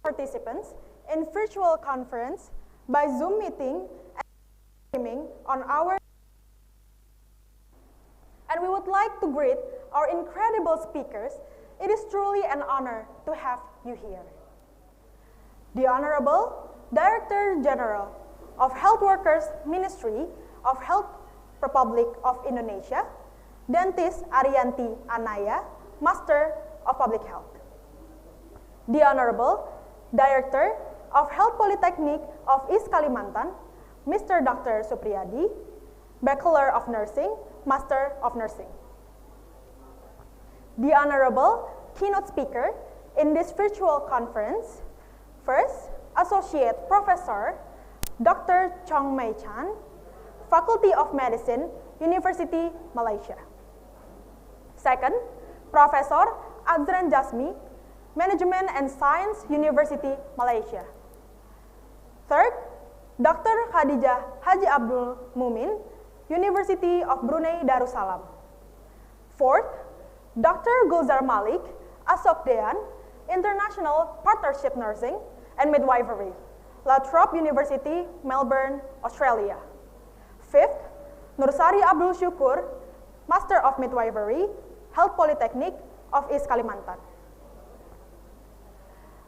participants in virtual conference by Zoom meeting and streaming on our. And we would like to greet our incredible speakers. It is truly an honor to have you here. The Honorable Director General of Health Workers Ministry of Health Republic of Indonesia, Dentist Ariyanti Anaya, Master of Public Health. The Honorable Director of Health Polytechnic of East Kalimantan, Mr. Dr. Supriyadi, Bachelor of Nursing, Master of Nursing. The Honorable Keynote Speaker in this virtual conference, first, Associate Professor Dr. Chong Mei Chan, Faculty of Medicine, University, Malaysia. Second, Professor Azran Jasmi, Management and Science, University, Malaysia. Third, Dr. Khadijah Haji Abdul Mumin, University of Brunei Darussalam. Fourth, Dr. Gulzar Malik, Asokdean, International Partnership Nursing and Midwifery, La Trobe University, Melbourne, Australia. Fifth, Nursari Abdul Syukur, Master of Midwifery, Health Polytechnic of East Kalimantan.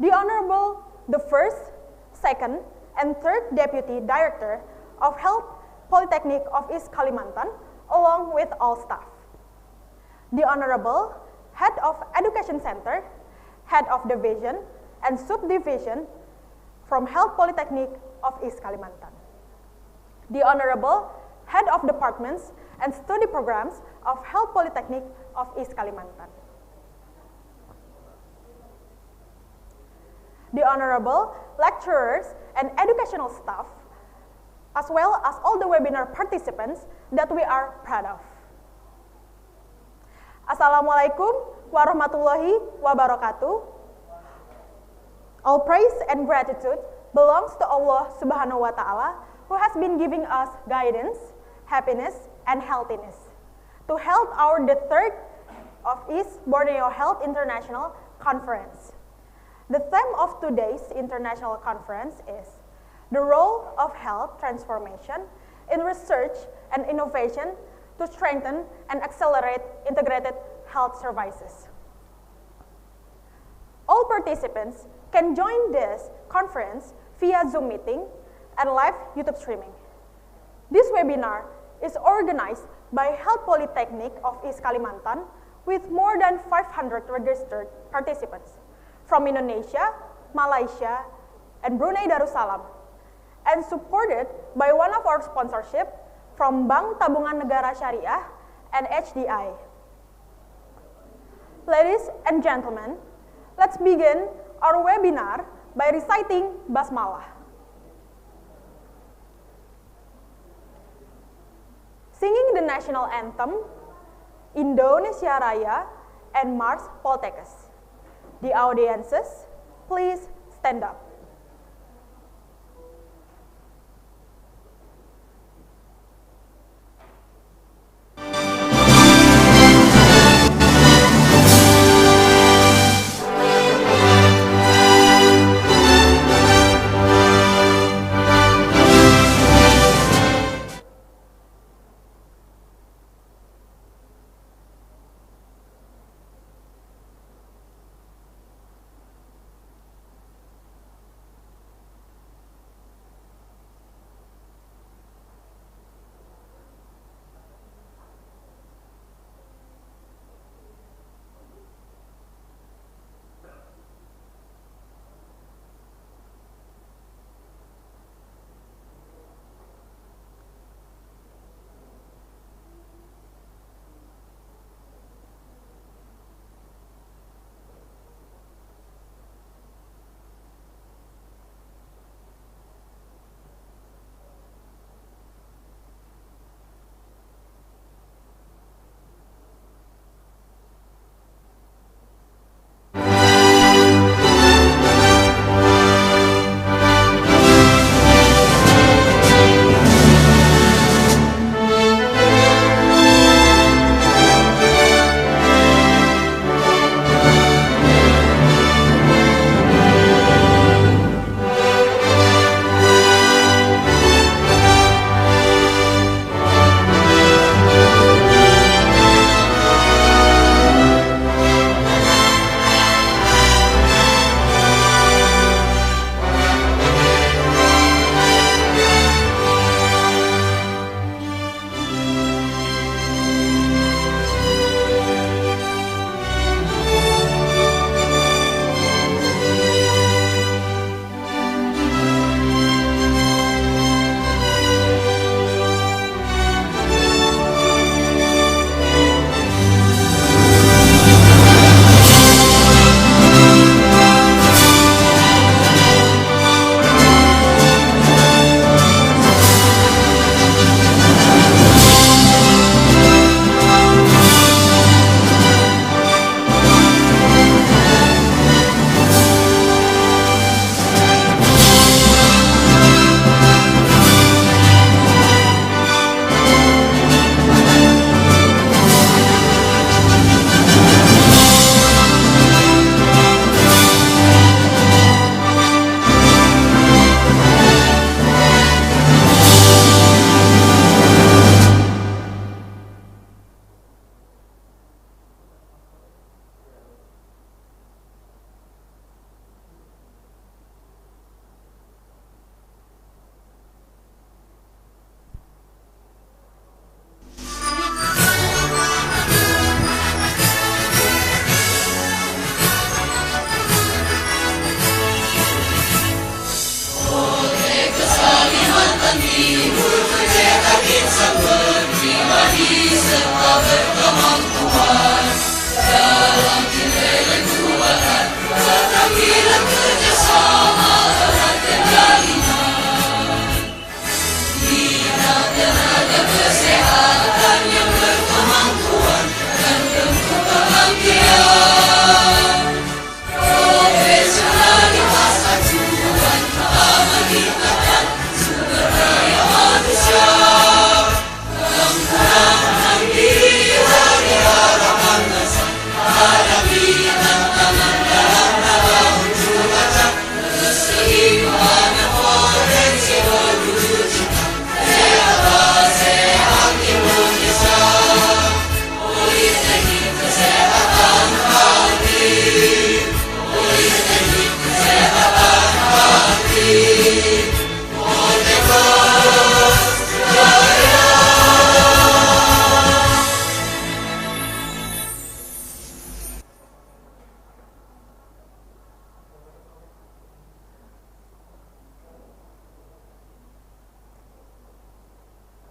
The Honorable, the first, second, and third Deputy Director of Health Polytechnic of East Kalimantan, along with all staff. The Honorable Head of Education Center, Head of Division and Subdivision from Health Polytechnic of East Kalimantan. The Honorable Head of Departments and Study Programs of Health Polytechnic of East Kalimantan. The Honorable Lecturers and Educational Staff, as well as all the webinar participants that we are proud of. Assalamualaikum warahmatullahi wabarakatuh. All praise and gratitude belongs to Allah Subhanahu wa Ta'ala, who has been giving us guidance, happiness, and healthiness to hold the third of East Borneo Health International Conference. The theme of today's international conference is the role of health transformation in research and innovation to strengthen and accelerate integrated health services. All participants can join this conference via Zoom meeting and live YouTube streaming. This webinar is organized by Health Polytechnic of East Kalimantan with more than 500 registered participants from Indonesia, Malaysia, and Brunei Darussalam, and supported by one of our sponsorship from Bank Tabungan Negara Syariah and HDI. Ladies and gentlemen, let's begin our webinar by reciting Basmalah. Singing the national anthem, Indonesia Raya, and March Poltekkes. The audiences, please stand up.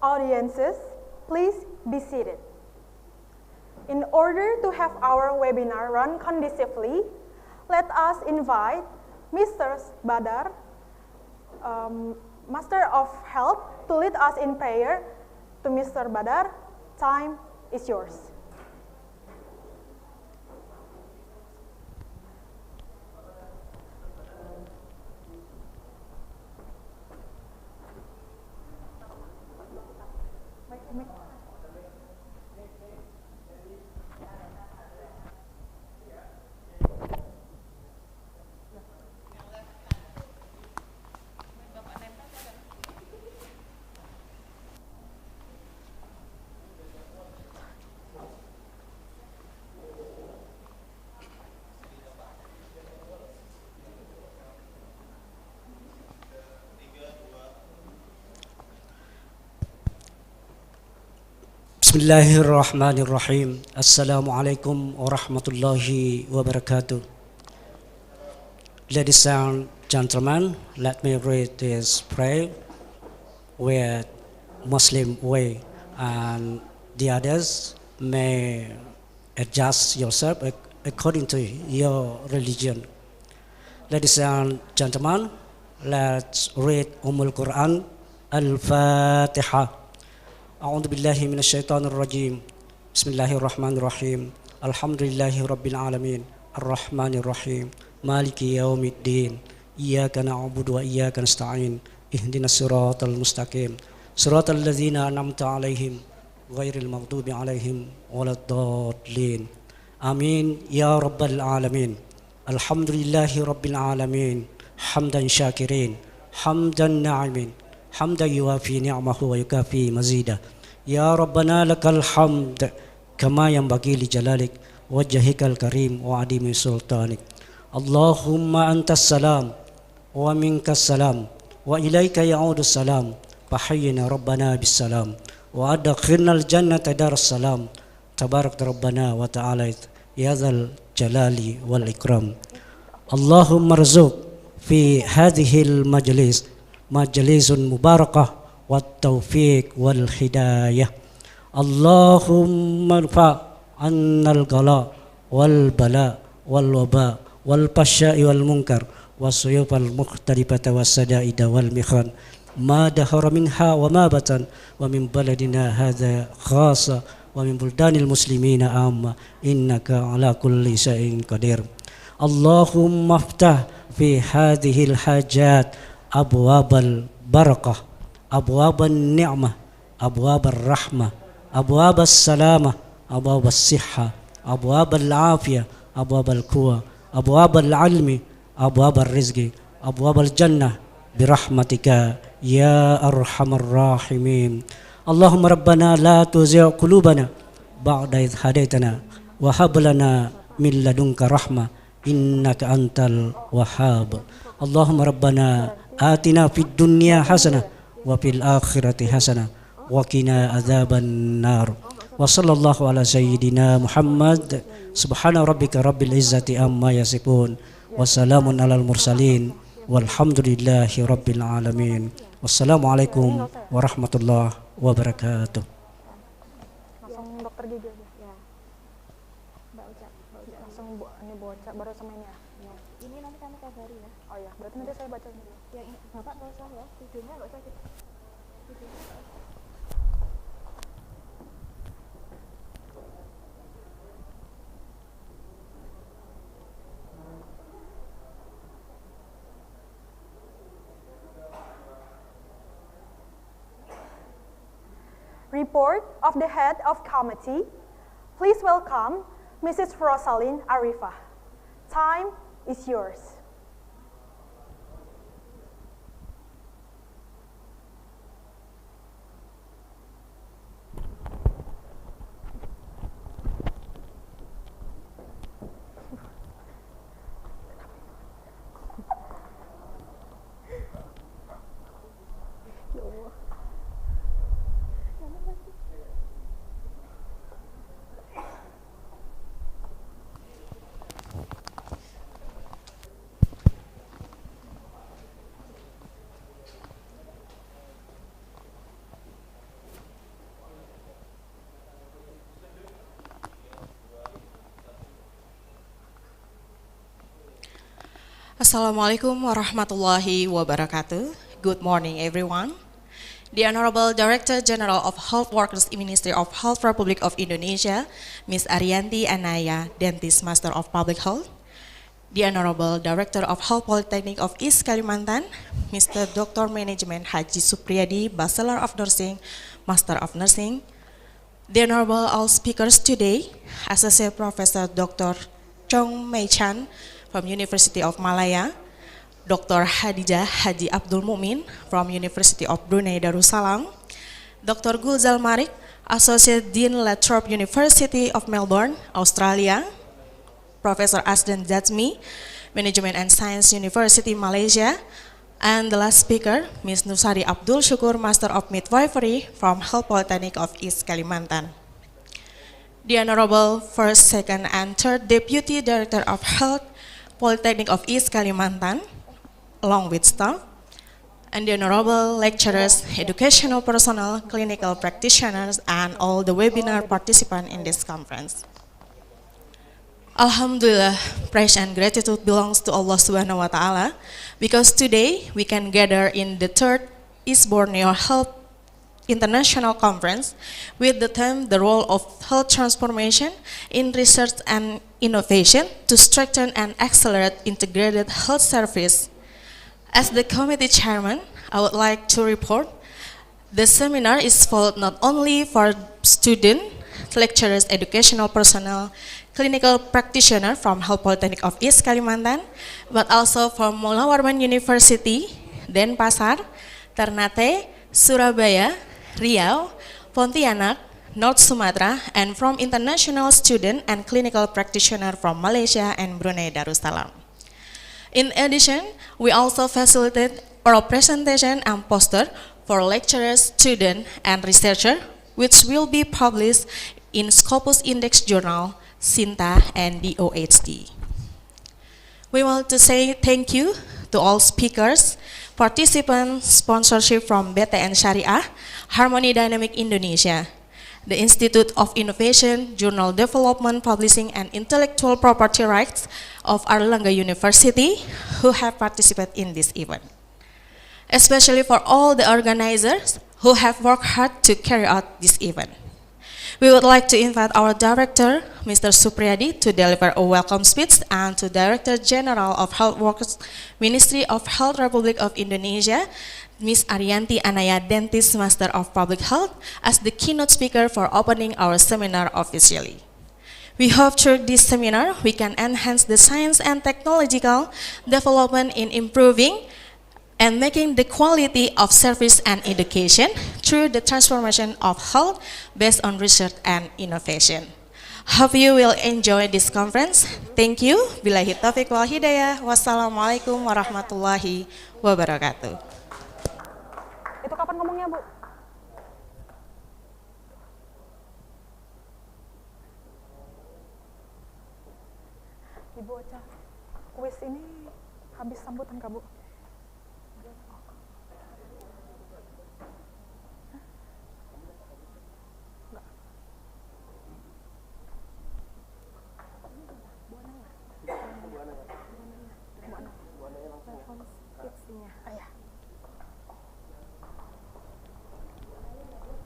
Audiences, please be seated. In order to have our webinar run conducively, let us invite Mr. Badar, Master of Health, to lead us in prayer. To Mr. Badar, time is yours. Bismillahirrahmanirrahim. Assalamualaikum warahmatullahi wabarakatuh. Ladies and gentlemen, let me read this prayer with Muslim way, and the others may adjust yourself according to your religion. Ladies and gentlemen, let's read Quran Al-Fatihah. A'udzu billahi minasyaitonir rajim. Bismillahirrahmanirrahim. Alhamdulillahi rabbil alamin. Arrahmanir rahim. Maliki yaumiddin. Iyyaka na'budu wa iyyaka nasta'in. Ihdinas siratal mustaqim. Siratal ladzina an'amta 'alaihim ghairil maghdubi 'alaihim waladdallin. Amin ya rabbal alamin. Alhamdulillahi rabbil alamin. Hamdan syakirin. Hamdan na'imin. Hamdan yuwafi ni'amahu wa yukafi mazida. Ya Rabbana lakal hamd kama yanbaghi li jalalik wajhikal karim wa adimi sultanik. Allahumma antas salam wa minkas salam wa ilaika ya'udus salam. Fahayyina Rabbana bis salam wa adkhilnal jannata daras salam. Tabarak Rabbana wa ta'ala ya dzal jalali wal ikram. Allahumma rzuq fi hadhil majlis majlisun mubarakah wat taufiq wal hidayah. Allahumma rfa' annal ghala wal bala wal waba wal pasya'i wal munkar wasuyuf al mukhtalifata wasadaida wal mikhan ma dahara minha wa ma batan wa min baladina hadha khasa wa min buldanil muslimina amma innaka ala kulli syai'in qadir. Allahumma iftah fi hadhil hajat abwabal barakah, abwabal ni'mah, abwabal rahmah, abwabal salamah, abwabal sihha, abwabal afiyah, abwabal quwa, abwabal ilmi, abwabal rizqi, abwabal jannah birahmatika ya arhamar rahimin. Allahumma rabbana la tuzigh qulubana ba'da idh hadaitana wa hab lana min ladunka rahmah innaka antal wahhab. Allahumma rabbana atina fid dunya hasanah wa fil akhirati hasanah wa qina adzaban nar. Wa sallallahu ala sayyidina Muhammad. Subhana rabbika rabbil izzati amma yasifun wa salamun alal mursalin walhamdulillahi rabbil alamin. Wassalamualaikum warahmatullahi wabarakatuh. Langsung dokter gigi aja. Ya. Mbak Uca. Langsung ini bocah baru sama ini ya. Ini nanti kami kabari ya. Oh ya, berarti nanti saya baca dulu. Ya, Bapak nggak usah ya, videonya nggak usah. Report of the head of committee. Please welcome Mrs. Rosalyn Arifah. Time is yours. Assalamualaikum warahmatullahi wabarakatuh. Good morning, everyone. The Honorable Director General of Health Workers Ministry of Health Republic of Indonesia, Ms. Ariyanti Anaya, Dentist Master of Public Health. The Honorable Director of Health Polytechnic of East Kalimantan, Mr. Dr. Management Haji Supriyadi, Bachelor of Nursing, Master of Nursing. The Honorable all speakers today, Associate Professor Dr. Chong Mei Chan from University of Malaya, Dr. Hadijah Haji Abdul Mumin from University of Brunei Darussalam, Dr. Gulzal Marik, Associate Dean Lathrop University of Melbourne, Australia, Professor Asden Jazmi, Management and Science University, Malaysia, and the last speaker, Ms. Nusari Abdul Syukur, Master of Midwifery from Health Polytechnic of East Kalimantan. The Honorable First, Second, and Third Deputy Director of Health Polytechnic of East Kalimantan, along with staff, and the honorable lecturers, educational personnel, clinical practitioners, and all the webinar participants in this conference. Alhamdulillah, praise and gratitude belongs to Allah Subhanahu wa Ta'ala, because today we can gather in the third East Borneo Health International Conference with the theme, the role of health transformation in research and innovation to strengthen and accelerate integrated health service. As the committee chairman, I would like to report the seminar is followed not only for students, lecturers, educational personnel, clinical practitioner from Health Polytechnic of East Kalimantan, but also from Mula Warman University, Denpasar, Ternate, Surabaya, Riau, Pontianak, North Sumatra, and from international student and clinical practitioner from Malaysia and Brunei Darussalam. In addition, we also facilitate oral presentation and poster for lecturers, students, and researchers, which will be published in Scopus Index Journal, SINTA, and DOHD. We want to say thank you to all speakers, participants, sponsorship from BTN Syariah, Harmony Dynamic Indonesia, the Institute of Innovation, Journal Development, Publishing, and Intellectual Property Rights of Airlangga University, who have participated in this event. Especially for all the organizers who have worked hard to carry out this event. We would like to invite our director, Mr. Supriyadi, to deliver a welcome speech, and to Director General of Health Workers Ministry of Health Republic of Indonesia, Ms. Ariyanti Anaya, Dentist Master of Public Health, as the keynote speaker for opening our seminar officially. We hope through this seminar we can enhance the science and technological development in improving and making the quality of service and education through the transformation of health based on research and innovation. Hope you will enjoy this conference. Thank you. Billahi taufiq wal hidayah. Wassalamualaikum warahmatullahi wabarakatuh. Itu kapan ngomongnya, Bu? Ibu Ocha, kuis ini habis sambutan kah, Bu?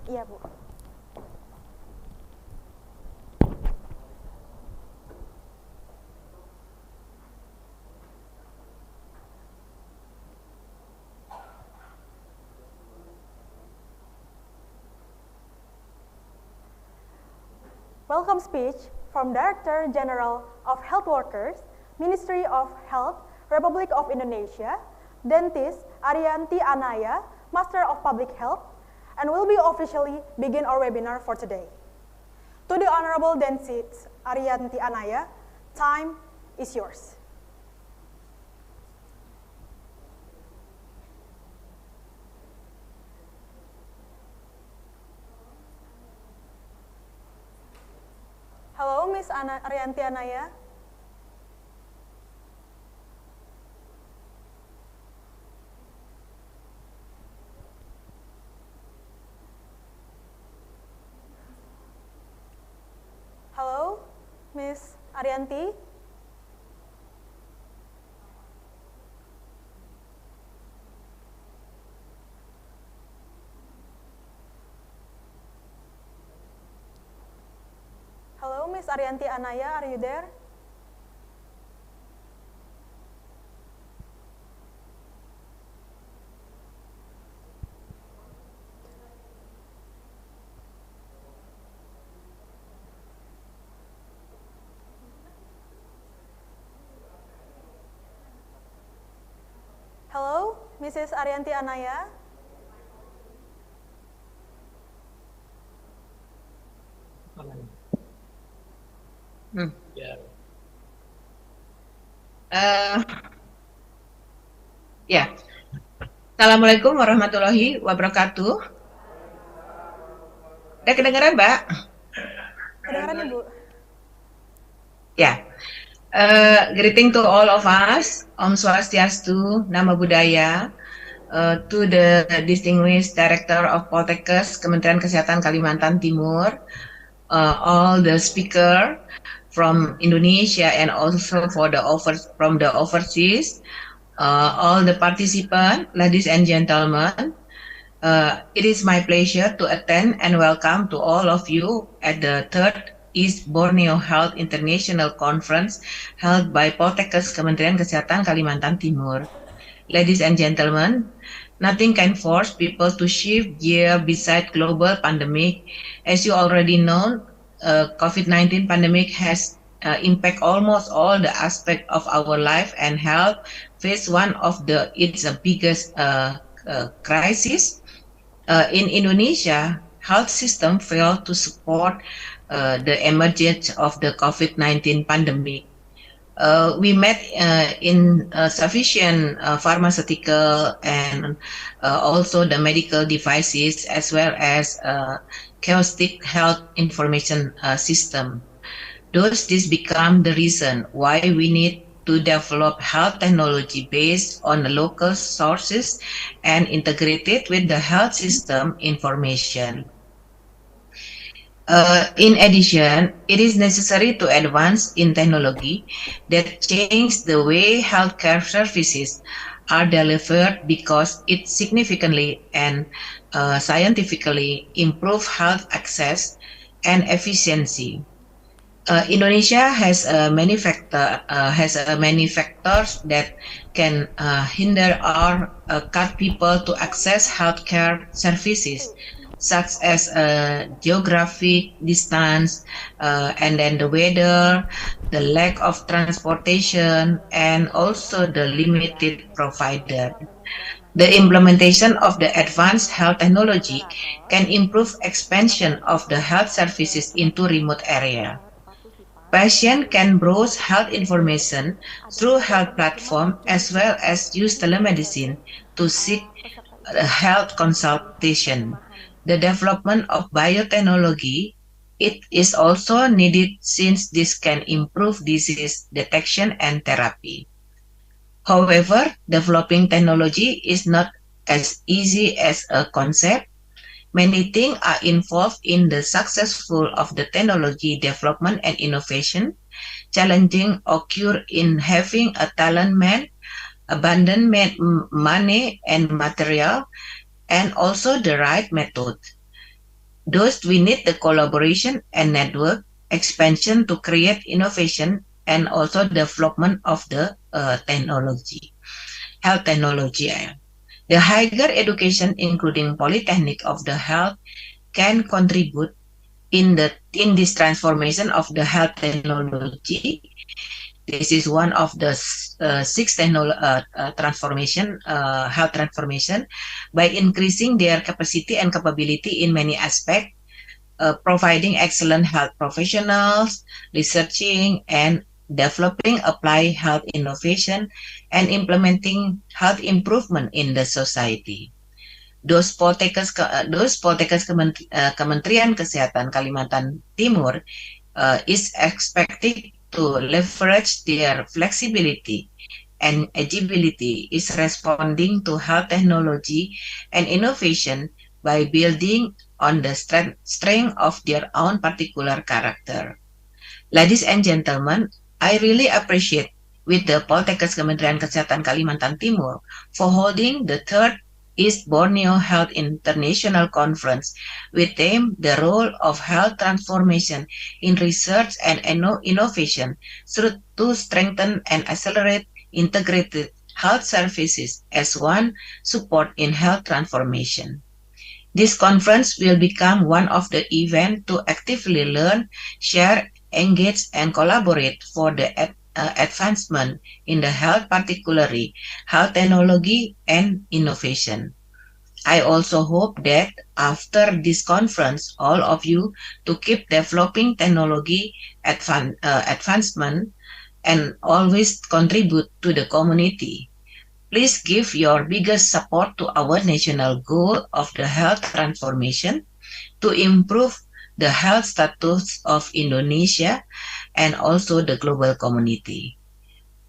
Iya, Bu. Welcome speech from Director General of Health Workers, Ministry of Health, Republic of Indonesia, Dentist Ariyanti Anaya, Master of Public Health, and will be officially begin our webinar for today. To the Honorable Dentist Ariyanti Anaya, time is yours. Hello, Miss Ariyanti Anaya. Hello, Miss Ariyanti. Mrs. Arianti Anaya, are you there? Hello, Mrs. Arianti Anaya. Ya, Assalamualaikum warahmatullahi wabarakatuh. Udah kedengeran, Mbak? Kedengaran Ibu? Ya. Greeting to all of us, Om Swastiastu, Nama Budaya, to the distinguished Director of Poltekkes Kementerian Kesehatan Kalimantan Timur, all the speaker from Indonesia and also from the overseas, all the participants, ladies and gentlemen. It is my pleasure to attend and welcome to all of you at the third East Borneo Health International Conference held by Poltekkes Kementerian Kesehatan Kalimantan Timur. Ladies and gentlemen, nothing can force people to shift gear beside global pandemic. As you already know, COVID-19 pandemic has impact almost all the aspect of our life and health. Face one of its biggest crisis. In Indonesia, health system failed to support the emergence of the COVID-19 pandemic. We met in sufficient pharmaceutical and also the medical devices as well as chaotic health information system. This become the reason why we need to develop health technology based on the local sources and integrated with the health system information. In addition, it is necessary to advance in technology that change the way healthcare services are delivered because it significantly and scientifically improve health access and efficiency. Indonesia has many factors that can hinder or cut people to access healthcare services, such as geographic distance, and then the weather, the lack of transportation, and also the limited provider. The implementation of the advanced health technology can improve expansion of the health services into remote area. Patients can browse health information through health platform as well as use telemedicine to seek health consultation. The development of biotechnology, it is also needed since this can improve disease detection and therapy. However, developing technology is not as easy as a concept. Many things are involved in the successful of the technology development and innovation. Challenging occur in having a talent man, abundant money and material, and also the right method. Thus, we need the collaboration and network expansion to create innovation and also development of the technology, health technology. The higher education, including polytechnic of the health, can contribute in this transformation of the health technology. This is one of the six transformation, health transformation, by increasing their capacity and capability in many aspects, providing excellent health professionals, researching and developing applied health innovation, and implementing health improvement in the society. Poltekkes Kementerian Kesehatan Kalimantan Timur is expected to leverage their flexibility and agility is responding to health technology and innovation by building on the strength of their own particular character. Ladies and gentlemen, I really appreciate with the Poltekkes Kementerian Kesehatan Kalimantan Timur for holding the third East Borneo Health International Conference with theme The Role of Health Transformation in Research and Innovation to Strengthen and Accelerate Integrated Health Services as one support in health transformation. This conference will become one of the events to actively learn, share, engage, and collaborate for the advancement in the health, particularly health technology and innovation. I also hope that after this conference, all of you to keep developing technology advancement and always contribute to the community. Please give your biggest support to our national goal of the health transformation to improve the health status of Indonesia and also the global community.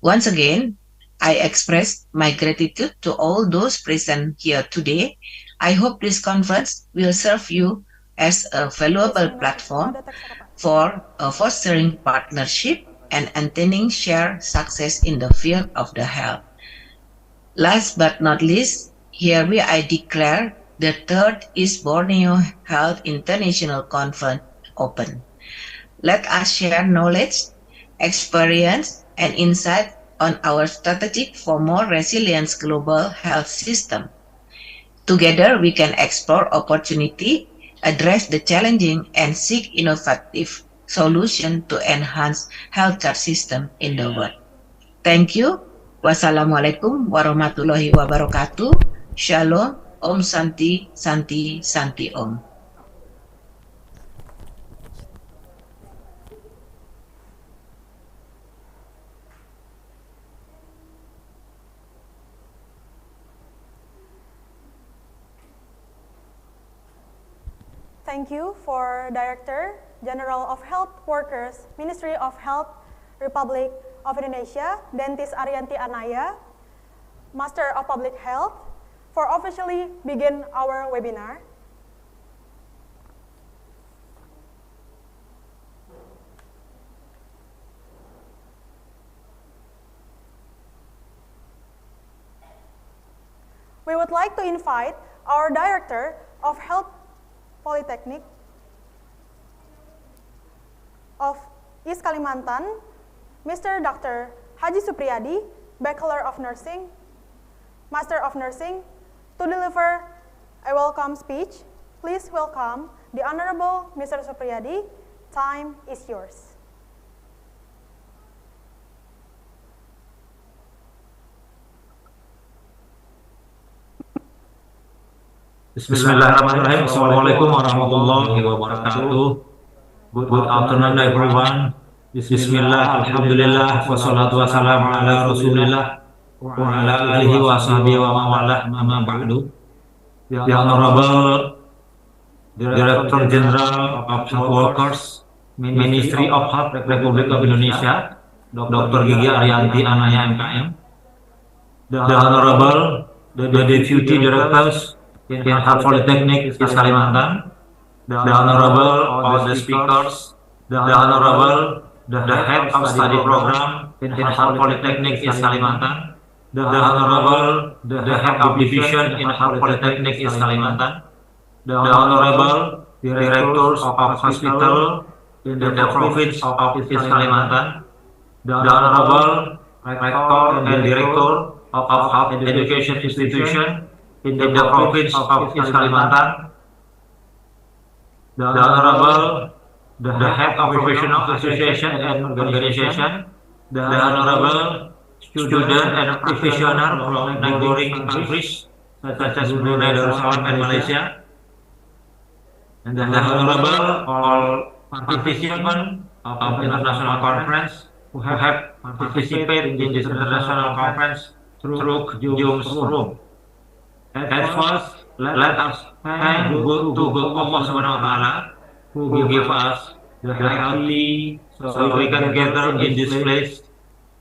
Once again, I express my gratitude to all those present here today. I hope this conference will serve you as a valuable platform for fostering partnership and attaining shared success in the field of the health. Last but not least, hereby I declare the third East Borneo Health International Conference open. Let us share knowledge, experience, and insight on our strategy for more resilient global health system. Together, we can explore opportunity, address the challenging, and seek innovative solutions to enhance healthcare system in the world. Thank you. Wassalamualaikum warahmatullahi wabarakatuh. Shalom. Om Santi, Santi, Santi Om. Thank you for Director General of Health Workers, Ministry of Health, Republic of Indonesia, Dentist Arianti Anaya, Master of Public Health, for officially begin our webinar. We would like to invite our Director of Health Poltekkes of East Kalimantan, Mr. Dr. Haji Supriyadi, Bachelor of Nursing, Master of Nursing, to deliver a welcome speech. Please welcome the Honorable Mr. Supriyadi. Time is yours. Bismillahirrahmanirrahim. Assalamualaikum warahmatullahi wabarakatuh. Good afternoon everyone. Bismillah, alhamdulillah, wassalatu wassalamu ala rasulillah wa ala alihi wa sahbihi wa mawalah amma ba'du. The Honorable Director General of Health Workers, Ministry of Health Republik of Indonesia, Dr. Gigi Arianti Anaya MKM. The Honorable Deputy Directors in Health Poltekkes Kalimantan, the Honorable all the speakers, the Honorable the Head of Study Program in Health Poltekkes Kalimantan, the Honorable the Head of Division in Health Poltekkes Kalimantan, the Honorable Directors of Hospital in the Province of East Kalimantan, the Honorable Rector and Director of Health Education Institution in the Province of East Kalimantan, the Honorable the Head of Professional Association and Organization, the Honorable Student and Practitioner from neighboring countries such as Brunei Darussalam and Malaysia, and the Honorable all participants of international conference who have participated in this international conference through Zoom's room. At first, let us thank to Allah Subhanahu wa Ta'ala who give us the healthy so we can gather in this place.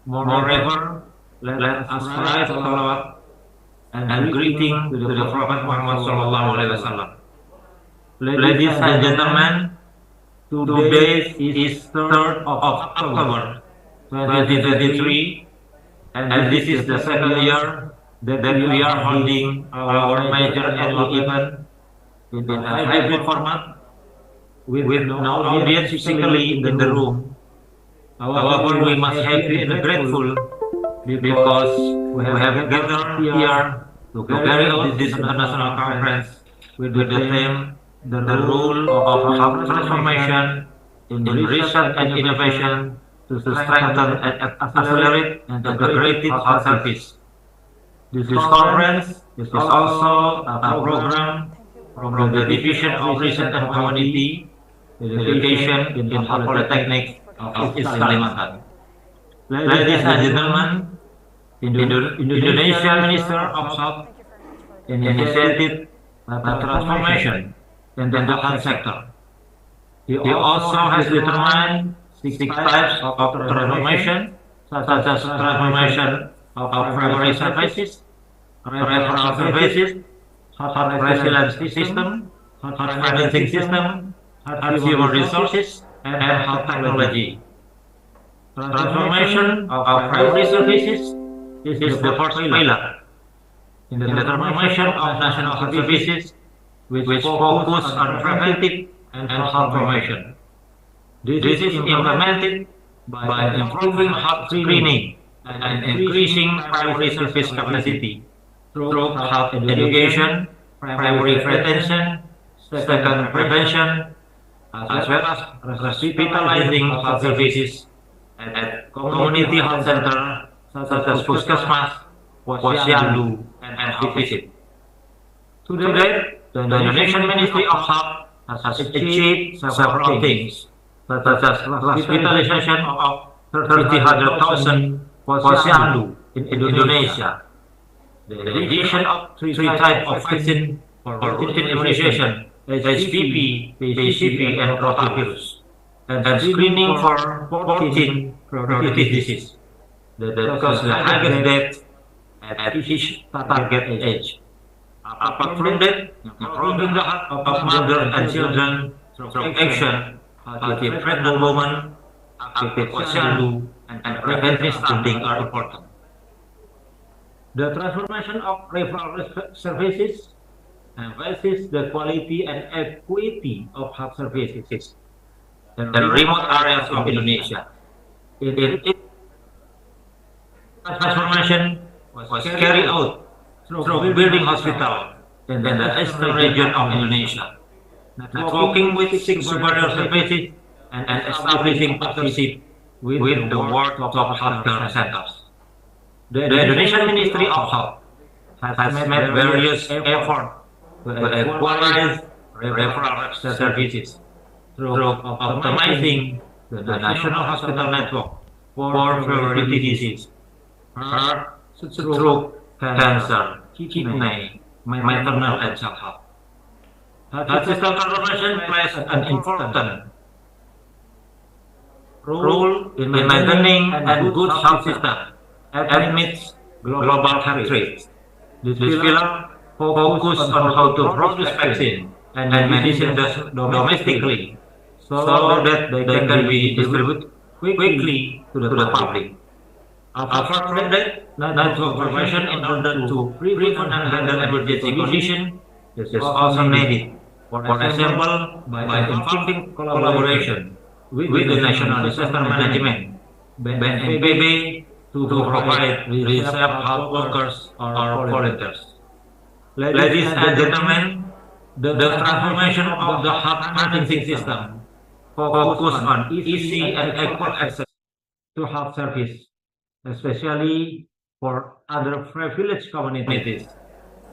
Moreover, let us write salawat and greeting to the Prophet Muhammad Sallallahu Alaihi Wasallam. Ladies and gentlemen, today is 3rd of October 2023, and this is the second year that we are holding our major annual event in a hybrid format with no audience physically in the room. However, we must happy and grateful because we have gathered here to carry out this international conference with the theme, the role of health transformation in research and innovation to strengthen and accelerate integrated health service. This conference is also a program from the Division of Research and Community Education in Poltekkes of East Kalimantan. Ladies and gentlemen, Indonesia Minister of Health initiated a transformation in the health sector. He also has determined 6 types of transformation, such as transformation of primary services, referral services, health resilience system, health financing system, health human resources, and health technology. Transformation of primary services is the first pillar in the transformation of national health services, which focus on preventive and health promotion. This is implemented by improving health screening and increasing primary service capacity through health education, primary prevention, second prevention, as well as hospitalizing health services at community health center such as Puskesmas, Posyandu, and health visit. Today, the Indonesian Ministry of Health has achieved several things, such as hospitalization of 300,000 Posyandu in Indonesia, the addition of 3 types of vaccine for routine immunization, HPV, PCV, and rotavirus, and screening for 14 priority diseases that cause the highest death at each target age. Apart from that, improving the health of mothers and children through action, healthy pregnant women, active Posyandu, and preventive stunting are important. The transformation of referral services emphasizes the quality and equity of health services in remote areas of Indonesia. Transformation was carried out through building hospital in the eastern region of Indonesia, networking with 6 superior services and establishing partnership with the world top healthcare centers. The Indonesian Ministry of Health has made various efforts to equalize referral services through optimizing the national hospital network for priority disease, heart, stroke, cancer, kidney, maternal and child health. Health system transformation plays an important role in maintaining a good health system amidst global health threats. This pillar focuses on how to produce vaccine and medicine domestically so that they can be distributed quickly to the public. Apart from that, network prevention in order to prevent and handle emergency condition is also needed. For example, by involving collaboration with the National Disaster Management, BNPB, to provide reserve health workers or volunteers. Ladies and gentlemen, the transformation of the health financing system focus on easy and equal access to health service, especially for underprivileged communities.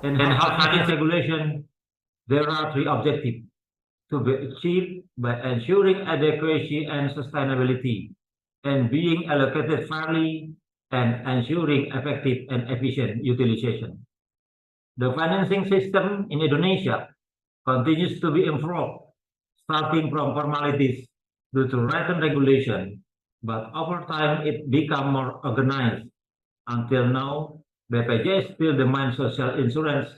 In health finance regulation, there are 3 objectives to be achieved by ensuring adequacy and sustainability, and being allocated fairly, and ensuring effective and efficient utilization. The financing system in Indonesia continues to be improved, starting from formalities due to written regulation, but over time it became more organized. Until now, BPJS still the main social insurance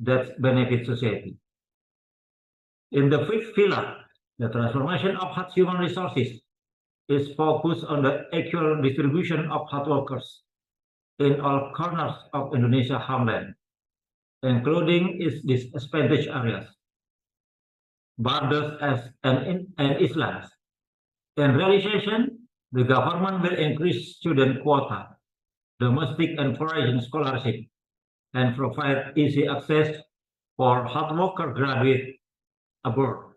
that benefits society. In the 5th pillar, the transformation of health human resources is focused on the equal distribution of health workers in all corners of Indonesia homeland, including its disadvantaged areas, borders and islands. In realization, the government will increase student quota, domestic and foreign scholarship, and provide easy access for hard worker graduates abroad.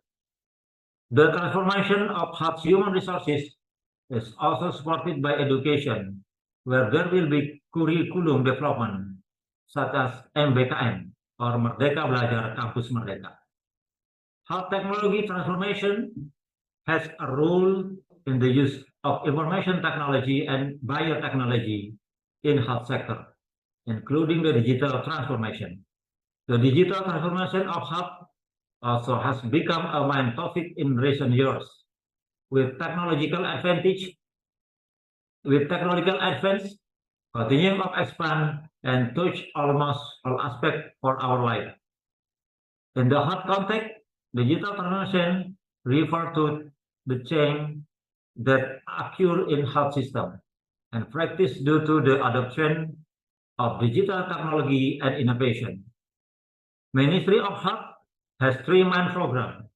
The transformation of hard human resources is also supported by education, where there will be curriculum development, such as MBKM or Merdeka Belajar Kampus Merdeka. How technology transformation has a role in the use of information technology and biotechnology in health sector, including the digital transformation. The digital transformation of health also has become a main topic in recent years, with technological advance continuing to expand and touch almost all aspects for our life. In the health context, digital transformation refer to the change that occur in health system and practice due to the adoption of digital technology and innovation. Ministry of Health has three main programs,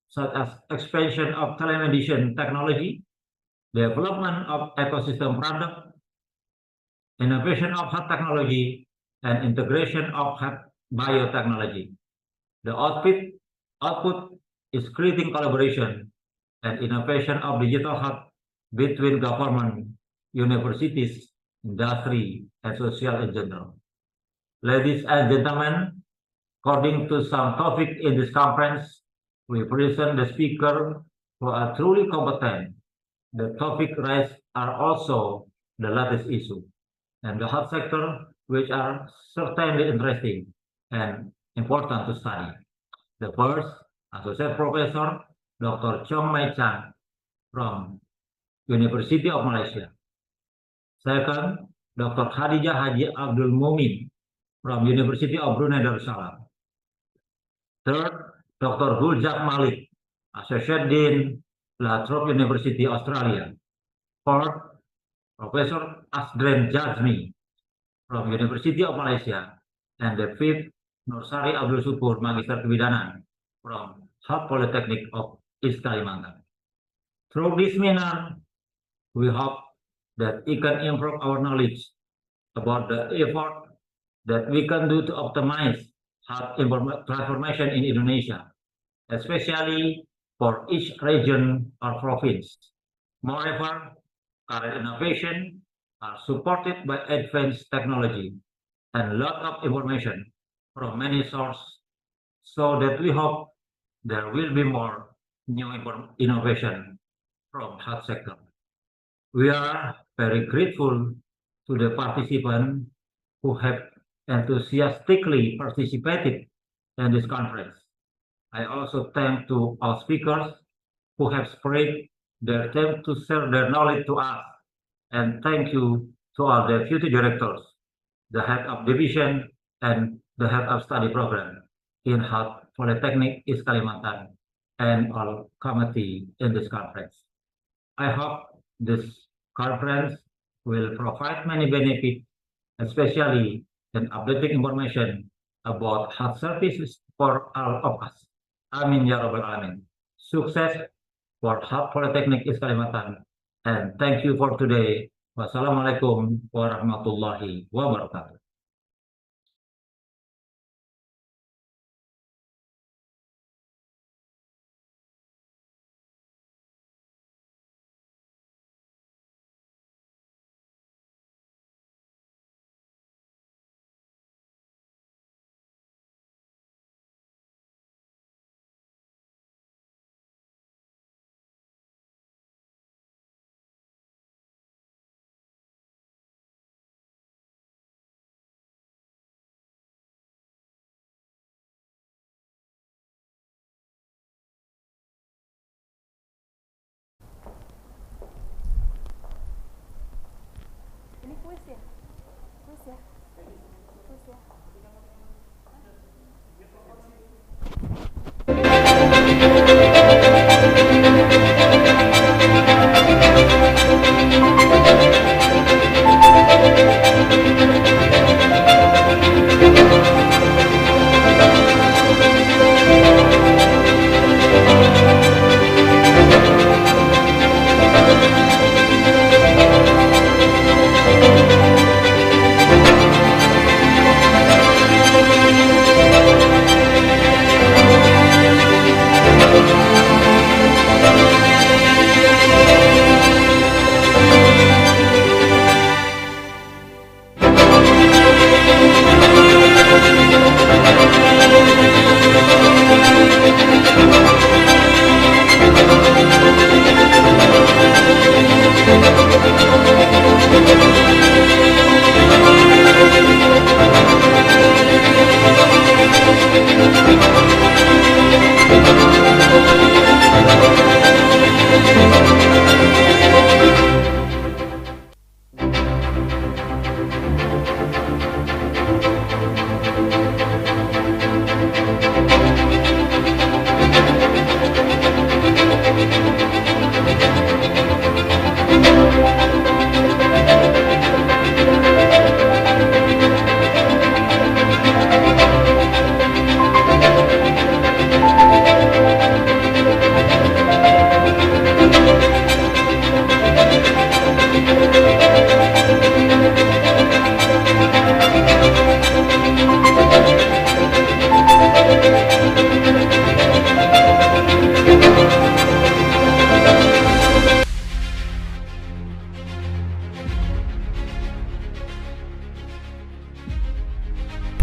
such as expansion of telemedicine technology, development of ecosystem product, innovation of health technology, and integration of health biotechnology. The output is creating collaboration and innovation of digital health between government, universities, industry, and social in general. Ladies and gentlemen, according to some topic in this conference, we present the speaker who are truly competent. The topic raised are also the latest issue and the health sector, which are certainly interesting and important to study. The first, Associate Professor Dr. Chong Mai Chan from University of Malaysia. Second, Dr. Khadijah Haji Abdul Mumin from University of Brunei Darussalam. Third, Dr. Guljak Malik, Associate Dean, La Trobe University, Australia. Fourth, Professor Asdren Jazmi from University of Malaysia. And the fifth, Nursari Abdul Syukur, Magister Kebidanan from Poltekkes of East Kalimantan. Through this seminar, we hope that we can improve our knowledge about the effort that we can do to optimize health transformation in Indonesia, especially for each region or province. Moreover, current innovation are supported by advanced technology and a lot of information from many sources, so that we hope there will be more new innovation from health sector. We are very grateful to the participants who have enthusiastically participated in this conference. I also thank to our speakers who have spread their time to share their knowledge to us. And thank you to all the future directors, the head of division, and the head of study program in Health Poltekkes East Kalimantan, and all committee in this conference. I hope this conference will provide many benefits, especially in updating information about health services for all of us. Amin ya rabbal alamin. Sukses for Health Poltekkes East Kalimantan, and thank you for today. Wassalamualaikum warahmatullahi wabarakatuh. Ini kuis ya? Kuis ya? Kuis ya? Thank you.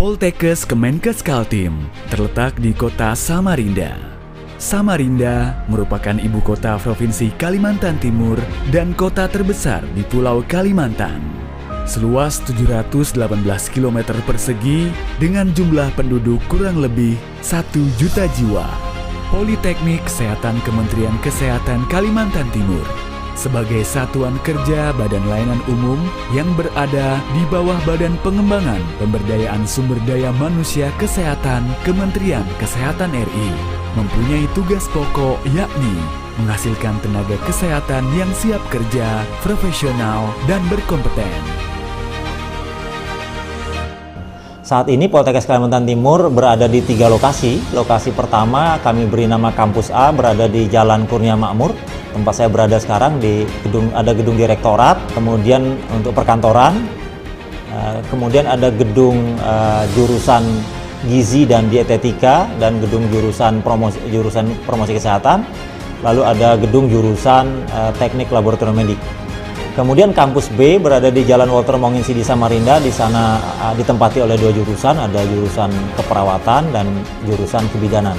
Poltekkes Kemenkes Kaltim terletak di kota Samarinda. Samarinda merupakan ibu kota Provinsi Kalimantan Timur dan kota terbesar di Pulau Kalimantan. Seluas 718 km persegi dengan jumlah penduduk kurang lebih 1 juta jiwa. Politeknik Kesehatan Kementerian Kesehatan Kalimantan Timur sebagai satuan kerja Badan Layanan Umum yang berada di bawah Badan Pengembangan Pemberdayaan Sumber Daya Manusia Kesehatan Kementerian Kesehatan RI mempunyai tugas pokok yakni menghasilkan tenaga kesehatan yang siap kerja, profesional, dan berkompeten. Saat ini Poltekkes Kalimantan Timur berada di 3 lokasi. Lokasi pertama kami beri nama Kampus A, berada di Jalan Kurnia Makmur. Tempat saya berada sekarang di gedung direktorat, kemudian untuk perkantoran, kemudian ada gedung jurusan gizi dan dietetika dan gedung jurusan promosi kesehatan, lalu ada gedung jurusan teknik laboratorium medik. Kemudian kampus B berada di Jalan Walter Monginsidi Samarinda. Di sana ditempati oleh 2 jurusan, ada jurusan keperawatan dan jurusan kebidanan.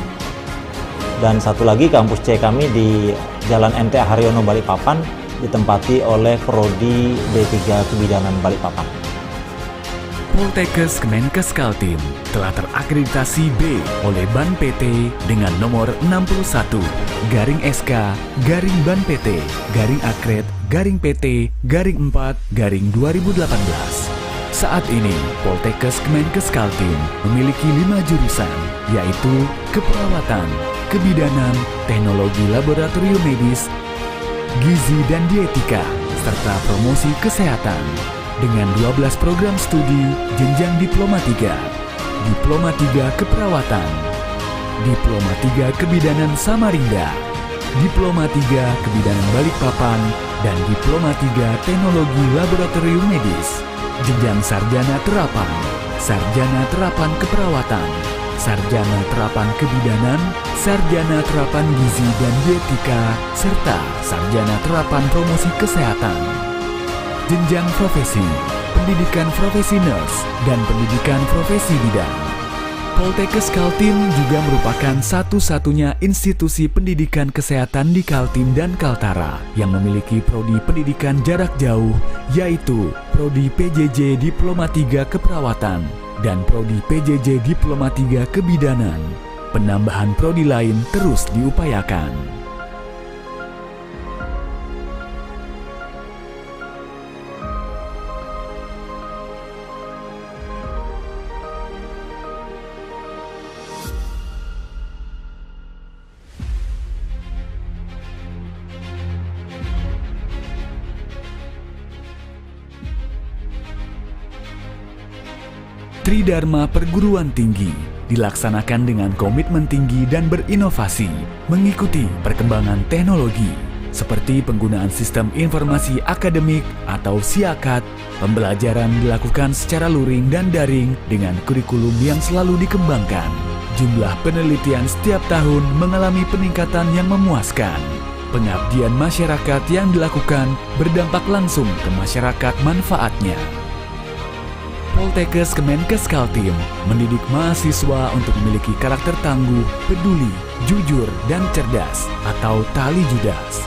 Dan satu lagi kampus C kami di Jalan MT Haryono Balikpapan, ditempati oleh Prodi D3 Kebidanan Balikpapan. Poltekkes Kemenkes Kaltim telah terakreditasi B oleh Ban PT dengan nomor 61/SK/Ban PT /Akred/PT/4/2018. Saat ini Poltekkes Kemenkes Kaltim memiliki 5 jurusan, yaitu keperawatan, kebidanan, teknologi laboratorium medis, gizi dan dietika, serta promosi kesehatan. Dengan 12 program studi jenjang Diploma 3, Diploma 3 Keperawatan, Diploma 3 Kebidanan Samarinda, Diploma 3 Kebidanan Balikpapan, dan Diploma 3 Teknologi Laboratorium Medis, jenjang Sarjana Terapan, Sarjana Terapan Keperawatan, Sarjana Terapan Kebidanan, Sarjana Terapan Gizi dan Dietika, serta Sarjana Terapan Promosi Kesehatan. Jenjang profesi, pendidikan profesi nurse, dan pendidikan profesi bidan. Poltekkes Kaltim juga merupakan satu-satunya institusi pendidikan kesehatan di Kaltim dan Kaltara yang memiliki prodi pendidikan jarak jauh, yaitu Prodi PJJ Diploma 3 Keperawatan dan Prodi PJJ Diploma 3 Kebidanan. Penambahan prodi lain terus diupayakan. Tridharma Perguruan Tinggi dilaksanakan dengan komitmen tinggi dan berinovasi, mengikuti perkembangan teknologi, seperti penggunaan sistem informasi akademik atau SIAKAT. Pembelajaran dilakukan secara luring dan daring dengan kurikulum yang selalu dikembangkan. Jumlah penelitian setiap tahun mengalami peningkatan yang memuaskan. Pengabdian masyarakat yang dilakukan berdampak langsung ke masyarakat manfaatnya. Poltekkes Kemenkes Kaltim mendidik mahasiswa untuk memiliki karakter tangguh, peduli, jujur, dan cerdas atau tali judas.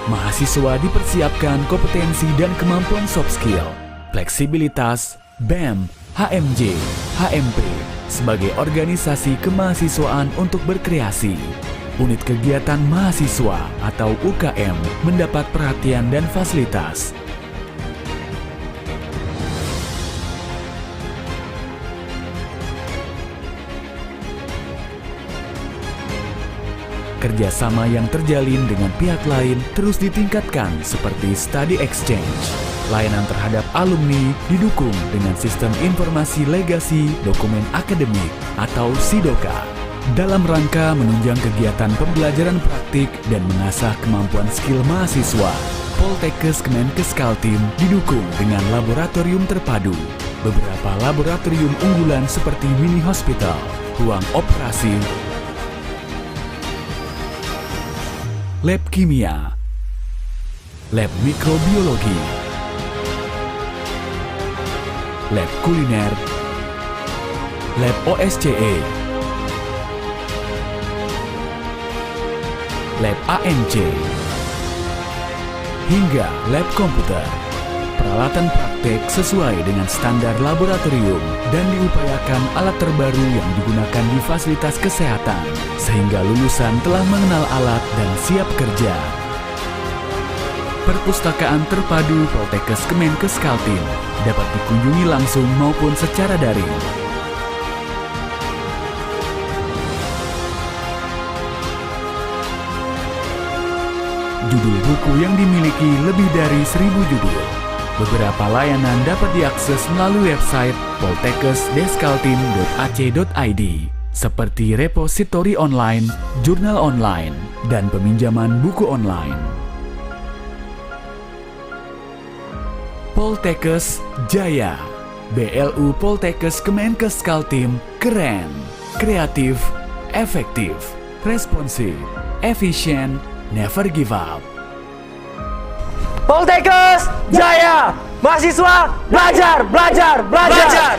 Mahasiswa dipersiapkan kompetensi dan kemampuan soft skill, fleksibilitas, BEM, HMJ, HMP sebagai organisasi kemahasiswaan untuk berkreasi. Unit kegiatan mahasiswa atau UKM mendapat perhatian dan fasilitas. Kerjasama yang terjalin dengan pihak lain terus ditingkatkan seperti study exchange. Layanan terhadap alumni didukung dengan sistem informasi legasi dokumen akademik atau SIDOKA. Dalam rangka menunjang kegiatan pembelajaran praktik dan mengasah kemampuan skill mahasiswa, Poltekkes Kemenkes Kaltim didukung dengan laboratorium terpadu. Beberapa laboratorium unggulan seperti mini hospital, ruang operasi, lab kimia, lab mikrobiologi, lab kuliner, Lab OSCE, Lab ANC, hingga lab komputer. Peralatan praktek sesuai dengan standar laboratorium dan diupayakan alat terbaru yang digunakan di fasilitas kesehatan, sehingga lulusan telah mengenal alat dan siap kerja. Perpustakaan terpadu Poltekkes Kemenkes Kaltim dapat dikunjungi langsung maupun secara daring. Judul buku yang dimiliki lebih dari 1000 judul. Beberapa layanan dapat diakses melalui website poltekkes-kaltim.ac.id seperti repositori online, jurnal online, dan peminjaman buku online. Poltekkes Jaya, BLU Poltekkes Kemenkes Kaltim, keren, kreatif, efektif, responsif, efisien, never give up. Poltekkes Jaya, mahasiswa belajar, belajar, belajar.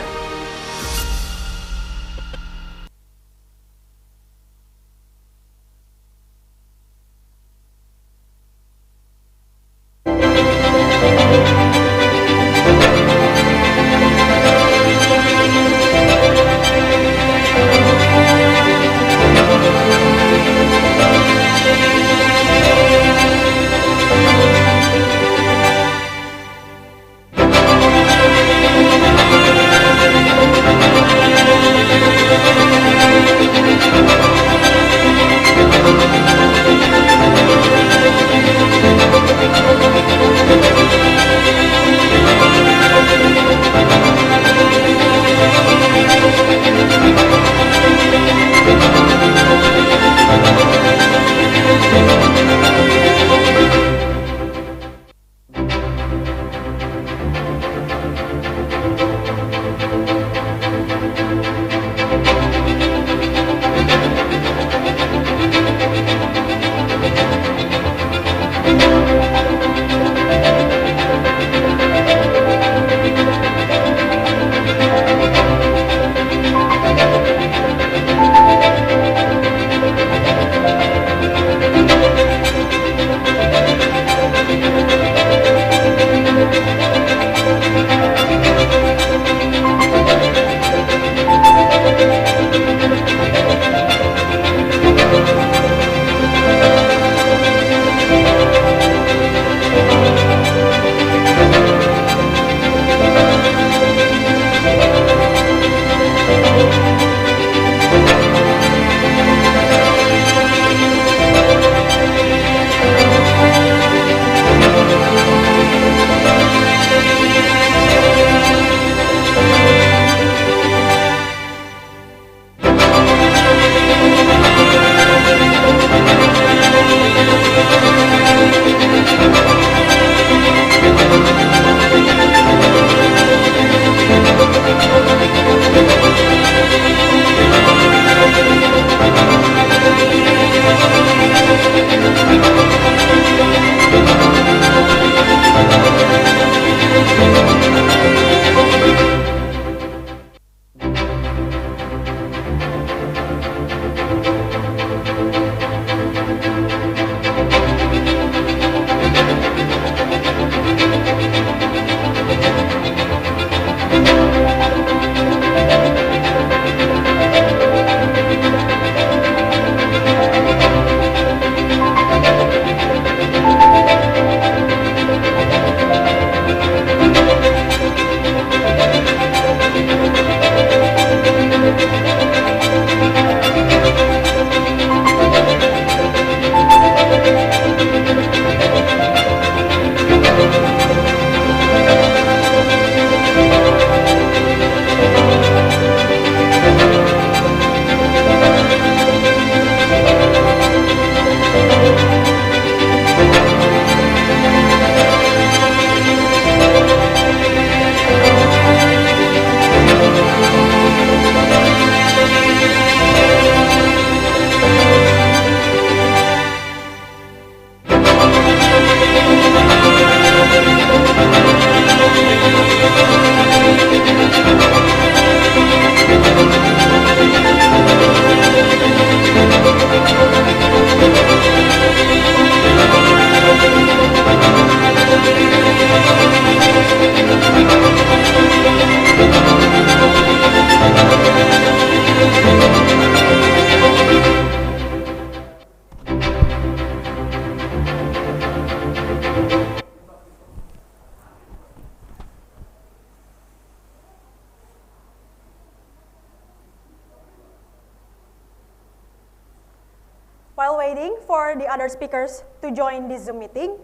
while waiting for the other speakers to join this Zoom meeting,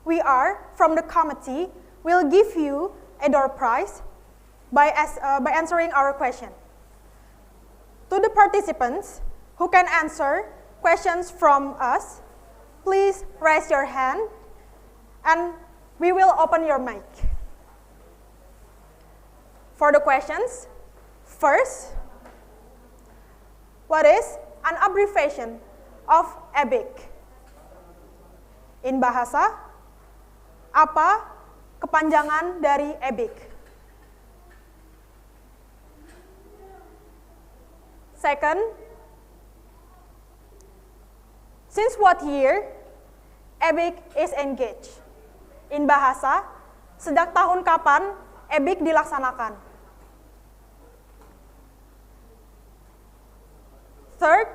we are, from the committee, will give you a door prize by answering our question. To the participants who can answer questions from us, please raise your hand and we will open your mic. For the questions, first, what is an abbreviation of EBHIC? In bahasa, apa kepanjangan dari EBHIC? Second, since what year EBHIC is engaged? In bahasa, sejak tahun kapan EBHIC dilaksanakan? Third,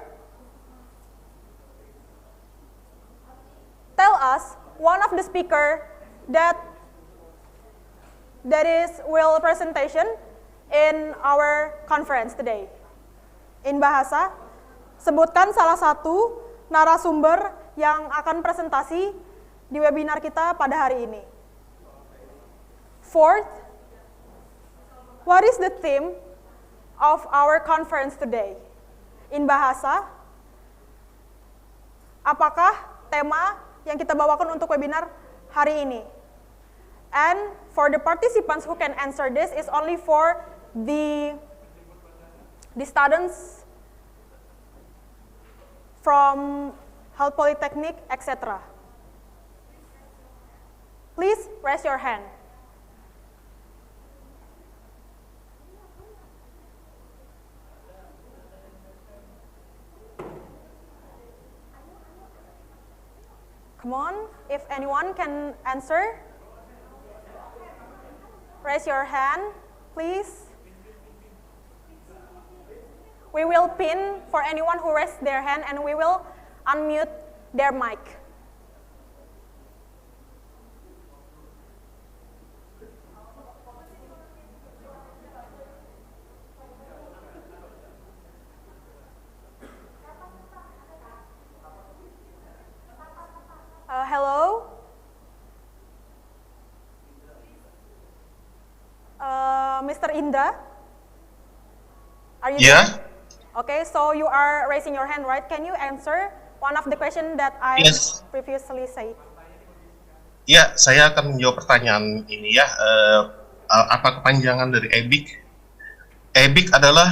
tell us one of the speaker that will presentation in our conference today. In bahasa, sebutkan salah satu narasumber yang akan presentasi di webinar kita pada hari ini. Fourth, what is the theme of our conference today? In bahasa, apakah tema yang kita bawakan untuk webinar hari ini? And for the participants who can answer this is only for the students from Health Polytechnic, etc. Please raise your hand. Come on, if anyone can answer, raise your hand, please. We will pin for anyone who raised their hand and we will unmute their mic. Hello? Mr. Indra? Are you there? Okay, so you are raising your hand, right? Can you answer one of the question that I previously said? Ya, saya akan menjawab pertanyaan ini ya. Apa kepanjangan dari EBHIC? EBHIC adalah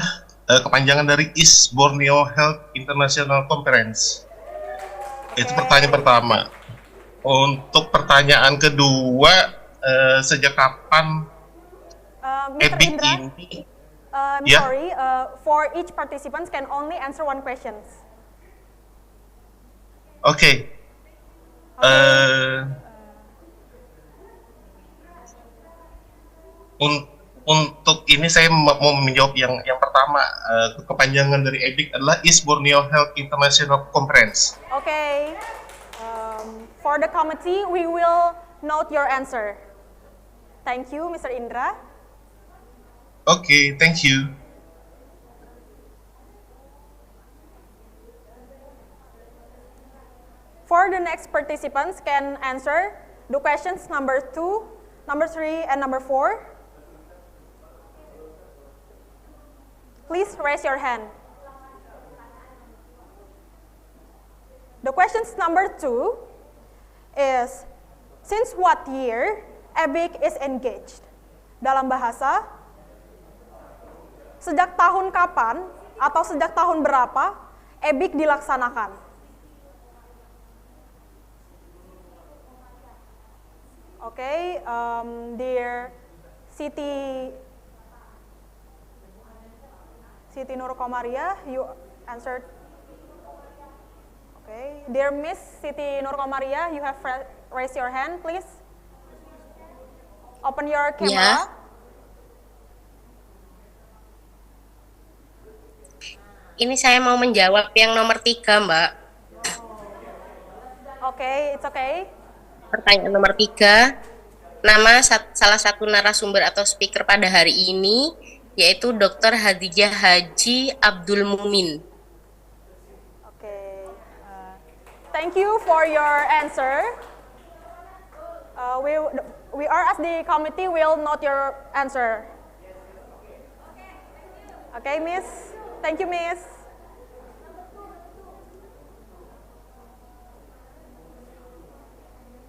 kepanjangan dari East Borneo Health International Conference. Itu pertanyaan pertama. Untuk pertanyaan kedua, sejak kapan EBHIC ini? Sorry, for each participant can only answer one question. Oke. Untuk ini saya mau menjawab yang pertama. Kepanjangan dari EBHIC adalah East Borneo Health International Conference. Okay. For the committee, we will note your answer. Thank you, Mr. Indra. Okay, thank you. For the next participants can answer the questions number 2, number 3, and number 4. Please raise your hand. The questions number 2 is, since what year EBHIC is engaged? Dalam bahasa, sejak tahun kapan atau sejak tahun berapa EBHIC dilaksanakan? Okay, dear Siti Nur Komaria, you answered. Okay, dear Miss Siti Nur Komaria, you have raised your hand, please. Open your camera. Ini saya mau menjawab yang nomor 3, Mbak. Okay, it's okay. Pertanyaan nomor 3, nama salah satu narasumber atau speaker pada hari ini yaitu Dr. Hadijah Haji Abdul Mumin. Thank you for your answer. We are as the committee will note your answer. Okay, Miss. Thank you, Miss.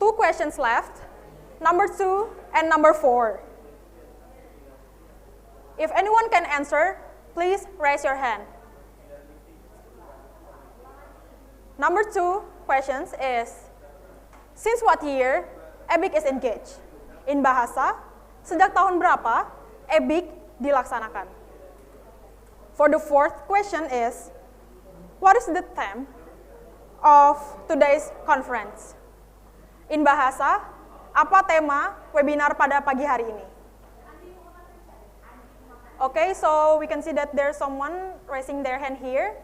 Two questions left, number 2 and number 4. If anyone can answer, please raise your hand. Number 2 questions is, since what year EBHIC is engaged? In bahasa, sejak tahun berapa EBHIC dilaksanakan? For the fourth question is, what is the theme of today's conference? In bahasa, apa tema webinar pada pagi hari ini? Okay, so we can see that there's someone raising their hand here.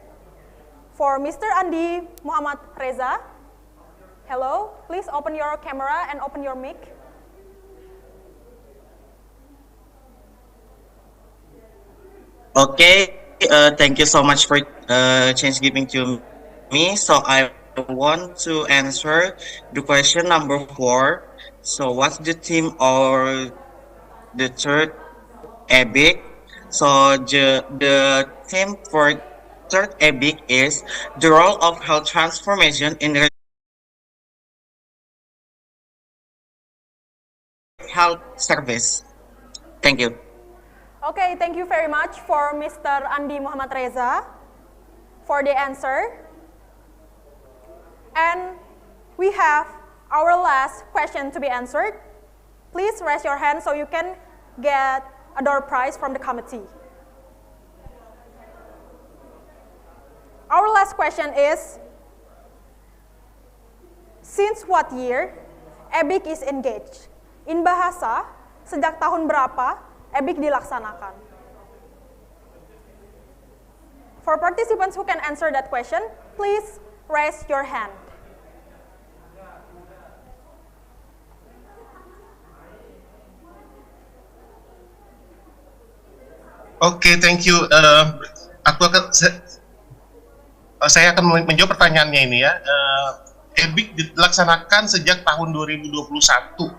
For Mr. Andi Muhammad Reza, hello, please open your camera and open your mic. Okay, thank you so much for chance giving to me. So I want to answer the question number 4. So what's the theme or the third EBHIC? So the theme for third EBHIC is the role of health transformation in the health service. Thank you. Okay, thank you very much for Mr. Andi Muhammad Reza for the answer. And we have our last question to be answered. Please raise your hand so you can get a door prize from the committee. Our last question is, since what year EBHIC is engaged? In bahasa, sejak tahun berapa EBHIC dilaksanakan? For participants who can answer that question, please raise your hand. Oke, thank you. Saya akan menjawab pertanyaannya ini ya. EBHIC dilaksanakan sejak tahun 2021.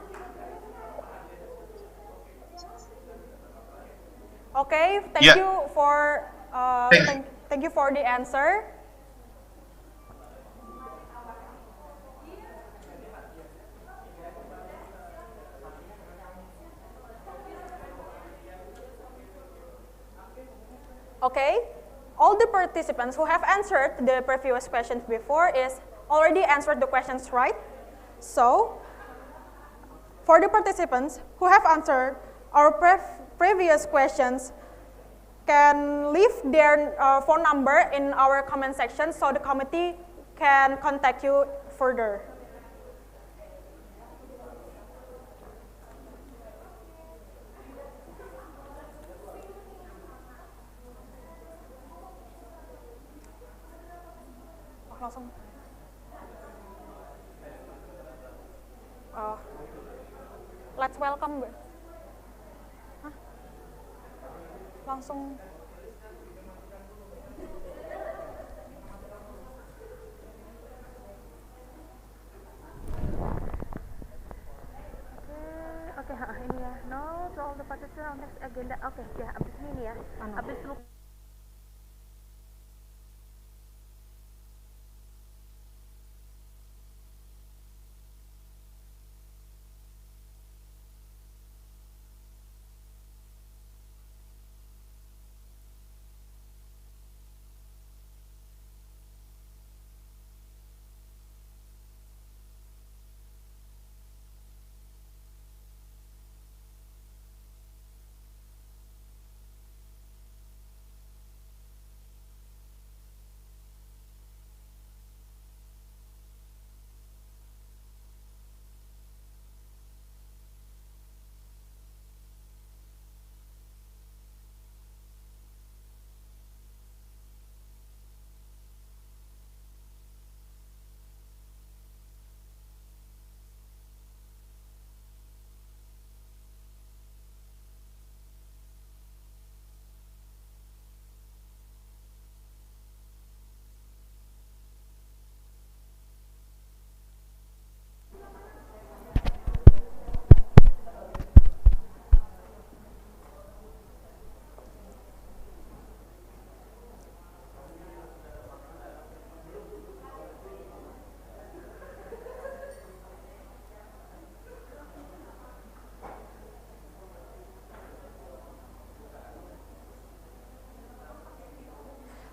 Okay, thank Yeah. you for thank you for the answer. Okay, all the participants who have answered the previous questions before is already answered the questions right. So, for the participants who have answered our previous questions, can leave their phone number in our comment section so the committee can contact you further. Langsung. Let's welcome. Hah? Langsung. Oke, ini ya. No, to all the participants on next agenda. Oke, ya, abis ini ya. Abis lu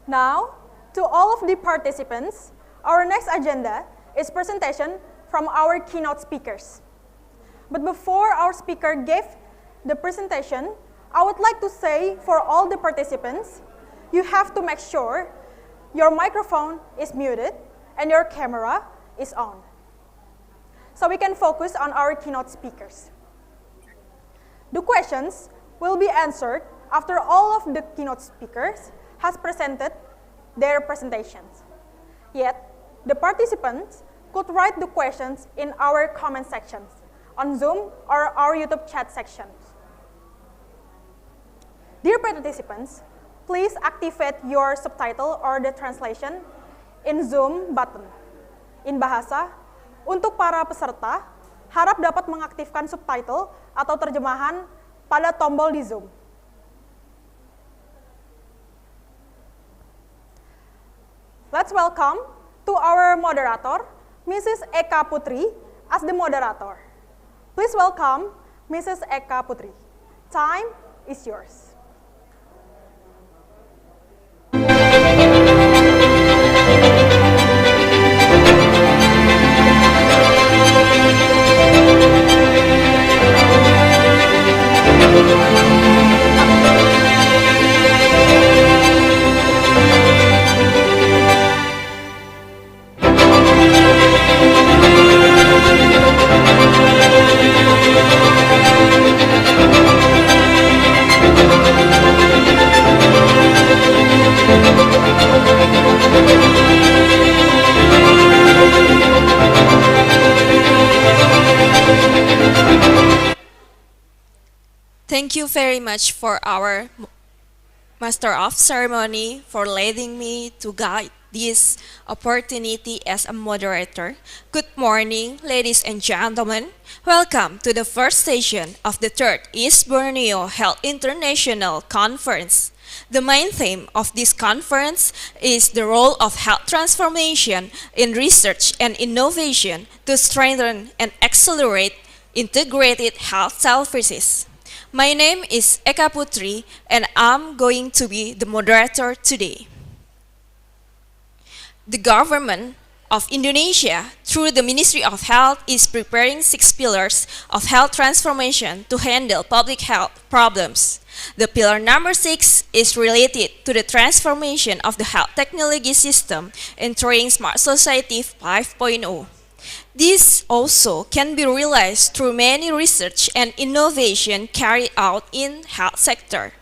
Now, to all of the participants, our next agenda is presentation from our keynote speakers. But before our speaker gave the presentation, I would like to say for all the participants, you have to make sure your microphone is muted and your camera is on, so we can focus on our keynote speakers. The questions will be answered after all of the keynote speakers has presented their presentations. Yet, the participants could write the questions in our comment sections on Zoom or our YouTube chat sections. Dear participants, please activate your subtitle or the translation in Zoom button in bahasa. Untuk para peserta, harap dapat mengaktifkan subtitle atau terjemahan pada tombol di Zoom. Let's welcome to our moderator, Mrs. Eka Putri, as the moderator. Please welcome Mrs. Eka Putri. Time is yours. Thank you very much for our Master of Ceremony for letting me to guide this opportunity as a moderator. Good morning, ladies and gentlemen. Welcome to the first session of the third East Borneo Health International Conference. The main theme of this conference is the role of health transformation in research and innovation to strengthen and accelerate integrated health services. My name is Eka Putri, and I'm going to be the moderator today. The government of Indonesia, through the Ministry of Health, is preparing 6 pillars of health transformation to handle public health problems. The pillar number 6 is related to the transformation of the health technology system, entering Smart Society 5.0. This also can be realized through many research and innovation carried out in health sector.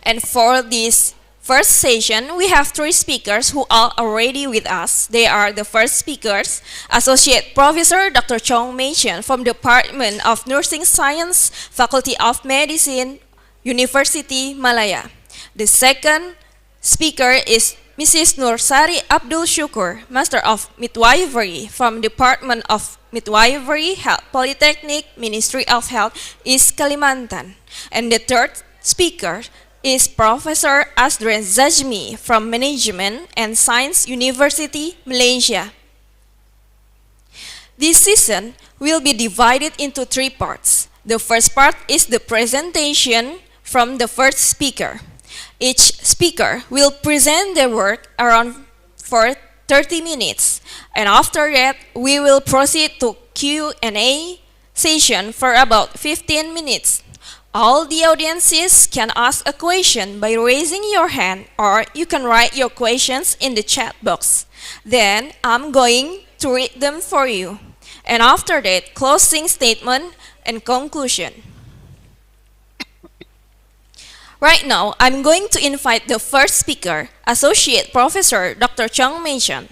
And for this first session, we have 3 speakers who are already with us. They are the first speakers, Associate Professor Dr. Chong Mei-chen from Department of Nursing Science, Faculty of Medicine, University Malaya. The second speaker is Mrs. Nursari Abdul Syukur, Master of Midwifery from Department of Midwifery, Health Poltekkes, Ministry of Health, East Kalimantan. And the third speaker is Professor Asdren Zajmi from Management and Science University, Malaysia. This session will be divided into 3 parts. The first part is the presentation from the first speaker. Each speaker will present their work around for 30 minutes, and after that, we will proceed to Q&A session for about 15 minutes. All the audiences can ask a question by raising your hand, or you can write your questions in the chat box. Then, I'm going to read them for you. And after that, closing statement and conclusion. Right now, I'm going to invite the first speaker, Associate Professor Dr. Chong Mei-chen.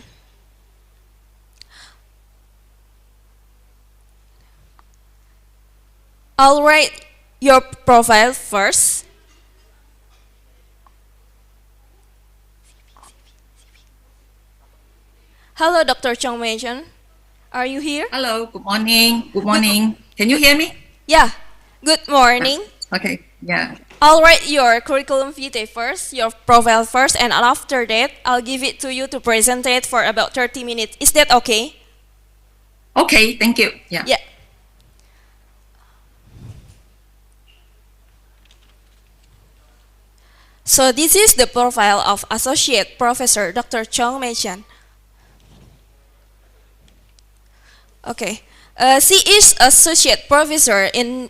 I'll write your profile first. Hello, Dr. Chong Mei-chen. Are you here? Hello, good morning. Good morning. Can you hear me? Yeah. Good morning. Okay, yeah. I'll write your curriculum vitae first, your profile first, and after that, I'll give it to you to present it for about 30 minutes. Is that okay? Okay, thank you. Yeah. Yeah. So this is the profile of Associate Professor Dr. Chong Mei-chan. Okay, she is Associate Professor in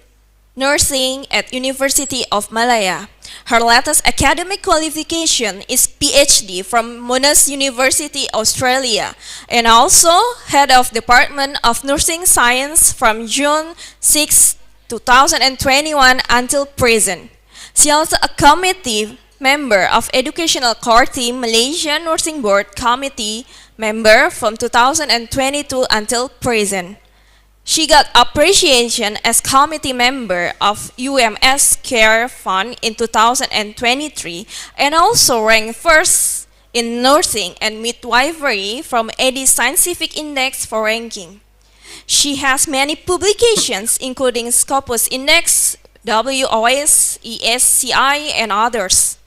Nursing at University of Malaya. Her latest academic qualification is PhD from Monash University, Australia, and also Head of Department of Nursing Science from June 6, 2021 until present. She also a committee member of Educational Kaltim Malaysia Nursing Board Committee member from 2022 until present. She got appreciation as committee member of UMS Care Fund in 2023 and also ranked first in nursing and midwifery from AD Scientific Index for ranking. She has many publications including Scopus Index, WOS, ESCI, and others.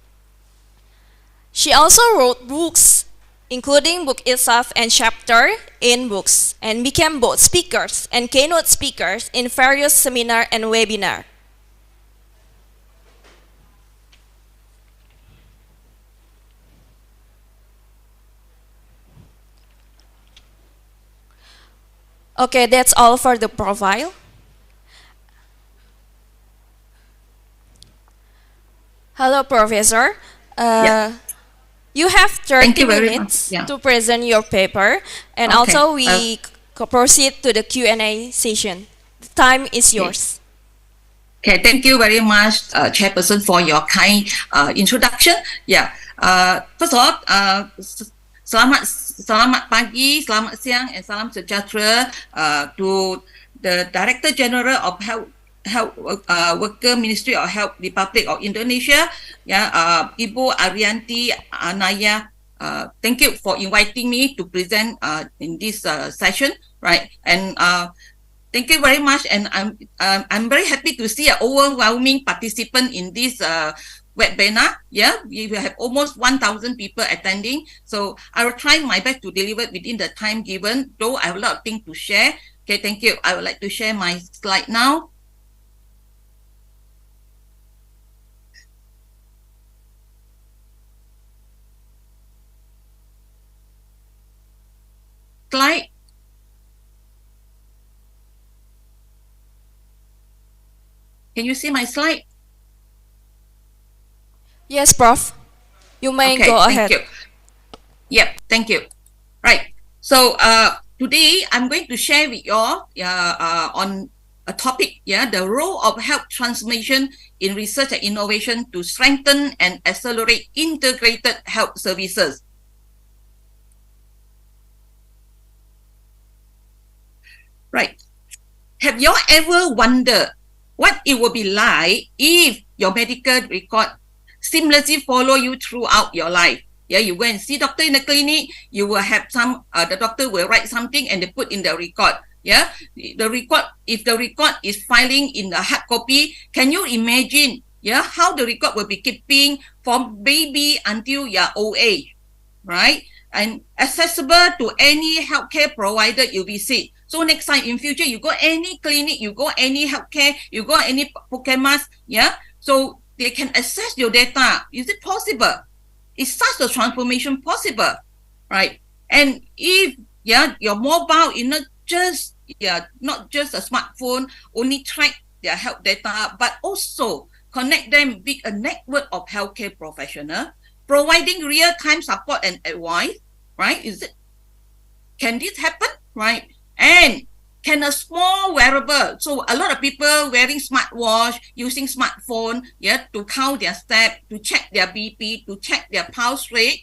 She also wrote books including book itself and chapter in books, and became both speakers and keynote speakers in various seminar and webinar. Okay, that's all for the profile. Hello, Professor. You have 30 minutes to present your paper, and also we proceed to the Q&A session. The time is yours. Okay, thank you very much, Chairperson, for your kind introduction. Yeah, first of all, selamat pagi, selamat siang, and salam sejahtera to the Director General of Health Worker Ministry of Health Republic of Indonesia, Ibu Arianti Anaya. Thank you for inviting me to present in this session, right? And thank you very much. And I'm very happy to see an overwhelming participant in this webinar. Yeah, we have almost 1,000 people attending. So I will try my best to deliver within the time given, though I have a lot of things to share. Okay, thank you. I would like to share my slide now. Slide. Can you see my slide? Yes, Prof. You may go ahead. Thank you. Yep, thank you. Right. So today I'm going to share with you all on a topic, the role of health transformation in research and innovation to strengthen and accelerate integrated health services. Right. Have you ever wondered what it would be like if your medical record seamlessly follow you throughout your life? Yeah, you go and see doctor in the clinic, you will have some, the doctor will write something and they put in the record. Yeah, the record, if the record is filing in the hard copy, can you imagine, how the record will be keeping from baby until your old age, right? And accessible to any healthcare provider you visit. So next time in future, you go any clinic, you go any healthcare, you go any Pokemas, so they can access your data. Is it possible? Is such a transformation possible, right? And if your mobile is not just a smartphone, only track their health data, but also connect them with a network of healthcare professionals, providing real-time support and advice, right? Can this happen, right? And can a small wearable, so a lot of people wearing smartwatch, using smartphone, to count their step, to check their BP, to check their pulse rate,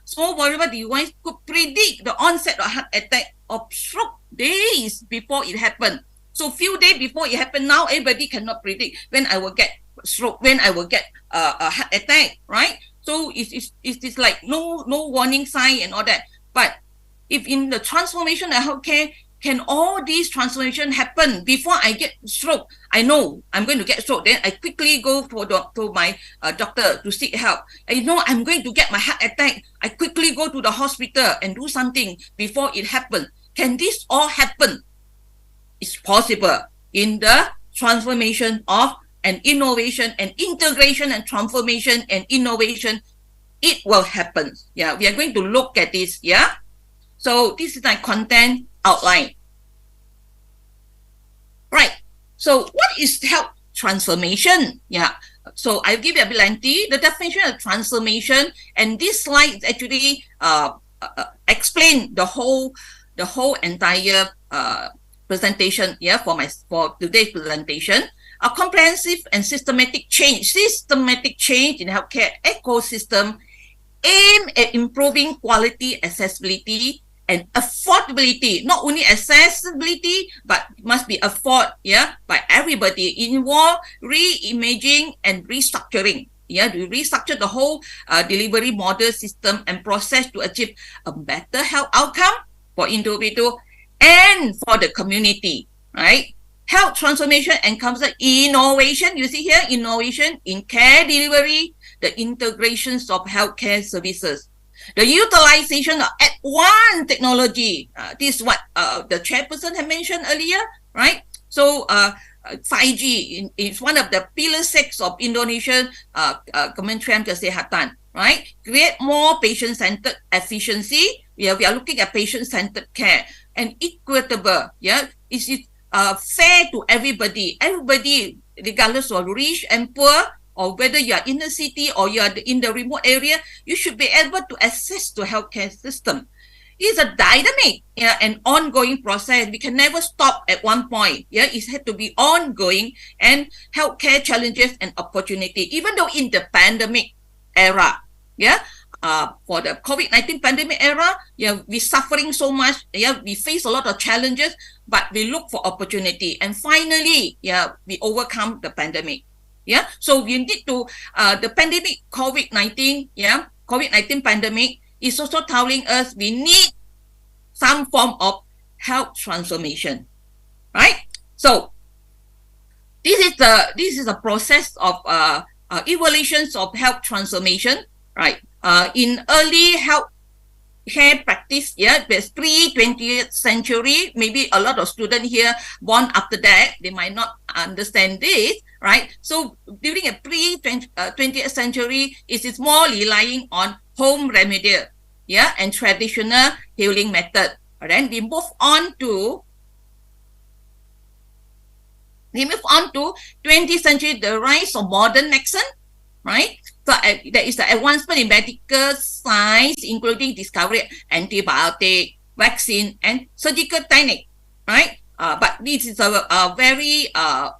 small wearable device could predict the onset of heart attack or stroke days before it happened. So few days before it happened, now everybody cannot predict when I will get stroke, when I will get a heart attack, right? So it's like no warning sign and all that. But if in the transformation of healthcare, can all these transformation happen before I get stroke? I know I'm going to get stroke. Then I quickly go to my doctor to seek help. I know I'm going to get my heart attack. I quickly go to the hospital and do something before it happens. Can this all happen? It's possible in the transformation of and innovation and integration and transformation and innovation, it will happen. Yeah, we are going to look at this. Yeah, so this is my content outline. Right. So what is health transformation? Yeah. So I'll give you a plenty. The definition of transformation, and this slide actually explain the whole entire presentation. Yeah, for today's presentation. A comprehensive and systematic change in healthcare ecosystem aim at improving quality, accessibility, and affordability. Not only accessibility, but must be afford, yeah, by everybody. Involve reimaging and restructuring. Yeah, to restructure the whole delivery model, system, and process to achieve a better health outcome for individual and for the community. Right? Health transformation encompasses innovation. You see here, innovation in care delivery, the integrations of healthcare services, the utilization of advanced technology. This is what the chairperson had mentioned earlier, right? So 5G is one of the pillar 6 of Indonesian Kementerian Kesehatan, right? Create more patient-centered efficiency. We are looking at patient-centered care and equitable. Yeah, is it fair to everybody? Everybody, regardless of rich and poor, or whether you are in the city or you are in the remote area, you should be able to access to healthcare system. It's a dynamic and ongoing process. We can never stop at one point. Yeah, it has to be ongoing, and healthcare challenges and opportunity. Even though in the pandemic era, for the COVID-19 pandemic era, we're suffering so much. We face a lot of challenges, but we look for opportunity, and finally, we overcome the pandemic. Yeah, so we need to the pandemic COVID-19, COVID-19 pandemic is also telling us we need some form of health transformation, right? So this is a process of evolutions of health transformation, right? In early health care practice, there's pre-20th century. Maybe a lot of students here born after that, they might not understand this, right? So during a pre-20th century, it is more relying on home remedial, and traditional healing method. And then we move on to 20th century, the rise of modern medicine, right? So there is the advancement in medical science, including discovery of antibiotic, vaccine, and surgical technique, right? But this is a very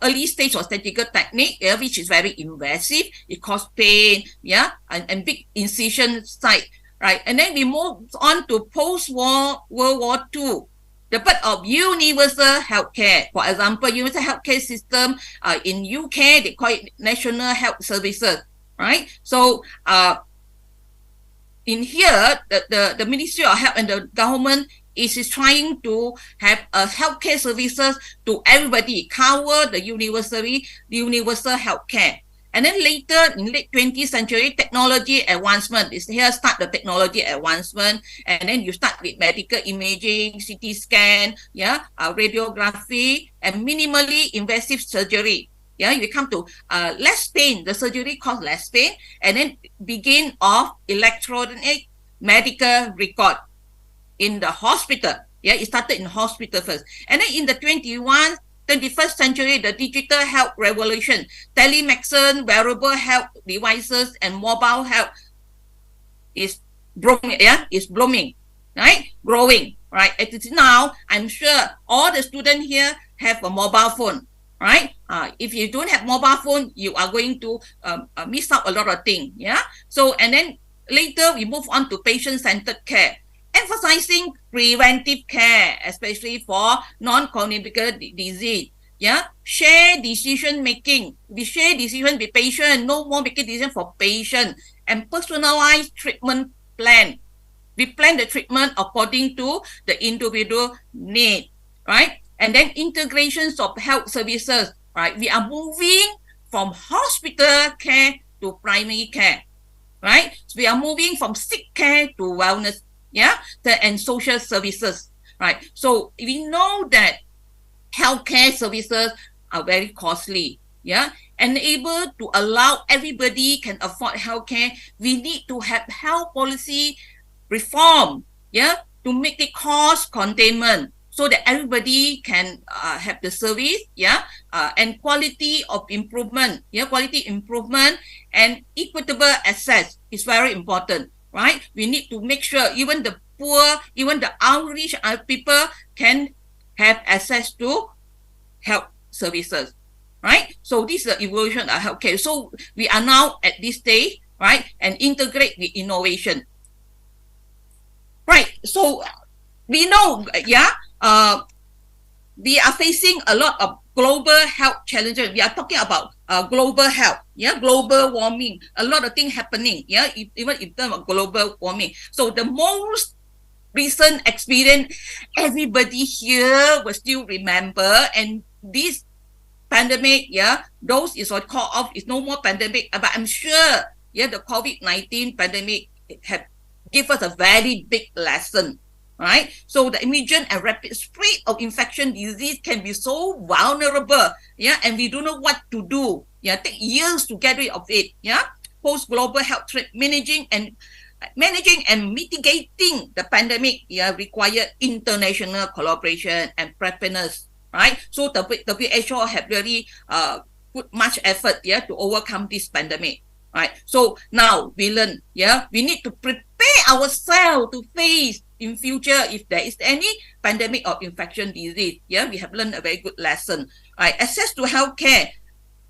early stage of surgical technique, which is very invasive. It causes pain, and big incision site, right? And then we move on to post-war World War II, the birth of universal healthcare. For example, universal healthcare system in UK, they call it National Health Services. Right, so in here, the Ministry of Health and the government is trying to have healthcare services to everybody, cover the universal healthcare. And then later, in late 20th century, technology advancement is here. Start the technology advancement, and then you start with medical imaging, CT scan, radiography, and minimally invasive surgery. You come to less pain. The surgery causes less pain, and then begin of electronic medical record in the hospital. It started in hospital first, and then in the 21st century, the digital health revolution, telemedicine, wearable health devices, and mobile health is blooming, right? Growing, right? It is now. I'm sure all the students here have a mobile phone. Right? If you don't have mobile phone, you are going to miss out a lot of things. So, and then later we move on to patient-centered care, emphasizing preventive care, especially for non-communicable disease. Share decision making. We share decision with patient. No more making decision for patient, and personalized treatment plan. We plan the treatment according to the individual need. Right? And then integrations of health services, right? We are moving from hospital care to primary care, right? So we are moving from sick care to wellness, and social services, right? So we know that healthcare services are very costly, enable to allow everybody can afford healthcare, we need to have health policy reform, to make it cost containment so that everybody can have the service, and quality improvement and equitable access is very important, right? We need to make sure even the poor, even the outreach people can have access to health services, right? So this is the evolution of healthcare. So we are now at this stage, right, and integrate with innovation. Right, so we know, we are facing a lot of global health challenges. We are talking about global health, global warming, a lot of things happening, even in terms of global warming. So the most recent experience, everybody here will still remember, and this pandemic, those is what called off, is no more pandemic, but I'm sure, the COVID-19 pandemic have give us a very big lesson, right? So the immediate and rapid spread of infection disease can be so vulnerable, and we don't know what to do, take years to get rid of it, post global health threat, managing and mitigating the pandemic, require international collaboration and preparedness, right? So the WHO have really put much effort, to overcome this pandemic. Right. So now we learn, we need to prepare ourselves to face in future if there is any pandemic or infection disease. We have learned a very good lesson. Right. Access to healthcare.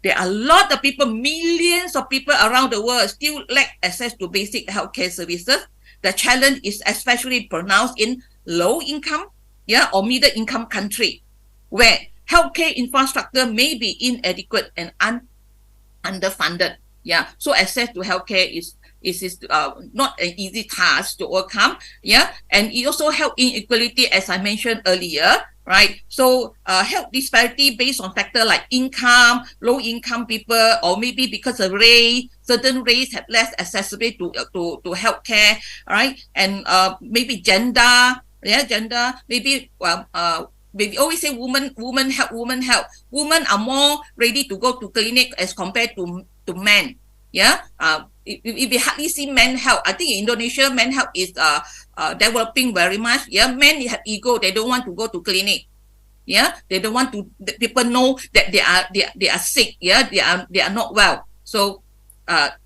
There are a lot of people, millions of people around the world still lack access to basic healthcare services. The challenge is especially pronounced in low income, or middle income country, where healthcare infrastructure may be inadequate and underfunded. So access to healthcare is not an easy task to overcome. And it also health inequality, as I mentioned earlier, right? So health disparity based on factors like income, low income people, or maybe because of race, certain race have less accessibility to healthcare, right? And maybe gender, maybe we always say women help. Women are more ready to go to clinic as compared to men. If we hardly see men help, I think in Indonesia men help is developing very much. Men have ego, they don't want to go to clinic. They don't want to. People know that they are sick. They are not well. So that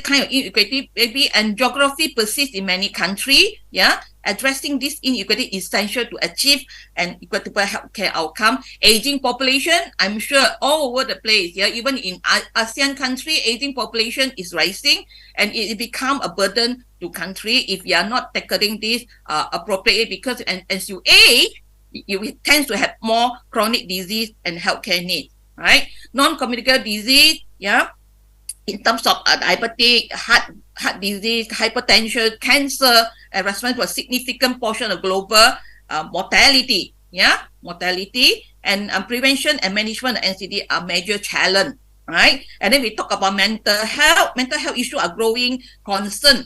kind of inequality maybe, and geography persists in many countries. Addressing this inequality is essential to achieve an equitable healthcare outcome. Aging population, I'm sure all over the place, even in ASEAN country, aging population is rising, and it become a burden to country if you are not tackling this appropriately, because as you age, you tend to have more chronic disease and healthcare needs, right? Non-communicable disease, in terms of diabetic, heart disease, hypertension, cancer, and response to a significant portion of global mortality. Mortality and prevention and management of NCD are major challenge, right? And then we talk about mental health. Mental health issues are growing concern.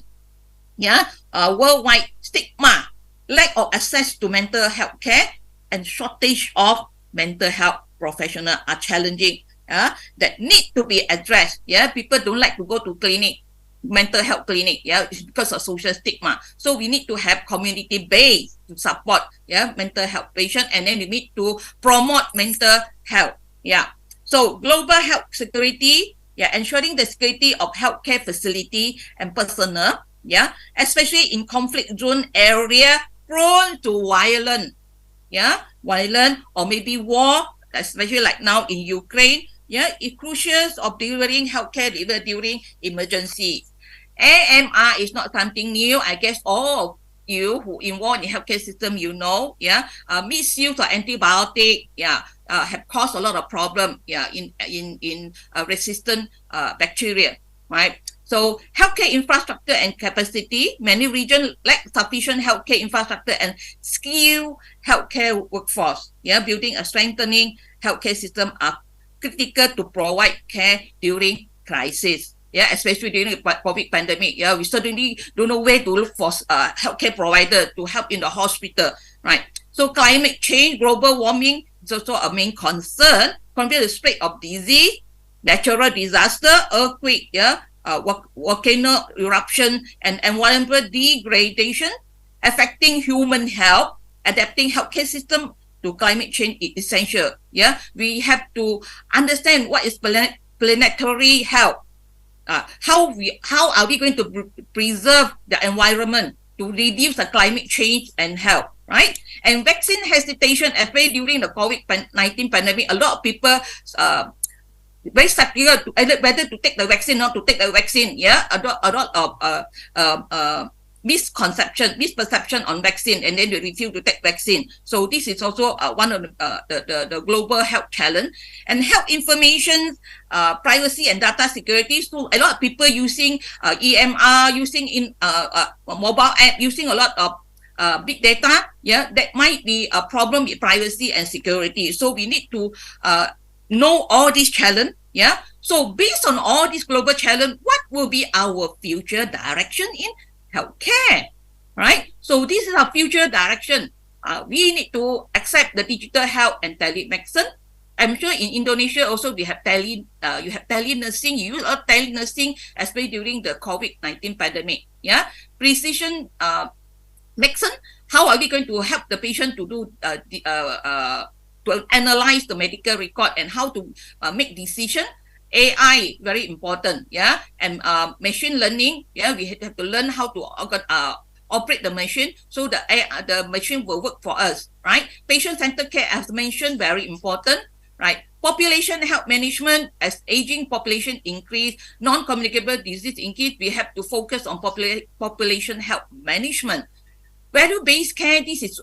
Worldwide stigma, lack of access to mental health care, and shortage of mental health professionals are challenging. That need to be addressed. People don't like to go to clinic, mental health clinic. It's because of social stigma. So we need to have community base to support mental health patients, and then we need to promote mental health. So global health security, ensuring the security of healthcare facility and personnel, especially in conflict zone area prone to violence, or maybe war, especially like now in Ukraine. It's crucial of delivering healthcare during emergency. AMR is not something new. I guess all of you who involved in healthcare system, misuse of antibiotic, have caused a lot of problem, in resistant bacteria, right? So healthcare infrastructure and capacity, many regions lack sufficient healthcare infrastructure and skilled healthcare workforce. Building a strengthening healthcare system are critical to provide care during crisis. Especially during the COVID pandemic. We certainly don't know where to look for healthcare provider to help in the hospital, right? So climate change, global warming is also a main concern. Compared to the spread of disease, natural disaster, earthquake, volcano eruption, and environmental degradation affecting human health. Adapting healthcare system to climate change is essential. We have to understand what is planetary health. How are we going to preserve the environment to reduce the climate change and health, right? And vaccine hesitation, especially during the COVID-19 pandemic, a lot of people very skeptical to whether to take the vaccine, not to take the vaccine. A lot of misperception on vaccine, and then they refuse to take vaccine. So this is also one of the global health challenge. And health information, privacy and data security. So a lot of people using EMR, using in mobile app, using a lot of big data. That might be a problem with privacy and security. So we need to know all these challenge. So based on all these global challenge, what will be our future direction in healthcare, right? So this is our future direction. We need to accept the digital health and telemedicine. I'm sure in Indonesia also we have you have telenursing. You use a lot of telenursing, especially during the COVID-19 pandemic. Precision medicine. How are we going to help the patient to do to analyze the medical record and how to make decision? AI, very important, and machine learning, we have to learn how to operate the machine so the machine will work for us, right? Patient-centered care, as mentioned, very important, right? Population health management, as aging population increase, non-communicable disease increase, we have to focus on population health management. Value-based care, this is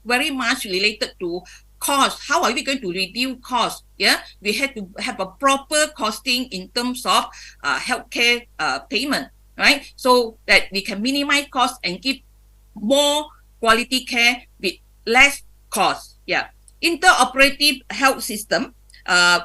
very much related to cost. How are we going to reduce cost? We have to have a proper costing in terms of healthcare payment, right? So that we can minimize cost and give more quality care with less cost. Interoperative health system,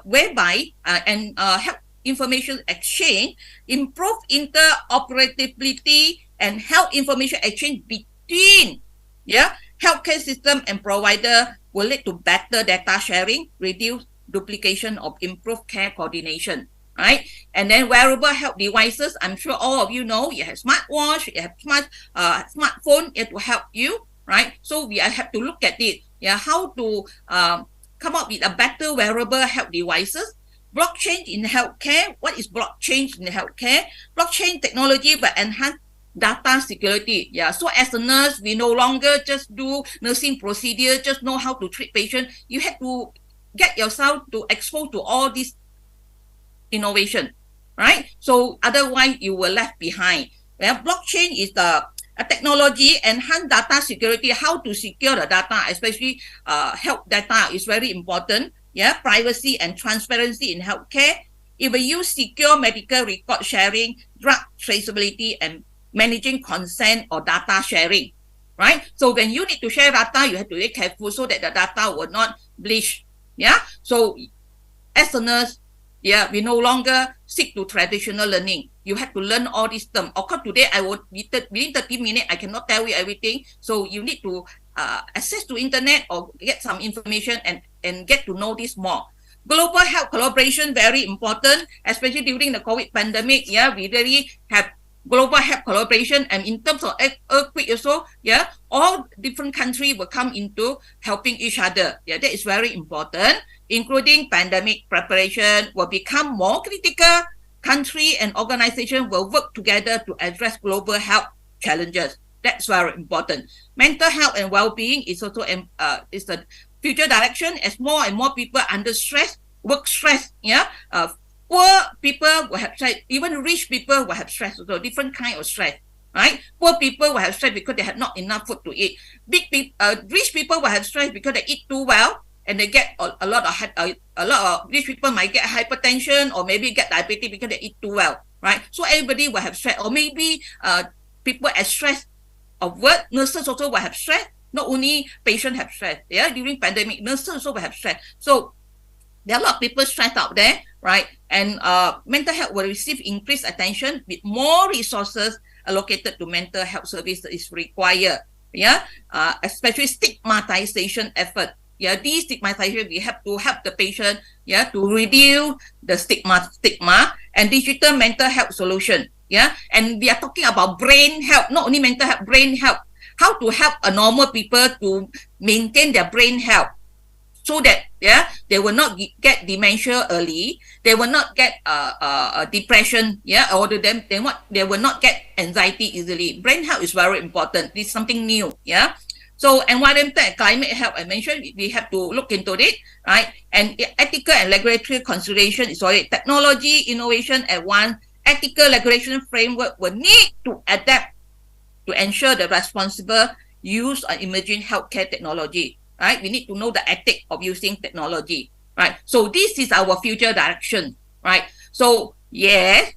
whereby health information exchange, improve interoperability and health information exchange between healthcare system and provider will lead to better data sharing, reduce duplication of improved care coordination, right? And then wearable health devices, I'm sure all of you know, you have smartwatch, you have smartphone, it will help you, right? So we have to look at it, how to come up with a better wearable health devices. Blockchain in healthcare, what is blockchain in healthcare? Blockchain technology will enhance data security. So as a nurse, we no longer just do nursing procedure, just know how to treat patient. You have to get yourself to expose to all this innovation, right? So otherwise you were left behind. Blockchain is a technology enhance data security, how to secure the data, especially health data is very important. Privacy and transparency in healthcare. It will use secure medical record sharing, drug traceability, and managing consent or data sharing, right? So when you need to share data, you have to be careful so that the data will not breach. So as a nurse, we no longer stick to traditional learning. You have to learn all these terms. Of course, today I would within 30 minutes, I cannot tell you everything. So you need to access to internet or get some information and get to know this more. Global health collaboration, very important, especially during the COVID pandemic. We really have global health collaboration, and in terms of earthquake also, all different countries will come into helping each other. That is very important, including pandemic preparation will become more critical. Country and organization will work together to address global health challenges. That's very important. Mental health and well-being is also is the future direction as more and more people under stress, work stress. Poor people will have stress, even rich people will have stress, also different kind of stress, right? Poor people will have stress because they have not enough food to eat. Rich people will have stress because they eat too well, and they get a lot of rich people might get hypertension or maybe get diabetes because they eat too well, right? So everybody will have stress, or maybe people are stressed of work. Nurses also will have stress. Not only patients have stress, during pandemic, nurses also will have stress. So there are a lot of people stressed out there, right? And mental health will receive increased attention with more resources allocated to mental health services is required. Especially stigmatization effort. destigmatization, we have to help the patient, to reduce the stigma, and digital mental health solution, and we are talking about brain health, not only mental health, brain health, how to help a normal people to maintain their brain health, so that they will not get dementia early, they will not get depression, or they will not get anxiety easily. Brain health is very important. This is something new, So environmental and climate health, I mentioned, we have to look into it, right? And ethical and regulatory consideration is already technology, innovation, and one ethical regulation framework will need to adapt to ensure the responsible use of emerging healthcare technology. Right, we need to know the ethic of using technology, right? So this is our future direction, right? So yes,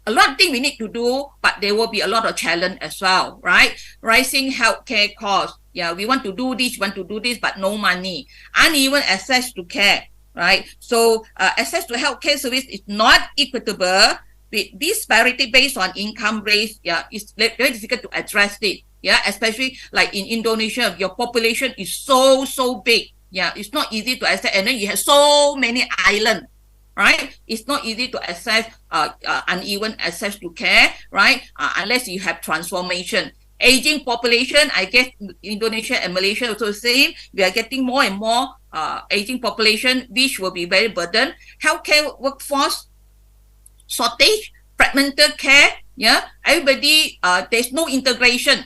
a lot of things we need to do, but there will be a lot of challenge as well, right? Rising healthcare costs. We want to do this, but no money. Uneven access to care, right? So access to healthcare service is not equitable. This disparity based on income rates, it's very difficult to address it. Especially like in Indonesia, your population is so big. It's not easy to access, and then you have so many islands, right? It's not easy to access uneven access to care, right? Unless you have transformation. Aging population, I guess Indonesia and Malaysia also the same. We are getting more and more aging population, which will be very burdened. Healthcare workforce shortage, fragmented care. Everybody, there's no integration.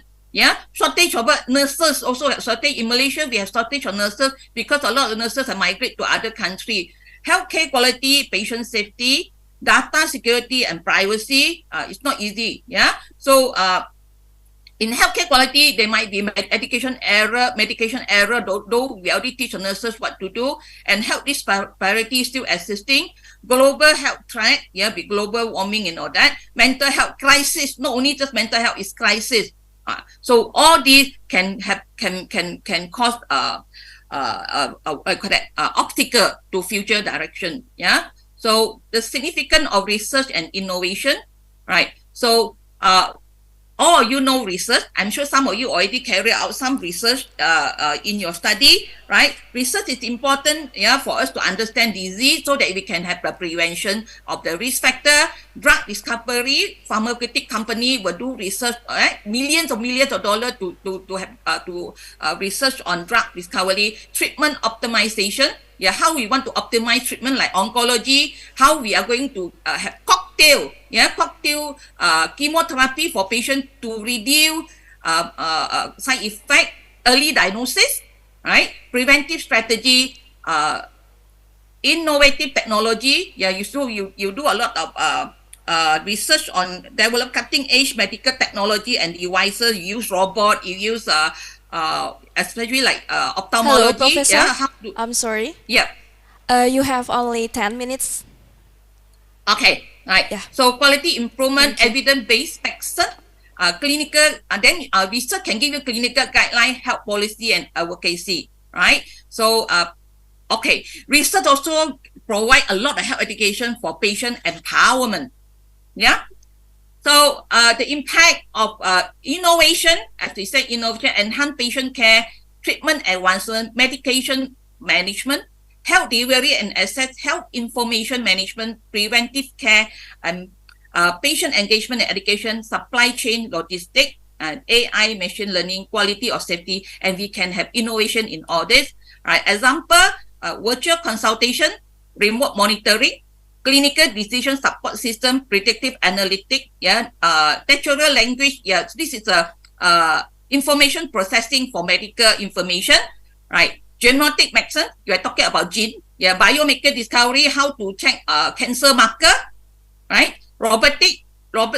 Shortage of nurses also. Shortage in Malaysia, we have shortage of nurses because a lot of nurses have migrated to other countries. Healthcare quality, patient safety, data security and privacy, it's not easy. So in healthcare quality, there might be medication error, though we already teach the nurses what to do, and health disparity still existing. Global health threat, with global warming and all that. Mental health crisis, not only just mental health, is crisis. So all these can cause obstacle to future direction. So the significance of research and innovation, right? So all you know research. I'm sure some of you already carry out some research in your study, right? Research is important, for us to understand disease so that we can have the prevention of the risk factor. Drug discovery, pharmaceutical company will do research, right? Millions of dollars to research on drug discovery. Treatment optimization, how we want to optimize treatment like oncology, how we are going to have cocktail chemotherapy for patients to reduce side effect, early diagnosis, right? Preventive strategy, innovative technology. You do a lot of research on develop cutting edge medical technology and devices. You use robot, you use especially like ophthalmology. Hello, Professor. I'm sorry. You have only 10 minutes. Okay, right. So quality improvement, evidence-based medicine, clinical, and then research can give you clinical guideline, health policy, and advocacy, right? So, okay, research also provide a lot of health education for patient empowerment. So the impact of innovation, as we said, innovation, enhance patient care, treatment advancement, medication management, health delivery and access, health information management, preventive care, and patient engagement and education, supply chain, logistics, and AI, machine learning, quality of safety, and we can have innovation in all this. Right? Example, virtual consultation, remote monitoring, clinical decision support system, predictive analytics, natural language, this is a information processing for medical information, right? Genetic medicine, you are talking about gene, biomarker discovery, how to check cancer marker, right? Robot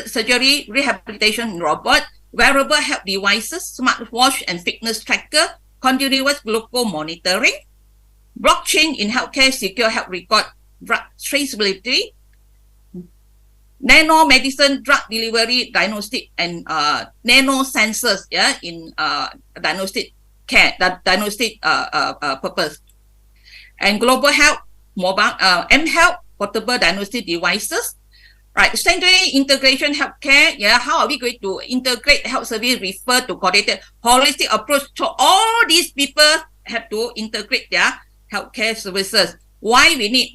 surgery, rehabilitation robot, wearable health devices, smartwatch and fitness tracker, continuous glucose monitoring, blockchain in healthcare, secure health record, drug traceability, nanomedicine, drug delivery, diagnostic, and nano sensors, in diagnostic care, diagnostic purpose, and global health, mobile, mHealth, portable diagnostic devices, right? Secondary integration healthcare, how are we going to integrate health service, refer to coordinated holistic approach to all these people have to integrate their healthcare services. Why we need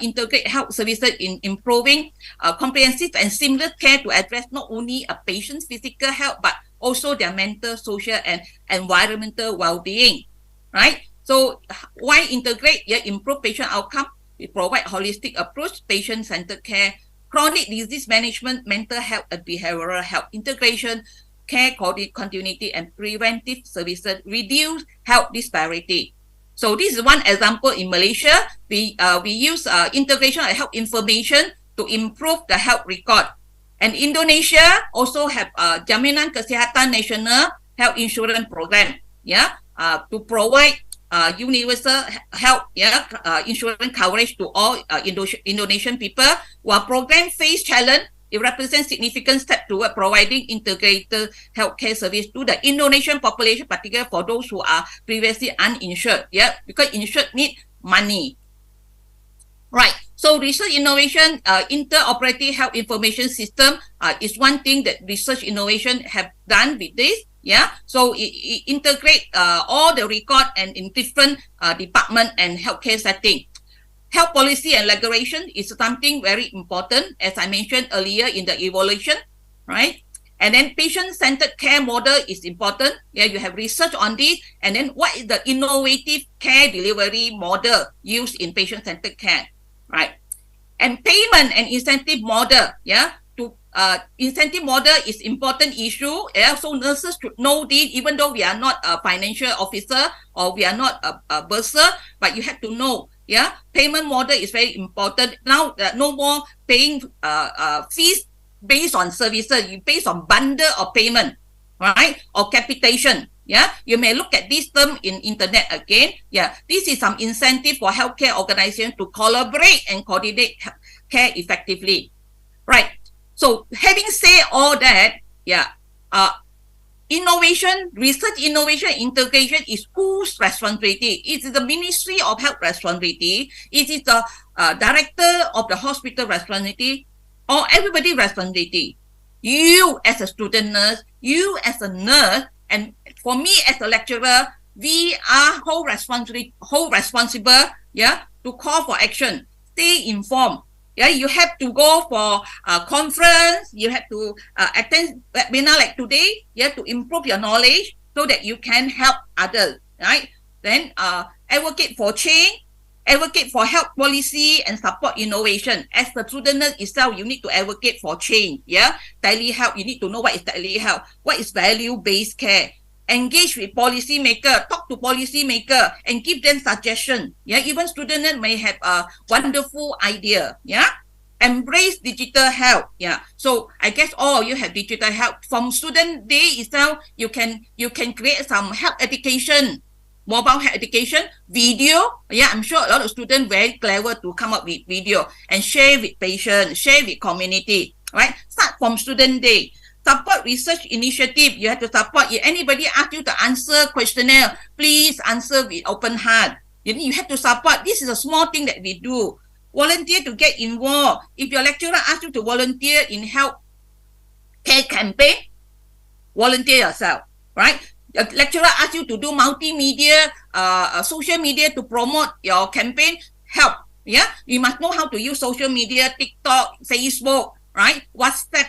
integrate health services in improving comprehensive and seamless care to address not only a patient's physical health but also their mental, social, and environmental well-being, right? So why integrate? Improve patient outcome. We provide holistic approach, patient-centered care, chronic disease management, mental health and behavioral health integration, care continuity, and preventive services, reduce health disparity. So this is one example in Malaysia. We use integration of health information to improve the health record. And Indonesia also have Jaminan Kesihatan Nasional Health Insurance Program, to provide universal health insurance coverage to all Indonesian people. While program face challenge, it represents significant step toward providing integrated healthcare service to the Indonesian population, particularly for those who are previously uninsured. Because insured need money. Right. So research innovation, interoperative health information system is one thing that research innovation have done with this. So it integrate all the record and in different department and healthcare setting. Health policy and regulation is something very important, as I mentioned earlier in the evaluation, right? And then patient-centered care model is important. You have research on this. And then what is the innovative care delivery model used in patient-centered care, right? And payment and incentive model, incentive model is important issue. So nurses should know this, even though we are not a financial officer or we are not a bursar, but you have to know. Payment model is very important. Now, no more paying fees based on services, based on bundle of payment, right? Or capitation. You may look at this term in internet again. This is some incentive for healthcare organizations to collaborate and coordinate care effectively, right? So having said all that, innovation, research, innovation, integration is whose responsibility? It is the Ministry of Health responsibility. It is the director of the hospital responsibility, or everybody responsibility. You as a student nurse, you as a nurse, and for me as a lecturer, we are whole responsible, to call for action, stay informed. You have to go for a conference, you have to attend webinar like today, to improve your knowledge so that you can help others, right? Then advocate for change, advocate for health policy and support innovation. As the student nurse itself, you need to advocate for change, telehealth, you need to know what is telehealth, what is value-based care. Engage with policymaker, talk to policymaker and give them suggestion. Even students may have a wonderful idea. Embrace digital health. So I guess all you have digital health. From student day itself, you can create some health education, mobile health education, video. I'm sure a lot of students very clever to come up with video and share with patients, share with community. Right? Start from student day. Support research initiative. You have to support. If anybody asks you to answer questionnaire, please answer with open heart. You have to support. This is a small thing that we do. Volunteer to get involved. If your lecturer asks you to volunteer in health care campaign, volunteer yourself, right? Your lecturer asks you to do multimedia, social media to promote your campaign, help. You must know how to use social media, TikTok, Facebook, right? WhatsApp.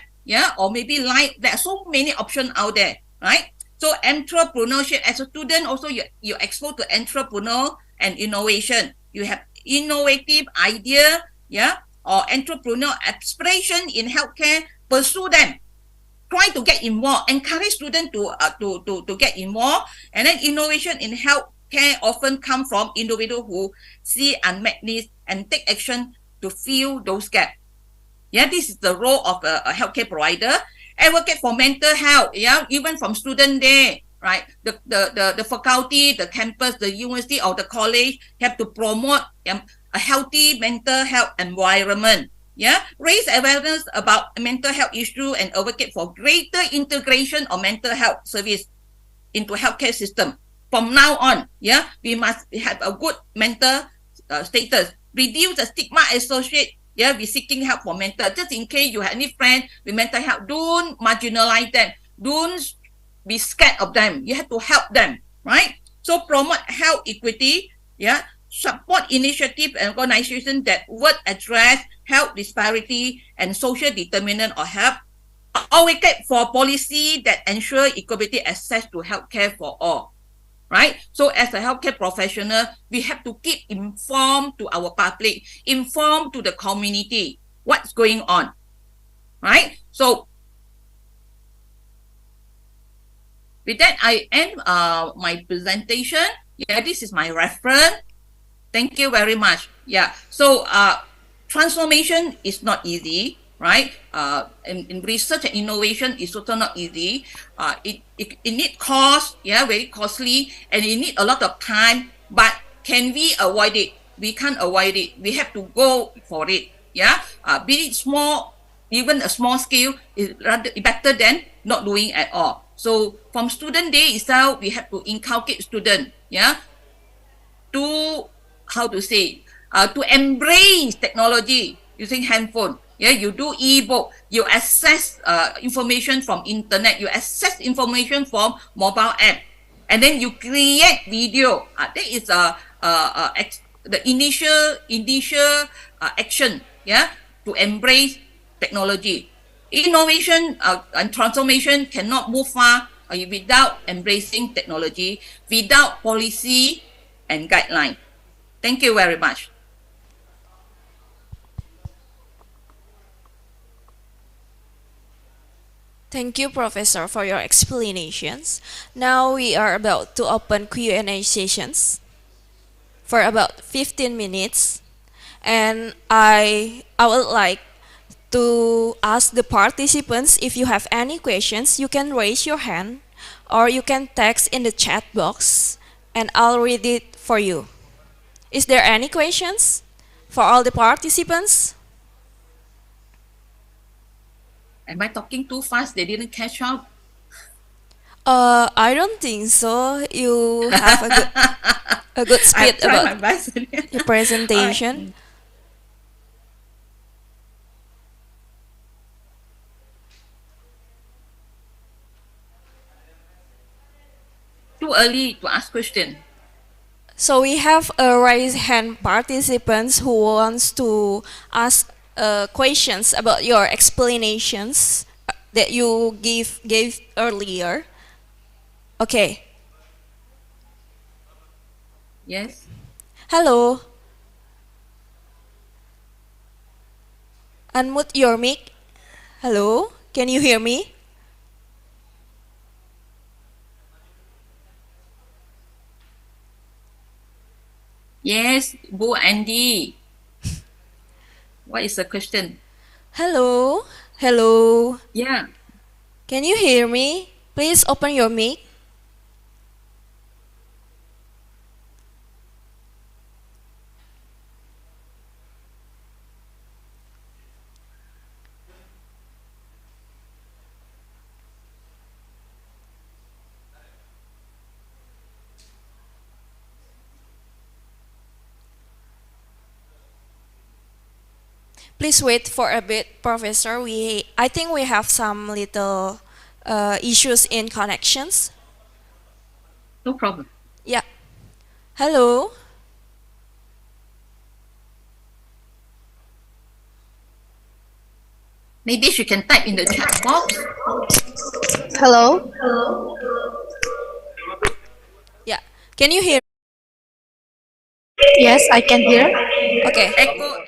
Or maybe like there are so many options out there, right? So entrepreneurship, as a student also you're exposed to entrepreneur and innovation. You have innovative idea, or entrepreneur aspiration in healthcare, pursue them. Try to get involved, encourage students to get involved. And then innovation in healthcare often come from individuals who see unmet needs and take action to fill those gaps. This is the role of a healthcare provider. Advocate for mental health, even from student day, right? The faculty, the campus, the university or the college have to promote a healthy mental health environment. Raise awareness about mental health issue and advocate for greater integration of mental health service into healthcare system. From now on, we must have a good mental status. Reduce the stigma associated with seeking help for mental. Just in case you have any friend with mental health, don't marginalize them. Don't be scared of them. You have to help them, right? So promote health equity, yeah, support initiative and organizations that would address health disparity and social determinant of health, advocate for policy that ensure equity access to healthcare for all. Right? So as a healthcare professional, we have to keep informed to our public, informed to the community what's going on. Right? So with that, I end my presentation. Yeah, this is my reference. Thank you very much. Yeah. So transformation is not easy, right? In research and innovation is also not easy. It need cost, yeah, very costly, and it need a lot of time. But can we avoid it? We can't avoid it. We have to go for it. Yeah. Be it small, even a small scale is rather better than not doing at all. So from student day itself, we have to inculcate student, yeah, to how to say to embrace technology using handphone. Yeah, you do e-book, you access information from internet, you access information from mobile app, and then you create video. That is the initial action. Yeah, to embrace technology. Innovation and transformation cannot move far without embracing technology, without policy and guideline. Thank you very much. Thank you, Professor, for your explanations. Now we are about to open Q&A sessions for about 15 minutes. And I would like to ask the participants, if you have any questions, you can raise your hand or you can text in the chat box and I'll read it for you. Is there any questions for all the participants? Am I talking too fast? They didn't catch up. I don't think so. You have a good speed about your presentation. Too early to ask question. So we have a raised hand participants who wants to ask questions about your explanations that you gave earlier. Okay. Yes. Hello. Unmute your mic. Hello. Can you hear me? Yes, Bu Andy. What is the question? Hello. Hello. Yeah. Can you hear me? Please open your mic. Please wait for a bit, Professor. I think we have some little issues in connections. No problem. Yeah. Hello. Maybe she can type in the chat box. Hello. Yeah. Can you hear? Yes, I can hear. Okay. Echo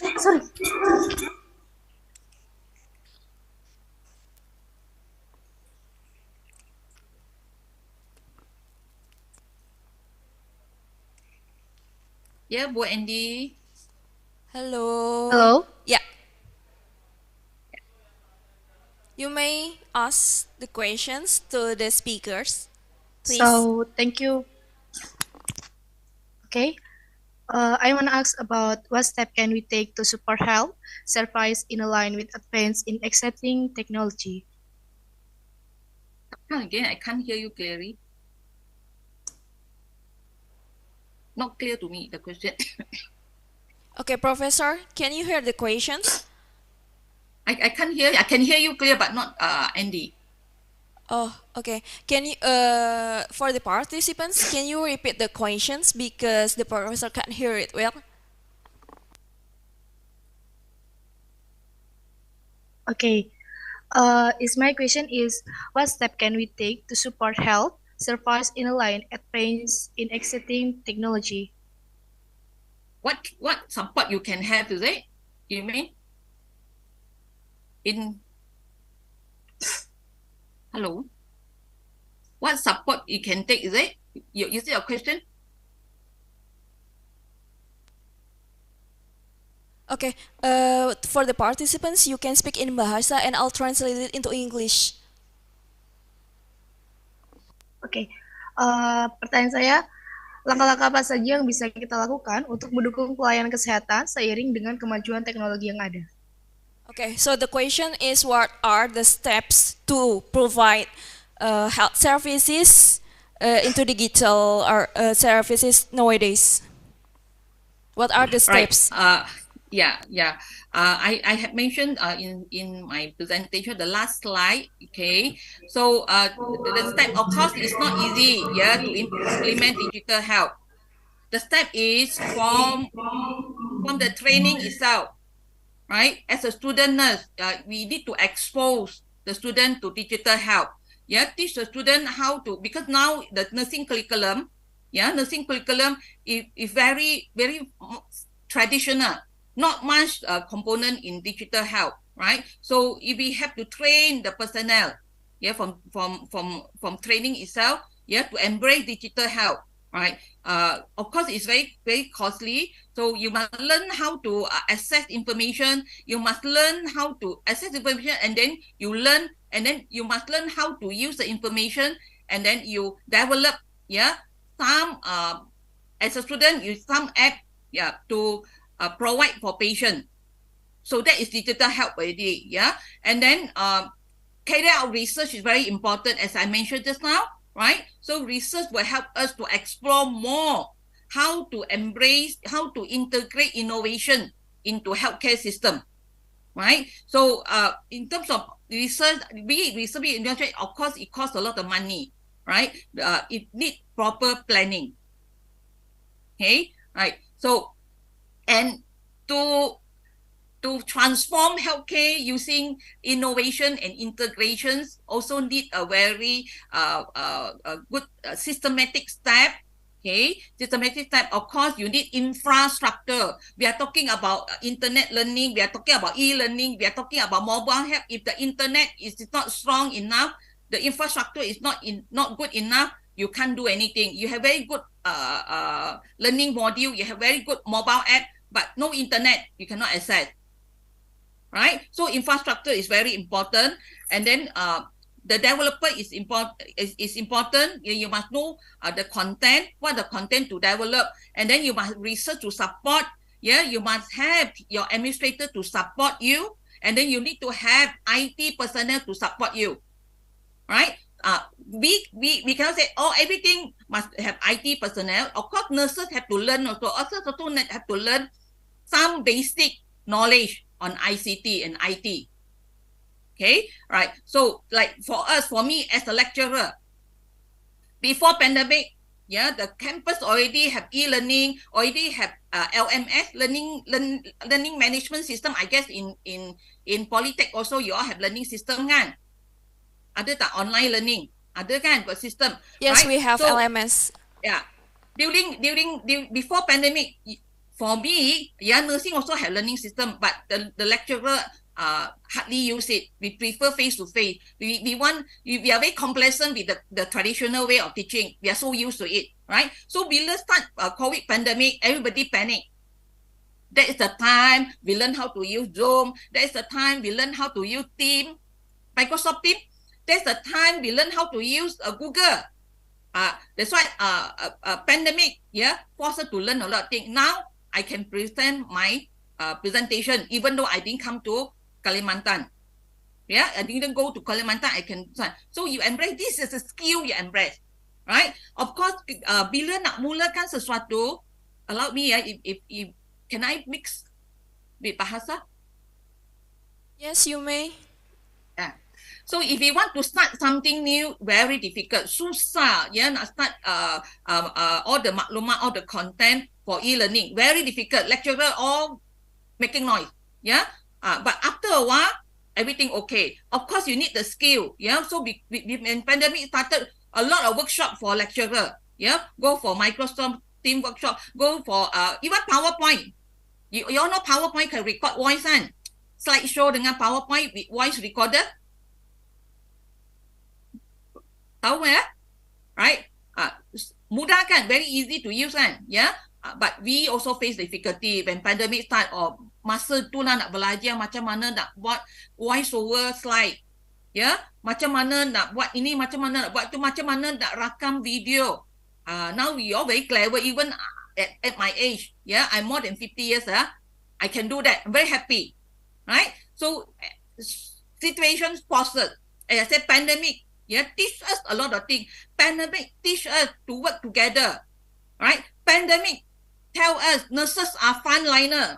sound. Sorry. Yeah, Bu Andy. Hello. Hello. Yeah. You may ask the questions to the speakers, please. So thank you. Okay. I want to ask about what step can we take to support health service in line with advance in accepting technology. Again, I can't hear you clearly. Not clear to me, the question. Okay, Professor, can you hear the questions? I can't hear. I can hear you clear, but not Andy. Oh, okay. Can you, for the participants, can you repeat the questions because the professor can't hear it well? Okay. Is my question is, what step can we take to support health service in a line at pains in accepting technology? What support you can have, is it? You mean? Hello? What support you can take, is it? You see your question? Okay, for the participants, you can speak in Bahasa and I'll translate it into English. Oke, pertanyaan saya, langkah-langkah apa saja yang bisa kita lakukan untuk mendukung pelayanan kesehatan seiring dengan kemajuan teknologi yang ada? Okay, so the question is, what are the steps to provide health services into digital services nowadays? What are the steps? Right. I have mentioned in my presentation, the last slide. Okay, so the step, of course, is not easy. Yeah, to implement digital health. The step is from the training itself, right? As a student nurse, we need to expose the student to digital health. Yeah, teach the student how to, because now the nursing curriculum is very traditional. Not much component in digital health, right? So if we have to train the personnel, yeah, from training itself, yeah, to embrace digital health, right? Of course, it's very costly. So you must learn how to access information. You must learn how to access information, and then you must learn how to use the information, and then you develop, yeah, some as a student, use some app, yeah, to provide for patient. So that is digital health already, yeah. And then carry out research is very important, as I mentioned just now, right? So research will help us to explore more how to embrace, how to integrate innovation into healthcare system, right? So in terms of research, of course, it costs a lot of money, right? It needs proper planning. Okay, right? So, and to transform healthcare using innovation and integrations also need a very good systematic step. Okay, systematic step. Of course, you need infrastructure. We are talking about internet learning. We are talking about e-learning. We are talking about mobile health. If the internet is not strong enough, the infrastructure is not good enough, you can't do anything. You have very good learning module. You have very good mobile app, but no internet, you cannot access, right? So infrastructure is very important, and then the developer is important. You must know the content, what the content to develop, and then you must research to support. Yeah, you must have your administrator to support you, and then you need to have IT personnel to support you, right? We cannot say, oh, everything must have IT personnel. Of course, nurses have to learn also. Also have to learn some basic knowledge on ICT and IT. Okay, right. So like for me as a lecturer, before pandemic, yeah, the campus already have e-learning, already have LMS, learning management system. I guess in Poltekkes also you all have learning system kan? Ada tak online learning? Ada kan buat system? Yes, right? we have so, LMS. Yeah, before pandemic, for me, yeah, nursing also have learning system, but the lecturer hardly use it. We prefer face to face. We are very complacent with the traditional way of teaching. We are so used to it, right? So bila start COVID pandemic, everybody panic. That is the time we learn how to use Zoom. That is the time we learn how to use Team, Microsoft Team. That's the time we learn how to use Google. That's why pandemic, yeah, forced us to learn a lot of things. Now I can present my presentation even though I didn't come to Kalimantan. Yeah, I didn't go to Kalimantan. I can. So you embrace, this is a skill you embrace, right? Of course, bila nak mulakan sesuatu, allow me, if can I mix with bahasa? Yes, you may. Yeah. So if you want to start something new, very difficult, susah, ya, nak start all the maklumat, all the content for e-learning, very difficult. Lecturer all making noise, yeah. But after a while, everything okay. Of course, you need the skill, yeah. So when pandemic started, a lot of workshop for lecturer, yeah. Go for Microsoft Team workshop, go for even PowerPoint. You all know PowerPoint can record voice kan? Slideshow dengan PowerPoint with voice recorder. Tahu ya? Right? Mudah kan? Very easy to use kan? Yeah. But we also face difficulty when pandemic start or masa tu lah nak belajar macam mana nak buat voice over slide. Ya, macam mana nak buat ini, macam mana nak buat tu, macam mana nak rakam video. Now we all very clever even at my age. Yeah, I'm more than 50 years. I can do that. I'm very happy. Right? So situations pauses. As I said, pandemic, yeah, teach us a lot of things. Pandemic teach us to work together. Right? Pandemic tell us nurses are frontliner.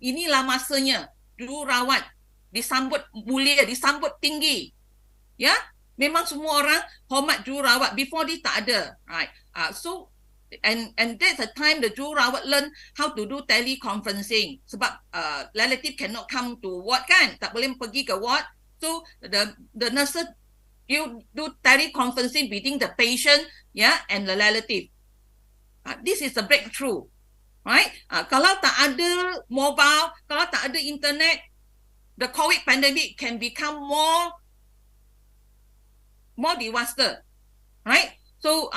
Inilah masanya jururawat disambut mulia, disambut tinggi. Ya, memang semua orang hormat jururawat. Before this tak ada. Right? So and that's the time the jururawat learn how to do teleconferencing. Sebab relative cannot come to ward kan, tak boleh pergi ke ward. So the nurses you do teleconferencing between the patient, yeah, and the relative. This is a breakthrough. Right? Kalau tak ada mobile, kalau tak ada internet, the COVID pandemic can become more disaster. Right? So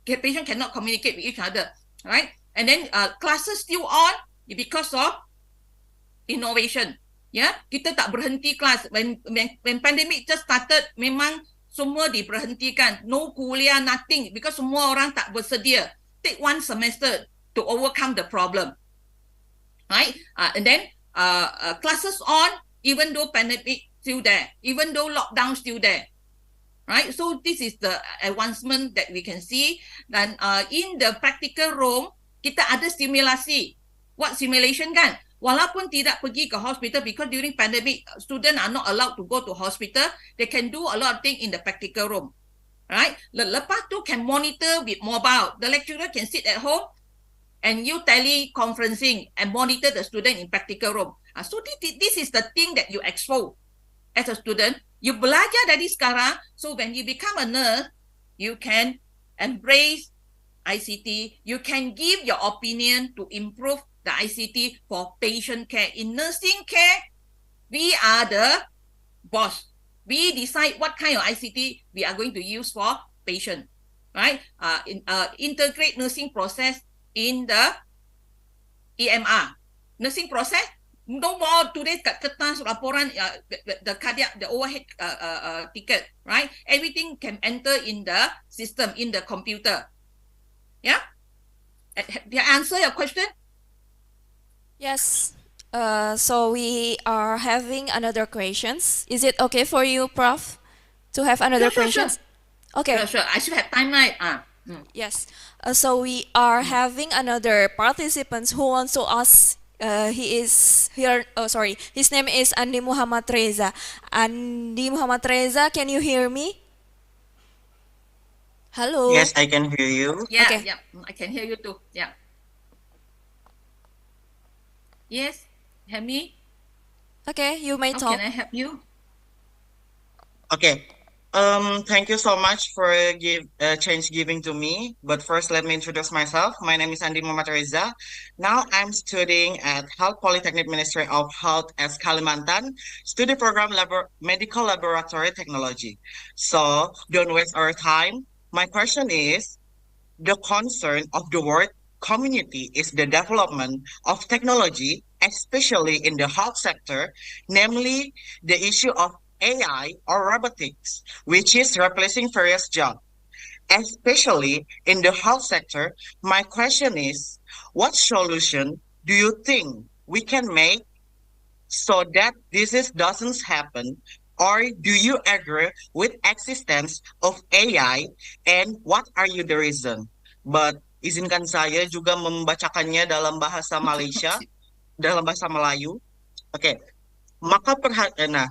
patient cannot communicate with each other. Right? And then classes still on because of innovation. Yeah, kita tak berhenti kelas. When pandemic just started, memang semua diberhentikan. No kuliah, nothing. Because semua orang tak bersedia. Take one semester to overcome the problem, right? And then classes on, even though pandemic still there, even though lockdown still there, right? So this is the advancement that we can see. Dan in the practical room, kita ada simulasi. What simulation kan? Walaupun tidak pergi ke hospital, because during pandemic, students are not allowed to go to hospital, they can do a lot of things in the practical room, right? Lepas tu can monitor with mobile. The lecturer can sit at home and you teleconferencing and monitor the student in practical room. So this is the thing that you expose as a student. You belajar dari sekarang, so when you become a nurse, you can embrace ICT. You can give your opinion to improve the ICT for patient care. In nursing care, we are the boss. We decide what kind of ICT we are going to use for patient, right? Integrate nursing process in the EMR. Nursing process, no more today kat kertas laporan the cardiac, the overhead ticket, right? Everything can enter in the system, in the computer. Yeah? Did I answer your question? Yes. So we are having another questions. Is it okay for you, Prof, to have another questions? Sure. Okay. Sure. I should have time, right? Yes. So we are having another participant who wants to ask. He is here. Oh, sorry. His name is Andi Muhammad Reza. Andi Muhammad Reza, can you hear me? Hello. Yes, I can hear you. Yeah, Okay. yeah. I can hear you too. Yeah. Yes, hear me? Okay, you may How talk. can I help you? Okay. Thank you so much for chance giving to me. But first, let me introduce myself. My name is Andi Muhammad Reza. Now I'm studying at Health Polytechnic Ministry of Health as Kalimantan, study program Medical Laboratory Technology. So don't waste our time. My question is, the concern of the world community is the development of technology, especially in the health sector, namely the issue of AI or robotics, which is replacing various jobs. Especially in the health sector, my question is, what solution do you think we can make so that this doesn't happen? Or do you agree with existence of AI, and what are you the reason? But izinkan saya juga membacakannya dalam bahasa Malaysia, dalam bahasa Melayu. Oke. Maka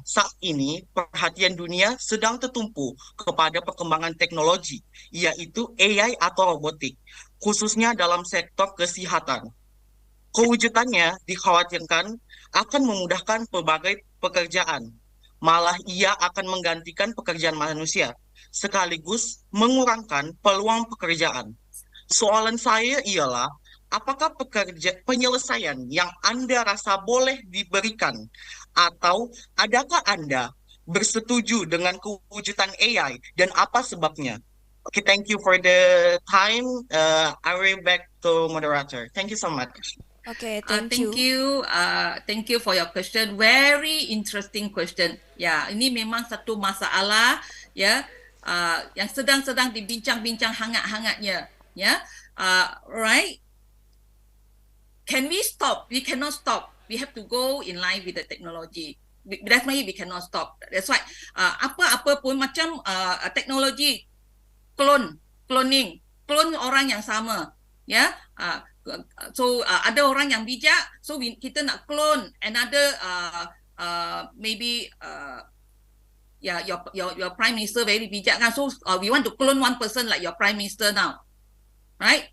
saat ini perhatian dunia sedang tertumpu kepada perkembangan teknologi, yaitu AI atau robotik, khususnya dalam sektor kesehatan. Kewujudannya dikhawatirkan akan memudahkan berbagai pekerjaan, malah ia akan menggantikan pekerjaan manusia, sekaligus mengurangkan peluang pekerjaan. Soalan saya ialah, apakah penyelesaian yang Anda rasa boleh diberikan, atau adakah Anda bersetuju dengan kewujudan AI dan apa sebabnya? Okay, thank you for the time. I will back to moderator. Thank you so much. Okay, Thank you for your question. Very interesting question. Ya, ini memang satu masalah ya yang sedang dibincang-bincang hangat-hangatnya. Ya, right? Can we stop? We cannot stop. We have to go in line with the technology. Definitely we cannot stop. That's why apa-apa pun macam teknologi cloning orang yang sama, ya. So ada orang yang bijak, so kita nak clone another maybe your prime minister very bijak kan, so we want to clone one person like your prime minister now, right?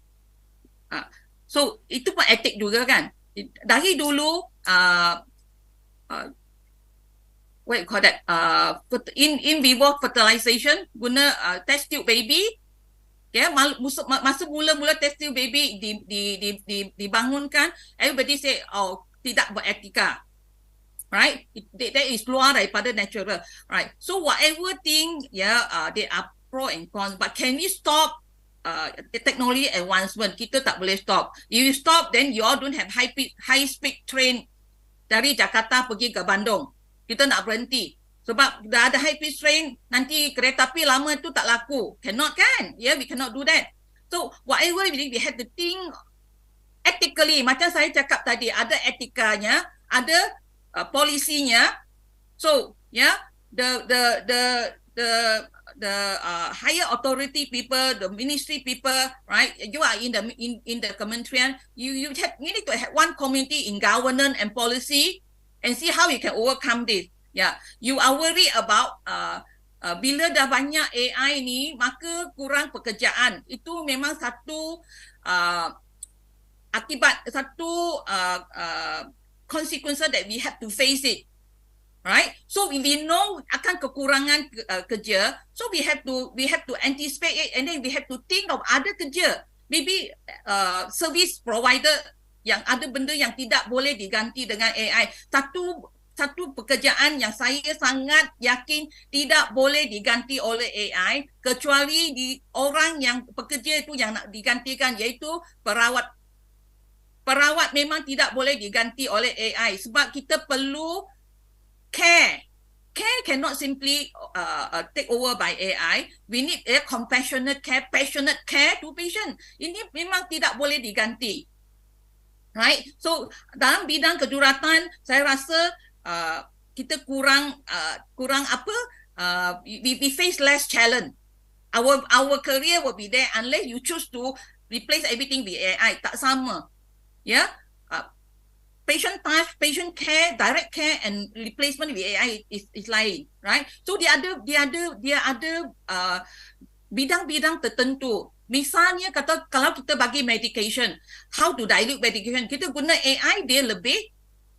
So itu pun etik juga kan. Dari dulu what you call that, in vivo fertilization guna test tube baby. Ya, masa mula-mula test tube baby dibangunkan, everybody say, oh, tidak beretika, right? That is luar daripada natural, right? So whatever thing, they are pro and cons, but can we stop technology advancement? Kita tak boleh stop. If you stop, then you all don't have high speed train dari Jakarta pergi ke Bandung. Kita nak berhenti. Sebab dah ada high speed train, nanti kereta api lama tu tak laku. Cannot kan? Yeah, we cannot do that. So whatever we have to think ethically. Macam saya cakap tadi, ada etikanya, ada polisinya. So the higher authority people, the ministry people, right? You are in the kementerian. You need to have one community in governance and policy and see how you can overcome this. Ya, you are worried about bila dah banyak AI ni, maka kurang pekerjaan. Itu memang satu akibat, satu consequence that we have to face it, right? So we know akan kekurangan kerja, so we have to anticipate it, and then we have to think of other kerja. Maybe service provider yang ada benda yang tidak boleh diganti dengan AI. Satu pekerjaan yang saya sangat yakin tidak boleh diganti oleh AI, kecuali orang yang pekerja itu yang nak digantikan, iaitu perawat. Perawat memang tidak boleh diganti oleh AI sebab kita perlu care. Care cannot simply take over by AI. We need a compassionate care, passionate care to patient. Ini memang tidak boleh diganti. Right? So dalam bidang kejuratan, saya rasa kita kurang apa? We face less challenge. Our career will be there unless you choose to replace everything with AI. Tak sama, ya. Patient touch, patient care, direct care, and replacement with AI is lain, right? So dia ada bidang-bidang tertentu. Misalnya kalau kita bagi medication, how to dilute medication, kita guna AI, dia lebih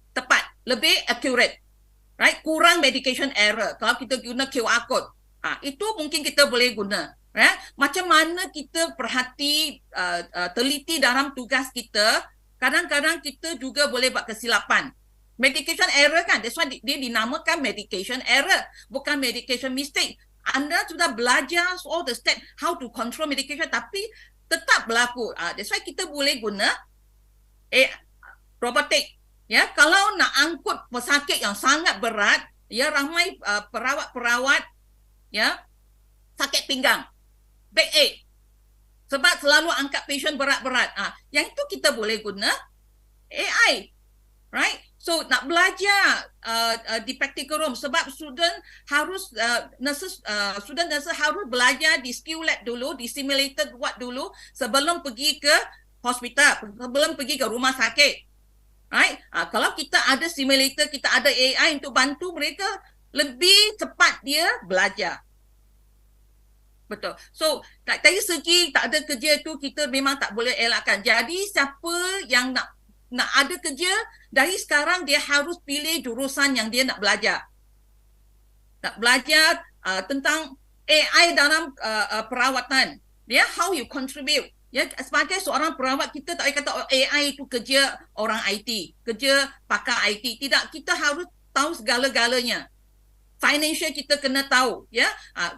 tepat, lebih accurate, right? Kurang medication error. Kalau kita guna QR code, itu mungkin kita boleh guna, right? Macam mana kita teliti dalam tugas kita, kadang-kadang kita juga boleh buat kesilapan. Medication error kan, that's why dia dinamakan medication error, bukan medication mistake. Anda sudah belajar all the step how to control medication, tapi tetap berlaku. That's why kita boleh guna robotik. Ya, kalau nak angkut pesakit yang sangat berat, ya, ramai perawat-perawat ya sakit pinggang, backache, sebab selalu angkat patient berat-berat. Yang itu kita boleh guna AI, right? So nak belajar di practical room sebab student harus student harus belajar di skill lab dulu, di simulated ward dulu sebelum pergi ke hospital, sebelum pergi ke rumah sakit. Right? Kalau kita ada simulator, kita ada AI untuk bantu mereka lebih cepat dia belajar. Betul. So dari segi tak ada kerja tu kita memang tak boleh elakkan. Jadi siapa yang nak ada kerja, dari sekarang dia harus pilih jurusan yang dia nak belajar. Nak belajar tentang AI dalam perawatan. Ya, how you contribute. Ya, sebagai seorang perawat kita tak boleh kata AI itu kerja orang IT, kerja pakar IT. Tidak, kita harus tahu segala-galanya. Financial kita kena tahu, ya.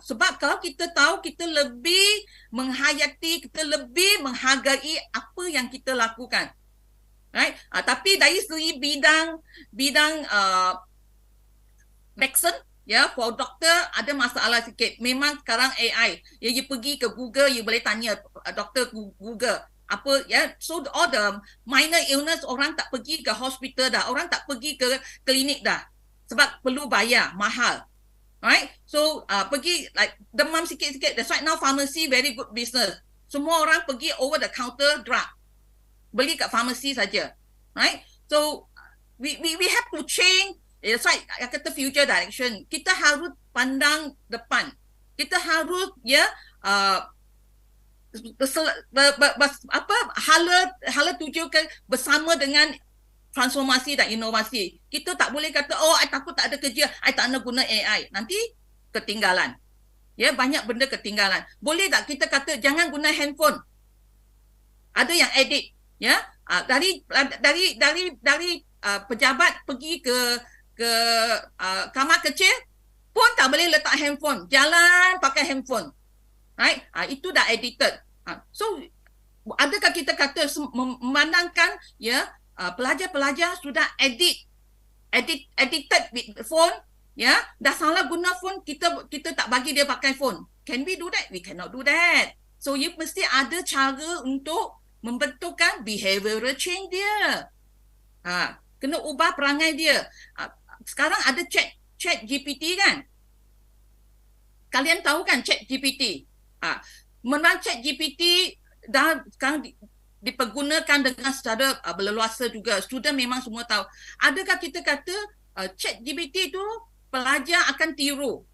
Sebab kalau kita tahu, kita lebih menghayati, kita lebih menghargai apa yang kita lakukan. Right? Tapi dari segi bidang medicine, ya, for doktor ada masalah sikit. Memang sekarang AI, ya, you pergi ke Google, you boleh tanya doktor Google apa, ya. So all the minor illness orang tak pergi ke hospital dah, orang tak pergi ke klinik dah sebab perlu bayar mahal. Right? So pergi like demam sikit-sikit. That's why now pharmacy very good business. Semua orang pergi over the counter drug. Beli kat pharmacy saja. Right? So we have to change. That's why I kata future direction. Kita harus pandang depan. Kita harus, ya, hala tuju ke bersama dengan transformasi dan inovasi. Kita tak boleh kata, oh, I takut tak ada kerja, I tak nak guna AI. Nanti ketinggalan. Ya, banyak benda ketinggalan. Boleh tak kita kata jangan guna handphone? Ada yang edit, ya. Dari pejabat pergi ke kamar kecil pun tak boleh letak handphone. Jalan pakai handphone. Right? Itu dah edited. So adakah kita kata memandangkan, ya, pelajar-pelajar sudah edited with phone, ya, dah salah guna phone, kita tak bagi dia pakai phone. Can we do that? We cannot do that. So you mesti ada cara untuk membentukkan behavioral change dia. Kena ubah perangai dia. Sekarang ada chat GPT kan? Kalian tahu kan chat GPT? Memang chat GPT dah sekarang dipergunakan dengan secara berleluasa juga. Student memang semua tahu. Adakah kita kata chat GPT tu pelajar akan tiru?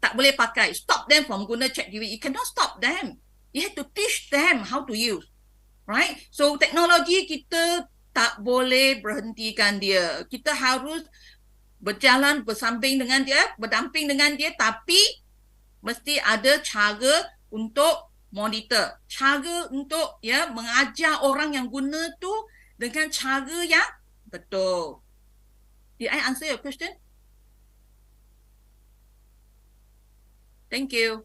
Tak boleh pakai. Stop them from guna chat GPT. You cannot stop them. You have to teach them how to use. Right? So teknologi kita tak boleh berhentikan dia. Kita harus berjalan bersamping dengan dia, berdamping dengan dia, tapi mesti ada cara untuk monitor, cara untuk, ya, mengajar orang yang guna tu dengan cara yang betul. Did I answer your question? Thank you.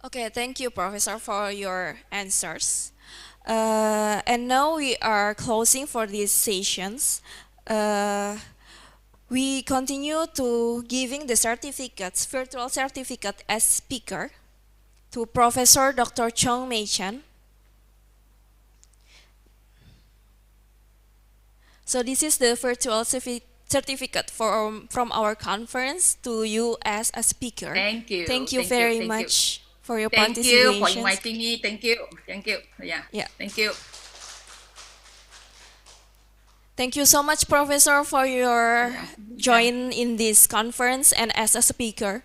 Okay, thank you, Professor, for your answers. And now we are closing for these sessions. We continue to giving the certificates, virtual certificate as speaker to Professor Dr. Chong Mei Chan. So this is the virtual certificate from our conference to you as a speaker. Thank you. Thank you very much for your Thank participation. you for inviting me. Thank you. Yeah. Thank you. Thank you so much, Professor, for your join in this conference and as a speaker.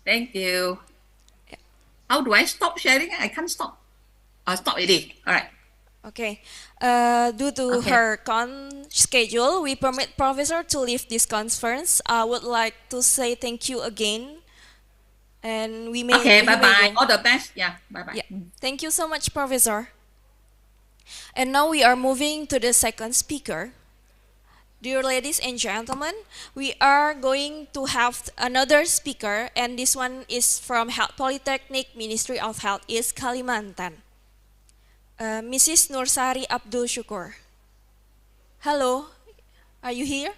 Thank you. How do I stop sharing? I can't stop. I'll stop already. All right. Okay. Due to her schedule, we permit Professor to leave this conference. I would like to say thank you again. And we may... Okay, bye-bye. All the best. Yeah, bye-bye. Yeah. Thank you so much, Professor. And now we are moving to the second speaker. Dear ladies and gentlemen, we are going to have another speaker, and this one is from Poltekkes Ministry of Health East Kalimantan. Mrs. Nursari Abdul Syukur. Hello, are you here?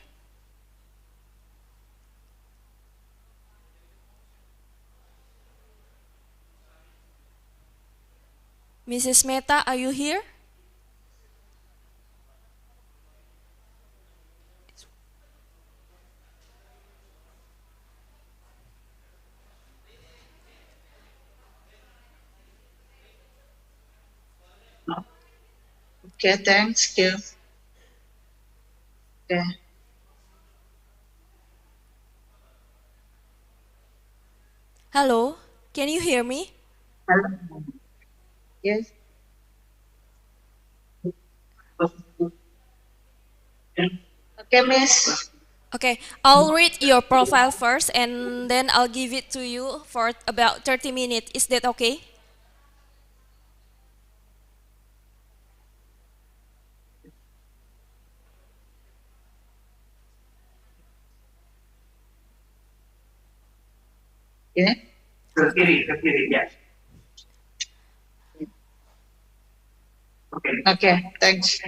Mrs. Mehta, are you here? Okay, thanks you. Okay. Hello, can you hear me? Hello. Yes. Okay, Miss. Okay, I'll read your profile first and then I'll give it to you for about 30 minutes. Is that okay? Yeah. Ke kiri, ya. Okay, thanks.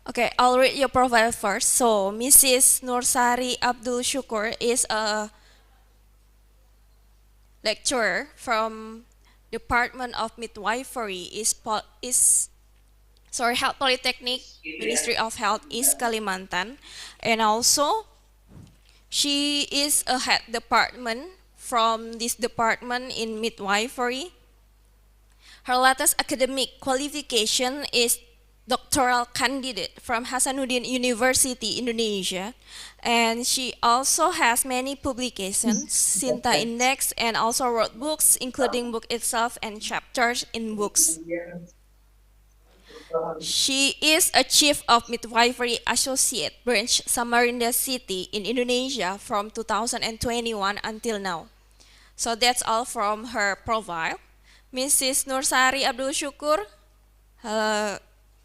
Okay, I'll read your profile first. So, Mrs. Nursari Abdul Shukur is a lecturer from Department of Midwifery Health Polytechnic Ministry of Health is Kalimantan, and also she is a head department from this department in midwifery. Her latest academic qualification is doctoral candidate from Hasanuddin University, Indonesia. And she also has many publications, Sinta Index, and also wrote books, including book itself and chapters in books. She is a Chief of Midwifery Associate Branch Samarinda City in Indonesia from 2021 until now. So that's all from her profile. Mrs. Nursari Abdul Shukur,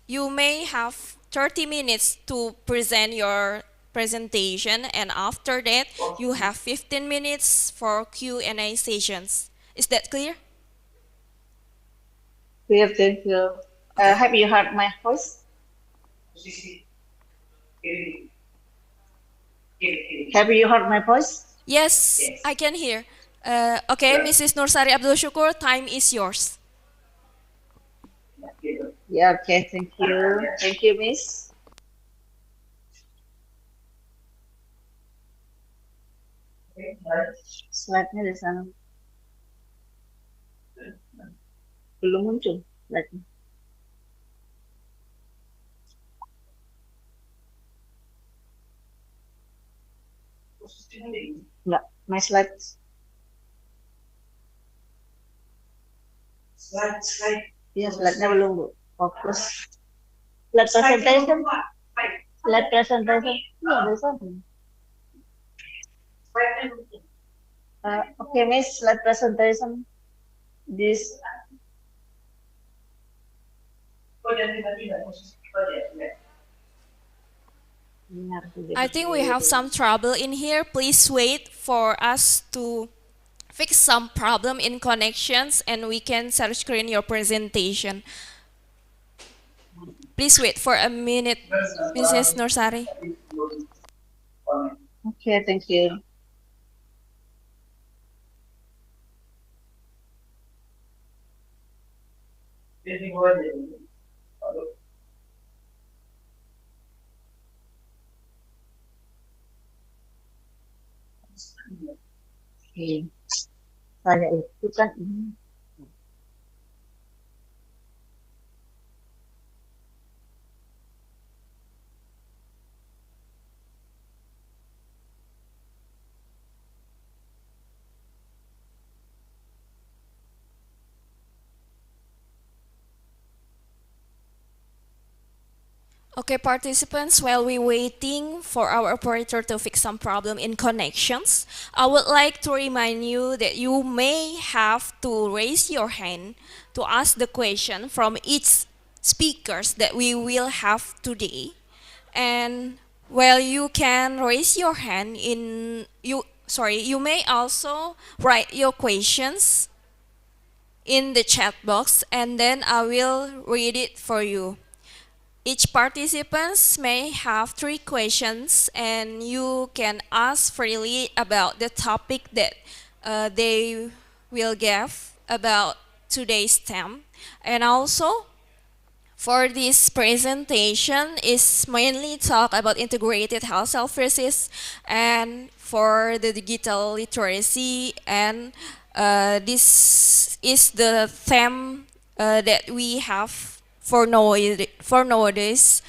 you may have 30 minutes to present your presentation, and after that you have 15 minutes for Q&A sessions. Is that clear? Clear, thank you. Have you heard my voice? Have you heard my voice? Yes, I can hear. Okay, Mrs. Nursari Abdul Shukur, time is yours. Yeah, okay, thank you. Thank you, Miss. Slide-nya di sana. Belum muncul slide-nya. Enggak, my slides. Slide. Iya, slide-nya belum, Bu. Fokus. Slide presentation. Slide presentation. Iya, ada sana. Okay, Miss, slide presentation. This. I think we have some trouble in here. Please wait for us to fix some problem in connections and we can share screen your presentation. Please wait for a minute, Mrs. Nursari. Okay, thank you. Saya itu kan ini. Okay, participants, while we waiting for our operator to fix some problem in connections, I would like to remind you that you may have to raise your hand to ask the question from each speakers that we will have today. And while you can raise your hand you may also write your questions in the chat box and then I will read it for you. Each participants may have 3 questions and you can ask freely about the topic that they will give about today's theme. And also, for this presentation is mainly talk about integrated health services and for the digital literacy, and this is the theme that we have for nowadays,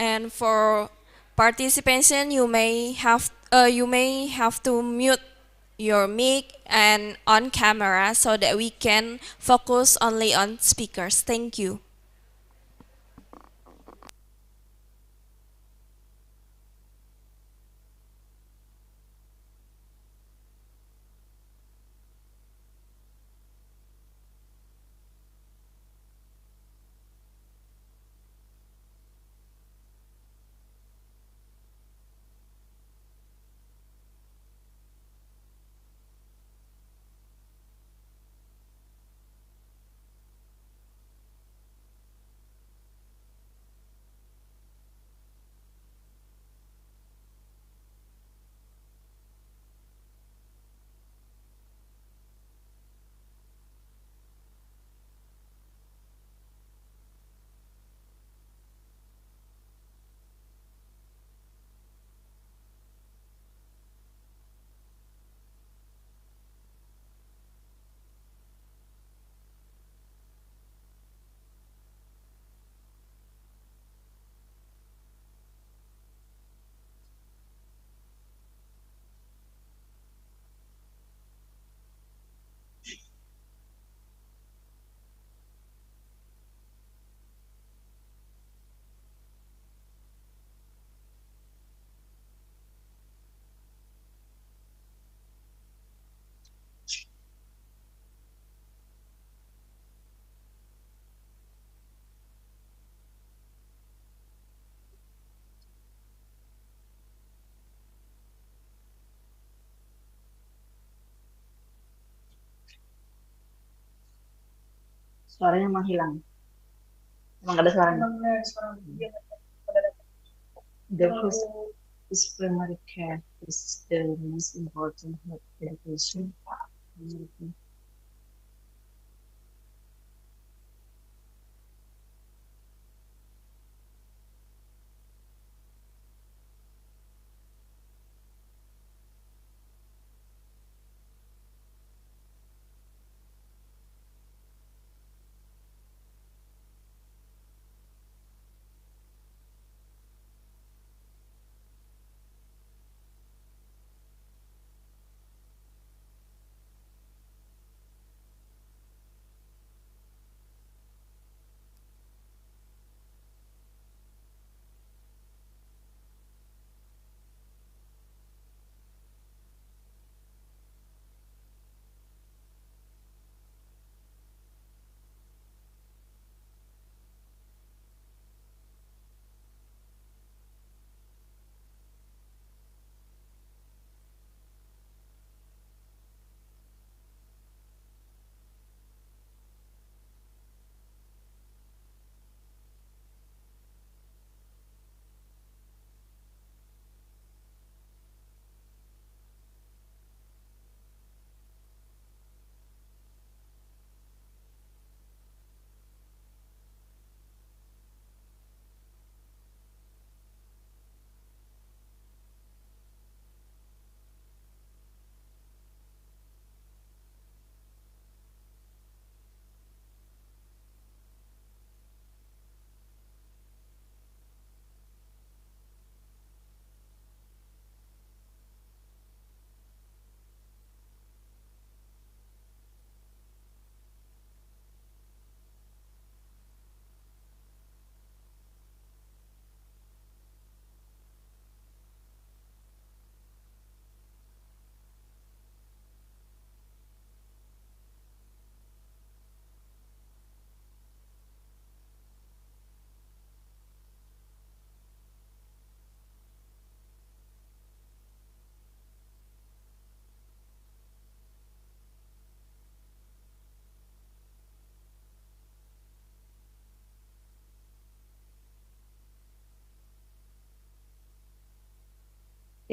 and for participation you may have to mute your mic and on camera so that we can focus only on speakers. Thank you. Suaranya menghilang. Emang ada suaranya? The first is primary care is the most important health education.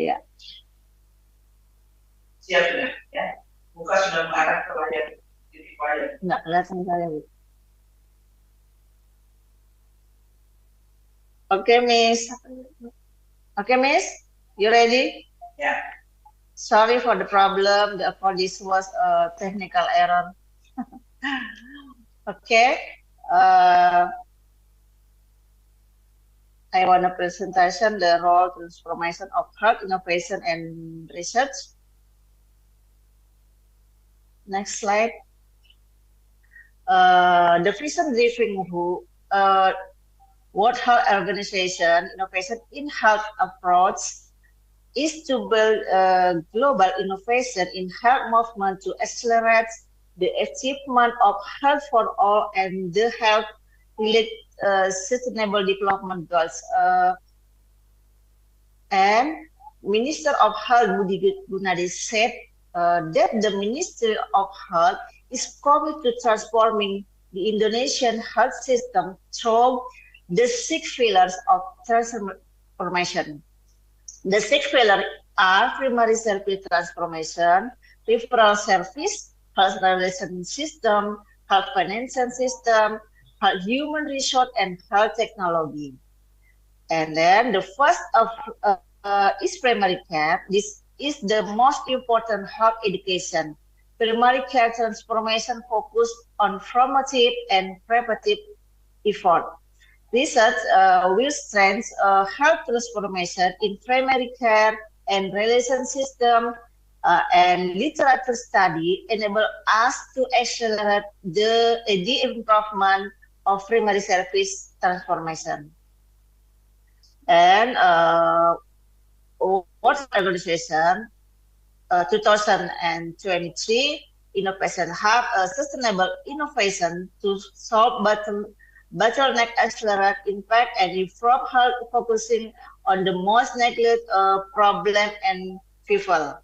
Iya. Siap sudah, ya. Muka sudah mengarah ke layar titik layar. Enggak kelihatan saya, Bu. Oke, Miss. Oke, Miss. You ready? Yeah. Sorry for the problem. For this was a technical error. Okay. I want to presentation the role transformation of health innovation and research. Next slide. The vision driven World Health Organization innovation in health approach is to build global innovation in health movement to accelerate the achievement of health for all and the health related sustainable development goals. And Minister of Health Budi Gunadi said that the Ministry of Health is committed to transforming the Indonesian health system through the 6 pillars of transformation. The 6 pillars are primary service transformation, referral service, health relation system, health financial system, health human resource, and health technology. And then the first of is primary care. This is the most important health education. Primary care transformation focused on formative and preventive effort. Research will strengthen health transformation in primary care and relation system, and literature study enable us to accelerate the improvement of primary service transformation. And World Organization 2023 Innovation Hub sustainable innovation to solve bottleneck, accelerate impact, and improve health, focusing on the most neglected problem and people.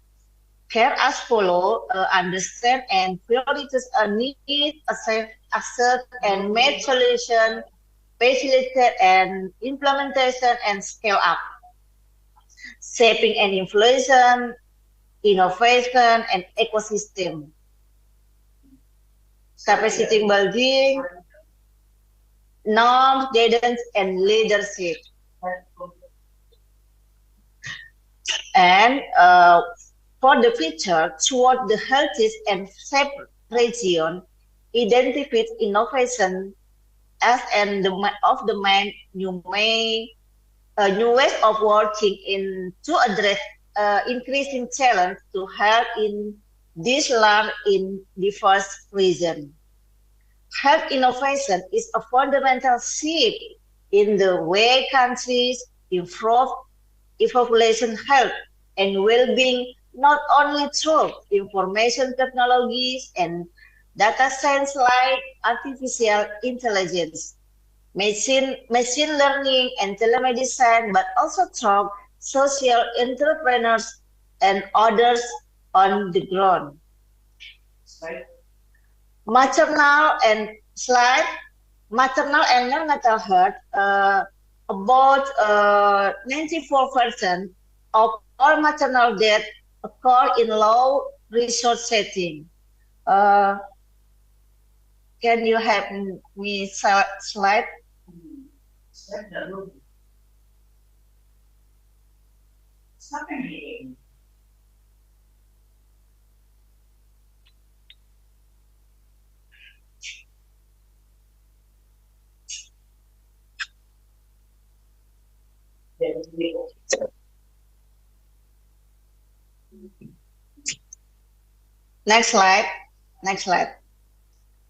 Care as follow, understand and prioritize a need, accept and make solution, facilitate and implementation and scale up. Shaping and influence, innovation and ecosystem. Capacity building, norms, guidance, and leadership. And for the future, toward the healthiest and safe region, identify innovation as of the new ways of working to address increasing challenge to health in this land in diverse region. Health innovation is a fundamental shift in the way countries improve population health and well-being, not only through information technologies and data science like artificial intelligence, machine learning and telemedicine, but also through social entrepreneurs and others on the ground. Maternal and neonatal health, about 94% of all maternal death occur in low resource setting. Can you have me slide? Next slide. Next slide.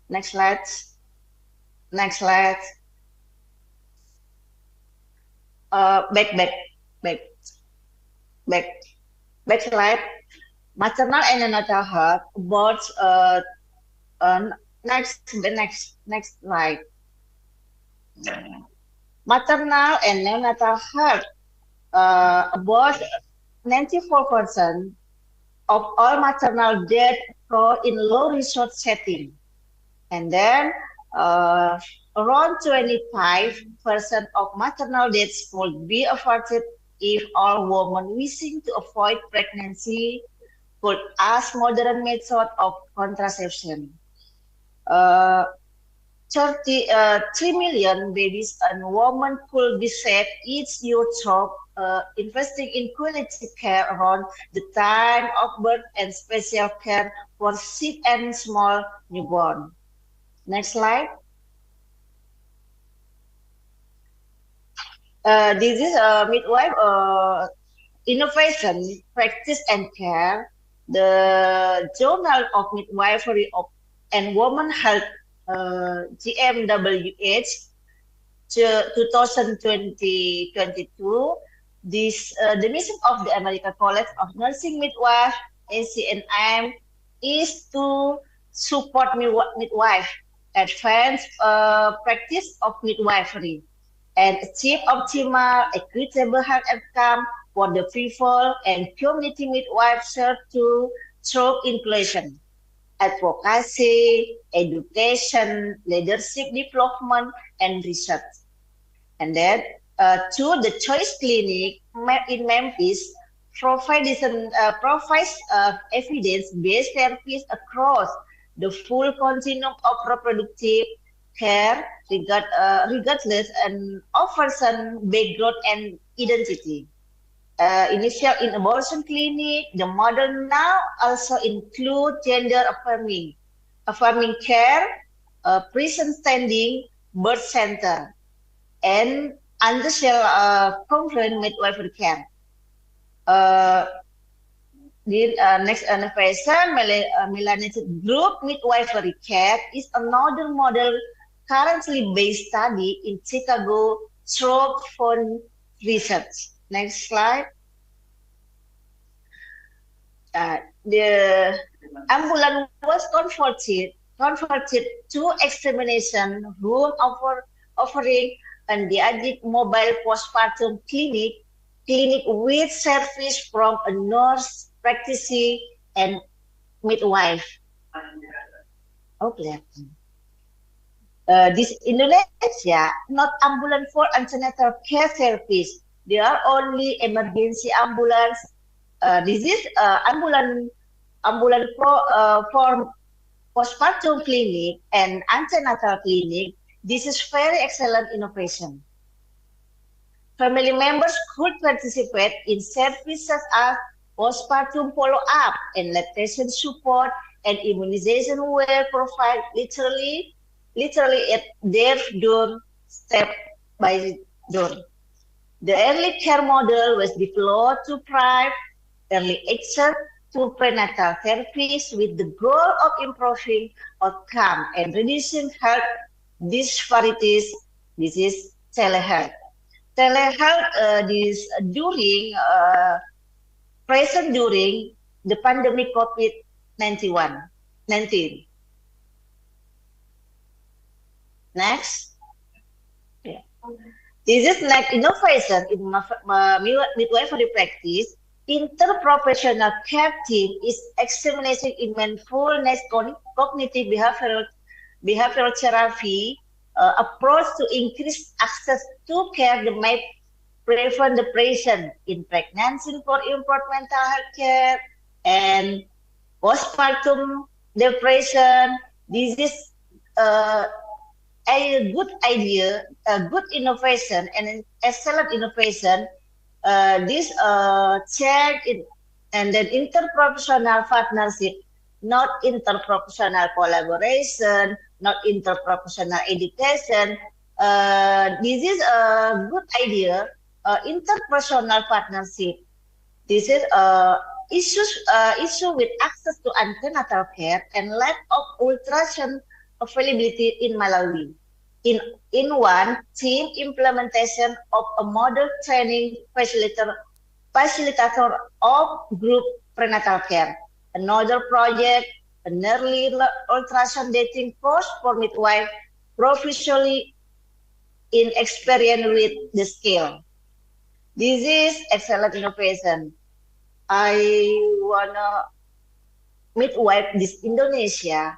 Next slide. Next slide. Back slide. Maternal and neonatal health. About next slide. Maternal and neonatal health. About 94% of all maternal death occur in low resource setting, and then around 25% of maternal deaths would be averted if all women wishing to avoid pregnancy could ask modern method of contraception. 3 million babies and women could be saved each year through investing in quality care around the time of birth and special care for sick and small newborn. Next slide. This is midwife innovation, practice and care. The Journal of Midwifery and Women Health, GMWH, 2022. This the mission of the American College of Nursing Midwife (ACNM) is to support midwife, advance practice of midwifery, and achieve optimal, equitable health outcome for the people and community midwives serve to through inclusion, advocacy, education, leadership development, and research. And then to the Choice Clinic in Memphis provides evidence-based therapies across the full continuum of reproductive care, regardless and person background and identity. Initial in abortion clinic, the model now also include gender affirming care, prison standing, birth center, and under conference midwifery care. The next innovation, melanated group midwifery care is another model currently based study in Chicago through Fund Research. Next slide. The ambulance was converted to examination room offering an EBHIC mobile postpartum clinic with service from a nurse, practicing, and midwife. Okay. This Indonesia, not ambulance for antenatal care service. They are only emergency ambulance. This is ambulance for postpartum clinic and antenatal clinic. This is very excellent innovation. Family members could participate in services such as postpartum follow-up and lactation support and immunization were provided literally at their door, step by door. The early care model was developed to provide early access to prenatal therapies with the goal of improving outcome and reducing health disparities. This is telehealth. Telehealth is present during the pandemic COVID-19. Next. Yeah. This is next innovation in midwifery practice. Interprofessional care team is examination in mindfulness cognitive behavioral therapy approach to increase access to care that may prevent depression in pregnancy for improved mental health care and postpartum depression. This is a good idea, a good innovation, and an excellent innovation. This check and then interprofessional partnership, not interprofessional collaboration, not interprofessional education. This is a good idea. Interpersonal partnership. This is issue with access to antenatal care and lack of ultrasound availability in Malawi. In one team implementation of a model training facilitator of group prenatal care. Another project, an early ultrasound dating course for midwife professionally in experience with the skill. This is excellent innovation. I wanna midwife this Indonesia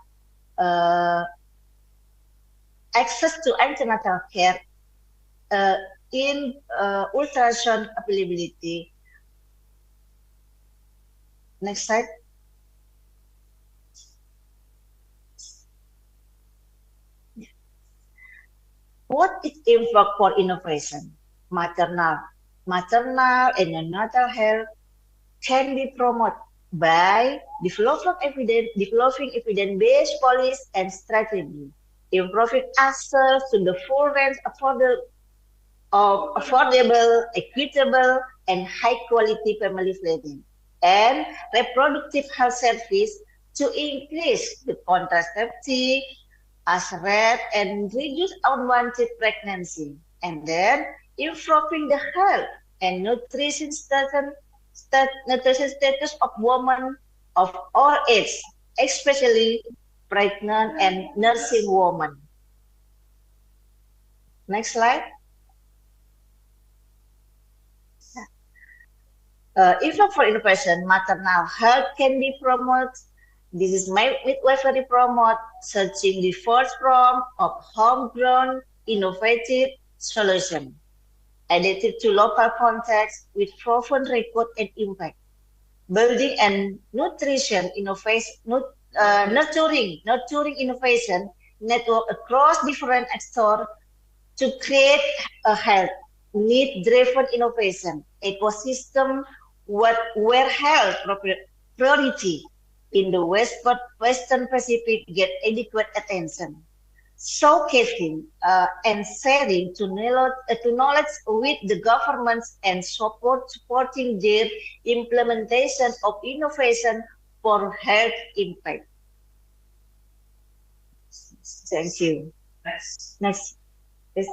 access to antenatal care in ultrasound availability. Next slide. What is impact for innovation? Maternal and neonatal health can be promoted by developing evidence-based policies and strategy, improving access to the full range of affordable, equitable, and high-quality family planning and reproductive health service to increase the contraceptive as rate and reduce unwanted pregnancy, and then improving the health and nutrition status of women of all ages, especially pregnant and nursing women. Next slide. If not for innovation, maternal health can be promoted. This is midwifery promote searching the first form of homegrown innovative solution, adapted to local context with proven record and impact. Building and nutrition innovation, nurturing innovation network across different actors to create a health need-driven innovation ecosystem where health priority in the Western Pacific get adequate attention, showcasing and sharing to knowledge with the governments and supporting their implementation of innovation for health impact. Thank you. Next. Yes.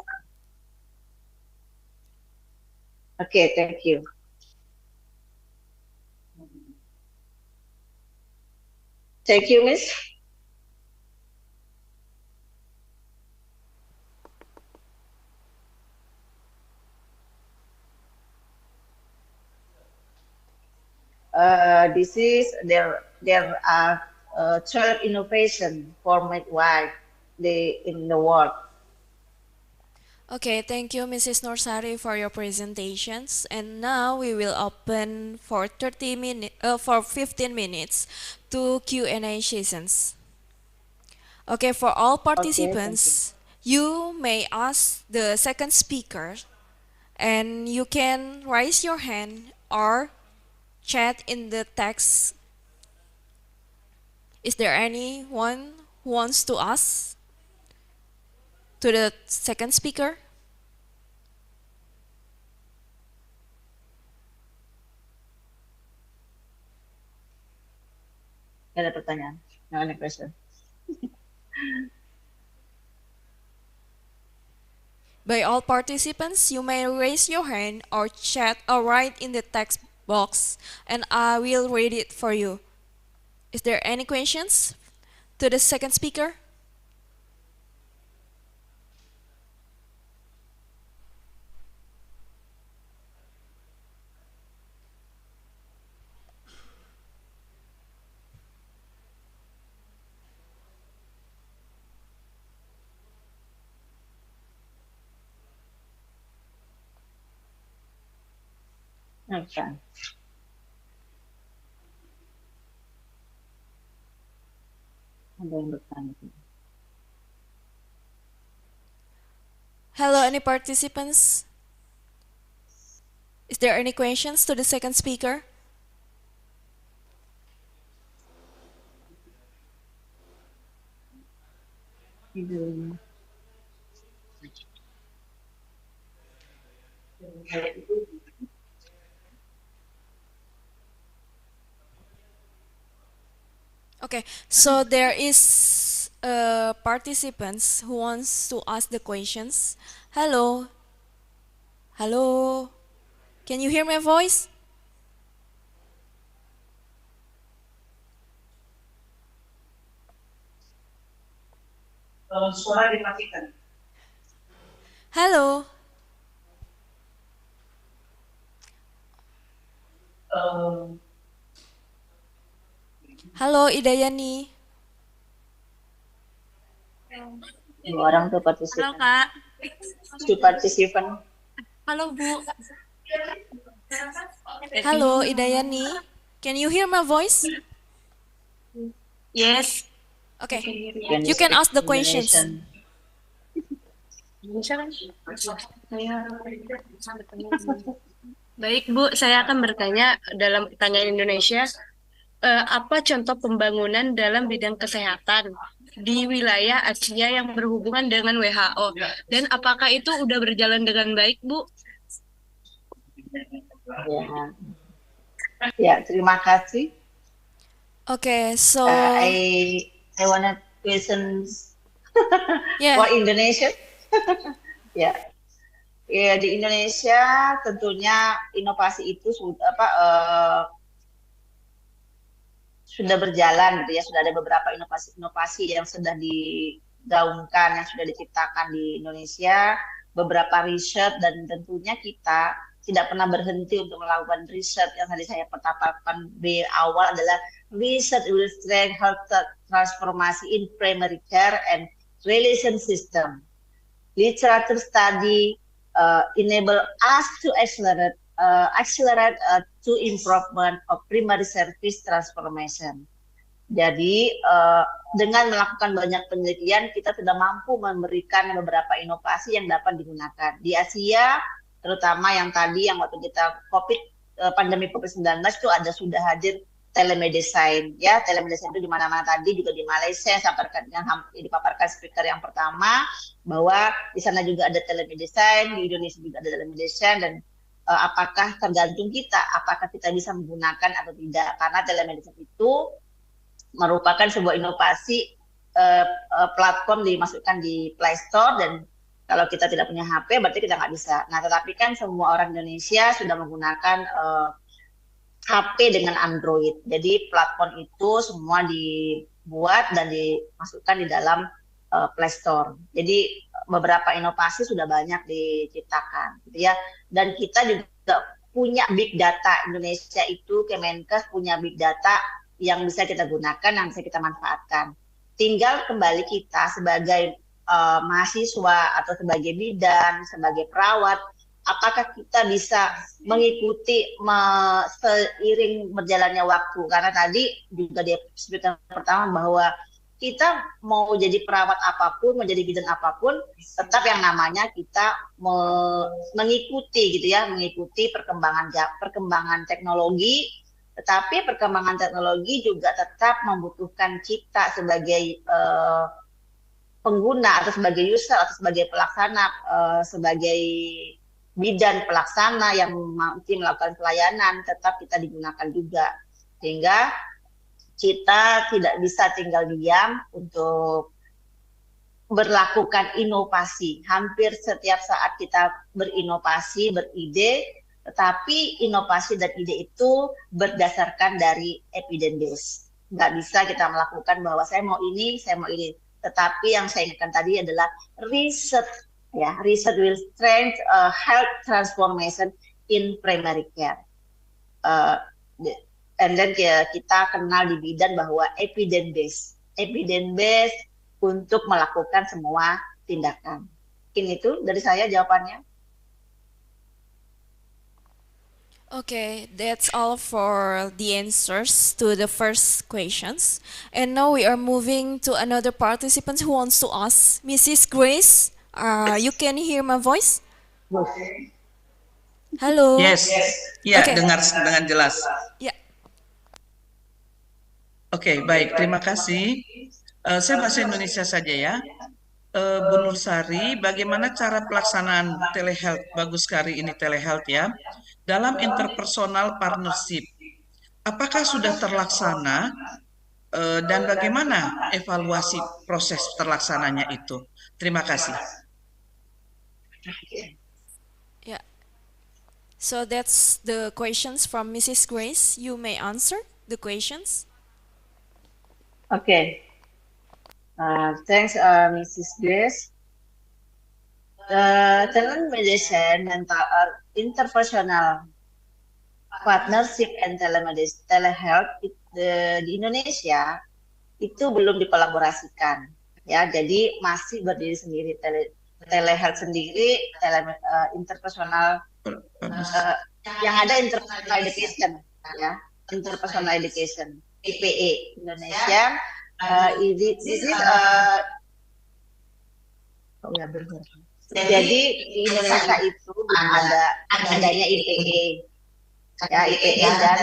Okay, thank you. Thank you, Miss. This is there are 12 innovation for midwife in the world. Okay, thank you, Mrs. Norsari, for your presentations. And now we will open for 15 minutes to Q&A sessions. Okay, for all participants, you may ask the second speaker, and you can raise your hand or chat in the text. Is there anyone who wants to ask to the second speaker? Ada pertanyaan? No, any question? By all participants, you may raise your hand or chat or write in the text box, and I will read it for you. Is there any questions to the second speaker? Okay. Ada yang bertanya. Hello, any participants? Is there any questions to the second speaker? Okay, so there is participants who wants to ask the questions. Hello. Hello. Can you hear my voice? Suara dimatikan. Hello. Halo, Idayani. Dua orang tuh partisipan. Halo, Kak. Two participant. Halo, Bu. Halo, Idayani. Can you hear my voice? Yes. Okay. You can ask the questions. Baik, Bu. Saya akan bertanya dalam pertanyaan Indonesia. apa contoh pembangunan dalam bidang kesehatan di wilayah Asia yang berhubungan dengan WHO? Dan apakah itu udah berjalan dengan baik, Bu? Ya, terima kasih. Okay, so I wanna questions Yeah. for Indonesia. Ya, ya di Indonesia tentunya inovasi itu sudah berjalan gitu ya, sudah ada beberapa inovasi-inovasi yang sudah digaungkan, yang sudah diciptakan di Indonesia, beberapa riset, dan tentunya kita tidak pernah berhenti untuk melakukan riset. Yang tadi saya paparkan di awal adalah riset will strengthen health transformation in primary care and relation system. Literature study enable us to accelerate to improvement of primary service transformation. Jadi dengan melakukan banyak penelitian kita sudah mampu memberikan beberapa inovasi yang dapat digunakan di Asia, terutama yang tadi yang waktu kita pandemi COVID-19 itu sudah hadir telemedicine ya. Telemedicine itu di mana-mana, tadi juga di Malaysia yang dipaparkan speaker yang pertama bahwa di sana juga ada telemedicine, di Indonesia juga ada telemedicine, dan apakah tergantung kita, apakah kita bisa menggunakan atau tidak, karena telemedicine itu merupakan sebuah inovasi platform dimasukkan di Play Store, dan kalau kita tidak punya HP berarti kita nggak bisa. Nah, tetapi kan semua orang Indonesia sudah menggunakan HP dengan Android, jadi platform itu semua dibuat dan dimasukkan di dalam Play Store. Jadi beberapa inovasi sudah banyak diciptakan, gitu ya. Dan kita juga punya big data. Indonesia itu Kemenkes punya big data yang bisa kita gunakan, yang bisa kita manfaatkan. Tinggal kembali kita sebagai mahasiswa atau sebagai bidan, sebagai perawat, apakah kita bisa mengikuti seiring berjalannya waktu? Karena tadi juga di speaker pertama bahwa kita mau jadi perawat apapun, mau jadi bidan apapun, tetap yang namanya kita mengikuti gitu ya, mengikuti perkembangan teknologi. Tetapi perkembangan teknologi juga tetap membutuhkan kita sebagai pengguna atau sebagai user atau sebagai pelaksana, sebagai bidan pelaksana yang mampu melakukan pelayanan, tetap kita digunakan juga, sehingga kita tidak bisa tinggal diam untuk berlakukan inovasi. Hampir setiap saat kita berinovasi, beride, tetapi inovasi dan ide itu berdasarkan dari evidence base. Nggak bisa kita melakukan bahwa saya mau ini. Tetapi yang saya ingatkan tadi adalah riset. Ya, riset will strengthen health transformation in primary care. And then kita kenal di bidan bahwa evidence based untuk melakukan semua tindakan. Mungkin itu dari saya jawabannya. Okay, that's all for the answers to the first questions. And now we are moving to another participant who wants to ask. Mrs. Grace, you can hear my voice? Halo. Yes. Ya, Okay. dengar dengan jelas. Ya. Oke, baik. Terima kasih. Saya bahasa Indonesia saja ya. Bu Nursari, bagaimana cara pelaksanaan telehealth? Bagus sekali ini telehealth ya. Dalam interpersonal partnership, apakah sudah terlaksana dan bagaimana evaluasi proses terlaksananya itu? Terima kasih. Yeah. So that's the questions from Mrs. Grace. You may answer the questions. Okay. Thanks, Mrs. Grace. Telemedicine and interpersonal partnership and telehealth di Indonesia itu belum dikolaborasikan, ya. Jadi masih berdiri sendiri, telehealth sendiri, interpersonal yang ada interpersonal education, ya, interpersonal education. IPE Indonesia, this is jadi di Indonesia itu belum adanya IPE. ya IPE dan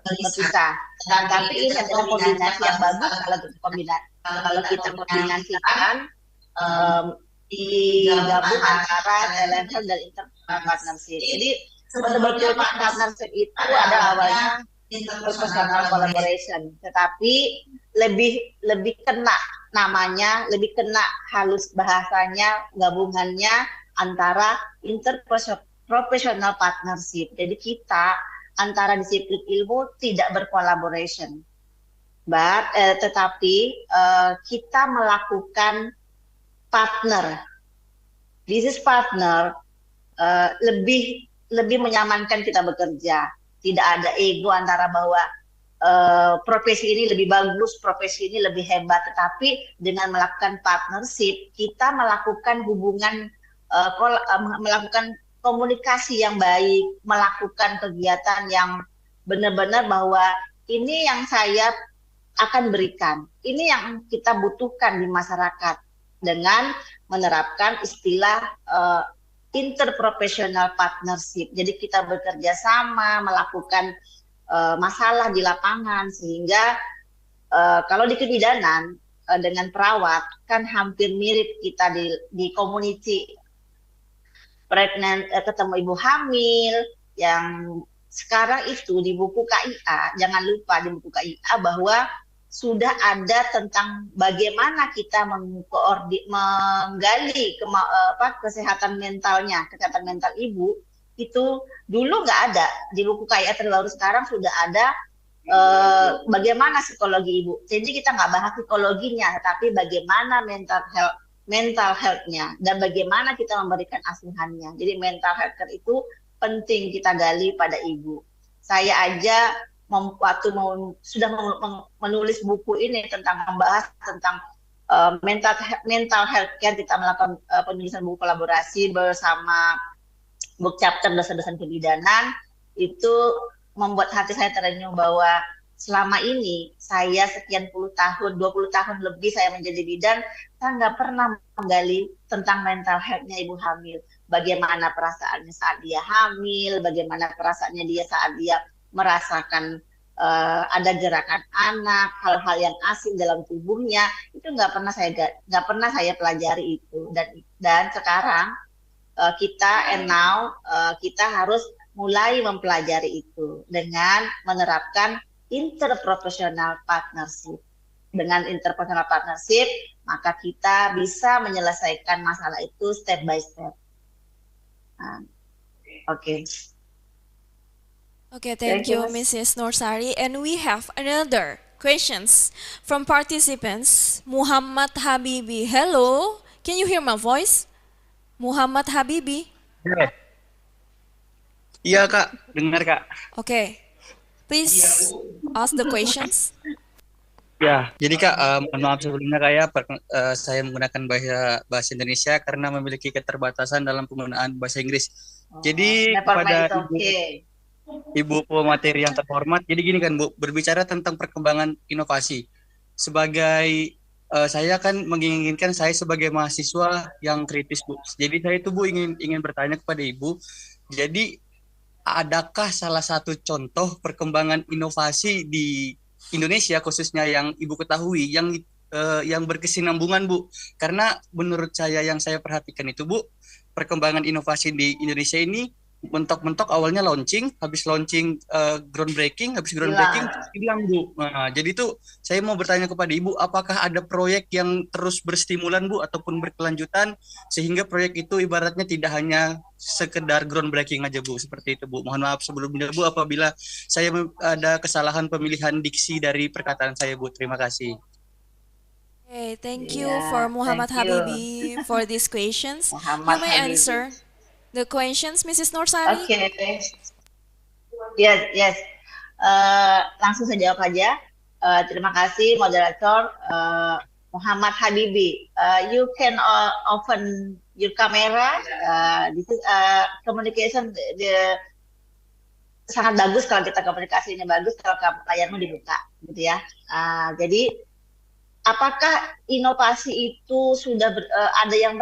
berpisah. Tapi ini adalah kombinasi yang bagus kalau kita kombinasikan digabung antara telehealth dan interpartnership. Jadi sebetulnya partnership itu ada awalnya interpersonal collaboration, tetapi lebih kena namanya, lebih kena halus bahasanya, gabungannya antara interprofessional partnership. Jadi kita antara disiplin ilmu tidak berkolaborasi, tetapi kita melakukan partner. This is partner lebih menyamankan kita bekerja. Tidak ada ego antara bahwa profesi ini lebih bagus, profesi ini lebih hebat, tetapi dengan melakukan partnership kita melakukan hubungan, melakukan komunikasi yang baik, melakukan kegiatan yang benar-benar bahwa ini yang saya akan berikan, ini yang kita butuhkan di masyarakat dengan menerapkan istilah interprofessional partnership. Jadi kita bekerja sama, melakukan masalah di lapangan, sehingga kalau di kebidanan dengan perawat kan hampir mirip kita di community pregnant, ketemu ibu hamil yang sekarang itu di buku KIA, jangan lupa di buku KIA bahwa sudah ada tentang bagaimana kita menggali kesehatan mentalnya, kesehatan mental ibu. Itu dulu nggak ada di buku KIA terbaru, sekarang sudah ada bagaimana psikologi ibu. Jadi kita nggak bahas psikologinya, tapi bagaimana mental health-nya dan bagaimana kita memberikan asuhannya. Jadi mental health care itu penting kita gali pada ibu. Saya aja waktu sudah menulis buku ini tentang membahas tentang mental health care, kita melakukan penulisan buku kolaborasi bersama book chapter dosen-dosen kebidanan, itu membuat hati saya terenyuh bahwa selama ini saya sekian puluh tahun, 20 tahun lebih saya menjadi bidan, saya nggak pernah menggali tentang mental health-nya ibu hamil. Bagaimana perasaannya saat dia hamil, bagaimana perasaannya dia saat dia merasakan ada gerakan anak, hal-hal yang asing dalam tubuhnya, itu nggak pernah saya pelajari itu. Dan sekarang kita harus mulai mempelajari itu dengan menerapkan interprofessional partnership. Dengan interprofessional partnership, maka kita bisa menyelesaikan masalah itu step by step. Oke. Okay, thank you, Mrs. Nursari. And we have another questions from participants. Muhammad Habibi. Hello, can you hear my voice? Muhammad Habibi. Iya Kak, dengar Kak. Okay, please ask the questions. Ya, jadi Kak, mohon maaf sebelumnya Kak ya, saya menggunakan bahasa Indonesia karena memiliki keterbatasan dalam penggunaan bahasa Inggris. Jadi kepada Ibu pemateri yang terhormat, jadi gini kan Bu, berbicara tentang perkembangan inovasi. Sebagai saya kan menginginkan saya sebagai mahasiswa yang kritis Bu. Jadi saya itu Bu ingin bertanya kepada Ibu. Jadi adakah salah satu contoh perkembangan inovasi di Indonesia khususnya yang Ibu ketahui yang berkesinambungan Bu? Karena menurut saya yang saya perhatikan itu Bu, perkembangan inovasi di Indonesia ini mentok-mentok awalnya launching, habis launching groundbreaking, habis groundbreaking hilang Bu. Nah, jadi tuh saya mau bertanya kepada Ibu, apakah ada proyek yang terus berstimulan Bu ataupun berkelanjutan sehingga proyek itu ibaratnya tidak hanya sekedar groundbreaking aja Bu, seperti itu Bu. Mohon maaf sebelumnya Bu apabila saya ada kesalahan pemilihan diksi dari perkataan saya Bu. Terima kasih. Okay, thank you for Muhammad Habibi for these questions. You may answer the questions, Mrs. Nursari. Okay. Yes. Langsung saya jawab aja. Terima kasih moderator Muhammad Habibi. You can open your camera. This is communication. Sangat bagus kalau kita komunikasinya bagus kalau layarmu dibuka, gitu ya. Jadi apakah inovasi itu sudah ada yang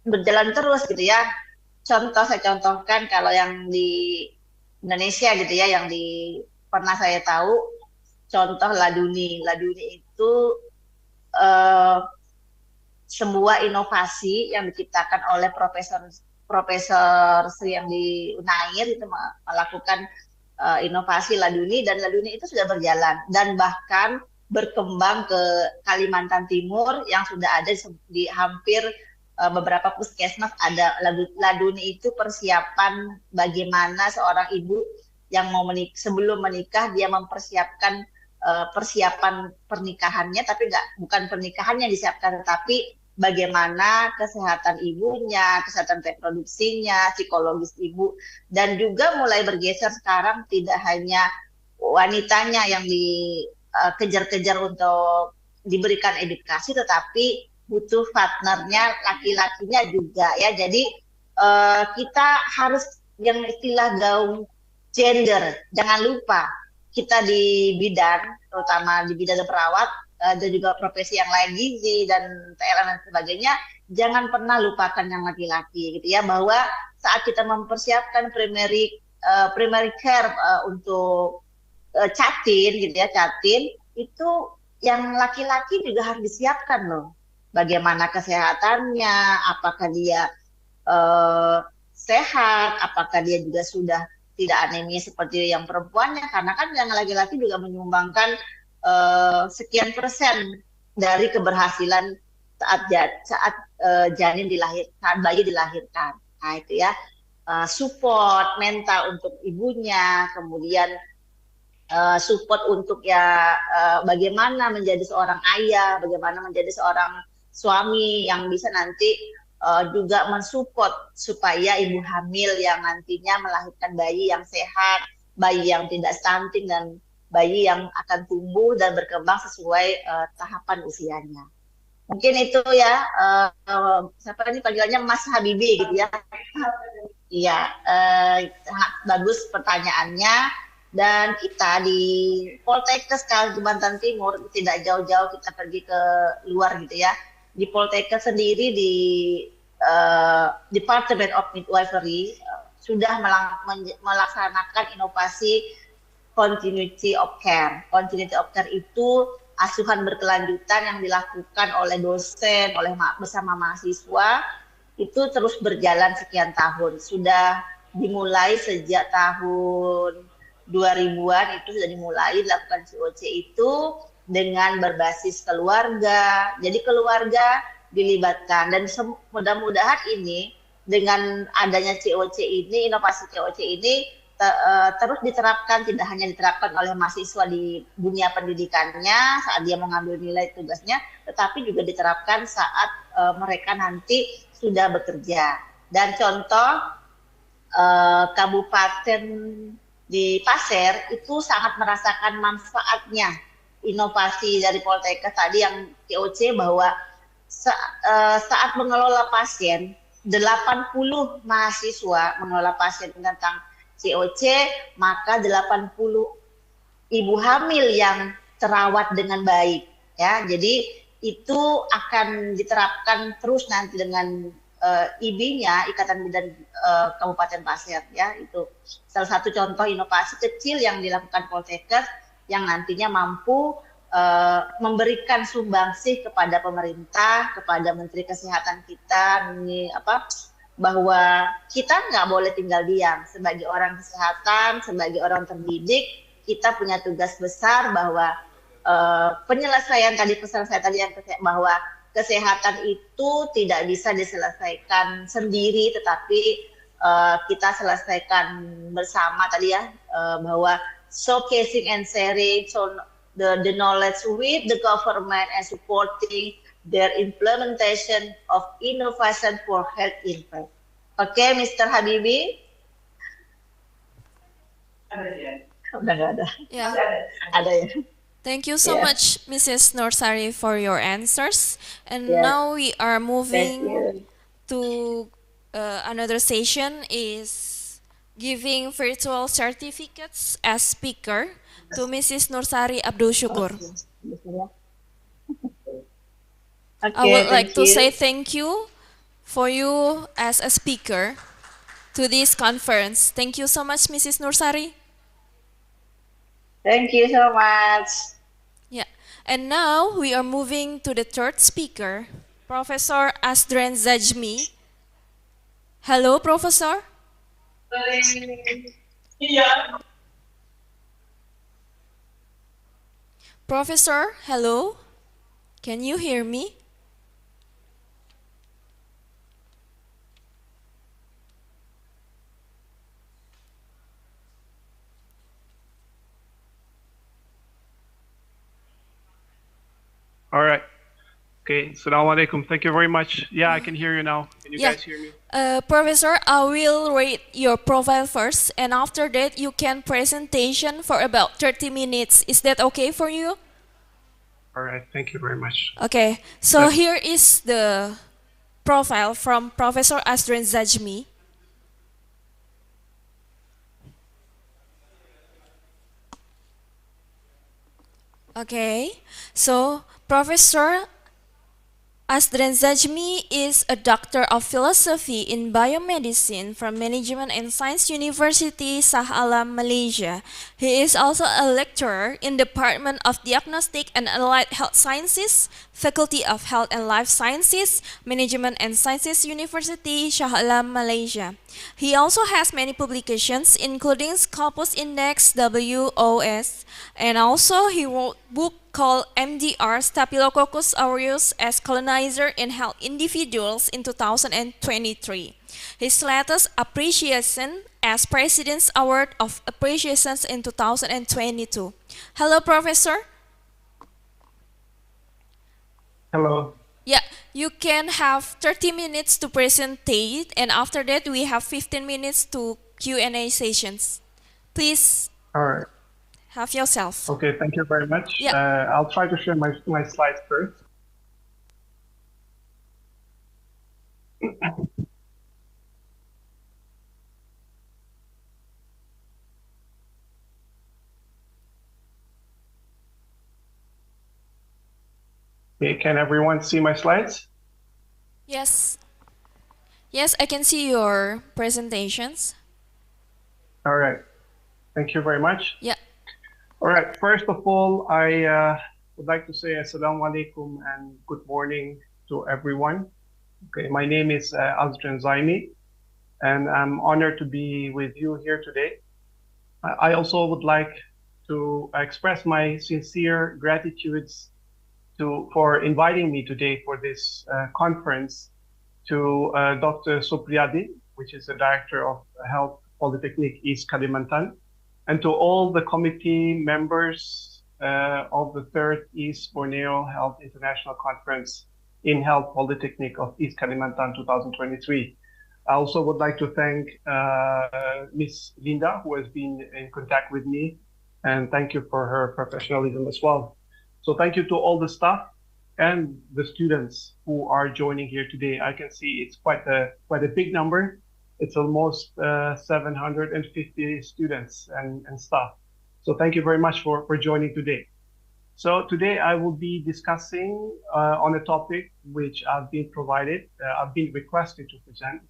berjalan terus, gitu ya? Contoh saya contohkan kalau yang di Indonesia gitu ya, yang pernah saya tahu contoh Laduni. Laduni itu sebuah inovasi yang diciptakan oleh Profesor Sri yang di Unair itu melakukan inovasi Laduni, dan Laduni itu sudah berjalan dan bahkan berkembang ke Kalimantan Timur yang sudah ada di hampir beberapa puskesmas ada Laduni. Itu persiapan bagaimana seorang ibu yang mau sebelum menikah dia mempersiapkan persiapan pernikahannya, tapi bukan pernikahannya disiapkan, tetapi bagaimana kesehatan ibunya, kesehatan reproduksinya, psikologis ibu, dan juga mulai bergeser sekarang tidak hanya wanitanya yang dikejar-kejar untuk diberikan edukasi, tetapi butuh partnernya, laki-lakinya juga ya. Jadi kita harus yang istilah gaung gender, jangan lupa kita di bidang, terutama di bidang perawat, dan juga profesi yang lain, gizi dan TLN dan sebagainya, jangan pernah lupakan yang laki-laki gitu ya, bahwa saat kita mempersiapkan primary care untuk catin gitu ya, catin itu yang laki-laki juga harus disiapkan loh, bagaimana kesehatannya, apakah dia sehat, apakah dia juga sudah tidak anemia seperti yang perempuannya, karena kan yang laki-laki juga menyumbangkan sekian persen dari keberhasilan saat janin dilahirkan, saat bayi dilahirkan. Nah itu ya, support mental untuk ibunya, kemudian support untuk bagaimana menjadi seorang ayah, bagaimana menjadi seorang suami yang bisa nanti juga mensupport supaya ibu hamil yang nantinya melahirkan bayi yang sehat, bayi yang tidak stunting, dan bayi yang akan tumbuh dan berkembang sesuai tahapan usianya. Mungkin itu ya, siapa ini panggilannya Mas Habibi gitu ya. Iya, sangat bagus pertanyaannya. Dan kita di Poltekkes Kalimantan Timur tidak jauh-jauh kita pergi ke luar gitu ya. Di Poltekkes sendiri di Department of Midwifery sudah melaksanakan inovasi continuity of care. Continuity of care itu asuhan berkelanjutan yang dilakukan oleh dosen, bersama mahasiswa, itu terus berjalan sekian tahun. Sudah dimulai sejak tahun 2000-an, itu sudah dimulai dilakukan COC itu dengan berbasis keluarga. Jadi keluarga dilibatkan, dan mudah-mudahan ini dengan adanya COC ini, inovasi COC ini terus diterapkan, tidak hanya diterapkan oleh mahasiswa di dunia pendidikannya saat dia mengambil nilai tugasnya, tetapi juga diterapkan saat mereka nanti sudah bekerja. Dan contoh kabupaten di Pasir itu sangat merasakan manfaatnya inovasi dari Poltekkes tadi yang COC, bahwa saat mengelola pasien, 80 mahasiswa mengelola pasien tentang COC, maka 80 ibu hamil yang terawat dengan baik ya. Jadi itu akan diterapkan terus nanti dengan IBI-nya, Ikatan Bidan Kabupaten Pasir ya. Itu salah satu contoh inovasi kecil yang dilakukan Poltekkes yang nantinya mampu memberikan sumbangsih kepada pemerintah, kepada Menteri Kesehatan kita, ini bahwa kita nggak boleh tinggal diam. Sebagai orang kesehatan, sebagai orang terdidik, kita punya tugas besar bahwa penyelesaian tadi, pesan saya tadi yang bahwa kesehatan itu tidak bisa diselesaikan sendiri, tetapi kita selesaikan bersama tadi ya, bahwa showcasing and sharing the knowledge with the government and supporting their implementation of innovation for health impact. Oke, Mr. Habibi. Udah nggak ada. Yeah. Ada ya. Thank you so much, Mrs. Norsari, for your answers. And Yeah. now we are Thank moving you. to another session is giving virtual certificates as speaker to Mrs. Norsari Abdul Syukur. I would like to say thank you for you as a speaker. to this conference. Thank you so much, Mrs. Nursari. Thank you so much. Yeah, and now we are moving to the third speaker, Professor Asdren Zajmi. Hello, Professor. Professor, hello. Can you hear me? All right. Okay. Assalamu alaikum. Thank you very much. Yeah, I can hear you now. Can you guys hear me? Professor, I will read your profile first, and after that you can presentation for about 30 minutes. Is that okay for you? All right. Thank you very much. Okay. So here is the profile from Professor Asdren Zajmi. Okay. So Professor Asdren Zajmi is a doctor of philosophy in biomedicine from Management and Science University, Shah Alam, Malaysia. He is also a lecturer in Department of Diagnostic and Allied Health Sciences, Faculty of Health and Life Sciences, Management and Sciences University, Shah Alam, Malaysia. He also has many publications, including Scopus Index WOS, and also he wrote book called MDR Staphylococcus aureus as Colonizer in Health Individuals in 2023. His latest appreciation as President's Award of Appreciations in 2022. Hello, Professor. Hello. Yeah, you can have 30 minutes to presentate, and after that we have 15 minutes to Q&A sessions. Please. All right. Have yourself. Okay, thank you very much. Yeah. I'll try to share my slides first. Okay, can everyone see my slides? Yes. Yes, I can see your presentations. All right. Thank you very much. Yeah. All right. First of all, I would like to say Assalamu alaikum and good morning to everyone. Okay, my name is Asdren Zajmi, and I'm honored to be with you here today. I also would like to express my sincere gratitudes for inviting me today for this conference to Dr. Supriyadi, which is the Director of Health Poltekkes East Kalimantan, and to all the committee members of the third East Borneo Health International Conference in Health Polytechnic of East Kalimantan 2023. I also would like to thank Ms. Linda, who has been in contact with me, and thank you for her professionalism as well. So thank you to all the staff and the students who are joining here today. I can see it's quite a big number. It's almost 750 students and staff. So thank you very much for joining today. So today I will be discussing on a topic which I've been requested to present,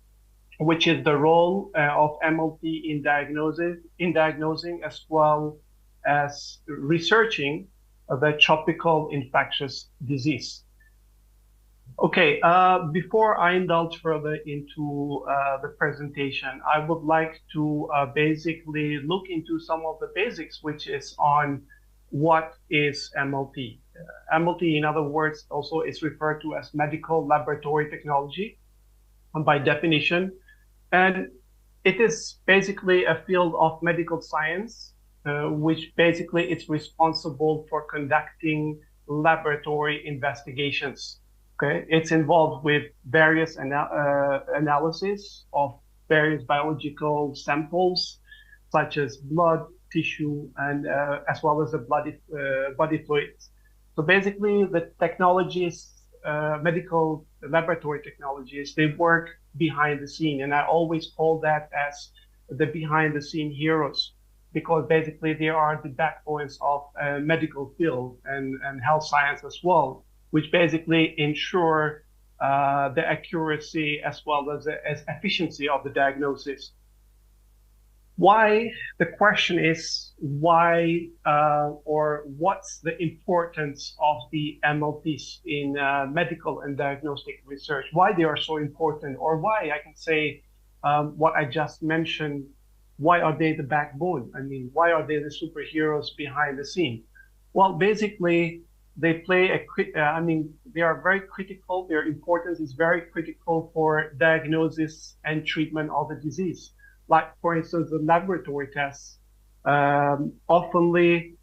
which is the role of MLT in diagnosing as well as researching the tropical infectious disease. Okay, before I indulge further into the presentation, I would like to basically look into some of the basics, which is on what is MLT. MLT, in other words, also is referred to as medical laboratory technology by definition. And it is basically a field of medical science, which basically is responsible for conducting laboratory investigations. Okay, it's involved with various analysis of various biological samples, such as blood, tissue, and as well as the body fluids. So basically, the technologies, medical laboratory technologies, they work behind the scene, and I always call that as the behind-the-scene heroes, because basically they are the backbones of medical field and health science as well, which basically ensure the accuracy as well as efficiency of the diagnosis. Why? The question is why or what's the importance of the MLTs in medical and diagnostic research? Why they are so important, or why I can say what I just mentioned, why are they the backbone? I mean, why are they the superheroes behind the scene? Well, basically, they play they are very critical. Their importance is very critical for diagnosis and treatment of the disease. Like, for instance, the laboratory tests oftenly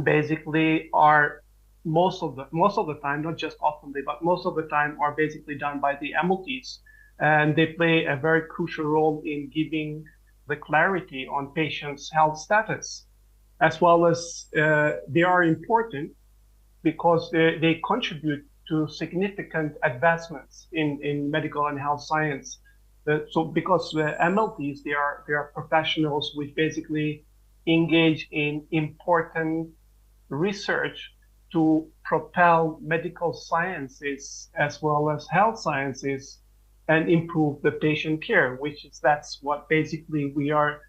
basically are most of the time, not just oftenly, but most of the time are basically done by the MLTs. And they play a very crucial role in giving the clarity on patients' health status, as well as they are important because they contribute to significant advancements in medical and health science. So because the MLTs, they are professionals which basically engage in important research to propel medical sciences as well as health sciences and improve the patient care, that's what basically we are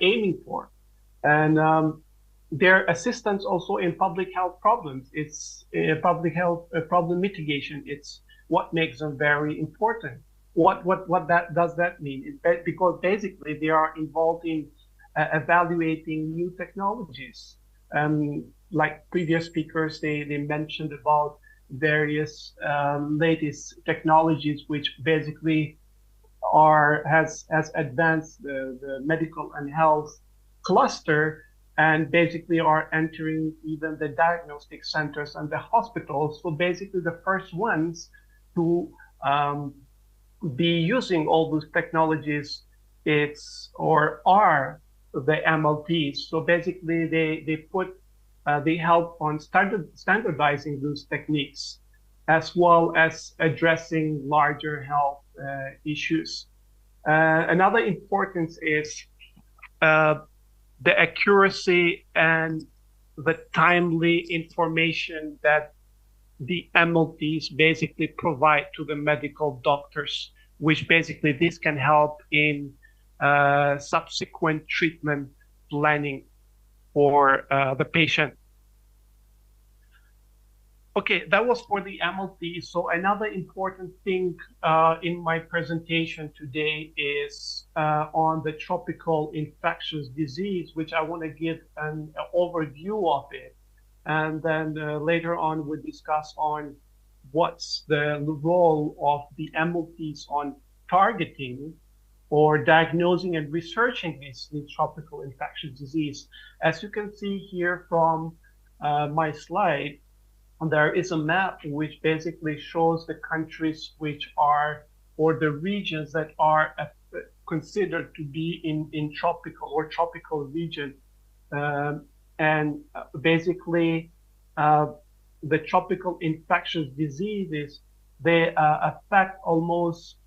aiming for. And their assistance also in public health problems, it's public health problem mitigation. It's what makes them very important. What does that mean? Because basically they are involved in evaluating new technologies. Like previous speakers, they mentioned about various latest technologies which basically has advanced the medical and health cluster, and basically are entering even the diagnostic centers and the hospitals. So basically the first ones to be using all those technologies are the MLTs. So basically they help on standardizing those techniques, as well as addressing larger health issues. Another importance is the accuracy and the timely information that the MLTs basically provide to the medical doctors, which basically this can help in subsequent treatment planning for the patient. Okay, that was for the MLT. So another important thing in my presentation today is on the tropical infectious disease, which I want to give an overview of it. And then later on, we'll discuss on what's the role of the MLTs on targeting or diagnosing and researching this tropical infectious disease. As you can see here from my slide, there is a map which basically shows the countries which are, or the regions that are considered to be in tropical or tropical region. And basically, the tropical infectious diseases, they affect almost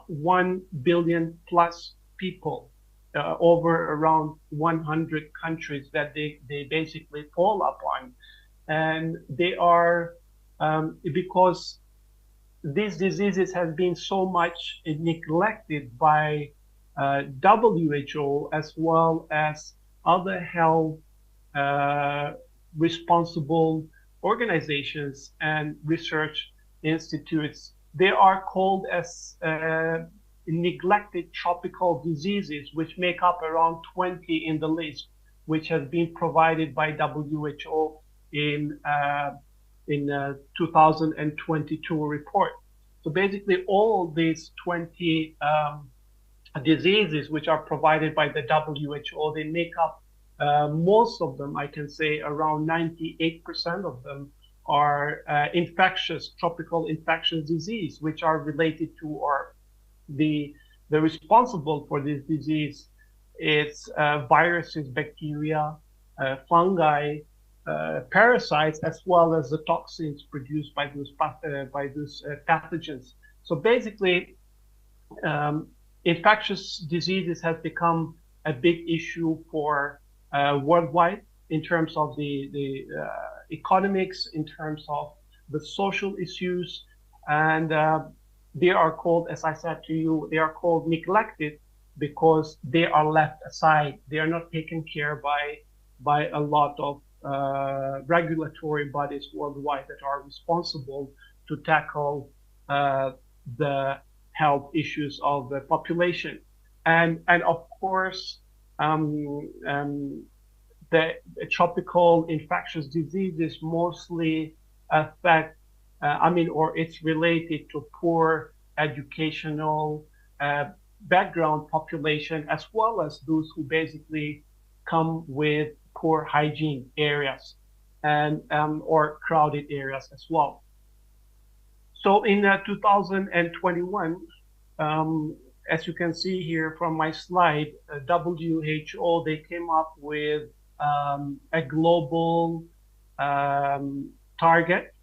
1 billion plus people over around 100 countries that they basically fall upon. And they are, because these diseases have been so much neglected by WHO as well as other health responsible organizations and research institutes. They are called as neglected tropical diseases, which make up around 20 in the list, which has been provided by WHO in 2022 report. So basically all these 20 diseases which are provided by the WHO, they make up most of them, I can say around 98% of them are tropical infectious disease, which are related to, or the responsible for this disease is viruses, bacteria, fungi, parasites, as well as the toxins produced by those pathogens. So basically, infectious diseases has become a big issue for worldwide in terms of the economics, in terms of the social issues, And they are called, as I said to you, they are called neglected because they are left aside. They are not taken care by a lot of regulatory bodies worldwide that are responsible to tackle the health issues of the population. And of course, the tropical infectious diseases mostly affect, or it's related to poor educational background population, as well as those who basically come with poor hygiene areas and or crowded areas as well. So in 2021, as you can see here from my slide, WHO, they came up with a global target.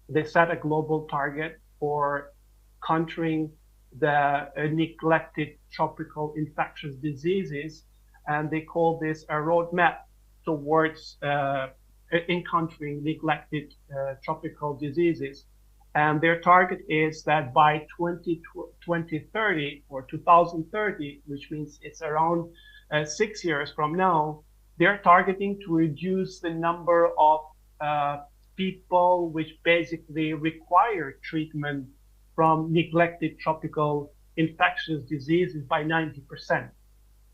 They set a global target for countering the neglected tropical infectious diseases, and they call this a roadmap towards encountering neglected tropical diseases. And their target is that by 2030 or 2030, which means it's around 6 years from now, they're targeting to reduce the number of people which basically require treatment from neglected tropical infectious diseases by 90%.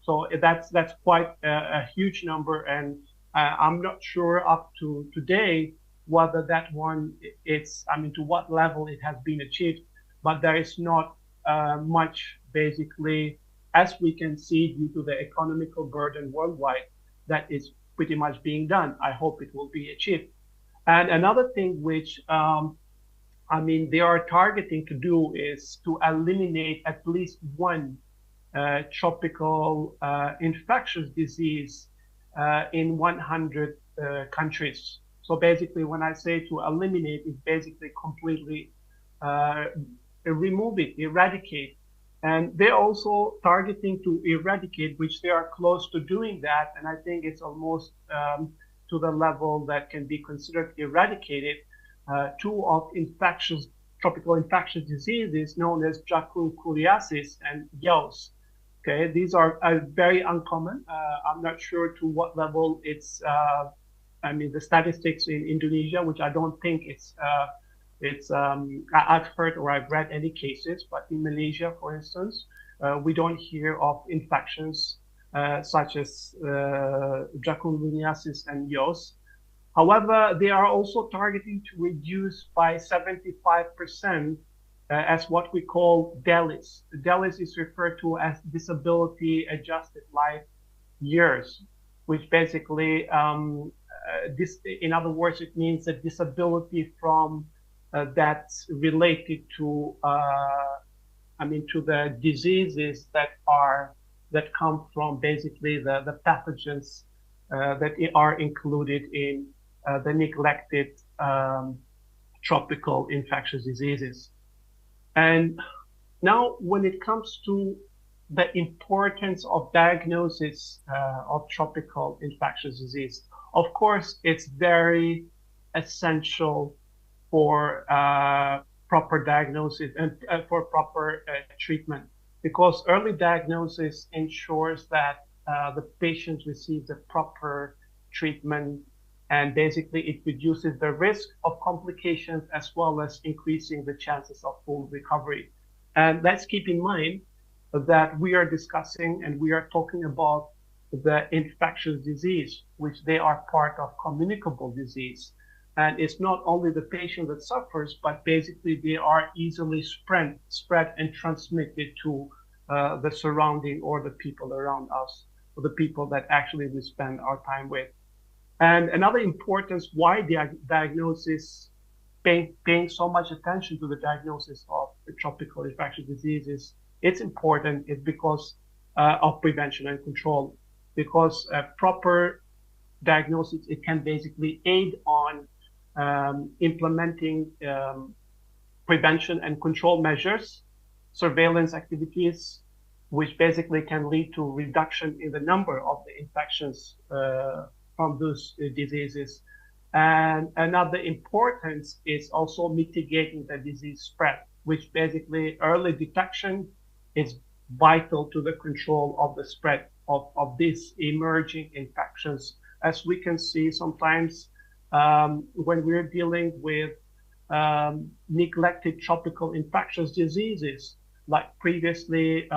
So that's quite a huge number, and I'm not sure up to today whether that one to what level it has been achieved, but there is not much basically, as we can see, due to the economical burden worldwide, that is pretty much being done. I hope it will be achieved. And another thing which they are targeting to do is to eliminate at least one tropical infectious disease in 100 countries. So basically, when I say to eliminate, it's basically completely remove it, eradicate. And they're also targeting to eradicate, which they are close to doing that. And I think it's almost to the level that can be considered eradicated. Two of tropical infectious diseases known as dracunculiasis and yaws. Okay, these are very uncommon. I'm not sure to what level it's. The statistics in Indonesia, which I don't think I've heard or I've read any cases, but in Malaysia, for instance, we don't hear of infections such as dracunculiasis and yaws. However, they are also targeting to reduce by 75% as what we call DELIS. DELIS is referred to as disability adjusted life years, which basically in other words, it means a disability from that's related to to the diseases that come from basically the pathogens that are included in the neglected tropical infectious diseases. And now when it comes to the importance of diagnosis of tropical infectious disease, of course, it's very essential for proper diagnosis and for proper treatment, because early diagnosis ensures that the patient receives the proper treatment, and basically it reduces the risk of complications as well as increasing the chances of full recovery. And let's keep in mind that we are discussing and we are talking about the infectious disease, which they are part of communicable disease. And it's not only the patient that suffers, but basically they are easily spread and transmitted to the surrounding or the people around us, or the people that actually we spend our time with. And another importance why the diagnosis, paying so much attention to the diagnosis of the tropical infectious diseases, it's important is because of prevention and control. Because proper diagnosis, it can basically aid on implementing prevention and control measures, surveillance activities, which basically can lead to reduction in the number of the infections from those diseases, And another importance is also mitigating the disease spread, which basically early detection is vital to the control of the spread of these emerging infections. As we can see sometimes when we're dealing with neglected tropical infectious diseases, like previously,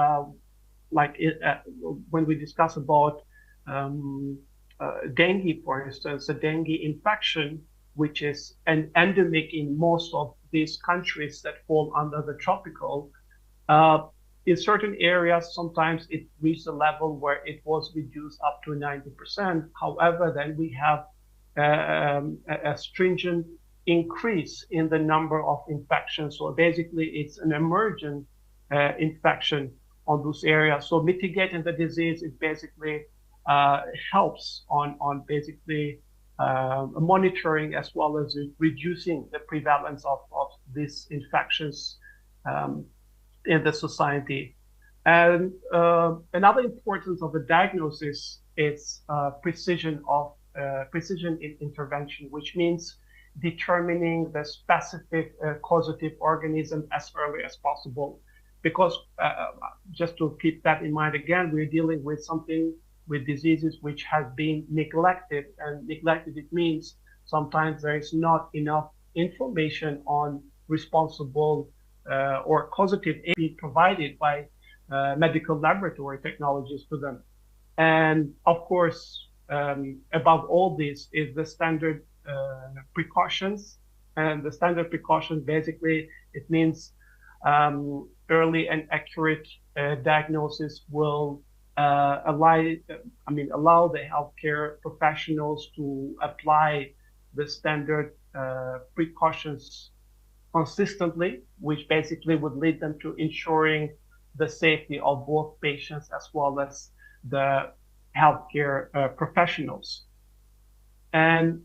when we discuss about dengue, for instance, a dengue infection, which is an endemic in most of these countries that fall under the tropical, in certain areas, sometimes it reached a level where it was reduced up to 90%. However, then we have a stringent increase in the number of infections. So basically, it's an emergent infection on those areas. So mitigating the disease, it basically helps on basically monitoring as well as reducing the prevalence of these infections in the society. And another importance of the diagnosis is precision in intervention, which means determining the specific causative organism as early as possible. Because just to keep that in mind again, we're dealing with something with diseases which have been neglected, and neglected, it means sometimes there is not enough information on responsible or causative aid provided by medical laboratory technologies to them. And of course, above all this is the standard precautions. And the standard precaution, basically, it means early and accurate diagnosis will allow the healthcare professionals to apply the standard precautions consistently, which basically would lead them to ensuring the safety of both patients as well as the healthcare professionals. And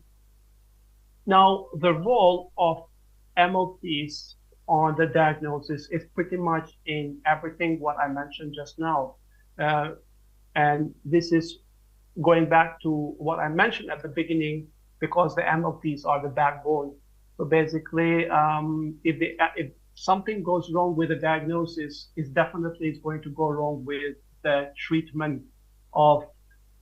now the role of MLTs on the diagnosis is pretty much in everything what I mentioned just now. And this is going back to what I mentioned at the beginning, because the MLTs are the backbone. So basically, if something goes wrong with the diagnosis, it definitely is going to go wrong with the treatment of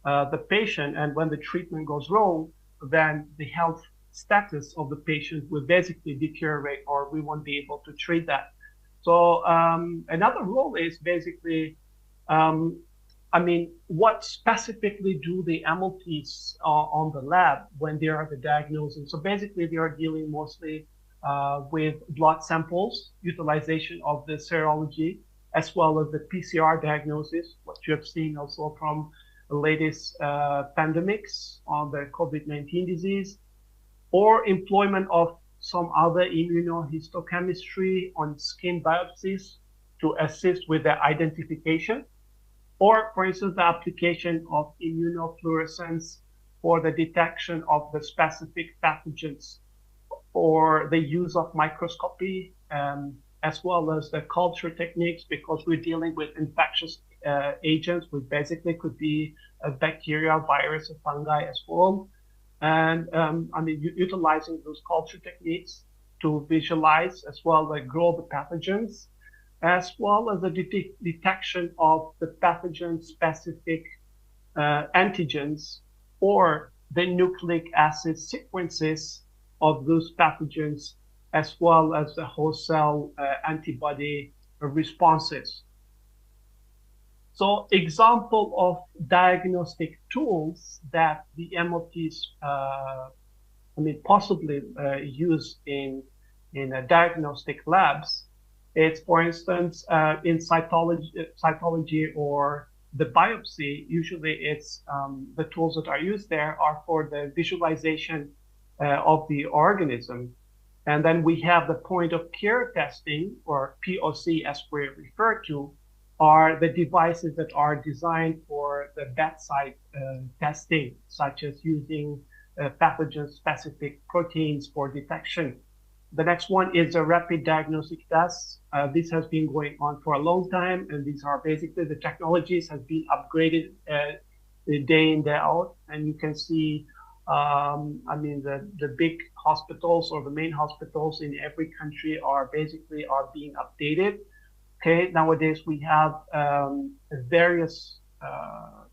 the patient. And when the treatment goes wrong, then the health status of the patient will basically deteriorate, or we won't be able to treat that. So another role is basically, what specifically do the MLTs on the lab when they are the diagnosing? So basically, they are dealing mostly with blood samples, utilization of the serology, as well as the PCR diagnosis, what you have seen also from the latest pandemics on the COVID-19 disease, or employment of some other immunohistochemistry on skin biopsies to assist with the identification, or for instance, the application of immunofluorescence for the detection of the specific pathogens, or the use of microscopy, as well as the culture techniques, because we're dealing with infectious agents, which basically could be a bacteria, virus, or fungi as well. And utilizing those culture techniques to visualize as well as grow the pathogens, as well as the detection of the pathogen-specific antigens or the nucleic acid sequences of those pathogens, as well as the host cell antibody responses. So example of diagnostic tools that the MLTs possibly use in diagnostic labs, it's, for instance, in cytology or the biopsy, usually it's the tools that are used there are for the visualization of the organism. And then we have the point of care testing, or POC as we refer to, are the devices that are designed for the bedside testing, such as using pathogen-specific proteins for detection. The next one is a rapid diagnostic test. This has been going on for a long time, and these are basically the technologies have been upgraded day in, day out. And you can see I mean, the big hospitals or the main hospitals in every country are being updated. Okay, nowadays we have various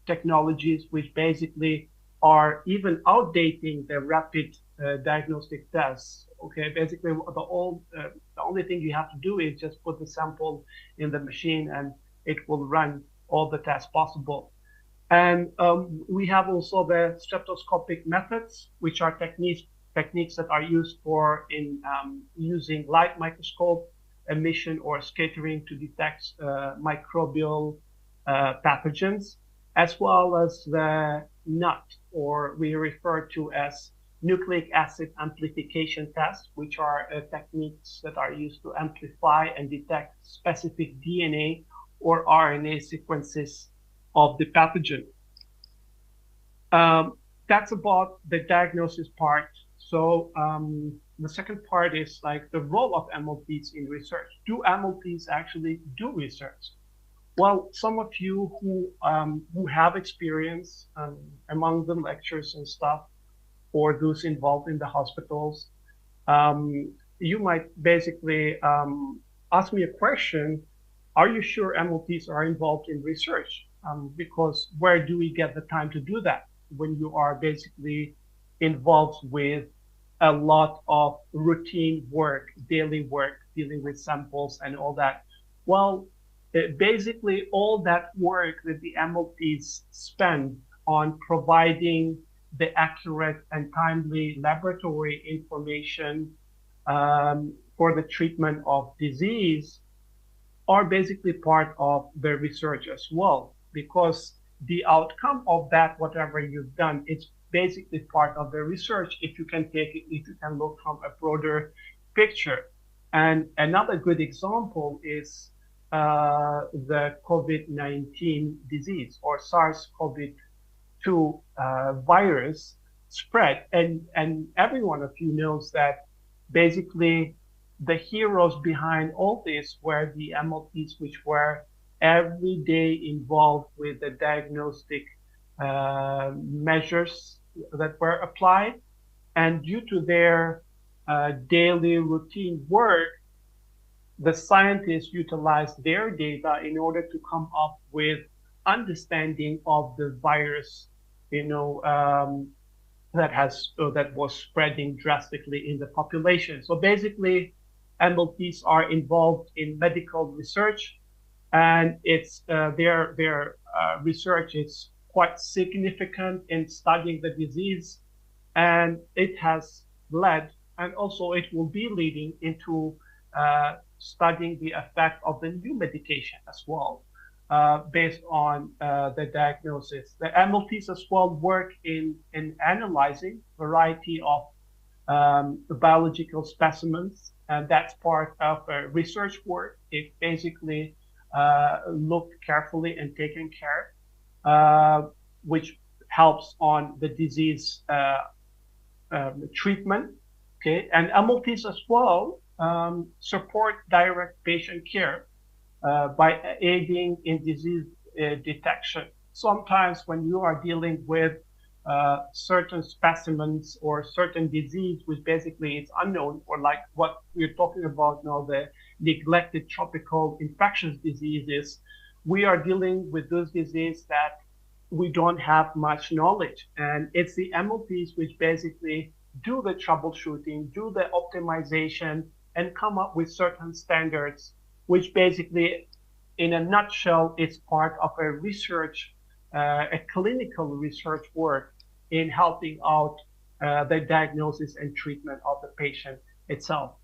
technologies which basically are even outdating the rapid diagnostic tests. Okay, basically the only thing you have to do is just put the sample in the machine and it will run all the tests possible. And we have also the streptoscopic methods, which are techniques that are used in using light microscope emission or scattering to detect microbial pathogens, as well as the NUT, or we refer to as nucleic acid amplification tests, which are techniques that are used to amplify and detect specific DNA or RNA sequences of the pathogen. That's about the diagnosis part. So the second part is like the role of MLPs in research. Do MLPs actually do research? Well, some of you who have experience among the lecturers and stuff, or those involved in the hospitals, you might basically ask me a question: are you sure MLPs are involved in research? Because where do we get the time to do that when you are basically involved with a lot of routine work, daily work, dealing with samples and all that? Well, basically all that work that the MLPs spend on providing the accurate and timely laboratory information for the treatment of disease are basically part of the research as well, because the outcome of that, whatever you've done, it's basically part of the research if you can look from a broader picture. And another good example is the COVID-19 disease, or SARS-CoV-2 virus spread. And every one of you knows that basically the heroes behind all this were the MLPs, which were every day involved with the diagnostic measures that were applied. And due to their daily routine work, the scientists utilized their data in order to come up with understanding of the virus, that was spreading drastically in the population. So basically, MLPs are involved in medical research, and it's their research is quite significant in studying the disease, and it has led, and also it will be leading into studying the effect of the new medication as well, based on the diagnosis. The MLPs as well work in analyzing variety of biological specimens, and that's part of research work. It basically looked carefully and taken care, which helps on the disease treatment. Okay, and MLPs as well support direct patient care by aiding in disease detection. Sometimes when you are dealing with certain specimens or certain disease which basically is unknown, or like what we're talking about now, the neglected tropical infectious diseases, we are dealing with those diseases that we don't have much knowledge. And it's the MLPs which basically do the troubleshooting, do the optimization, and come up with certain standards, which basically, in a nutshell, is part of a research, a clinical research work in helping out the diagnosis and treatment of the patient itself.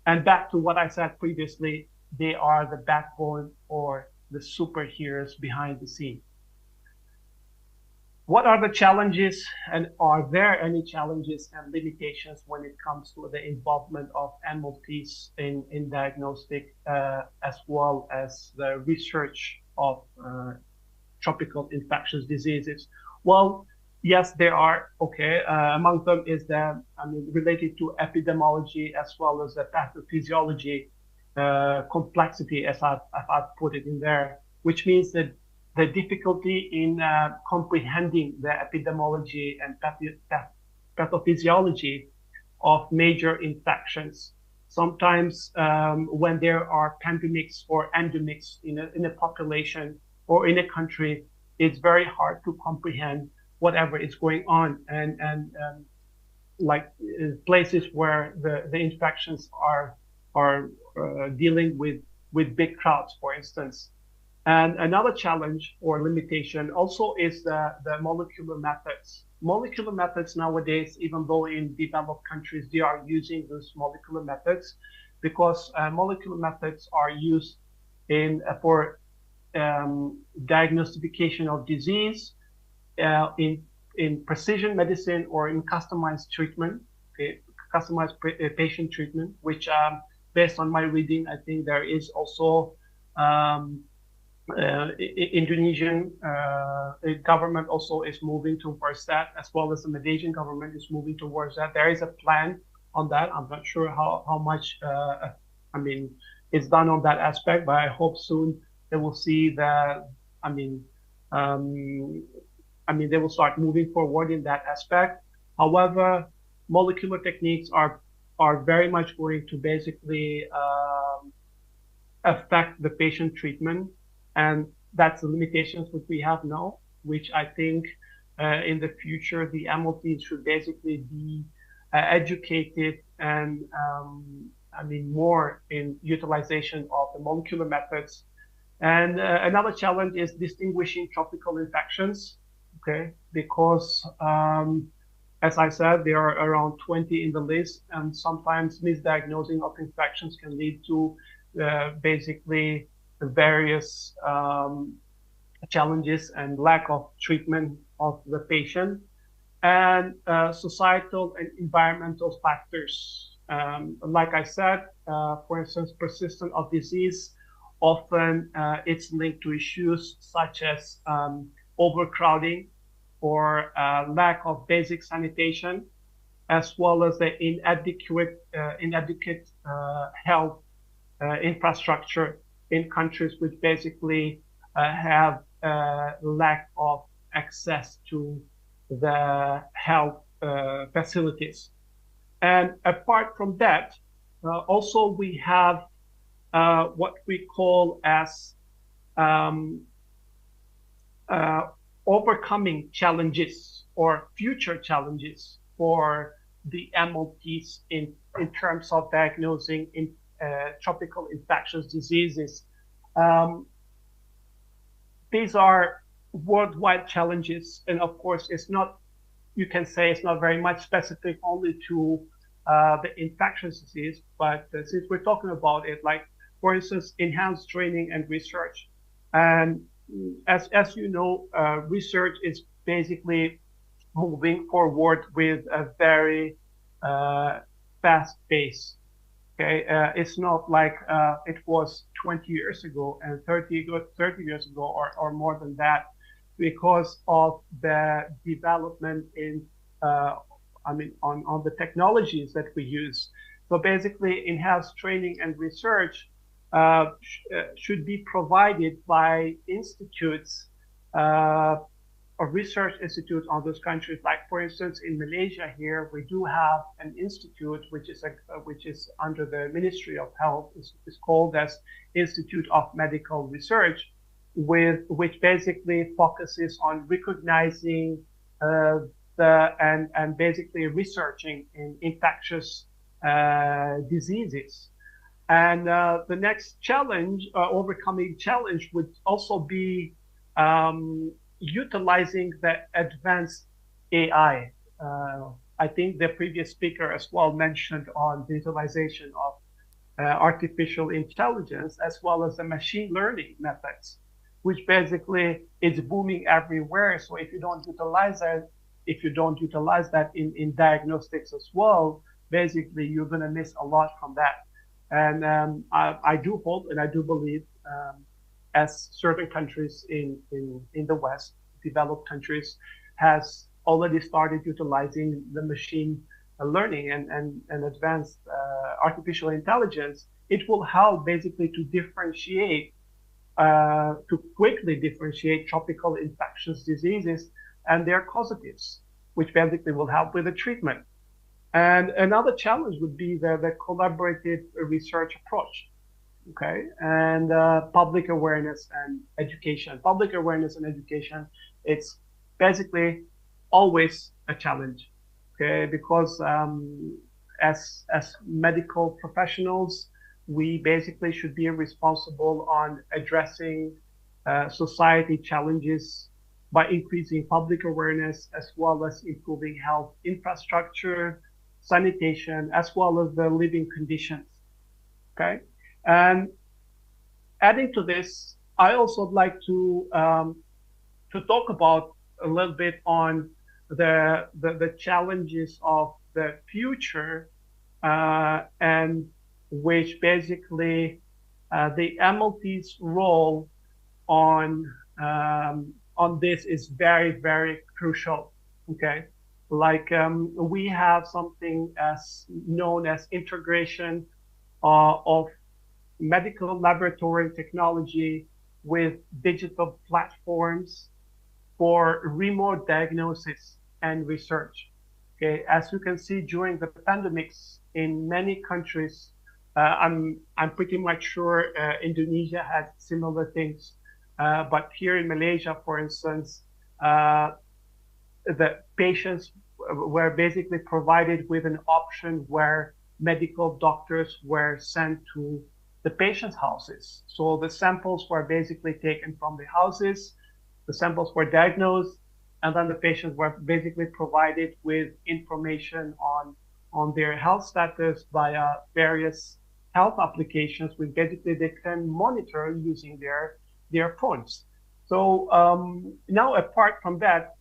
And back to what I said previously, they are the backbone or the superheroes behind the scene. What are the challenges, and are there any challenges and limitations when it comes to the involvement of MLPs in diagnostic as well as the research of tropical infectious diseases? Well, yes, there are. Okay, among them is related to epidemiology as well as the pathophysiology complexity, as I've put it in there, which means that the difficulty in comprehending the epidemiology and pathophysiology of major infections. Sometimes when there are pandemics or endemics in a population or in a country, it's very hard to comprehend whatever is going on, and like places where the infections are dealing with big crowds, for instance. And another challenge or limitation also is the molecular methods. Molecular methods nowadays, even though in developed countries they are using those molecular methods, because molecular methods are used for diagnostication of disease, in precision medicine, or in customized treatment, customized patient treatment, which based on my reading, I think there is also Indonesian government also is moving towards that, as well as the Malaysian government is moving towards that. There is a plan on that. I'm not sure how much it's done on that aspect, but I hope soon they will see that. They will start moving forward in that aspect. However, molecular techniques are very much going to basically affect the patient treatment, and that's the limitations which we have now, which I think in the future the MLTs should basically be educated and more in utilization of the molecular methods. And another challenge is distinguishing tropical infections, okay, because as I said, there are around 20 in the list, and sometimes misdiagnosing of infections can lead to basically various challenges and lack of treatment of the patient, and societal and environmental factors. Like I said, for instance, persistence of disease, often it's linked to issues such as overcrowding or lack of basic sanitation, as well as the inadequate health infrastructure in countries which basically have lack of access to the health facilities. And apart from that, also we have what we call as overcoming challenges or future challenges for the MLTs in terms of diagnosing tropical infectious diseases. These are worldwide challenges, and of course it's not, you can say it's not very much specific only to the infectious disease, but since we're talking about it, like for instance, enhanced training and research. And as you know, research is basically moving forward with a very fast pace. Okay, it's not like it was 20 years ago and 30 years ago or more than that, because of the development in on the technologies that we use. So basically, enhanced training and research should be provided by institutes or research institutes on those countries. Like for instance, in Malaysia here, we do have an institute which is under the Ministry of Health. It's called as Institute of Medical Research, which basically focuses on recognizing and basically researching in infectious diseases. And the next challenge, overcoming challenge, would also be utilizing the advanced AI. I think the previous speaker as well mentioned on the utilization of artificial intelligence, as well as the machine learning methods, which basically is booming everywhere. So if you don't utilize that, in diagnostics as well, basically you're going to miss a lot from that. And I do hope and I do believe, as certain countries in the West, developed countries, has already started utilizing the machine learning and advanced artificial intelligence, it will help basically to differentiate, to quickly differentiate tropical infectious diseases and their causatives, which basically will help with the treatment. And another challenge would be the collaborative research approach, okay, and public awareness and education. Public awareness and education, it's basically always a challenge, okay, because as medical professionals, we basically should be responsible on addressing society challenges by increasing public awareness as well as improving health infrastructure, sanitation, as well as the living conditions. Okay, and adding to this, I also would like to talk about a little bit on the challenges of the future, and which basically the MLT's role on this is very crucial. Okay, like we have something as known as integration of medical laboratory technology with digital platforms for remote diagnosis and research. Okay, as you can see during the pandemics in many countries, I'm pretty much sure Indonesia had similar things, but here in Malaysia, for instance, the patients were basically provided with an option where medical doctors were sent to the patient's houses. So the samples were basically taken from the houses, the samples were diagnosed, and then the patients were basically provided with information on their health status via various health applications, which basically they can monitor using their phones. So now, apart from that,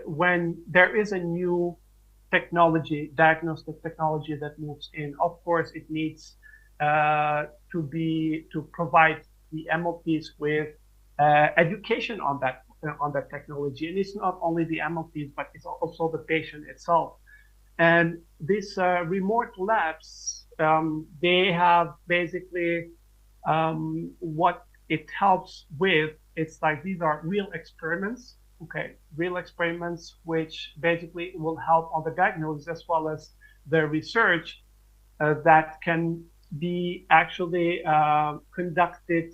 when there is a new technology, diagnostic technology that moves in, of course, it needs to provide the MLPs with education on that technology. And it's not only the MLPs, but it's also the patient itself. And these remote labs, they have basically what it helps with. It's like these are real experiments, okay, real experiments which basically will help on the diagnosis as well as the research that can be actually conducted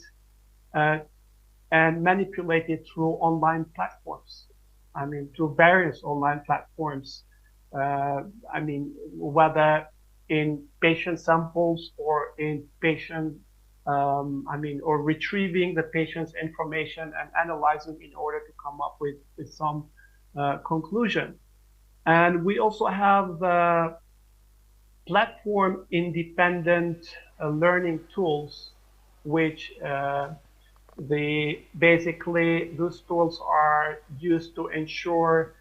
and manipulated through online platforms. I mean, through various online platforms. I mean, whether in patient samples or in patient, or retrieving the patient's information and analyzing in order to come up with some conclusion. And we also have platform independent learning tools, which those tools are used to ensure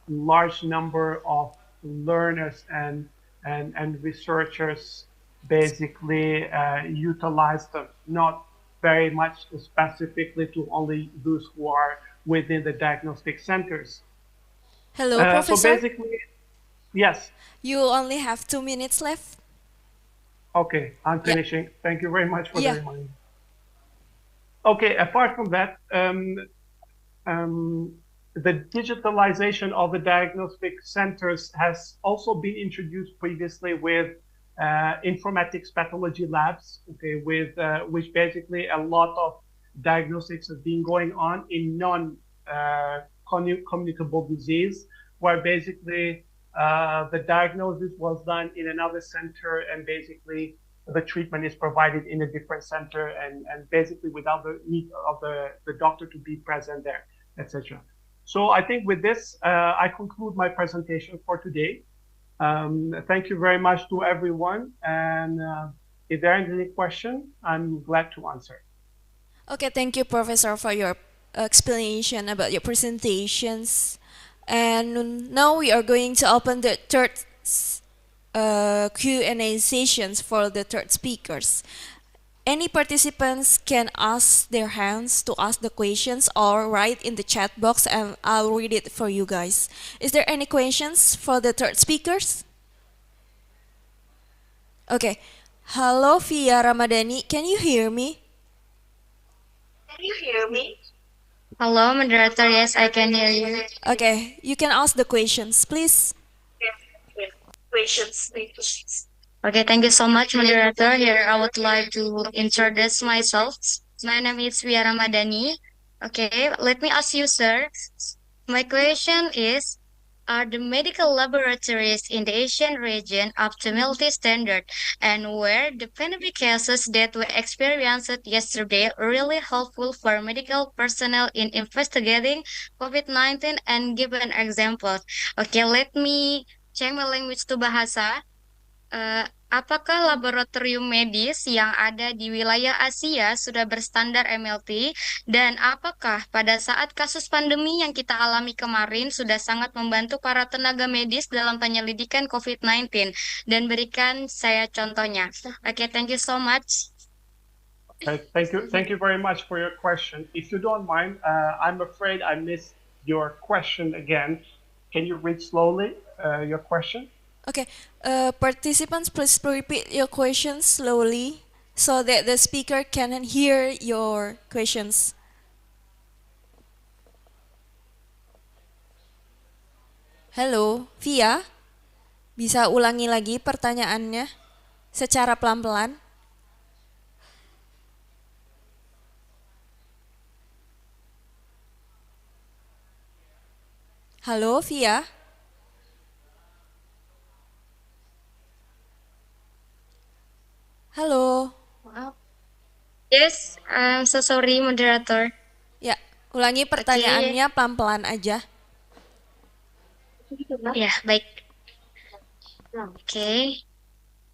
large number of learners and researchers basically utilize them, not very much specifically to only those who are within the diagnostic centers. Hello, Professor. So basically, yes. You only have 2 minutes left. Okay, I'm finishing. Yeah. Thank you very much for the reminder. Okay, apart from that, the digitalization of the diagnostic centers has also been introduced previously with informatics pathology labs, okay, with which basically a lot of diagnostics has been going on in non-communicable disease, where basically the diagnosis was done in another center and basically the treatment is provided in a different center and basically without the need of the doctor to be present there, etc. So I think with this, I conclude my presentation for today. Thank you very much to everyone. And if there are any question, I'm glad to answer. Okay, thank you, Professor, for your explanation about your presentations. And now we are going to open the third Q&A sessions for the third speakers. Any participants can ask their hands to ask the questions or write in the chat box and I'll read it for you guys. Is there any questions for the third speakers? Okay. Hello, Via Ramadhani. Can you hear me? Can you hear me? Hello, moderator. Yes, I can hear you. Okay, you can ask the questions, please. Okay, thank you so much, moderator. Here, I would like to introduce myself. My name is Via Ramadhani. Okay, let me ask you, sir. My question is, are the medical laboratories in the Asian region up to multi-standard, and were the pandemic cases that we experienced yesterday really helpful for medical personnel in investigating COVID-19 and give an example? Okay, let me change my language to bahasa. Apakah laboratorium medis yang ada di wilayah Asia sudah berstandar MLT, dan apakah pada saat kasus pandemi yang kita alami kemarin sudah sangat membantu para tenaga medis dalam penyelidikan COVID-19? Dan berikan saya contohnya. Okay, thank you so much. Thank you very much for your question. If you don't mind, I'm afraid I missed your question again. Can you read slowly your question? Okay, participants, please repeat your questions slowly so that the speaker can hear your questions. Halo, Via, bisa ulangi lagi pertanyaannya secara pelan-pelan? Halo, Via? Halo. Yes, I'm so sorry, moderator. Ya, ulangi pertanyaannya pelan-pelan aja. Ya, baik. Okay.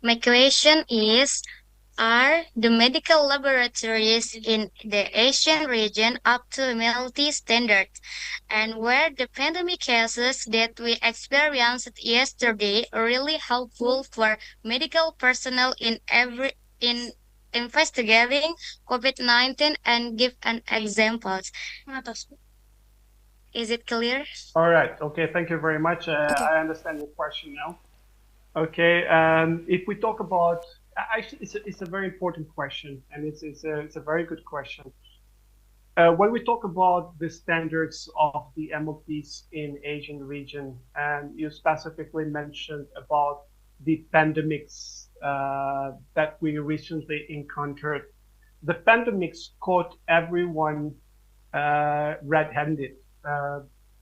My question is, are the medical laboratories in the Asian region up to multi-standard? And were the pandemic cases that we experienced yesterday really helpful for medical personnel in investigating COVID-19 and give an example? Is it clear? All right. Okay. Thank you very much. I understand your question now. Okay. If we talk about, actually, it's a very important question, and it's a very good question. When we talk about the standards of the MOPs in Asian region, and you specifically mentioned about the pandemics that we recently encountered, the pandemics caught everyone red-handed.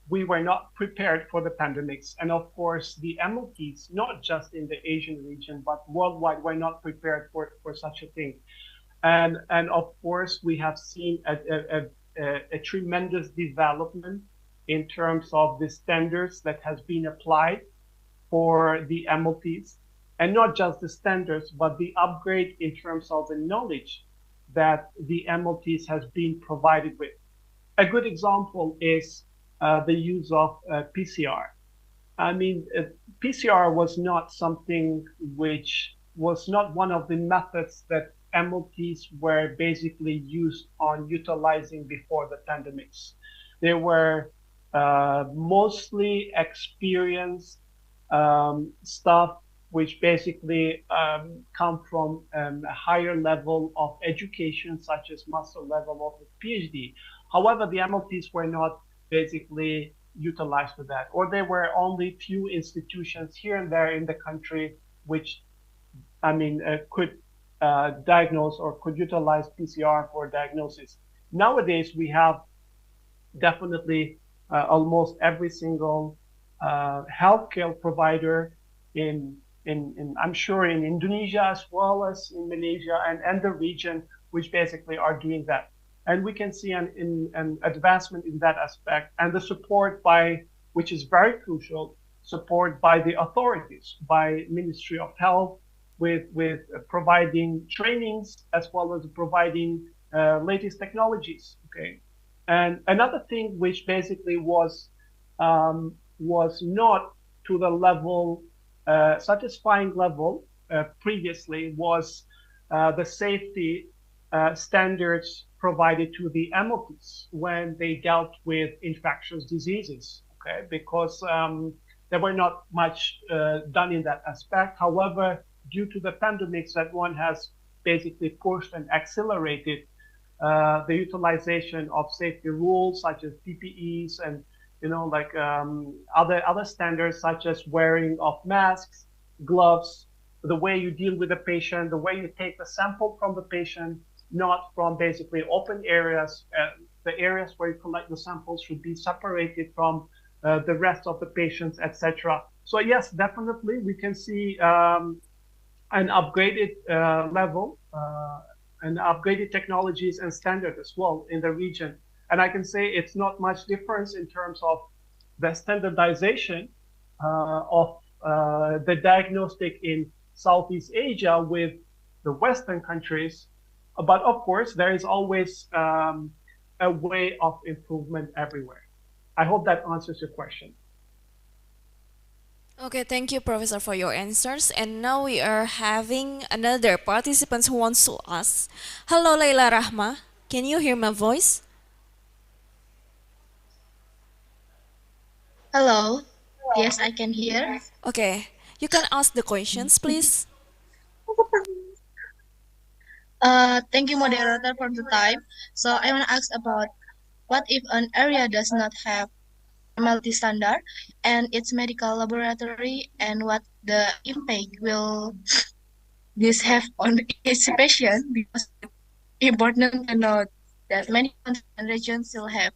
We were not prepared for the pandemics, and of course the MOPs, not just in the Asian region but worldwide, were not prepared for such a thing. And of course we have seen a tremendous development in terms of the standards that has been applied for the MOPs, and not just the standards but the upgrade in terms of the knowledge that the MOPs has been provided with. A good example is the use of PCR. I mean, PCR was not something which was not one of the methods that MOPs were basically used on utilizing before the pandemics. They were mostly experienced staff which basically come from a higher level of education, such as master level of PhD. However, the MOPs were not basically utilized for that, or there were only few institutions here and there in the country which, I mean, could diagnose or could utilize PCR for diagnosis. Nowadays, we have definitely almost every single healthcare provider in I'm sure in Indonesia as well as in Malaysia and the region, which basically are doing that. And we can see an advancement in that aspect, and the support by, which is very crucial, support by the authorities, by Ministry of Health, with providing trainings as well as providing latest technologies. Okay, and another thing which basically was not to the level satisfying level previously was the safety standards provided to the MOPs when they dealt with infectious diseases, okay? Because there were not much done in that aspect. However, due to the pandemics that one has basically pushed and accelerated the utilization of safety rules such as PPEs and like other standards such as wearing of masks, gloves, the way you deal with the patient, the way you take the sample from the patient, not from basically open areas. The areas where you collect the samples should be separated from the rest of the patients, etc. So yes, definitely we can see an upgraded level and upgraded technologies and standard as well in the region. And I can say it's not much difference in terms of the standardization of the diagnostic in Southeast Asia with the Western countries. But of course, there is always a way of improvement everywhere. I hope that answers your question. Okay, thank you, Professor, for your answers. And now we are having another participant who wants to ask. Hello, Laila Rahma. Can you hear my voice? Hello. Yes, I can hear. Okay, you can ask the questions, please. Thank you, moderator, for the time. So I want to ask about what if an area does not have MLT standard and its medical laboratory, and what the impact will this have on its patient? Because it's important to note that many countries and regions still have.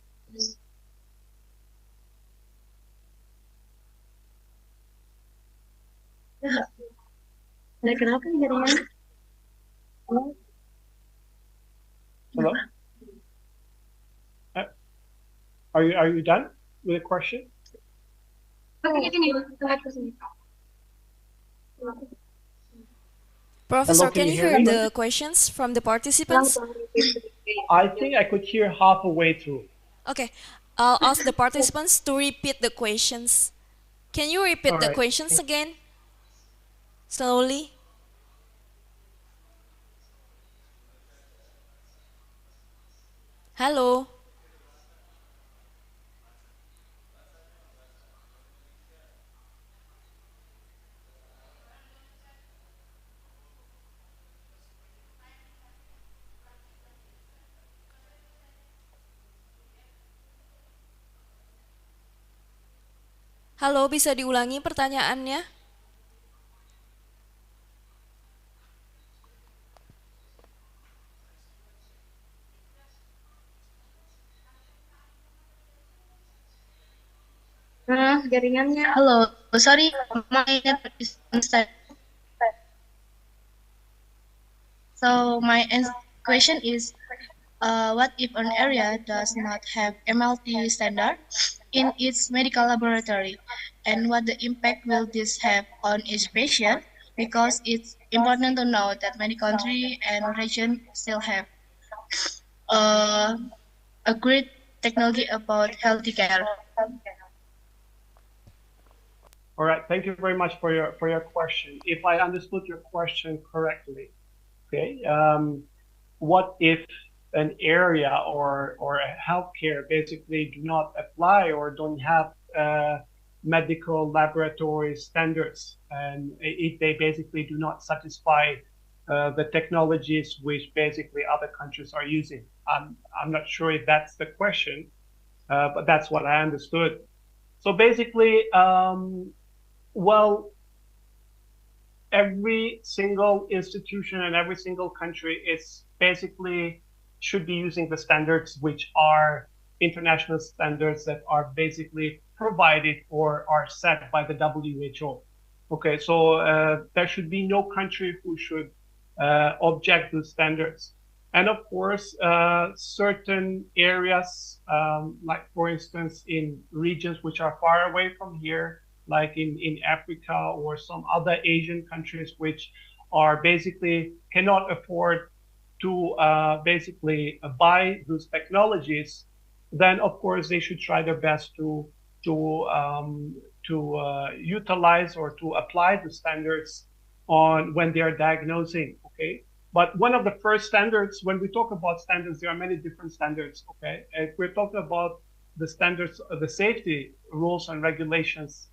Nah, kenapa jadinya? Hello? Are you done with the question? Professor, Hello, can you hear hear me? the questions from the participants? I think I could hear halfway through. Okay, I'll ask the participants to repeat the questions. Can you repeat the Alright. questions again? Slowly. Hello. Halo, bisa diulangi pertanyaannya? Jaringannya. Hello. Sorry, my network is unstable. So my question is, what if an area does not have MLT standard in its medical laboratory, and what the impact will this have on each patient? Because it's important to know that many countries and regions still have a great technology about healthcare. All right, thank you very much for your question. If I understood your question correctly, okay, what if an area or a healthcare basically do not apply or don't have medical laboratory standards, and if they basically do not satisfy the technologies which basically other countries are using? I'm not sure if that's the question, but that's what I understood. So basically, well, every single institution and every single country is basically should be using the standards which are international standards that are basically provided or are set by the WHO. Okay, so there should be no country who should object to standards. And of course, certain areas, like for instance, in regions which are far away from here, like in Africa or some other Asian countries which are basically cannot afford to basically buy those technologies, then of course they should try their best to utilize or to apply the standards on when they are diagnosing. Okay, but one of the first standards, when we talk about standards, there are many different standards. Okay, if we're talking about the standards, the safety rules and regulations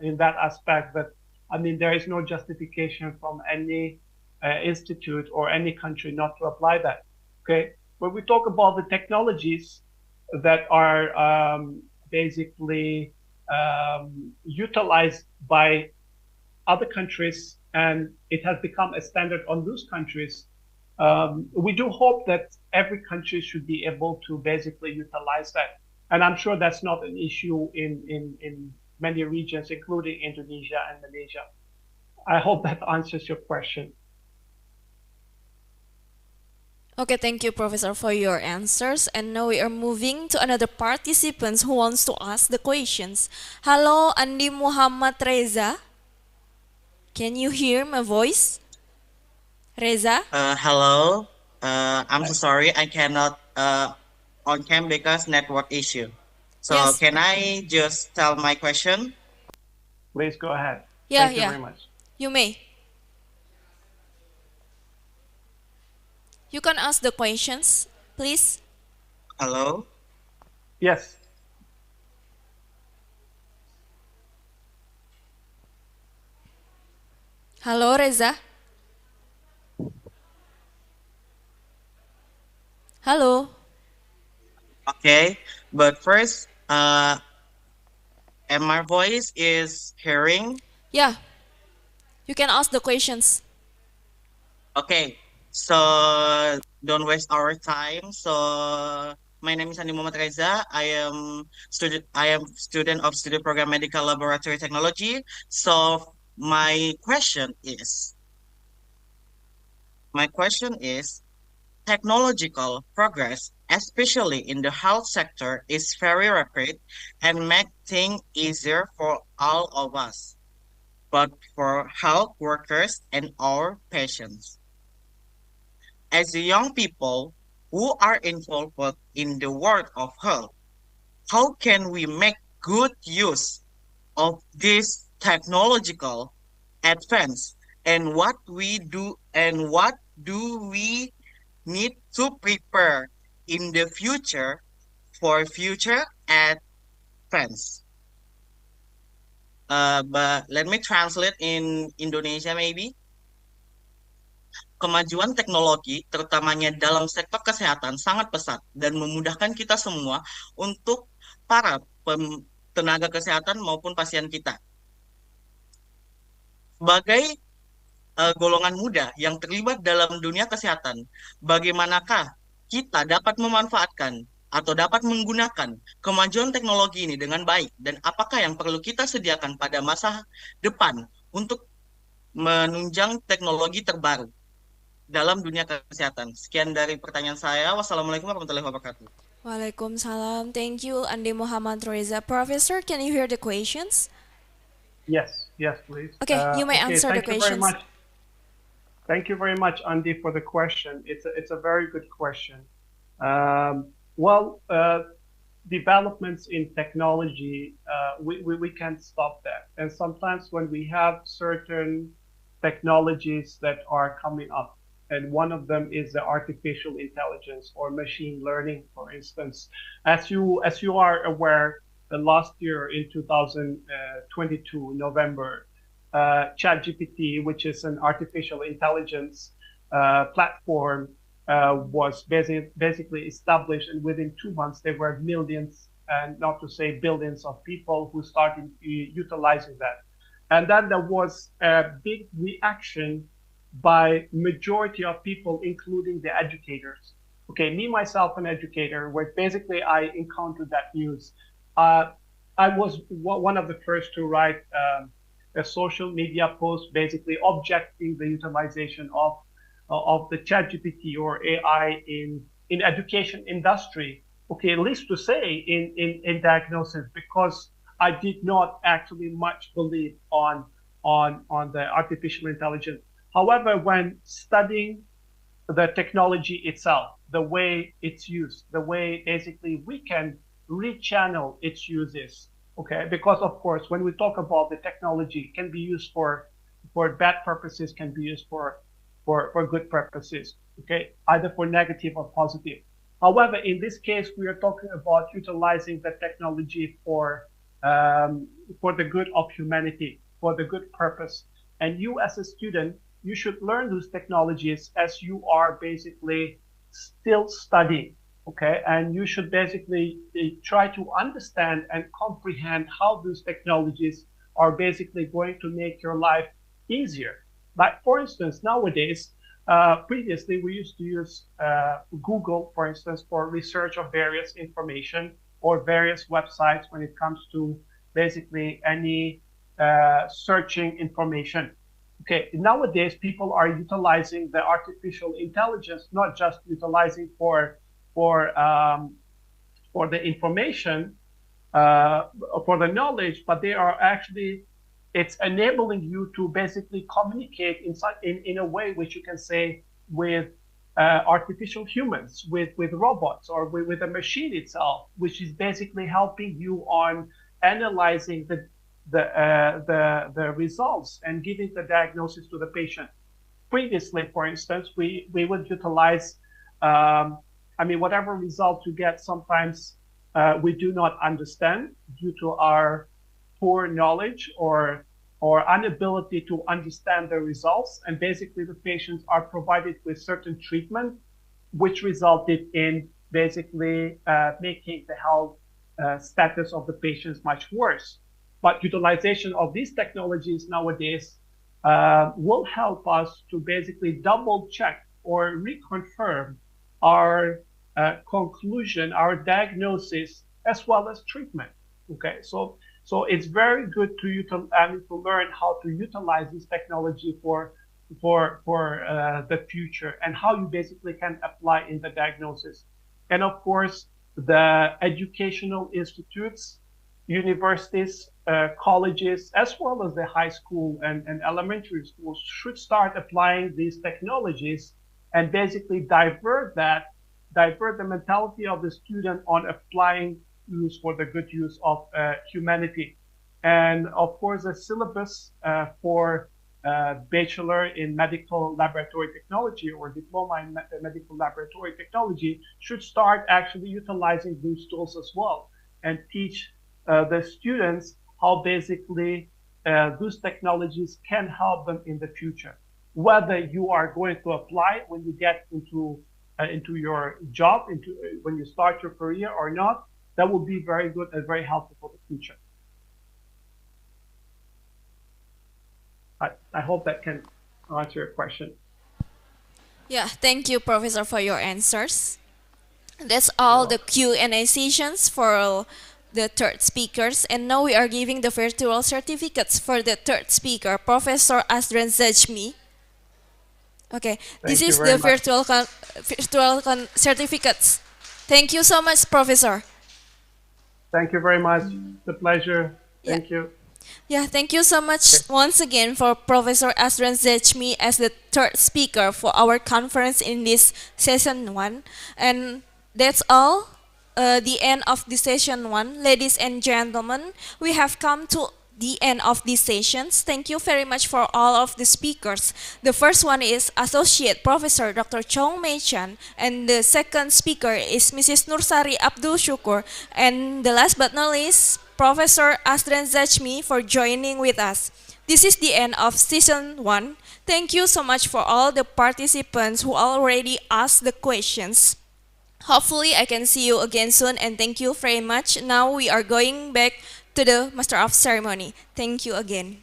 in that aspect, that I mean, there is no justification from any institute or any country not to apply that. Okay, when we talk about the technologies that are basically utilized by other countries, and it has become a standard on those countries, we do hope that every country should be able to basically utilize that. And I'm sure that's not an issue in many regions, including Indonesia and Malaysia. I hope that answers your question. Okay, thank you, Professor, for your answers. And now we are moving to another participant who wants to ask the questions. Hello, Andi Muhammad Reza. Can you hear my voice? Reza? Hello. I'm so sorry. I cannot on cam because network issue. So Yes. can I just tell my question? Please go ahead. Yeah, Thank you yeah. very much. You may. You can ask the questions, please. Hello. Yes. Hello, Reza. Hello. Okay, but first, and my voice is hearing. Yeah. You can ask the questions. Okay, so don't waste our time. So my name is Andi Muhammad Reza. I am student of Study Program Medical Laboratory Technology. So my question is technological progress, especially in the health sector, is very rapid and make things easier for all of us, but for health workers and our patients. As young people who are involved in the world of health, how can we make good use of this technological advance, and what do we need to prepare in the future for future advance? But let me translate in Indonesia maybe. Kemajuan teknologi, terutamanya dalam sektor kesehatan, sangat pesat dan memudahkan kita semua untuk para tenaga kesehatan maupun pasien kita. Sebagai golongan muda yang terlibat dalam dunia kesehatan, bagaimanakah kita dapat memanfaatkan atau dapat menggunakan kemajuan teknologi ini dengan baik, dan apakah yang perlu kita sediakan pada masa depan untuk menunjang teknologi terbaru dalam dunia kesehatan. Sekian dari pertanyaan saya. Wassalamualaikum warahmatullahi wabarakatuh. Waalaikumsalam. Thank you, Andi Muhammad Reza. Professor, can you hear the questions? Yes, please. Okay, you may answer the thank you very questions. much. Thank you very much, Andy, for the question. It's a very good question. Developments in technology, we can't stop that. And sometimes when we have certain technologies that are coming up, and one of them is the artificial intelligence or machine learning, for instance. As you are aware, the last year in 2022, November, ChatGPT, which is an artificial intelligence platform, was basically established, and within 2 months there were millions, and not to say billions, of people who started utilizing that. And then there was a big reaction by majority of people, including the educators. Okay, me myself, an educator, where basically I encountered that news. I was one of the first to write a social media post, basically objecting the utilization of the ChatGPT or AI in education industry. Okay, at least to say in diagnosis, because I did not actually much believe on the artificial intelligence. However, when studying the technology itself, the way it's used, the way basically we can rechannel its uses, okay? Because of course, when we talk about the technology, it can be used for bad purposes, can be used for good purposes, okay? Either for negative or positive. However, in this case, we are talking about utilizing the technology for the good of humanity, for the good purpose. And you as a student, you should learn those technologies as you are basically still studying. Okay, and you should basically try to understand and comprehend how these technologies are basically going to make your life easier. Like, for instance, nowadays, previously we used to use Google, for instance, for research of various information or various websites when it comes to basically any searching information. Okay, nowadays people are utilizing the artificial intelligence, not just utilizing for the information, for the knowledge, but they are actually, it's enabling you to basically communicate in a way which you can say with artificial humans, with robots, or with the machine itself, which is basically helping you on analyzing the results and giving the diagnosis to the patient. Previously, for instance, we would utilize whatever results you get, sometimes we do not understand due to our poor knowledge or inability to understand the results. And basically the patients are provided with certain treatment, which resulted in basically making the health status of the patients much worse. But utilization of these technologies nowadays will help us to basically double check or reconfirm our conclusion, our diagnosis, as well as treatment. Okay, so it's very good to learn how to utilize this technology for the future, and how you basically can apply in the diagnosis. And of course, the educational institutes, universities, colleges, as well as the high school and elementary schools should start applying these technologies and basically divert the mentality of the student on applying use for the good use of humanity. And of course, the syllabus for bachelor in medical laboratory technology or diploma in medical laboratory technology should start actually utilizing these tools as well, and teach the students how basically those technologies can help them in the future. Whether you are going to apply when you get into your job, when you start your career or not, that will be very good and very helpful for the future. I hope that can answer your question. Yeah, thank you, Professor, for your answers. That's all the Q&A sessions for the third speakers, and now we are giving the virtual certificates for the third speaker, Professor Asdran Zajmi. Okay, this is the virtual certificates. Thank you so much, Professor. Thank you very much. It's a pleasure. Thank you. Yeah, thank you so much once again for Professor Asdran Zajmi as the third speaker for our conference in this session 1. And that's all. The end of the session 1. Ladies and gentlemen, we have come to the end of these sessions. Thank you very much for all of the speakers. The first one is Associate Professor Dr. Chong Mei Chan, and the second speaker is Mrs. Nursari Abdul Syukur, and the last but not least, Professor Asdran Zajmi for joining with us. This is the end of session 1. Thank you so much for all the participants who already asked the questions. Hopefully I can see you again soon, and thank you very much. Now we are going back to the Master of Ceremony. Thank you again.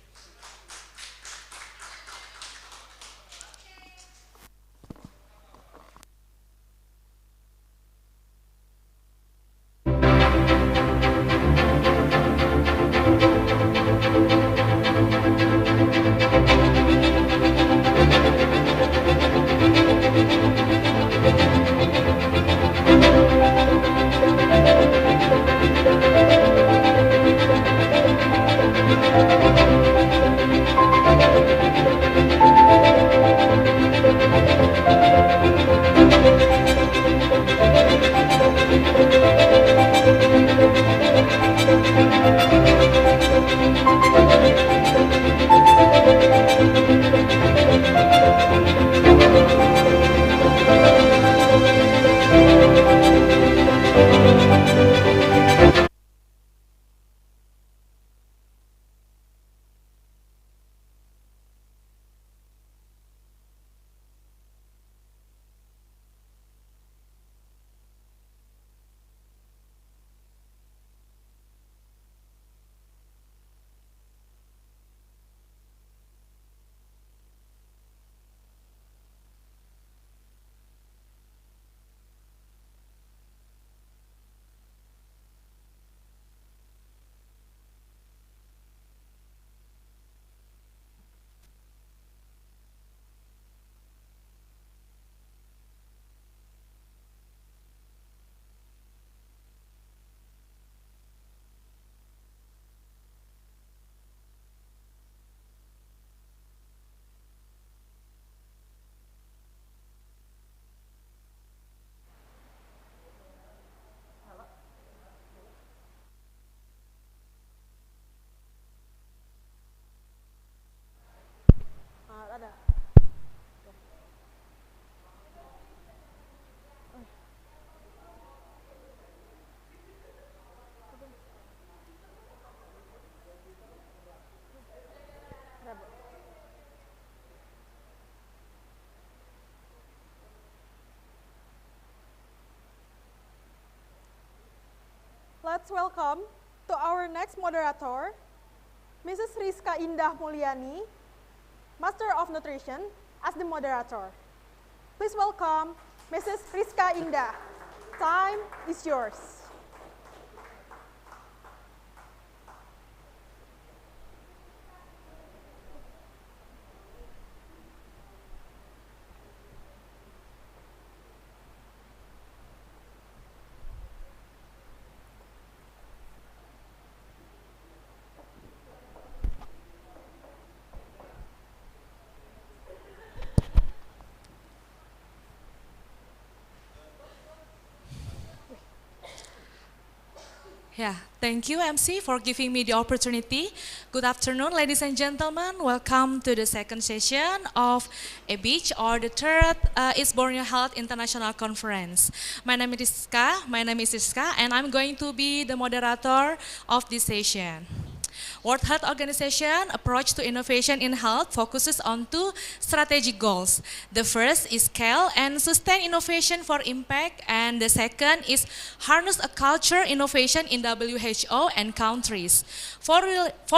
let's welcome to our next moderator, Mrs. Rizka Indah Mulyani, Master of Nutrition, as the moderator. Please welcome Mrs. Rizka Indah. Time is yours. Yeah, thank you MC for giving me the opportunity. Good afternoon, ladies and gentlemen. Welcome to the second session of EBHIC, or the third East Borneo Health International Conference. My name is Rizka, and I'm going to be the moderator of this session. World Health Organization approach to innovation in health focuses on two strategic goals. The first is scale and sustain innovation for impact, and the second is harness a culture innovation in WHO and countries. For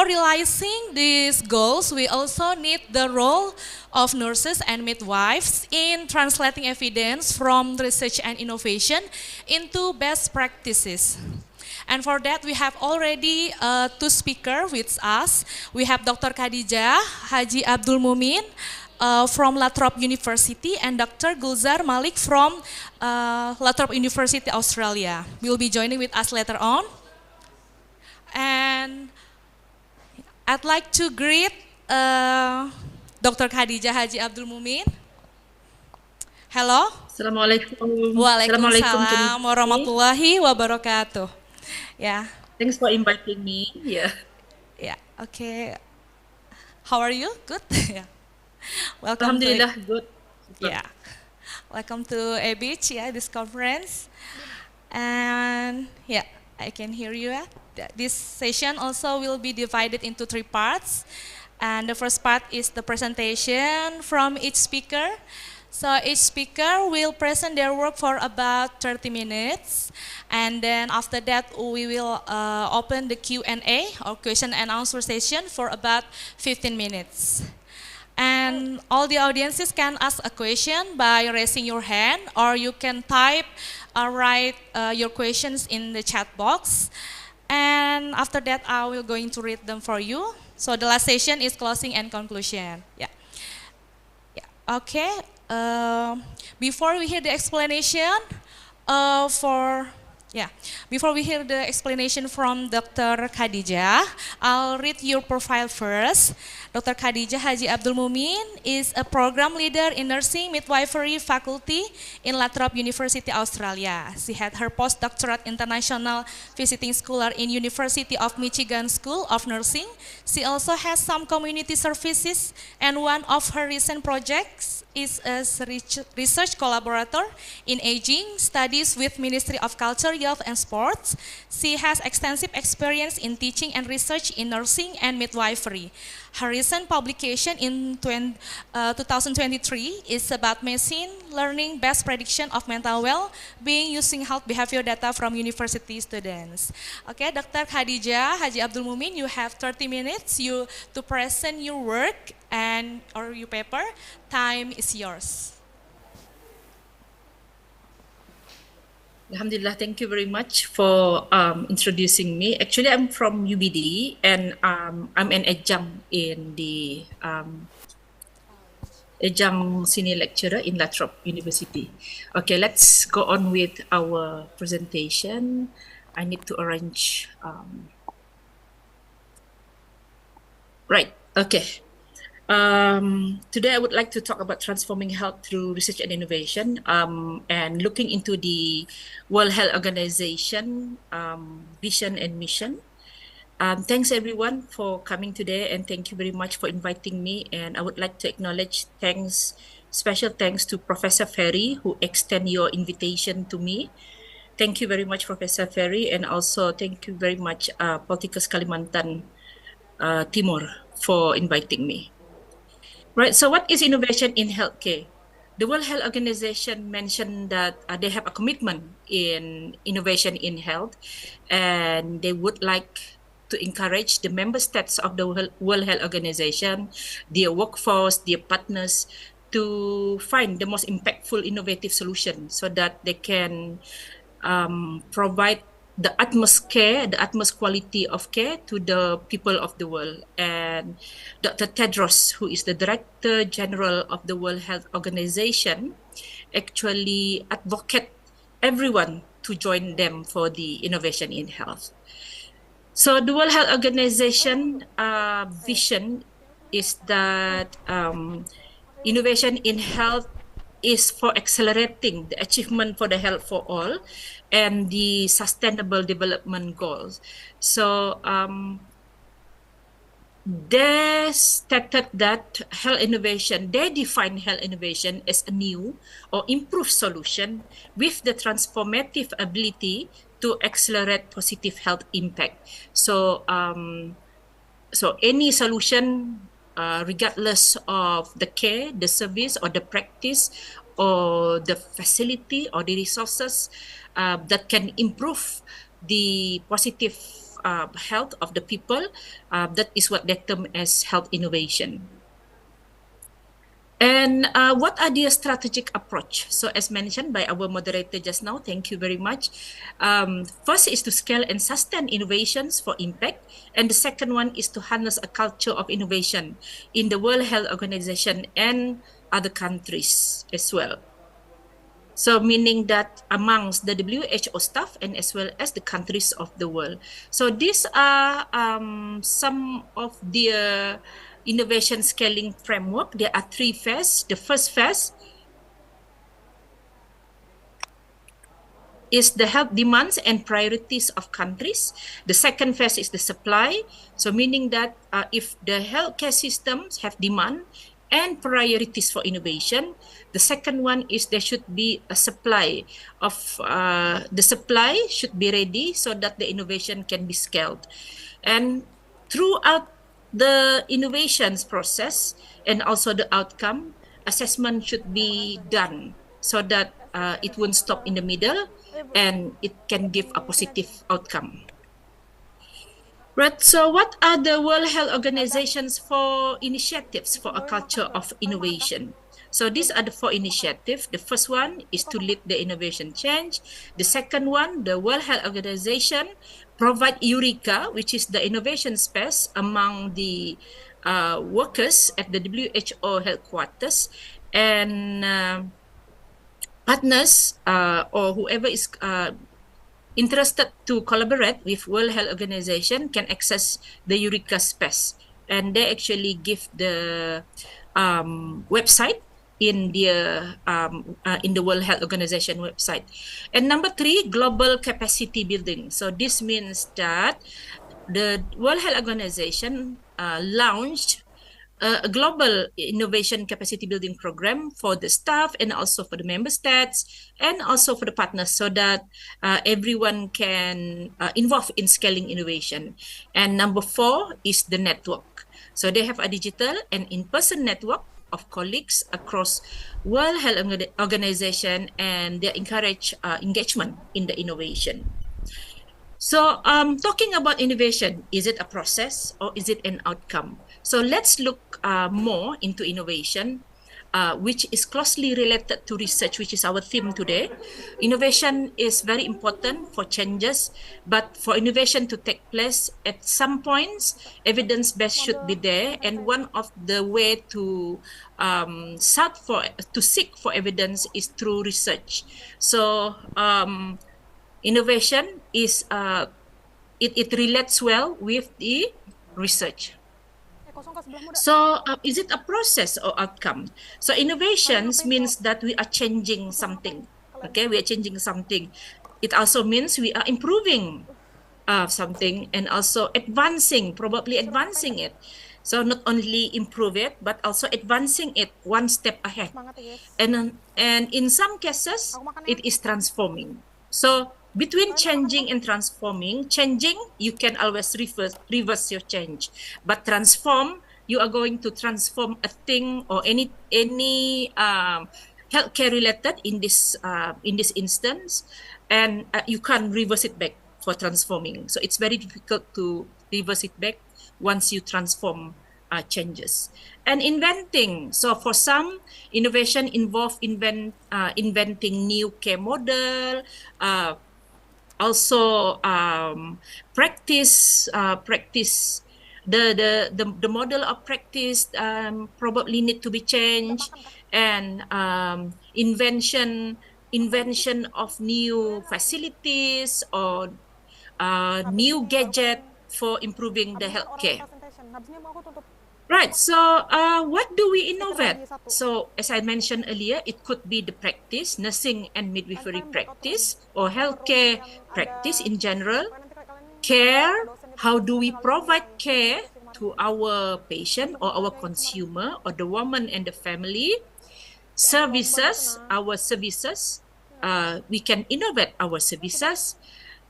realizing these goals, we also need the role of nurses and midwives in translating evidence from research and innovation into best practices. And for that, we have already two speakers with us. We have Dr. Khadijah Haji Abdul Mumin from Lathrop University and Dr. Gulzar Malik from Lathrop University, Australia. Will be joining with us later on. And I'd like to greet Dr. Khadijah Haji Abdul Mumin. Hello. Assalamualaikum. Waalaikumsalam warahmatullahi wabarakatuh. Yeah. Thanks for inviting me. Yeah. Yeah. Okay. How are you? Good. Yeah. Welcome. Alhamdulillah, good. Yeah. Welcome to EBHIC, this conference. And yeah, I can hear you. This session also will be divided into three parts. And the first part is the presentation from each speaker. So each speaker will present their work for about 30 minutes. And then after that, we will open the Q&A, or question and answer session, for about 15 minutes. And all the audiences can ask a question by raising your hand, or you can type or write your questions in the chat box. And after that, I will going to read them for you. So the last session is closing and conclusion. Yeah. Okay. Before we hear the explanation from Dr. Khadijah, I'll read your profile first. Dr. Khadijah Haji Abdul Mumin is a program leader in nursing midwifery faculty in Lathrop University, Australia. She had her postdoctorate international visiting scholar in University of Michigan School of Nursing. She also has some community services, and one of her recent projects is as research collaborator in aging studies with Ministry of Culture, Youth and Sports. She has extensive experience in teaching and research in nursing and midwifery. Her recent publication in 2023 is about machine learning based prediction of mental well-being using health behavior data from university students. Okay, Dr. Khadijah Haji Abdul Mumin, you have 30 minutes to present your work or your paper. Time is yours. Alhamdulillah, thank you very much for introducing me. Actually, I'm from UBD, and I'm an adjunct in the adjunct senior lecturer in Lathrop University. Okay, let's go on with our presentation. I need to arrange. Right. Okay. Today I would like to talk about transforming health through research and innovation, and looking into the World Health Organization vision and mission. Thanks everyone for coming today, and thank you very much for inviting me. And I would like to acknowledge special thanks to Professor Ferry, who extend your invitation to me. Thank you very much, Professor Ferry, and also thank you very much, Poltekkes Kalimantan Timur, for inviting me. Right, so what is innovation in healthcare? the World Health Organization mentioned that they have a commitment in innovation in health, and they would like to encourage the member states of the World Health Organization, their workforce, their partners, to find the most impactful innovative solution so that they can provide the utmost care, the utmost quality of care to the people of the world. And Dr. Tedros, who is the Director General of the World Health Organization, actually advocate everyone to join them for the innovation in health. So the World Health Organization vision is that innovation in health is for accelerating the achievement for the health for all and the sustainable development goals. So they stated that health innovation, they define health innovation as a new or improved solution with the transformative ability to accelerate positive health impact. So, so any solution, regardless of the care, the service, or the practice, or the facility, or the resources that can improve the positive health of the people, that is what they term as health innovation. And what are the strategic approach? So as mentioned by our moderator just now, thank you very much. First is to scale and sustain innovations for impact. And the second one is to harness a culture of innovation in the World Health Organization and other countries as well. So meaning that amongst the WHO staff and as well as the countries of the world. So these are some of the innovation scaling framework. There are 3 phases. The first phase is the health demands and priorities of countries. The second phase is the supply. So meaning that if the healthcare systems have demand and priorities for innovation, the second one is there should be a supply of, the supply should be ready so that the innovation can be scaled. And throughout the innovations process and also the outcome, assessment should be done so that it won't stop in the middle and it can give a positive outcome. Right, so what are the World Health Organization's 4 initiatives for a culture of innovation? So these are the 4 initiatives. The first one is to lead the innovation change. The second one, the World Health Organization provide Eureka, which is the innovation space among the workers at the WHO headquarters, and partners or whoever is interested to collaborate with World Health Organization can access the Eureka space, and they actually give the website in the World Health Organization website. And number 3, global capacity building. So this means that the World Health Organization launched a global innovation capacity building program for the staff and also for the member states and also for the partners, so that everyone can involve in scaling innovation. And number 4 is the network. So they have a digital and in-person network of colleagues across World Health Organization, and they encourage engagement in the innovation. So talking about innovation, is it a process or is it an outcome? So let's look more into innovation, which is closely related to research, which is our theme today. Innovation is very important for changes, but for innovation to take place, at some points, evidence base should be there, and one of the way to seek for evidence is through research. So innovation is it relates well with the research. So is it a process or outcome? So innovations means that we are changing something. Okay, we are changing something. It also means we are improving something and also advancing, probably advancing it. So not only improve it, but also advancing it one step ahead. And in some cases, it is transforming. So between changing and transforming, changing, you can always reverse your change. But transform, you are going to transform a thing or any healthcare related in this instance, and you can't reverse it back for transforming. So it's very difficult to reverse it back once you transform changes. And inventing. So for some, innovation involve inventing new care model, also practice the model of practice probably need to be changed, and invention of new facilities or new gadget for improving the healthcare. Right, so what do we innovate? So as I mentioned earlier, it could be the practice, nursing and midwifery practice, or healthcare practice in general. Care, how do we provide care to our patient or our consumer or the woman and the family? Services, our services, we can innovate our services.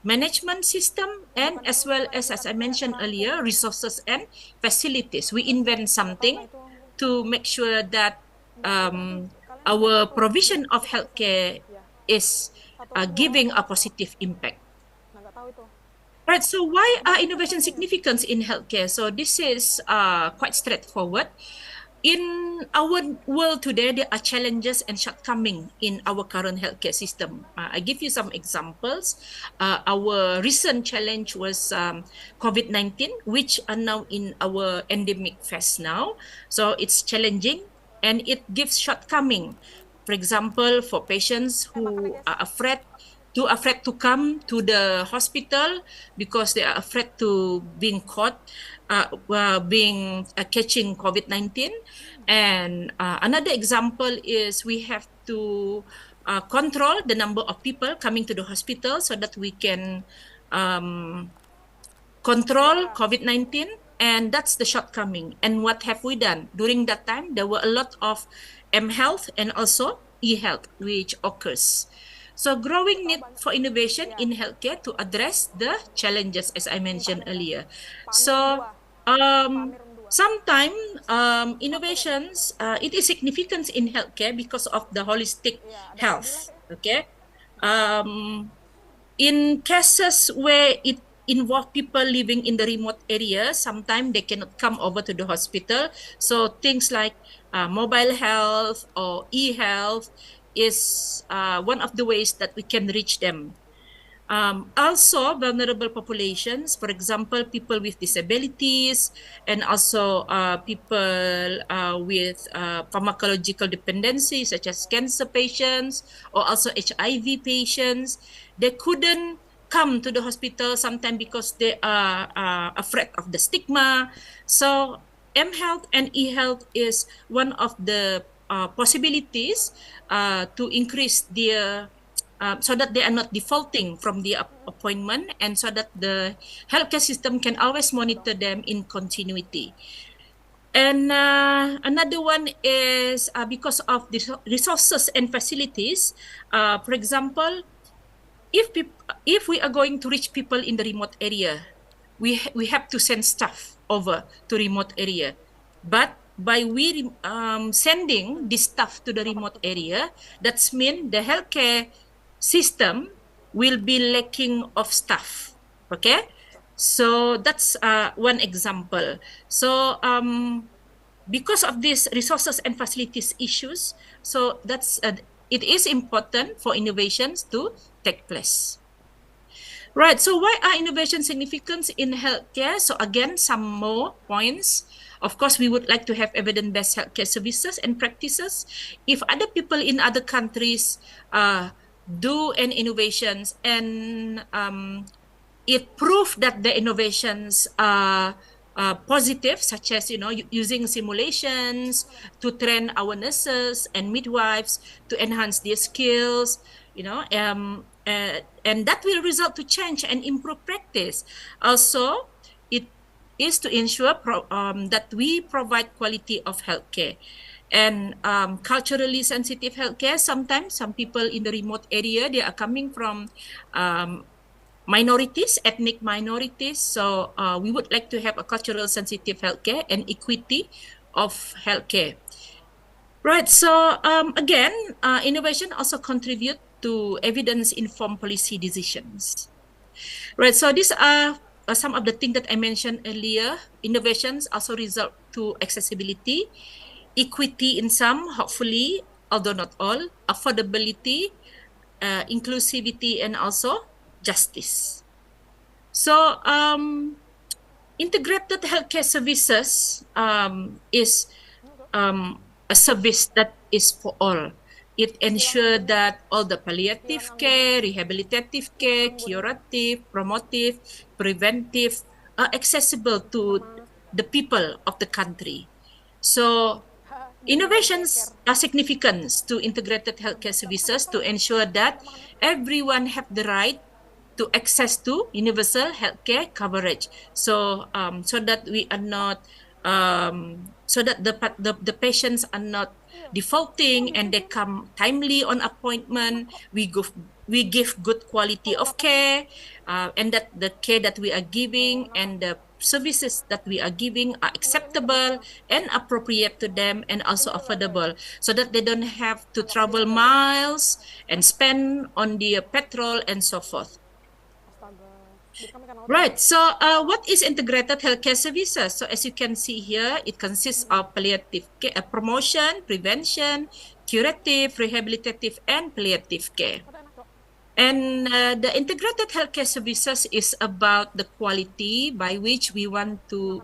Management system, and as well as I mentioned earlier, resources and facilities. We invent something to make sure that our provision of healthcare is giving a positive impact. Right, so why are innovation significant in healthcare? So this is quite straightforward. In our world today, there are challenges and shortcomings in our current healthcare system. I give you some examples. Our recent challenge was COVID-19, which are now in our endemic phase now. So it's challenging and it gives shortcoming. For example, for patients who are afraid to come to the hospital because they are afraid to being caught, catching COVID-19. And another example is we have to control the number of people coming to the hospital so that we can control COVID-19. And that's the shortcoming. And what have we done? During that time, there were a lot of mHealth and also eHealth, which occurs. So growing need for innovation in healthcare to address the challenges, as I mentioned earlier. So sometimes innovations, it is significant in healthcare because of the holistic health, okay? In cases where it involve people living in the remote area, sometimes they cannot come over to the hospital. So things like mobile health or e-health is one of the ways that we can reach them. Also, vulnerable populations, for example, people with disabilities, and also people with pharmacological dependency, such as cancer patients, or also HIV patients. They couldn't come to the hospital sometimes because they are afraid of the stigma. So mHealth and eHealth is one of the possibilities to increase their so that they are not defaulting from the appointment, and so that the healthcare system can always monitor them in continuity. And another one is because of the resources and facilities. For example, if we are going to reach people in the remote area, we have to send staff over to remote area. But by sending this staff to the remote area, that's mean the healthcare system will be lacking of staff. Okay, so that's one example. So because of these resources and facilities issues, so that's it is important for innovations to take place. Right, so why are innovations significant in healthcare? So again, some more points. Of course, we would like to have evidence-based healthcare services and practices. If other people in other countries do an innovations and it proves that the innovations are positive, such as using simulations to train our nurses and midwives to enhance their skills, and that will result to change and improve practice. Also, it is to ensure that we provide quality of healthcare. And culturally sensitive healthcare, sometimes some people in the remote area, they are coming from minorities, ethnic minorities. So we would like to have a cultural sensitive healthcare and equity of healthcare. Right. So again, innovation also contribute to evidence-informed policy decisions. Right. So these are some of the things that I mentioned earlier. Innovations also result to accessibility, equity in some, hopefully, although not all, affordability, inclusivity, and also justice. So integrated healthcare services is a service that is for all. It ensures that all the palliative care, rehabilitative care, curative, promotive, preventive are accessible to the people of the country. So innovations are significant to integrated healthcare services to ensure that everyone have the right to access to universal healthcare coverage. So so that we are not so that the patients are not defaulting and they come timely on appointment. We give good quality of care, and that the care that we are giving and the services that we are giving are acceptable and appropriate to them and also affordable, so that they don't have to travel miles and spend on the petrol and so forth. Right. So what is integrated healthcare services? So as you can see here, it consists of palliative care, promotion, prevention, curative, rehabilitative, and palliative care. And the integrated healthcare services is about the quality by which we want to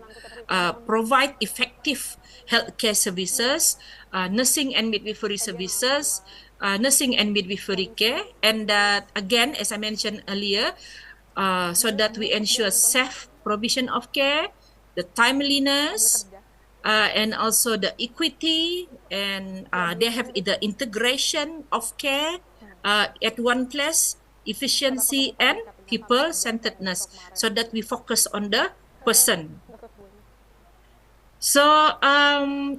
provide effective healthcare services, nursing and midwifery services, nursing and midwifery care. And that, again, as I mentioned earlier, so that we ensure safe provision of care, the timeliness, and also the equity, and they have the integration of care at one place, efficiency and people-centeredness, so that we focus on the person. So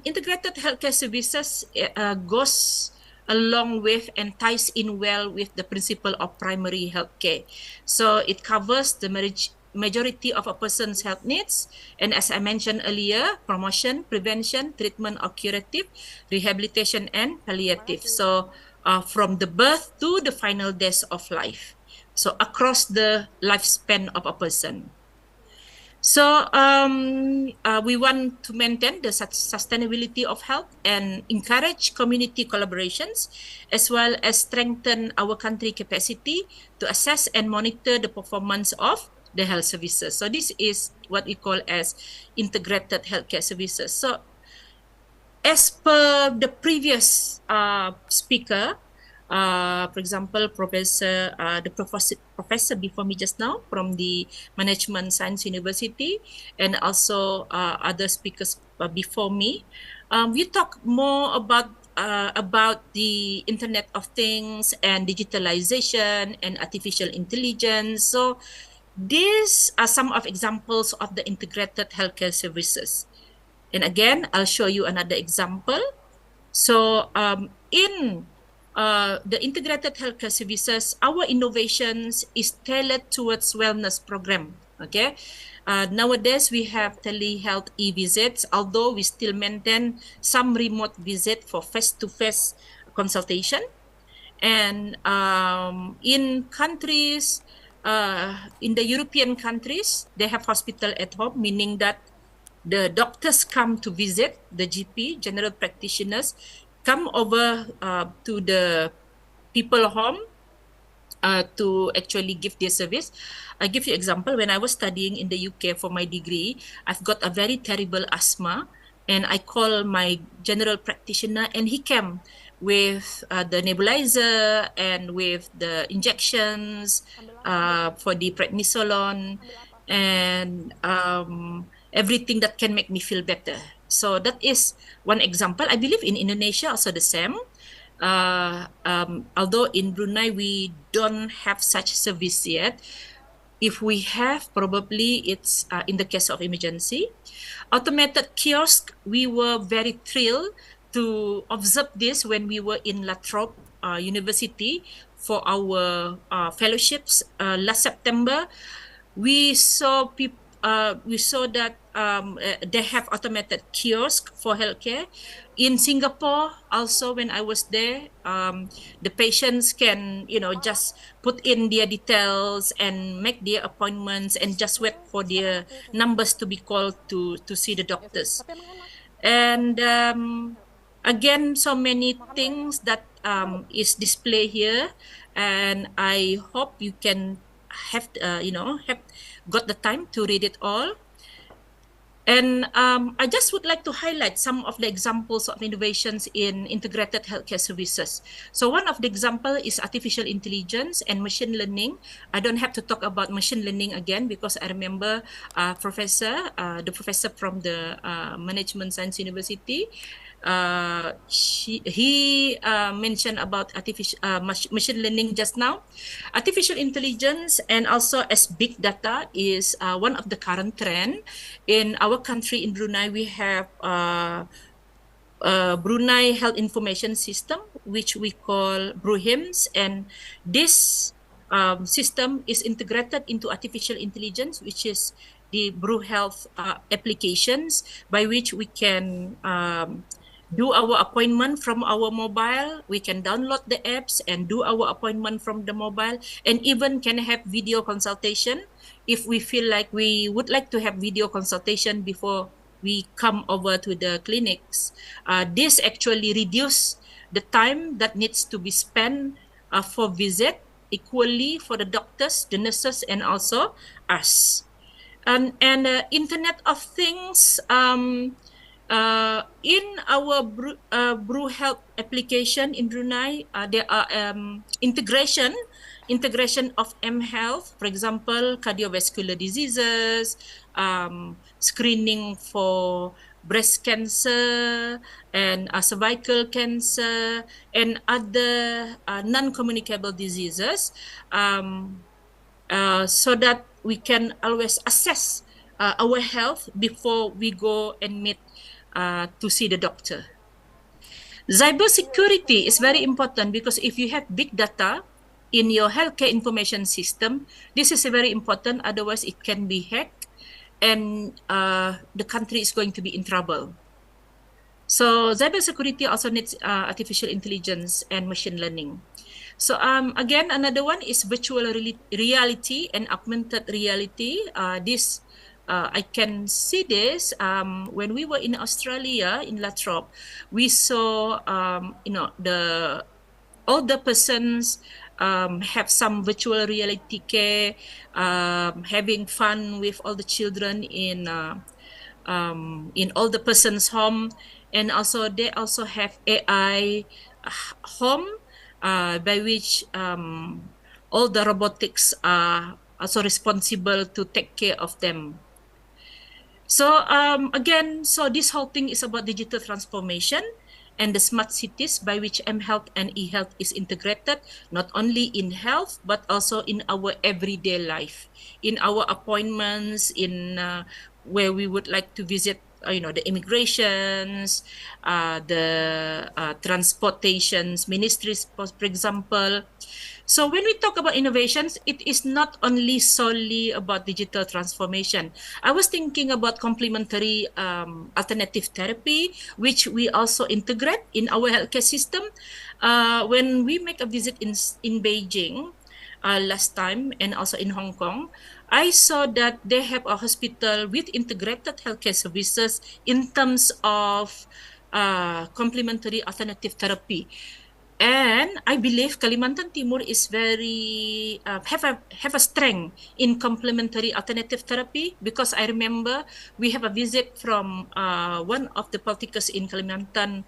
integrated healthcare services goes along with and ties in well with the principle of primary health care. So it covers the majority of a person's health needs, and as I mentioned earlier, promotion, prevention, treatment or curative, rehabilitation and palliative. So from the birth to the final days of life. So across the lifespan of a person. So we want to maintain the sustainability of health and encourage community collaborations, as well as strengthen our country capacity to assess and monitor the performance of the health services. So this is what we call as integrated healthcare services. So as per the previous speaker, for example, professor before me just now from the Management Science University, and also other speakers before me, we talk more about the Internet of Things and digitalization and artificial intelligence. So these are some of examples of the integrated healthcare services. And again, I'll show you another example. So in the integrated healthcare services, our innovations is tailored towards wellness program. Okay, nowadays we have telehealth e-visits, although we still maintain some remote visit for face-to-face consultation. And in countries, in the European countries, they have hospital at home, meaning that the doctors come to visit, the GP, general practitioners, come over to the people home to actually give their service. I give you example. When I was studying in the UK for my degree, I've got a very terrible asthma, and I call my general practitioner, and he came with the nebulizer and with the injections for the prednisolone and everything that can make me feel better. So that is one example. I believe in Indonesia also the same. Although in Brunei we don't have such service yet. If we have, probably it's in the case of emergency. Automated kiosk, we were very thrilled to observe this when we were in La Trobe University for our fellowships last September. We saw that they have automated kiosk for healthcare. In Singapore, also when I was there, the patients can, just put in their details and make their appointments and just wait for their numbers to be called to see the doctors. And again, so many things that is displayed here, and I hope you can have got the time to read it all. And I just would like to highlight some of the examples of innovations in integrated healthcare services. So one of the example is artificial intelligence and machine learning. I don't have to talk about machine learning again because I remember the professor from the Management Science University, he mentioned about machine learning just now. Artificial intelligence and also as big data is one of the current trend. In our country, in Brunei, we have Brunei Health Information System, which we call BRUHIMS, and this system is integrated into artificial intelligence, which is the Bru Health applications, by which we can do our appointment from our mobile. We can download the apps and do our appointment from the mobile, and even can have video consultation if we feel like we would like to have video consultation before we come over to the clinics. This actually reduce the time that needs to be spent for visit equally for the doctors, the nurses, and also us. And Internet of Things, in our Bru Health application in Brunei, there are integration of mHealth, for example, cardiovascular diseases, screening for breast cancer and cervical cancer and other non-communicable diseases, so that we can always assess our health before we go and meet to see the doctor. Cybersecurity is very important because if you have big data in your healthcare information system, this is very important. Otherwise, it can be hacked, and the country is going to be in trouble. So cybersecurity also needs artificial intelligence and machine learning. So again, another one is virtual reality and augmented reality. I can see this when we were in Australia in La Trobe. We saw the older persons have some virtual reality care, having fun with all the children in all the person's home, and also they also have AI home, by which all the robotics are also responsible to take care of them. So again, so this whole thing is about digital transformation and the smart cities, by which mHealth and eHealth is integrated, not only in health, but also in our everyday life, in our appointments, in where we would like to visit, the immigrations, the transportations ministries, for example. So when we talk about innovations, it is not only solely about digital transformation. I was thinking about complementary alternative therapy, which we also integrate in our healthcare system. When we make a visit in Beijing last time, and also in Hong Kong, I saw that they have a hospital with integrated healthcare services in terms of complementary alternative therapy. And I believe Kalimantan Timur is very have a strength in complementary alternative therapy, because I remember we have a visit from one of the Poltekkes in Kalimantan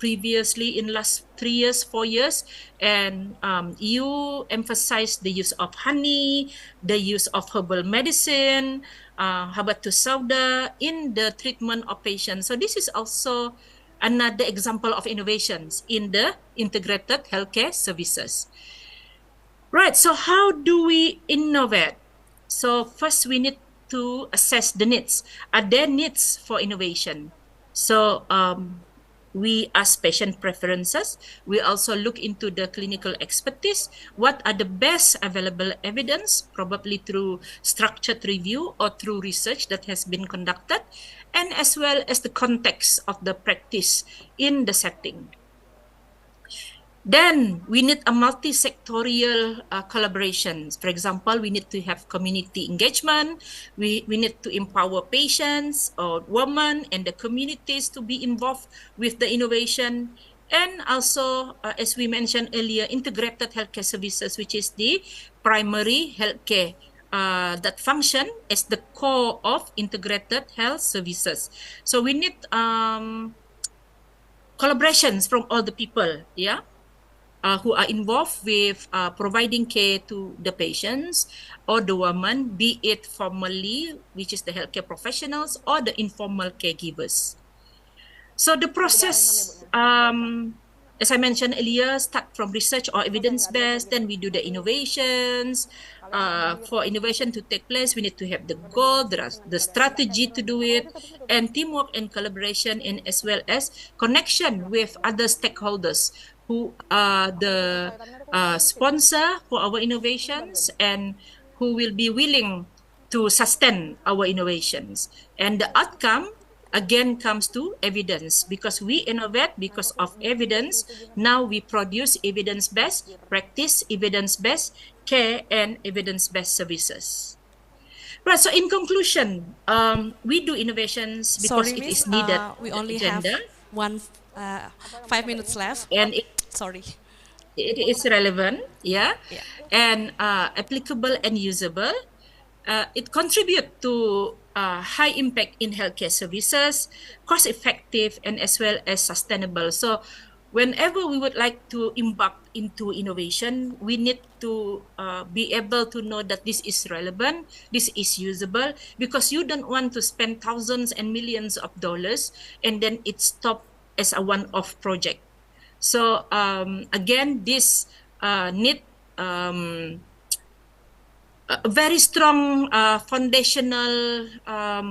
previously in last 3 years, 4 years, and you emphasize the use of honey, the use of herbal medicine, habatus sauda in the treatment of patients. So this is also another example of innovations in the integrated healthcare services. Right, so how do we innovate? So first we need to assess the needs. Are there needs for innovation? So we ask patient preferences. We also look into the clinical expertise. What are the best available evidence, probably through structured review or through research that has been conducted, and as well as the context of the practice in the setting. Then we need a multi-sectorial collaboration. For example, we need to have community engagement. We need to empower patients or women and the communities to be involved with the innovation. And also, as we mentioned earlier, integrated healthcare services, which is the primary healthcare that function as the core of integrated health services. So we need collaborations from all the people, yeah, who are involved with providing care to the patients or the women, be it formally, which is the healthcare professionals, or the informal caregivers. So the process, as I mentioned earlier, start from research or evidence-based, then we do the innovations. For innovation to take place, we need to have the goal, the strategy to do it, and teamwork and collaboration, and as well as connection with other stakeholders who are the sponsor for our innovations and who will be willing to sustain our innovations. And the outcome again comes to evidence, because we innovate because of evidence. Now we produce evidence-based practice, evidence-based care, and evidence-based services. Right, so in conclusion, we do innovations because Sorry, it Miss, is needed. we only have 5 minutes left. And sorry. It is relevant, yeah, and applicable and usable. It contributes to high impact in healthcare services, cost effective, and as well as sustainable. So whenever we would like to embark into innovation, we need to be able to know that this is relevant, this is usable, because you don't want to spend thousands and millions of dollars and then it stop as a one-off project. So again, this need a very strong foundational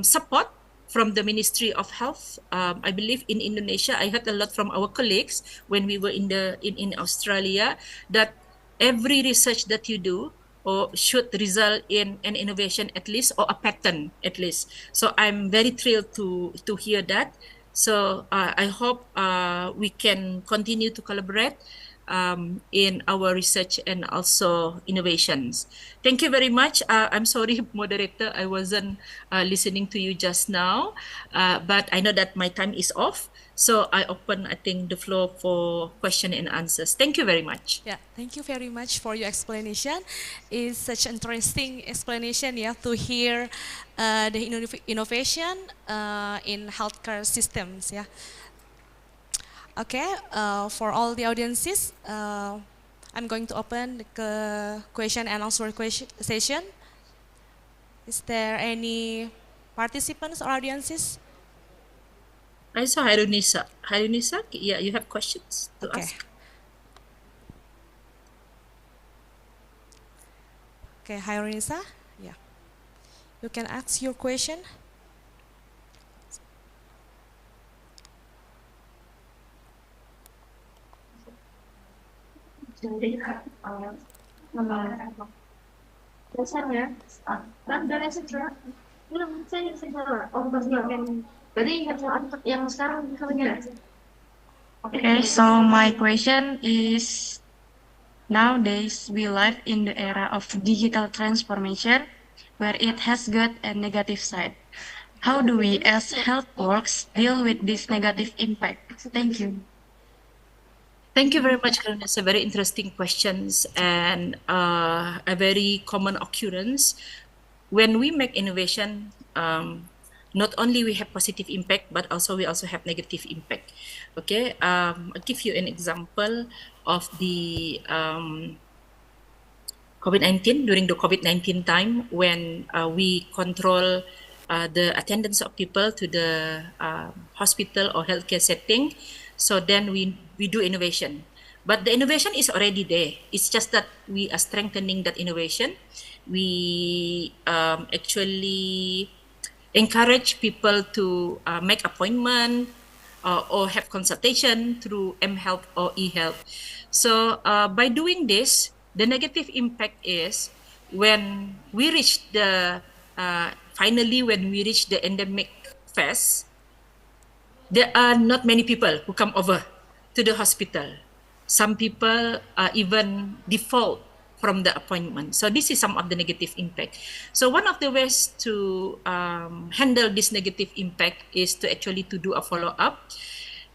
support from the Ministry of Health. I believe in Indonesia, I heard a lot from our colleagues when we were in Australia, that every research that you do or should result in an innovation at least, or a patent at least. So I'm very thrilled to hear that. So I hope we can continue to collaborate in our research and also innovations. Thank you very much. I'm sorry, moderator, I wasn't listening to you just now, but I know that my time is off. So I open, I think, the floor for question and answers. Thank you very much. Yeah, thank you very much for your explanation. It's such an interesting explanation, yeah, to hear the innovation in healthcare systems, yeah. Okay, for all the audiences, I'm going to open the question and answer session. Is there any participants or audiences? I saw Harunisa. Harunisa, yeah, you have questions to ask. Okay, Harunisa, yeah. You can ask your question. Jadi dasarnya dan dari sejarah belum saya sejarah jadi yang sekarang misalnya. Okay, so my question is, nowadays we live in the era of digital transformation where it has good and negative side. How do we as health workers deal with this negative impact? Thank you. Thank you very much, Karuna. It's a very interesting questions and a very common occurrence. When we make innovation, not only we have positive impact, but also we also have negative impact. Okay, I'll give you an example of the COVID-19, during the COVID-19 time when we control the attendance of people to the hospital or healthcare setting. So then we do innovation, but the innovation is already there. It's just that we are strengthening that innovation. We actually encourage people to make appointment or have consultation through mHealth or eHealth. So by doing this, the negative impact is when we reach the finally when we reach the endemic phase, there are not many people who come over to the hospital. Some people even default from the appointment. So this is some of the negative impact. So one of the ways to handle this negative impact is to actually to do a follow-up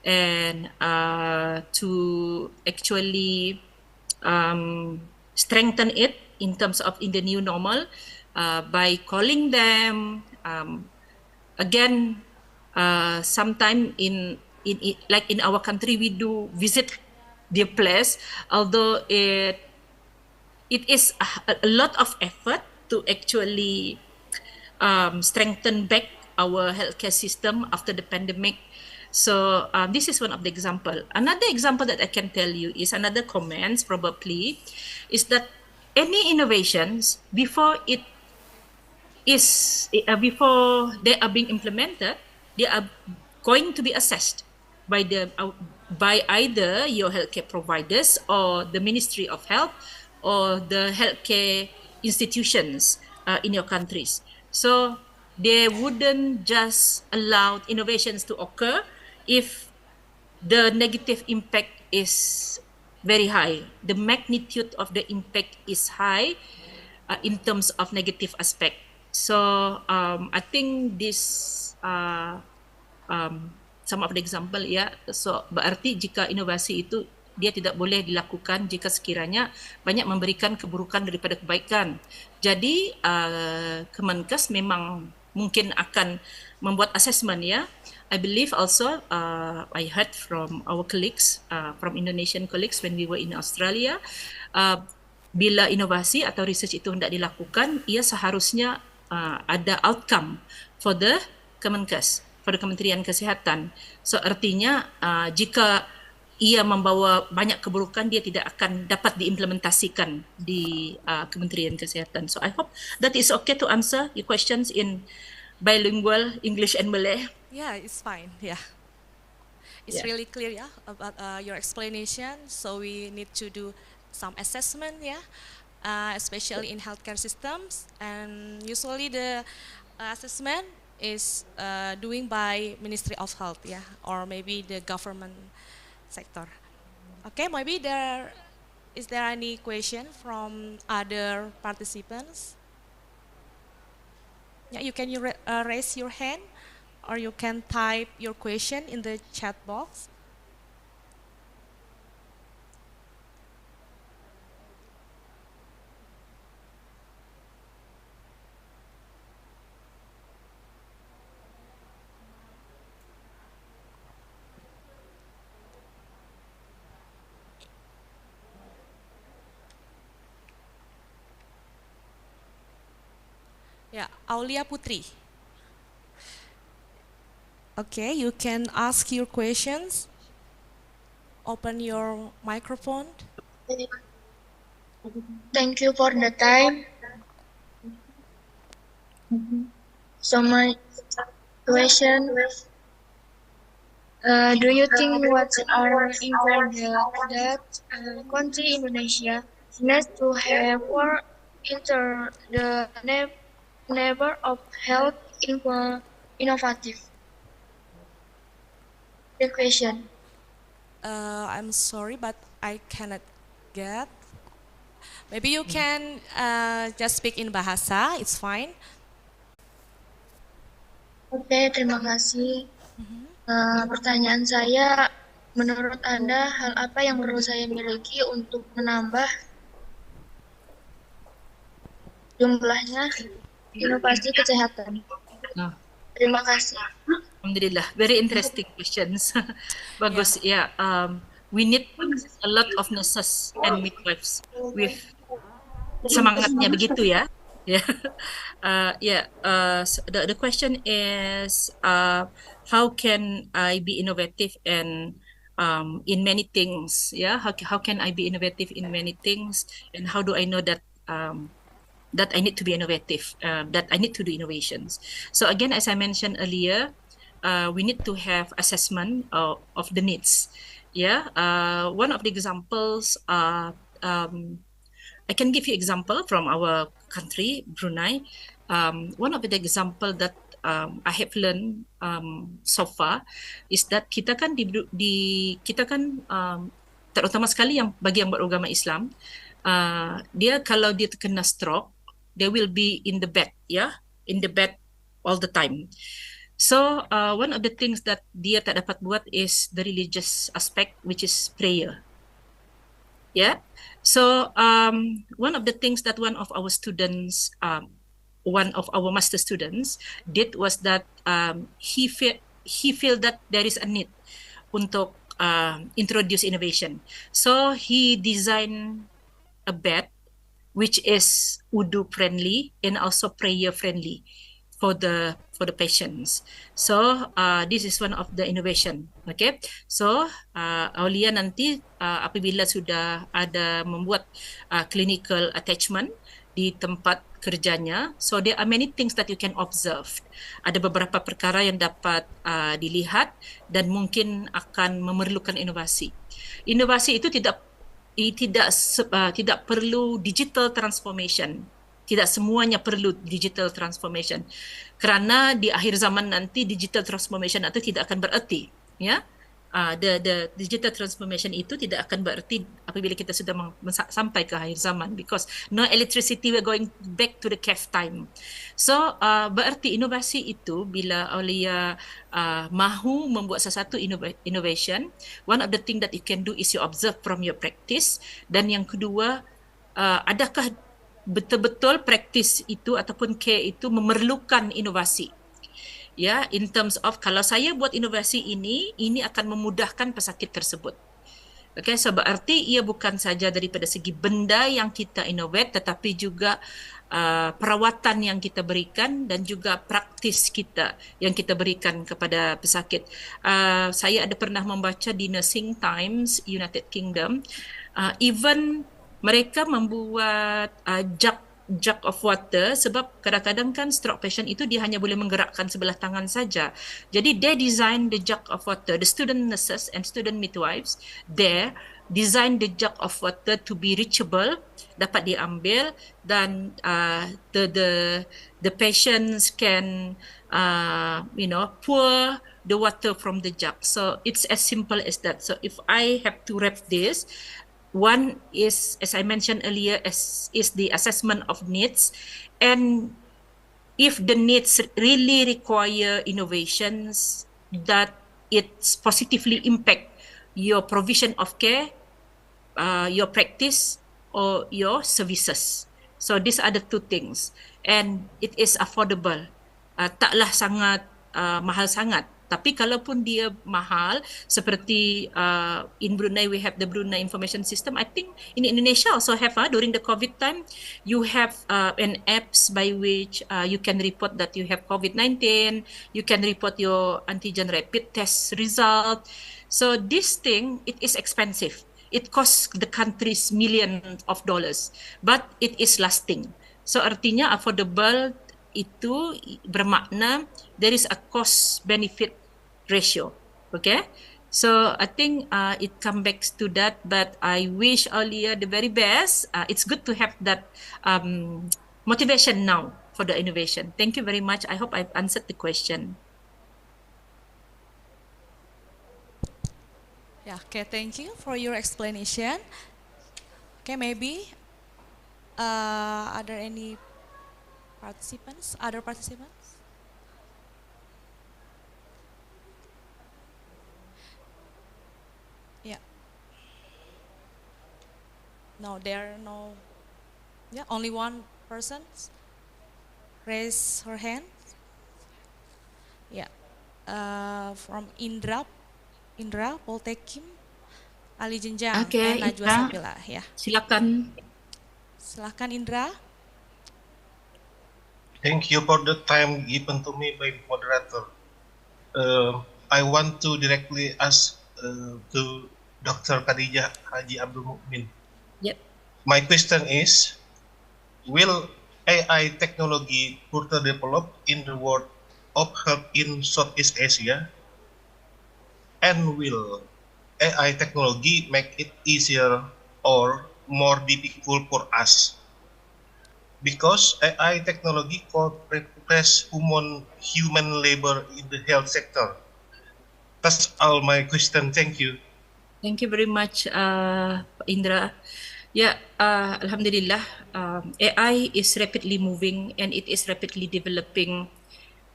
and to actually strengthen it in terms of in the new normal by calling them again. Sometime in like in our country we do visit their place, although it is a lot of effort to actually strengthen back our healthcare system after the pandemic. So this is one of the example. Another example that I can tell you is another comments probably is that any innovations before it is before they are being implemented, they are going to be assessed by the by either your healthcare providers or the Ministry of Health or the healthcare institutions in your countries. So they wouldn't just allow innovations to occur if the negative impact is very high. The magnitude of the impact is high in terms of negative aspect. So I think this some of the example ya. So berarti jika inovasi itu dia tidak boleh dilakukan jika sekiranya banyak memberikan keburukan daripada kebaikan. Jadi Kemenkes memang mungkin akan membuat assessment ya. I believe also I heard from our colleagues, from Indonesian colleagues when we were in Australia, bila inovasi atau research itu hendak dilakukan, ia seharusnya ada outcome for the Kemenkes, pada Kementerian Kesehatan. So artinya jika ia membawa banyak keburukan, dia tidak akan dapat diimplementasikan di Kementerian Kesehatan. So I hope that is okay to answer your questions in bilingual English and Malay. Yeah, it's fine. Yeah, it's really clear. Yeah, about your explanation. So we need to do some assessment. Yeah, especially in healthcare systems, and usually the assessment is doing by Ministry of Health, yeah, or maybe the government sector. Okay, maybe is there any question from other participants? Yeah, you can raise your hand, or you can type your question in the chat box. Yeah, Aulia Putri. Okay, you can ask your questions. Open your microphone. Thank you for the time. So my question, do you think what are important that country Indonesia needs to have or enter the neighbor of health innovative? The question. I'm sorry, but I cannot get. Maybe you can just speak in bahasa. It's fine. Oke, terima kasih. Pertanyaan saya, menurut Anda hal apa yang perlu saya miliki untuk menambah jumlahnya inovasi kesehatan? Terima kasih. Alhamdulillah, very interesting questions. Bagus, yeah. We need a lot of nurses and midwives with semangatnya begitu ya. So the question is how can I be innovative and in many things? Yeah, how can I be innovative in many things, and how do I know that that I need to be innovative, that I need to do innovations? So again, as I mentioned earlier, we need to have assessment of the needs. Yeah, one of the examples I can give you example from our country, Brunei. One of the example that I have learned so far is that kita kan terutama sekali yang bagi yang beragama Islam, dia kalau dia terkena stroke, they will be in the bed, in the bed all the time. So one of the things that dia tak dapat buat is the religious aspect, which is prayer. Yeah. So one of the things that one of our students, one of our master students did was that he feel that there is a need untuk introduce innovation. So he designed a bed which is wudu friendly and also prayer friendly for the patients. So this is one of the innovation. Okay, so Aulia nanti apabila sudah ada membuat clinical attachment di tempat kerjanya, so there are many things that you can observe. Ada beberapa perkara yang dapat dilihat dan mungkin akan memerlukan inovasi. Inovasi itu tidak perlu digital transformation. Tidak semuanya perlu digital transformation. Kerana di akhir zaman nanti digital transformation itu tidak akan bererti, ya. The digital transformation itu tidak akan bererti apabila kita sudah sampai ke akhir zaman, because no electricity, we're going back to the cave time. So bererti inovasi itu bila Aulia mahu membuat sesuatu innovation, one of the thing that you can do is you observe from your practice, dan yang kedua, adakah betul-betul praktis itu ataupun care itu memerlukan inovasi. Ya, in terms of kalau saya buat inovasi ini akan memudahkan pesakit tersebut. Okay, so berarti ia bukan saja daripada segi benda yang kita innovate, tetapi juga perawatan yang kita berikan dan juga praktis kita yang kita berikan kepada pesakit. Saya ada pernah membaca di Nursing Times, United Kingdom, even mereka membuat jug of water, sebab kadang-kadang kan stroke patient itu dia hanya boleh menggerakkan sebelah tangan saja. Jadi they design the jug of water, the student nurses and student midwives there design the jug of water to be reachable, dapat diambil, dan the patients can pour the water from the jug. So it's as simple as that. So if I have to wrap this, one is, as I mentioned earlier, is the assessment of needs, and if the needs really require innovations that it's positively impact your provision of care, your practice, or your services. So these are the two things, and it is affordable. Taklah sangat mahal sangat. Tapi kalaupun dia mahal, seperti in Brunei we have the Brunei Information System. I think in Indonesia also have, during the COVID time, you have an apps by which you can report that you have COVID-19, you can report your antigen rapid test result. So this thing, it is expensive. It costs the countries millions of dollars, but it is lasting. So artinya affordable itu bermakna there is a cost benefit ratio. Okay, so I think it comes back to that, but I wish Aulia the very best. It's good to have that motivation now for the innovation. Thank you very much. I hope I've answered the question. Yeah, okay, thank you for your explanation. Okay, maybe are there any other participants? Yeah. No, there are no. Yeah, only one person raise her hand. Yeah. From Indra, Poltekkes, Ali Jenjang, Okay, and Najwa Indra. Sapila. Yeah. Silakan. Silakan Indra. Thank you for the time given to me by moderator. I want to directly ask to Dr. Khadijah Haji Abdul Mukmin. Yep. My question is, will AI technology further develop in the world of health in Southeast Asia? And will AI technology make it easier or more difficult for us? Because AI technology could replace human labor in the health sector. That's all my question. Thank you. Thank you very much, Pak Indra. Yeah, Alhamdulillah, AI is rapidly moving and it is rapidly developing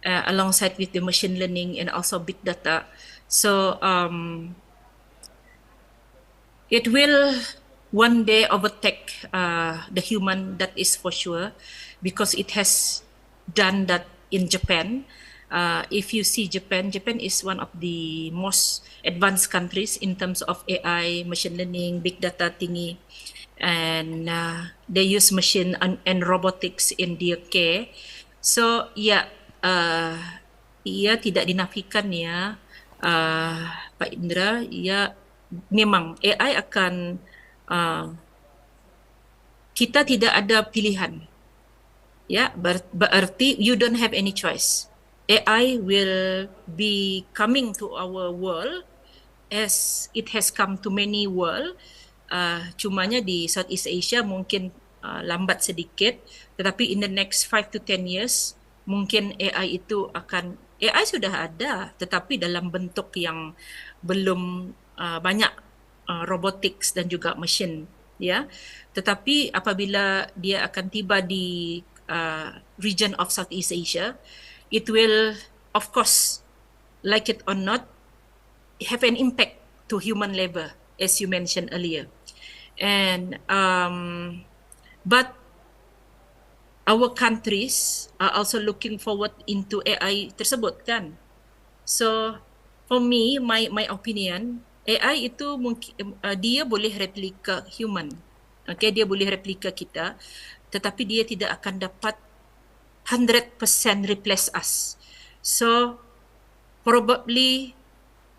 alongside with the machine learning and also big data. So it will one day overtake the human, that is for sure, because it has done that in Japan. If you see Japan is one of the most advanced countries in terms of AI, machine learning, big data thingy, and they use machine and robotics in their care. So ya, ia tidak dinafikan ya, Pak Indra, ya memang AI akan kita tidak ada pilihan. Ya, berarti you don't have any choice. AI will be coming to our world as it has come to many world. Cumanya di Southeast Asia mungkin lambat sedikit, tetapi in the next 5 to 10 years mungkin AI itu akan, AI sudah ada tetapi dalam bentuk yang belum banyak robotics dan juga mesin, ya. Tetapi apabila dia akan tiba di region of Southeast Asia, it will of course, like it or not, have an impact to human labor, as you mentioned earlier. And but our countries are also looking forward into AI tersebut kan. So for me, my opinion, AI itu mungkin dia boleh replika human. Okay, dia boleh replika kita, tetapi dia tidak akan dapat 100% replace us. So probably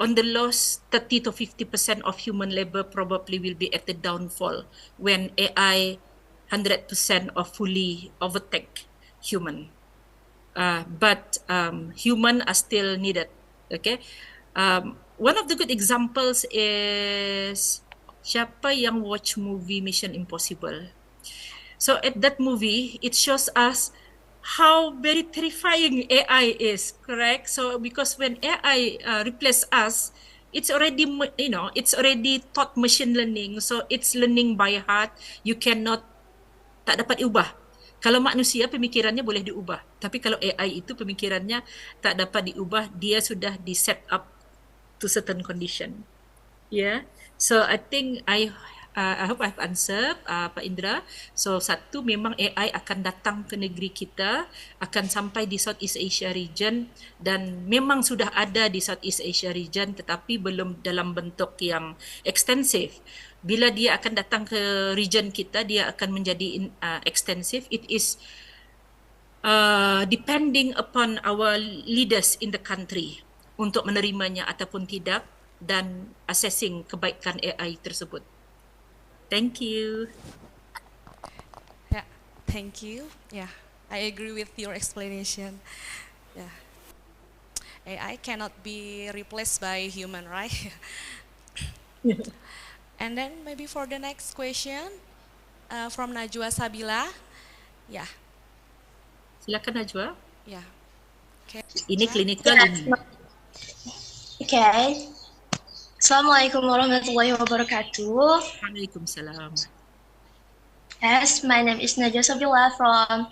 on the loss, 30 to 50% of human labor probably will be at the downfall when AI 100% or fully overtake human. But human are still needed. Okay. One of the good examples is siapa yang watch movie Mission Impossible. So at that movie, it shows us how very terrifying AI is, correct? So because when AI replace us, it's already, it's already taught machine learning. So it's learning by heart. You cannot, tak dapat diubah. Kalau manusia pemikirannya boleh diubah. Tapi kalau AI itu pemikirannya tak dapat diubah. Dia sudah di set up to certain condition. Yeah. So I think I hope I've answered Pak Indra. So satu, memang AI akan datang ke negeri kita, akan sampai di Southeast Asia region dan memang sudah ada di Southeast Asia region tetapi belum dalam bentuk yang ekstensif. Bila dia akan datang ke region kita, dia akan menjadi ekstensif. It is depending upon our leaders in the country untuk menerimanya ataupun tidak dan assessing kebaikan AI tersebut. Thank you. Yeah, thank you. Yeah, I agree with your explanation. Yeah, AI cannot be replaced by human, right? And then maybe for the next question from Najwa Sabila. Yeah. Silakan Najwa. Yeah. Okay. Ini clinical ini. Okay. Assalamualaikum warahmatullahi wabarakatuh. Waalaikumsalam. Yes, my name is Najwa Sabila from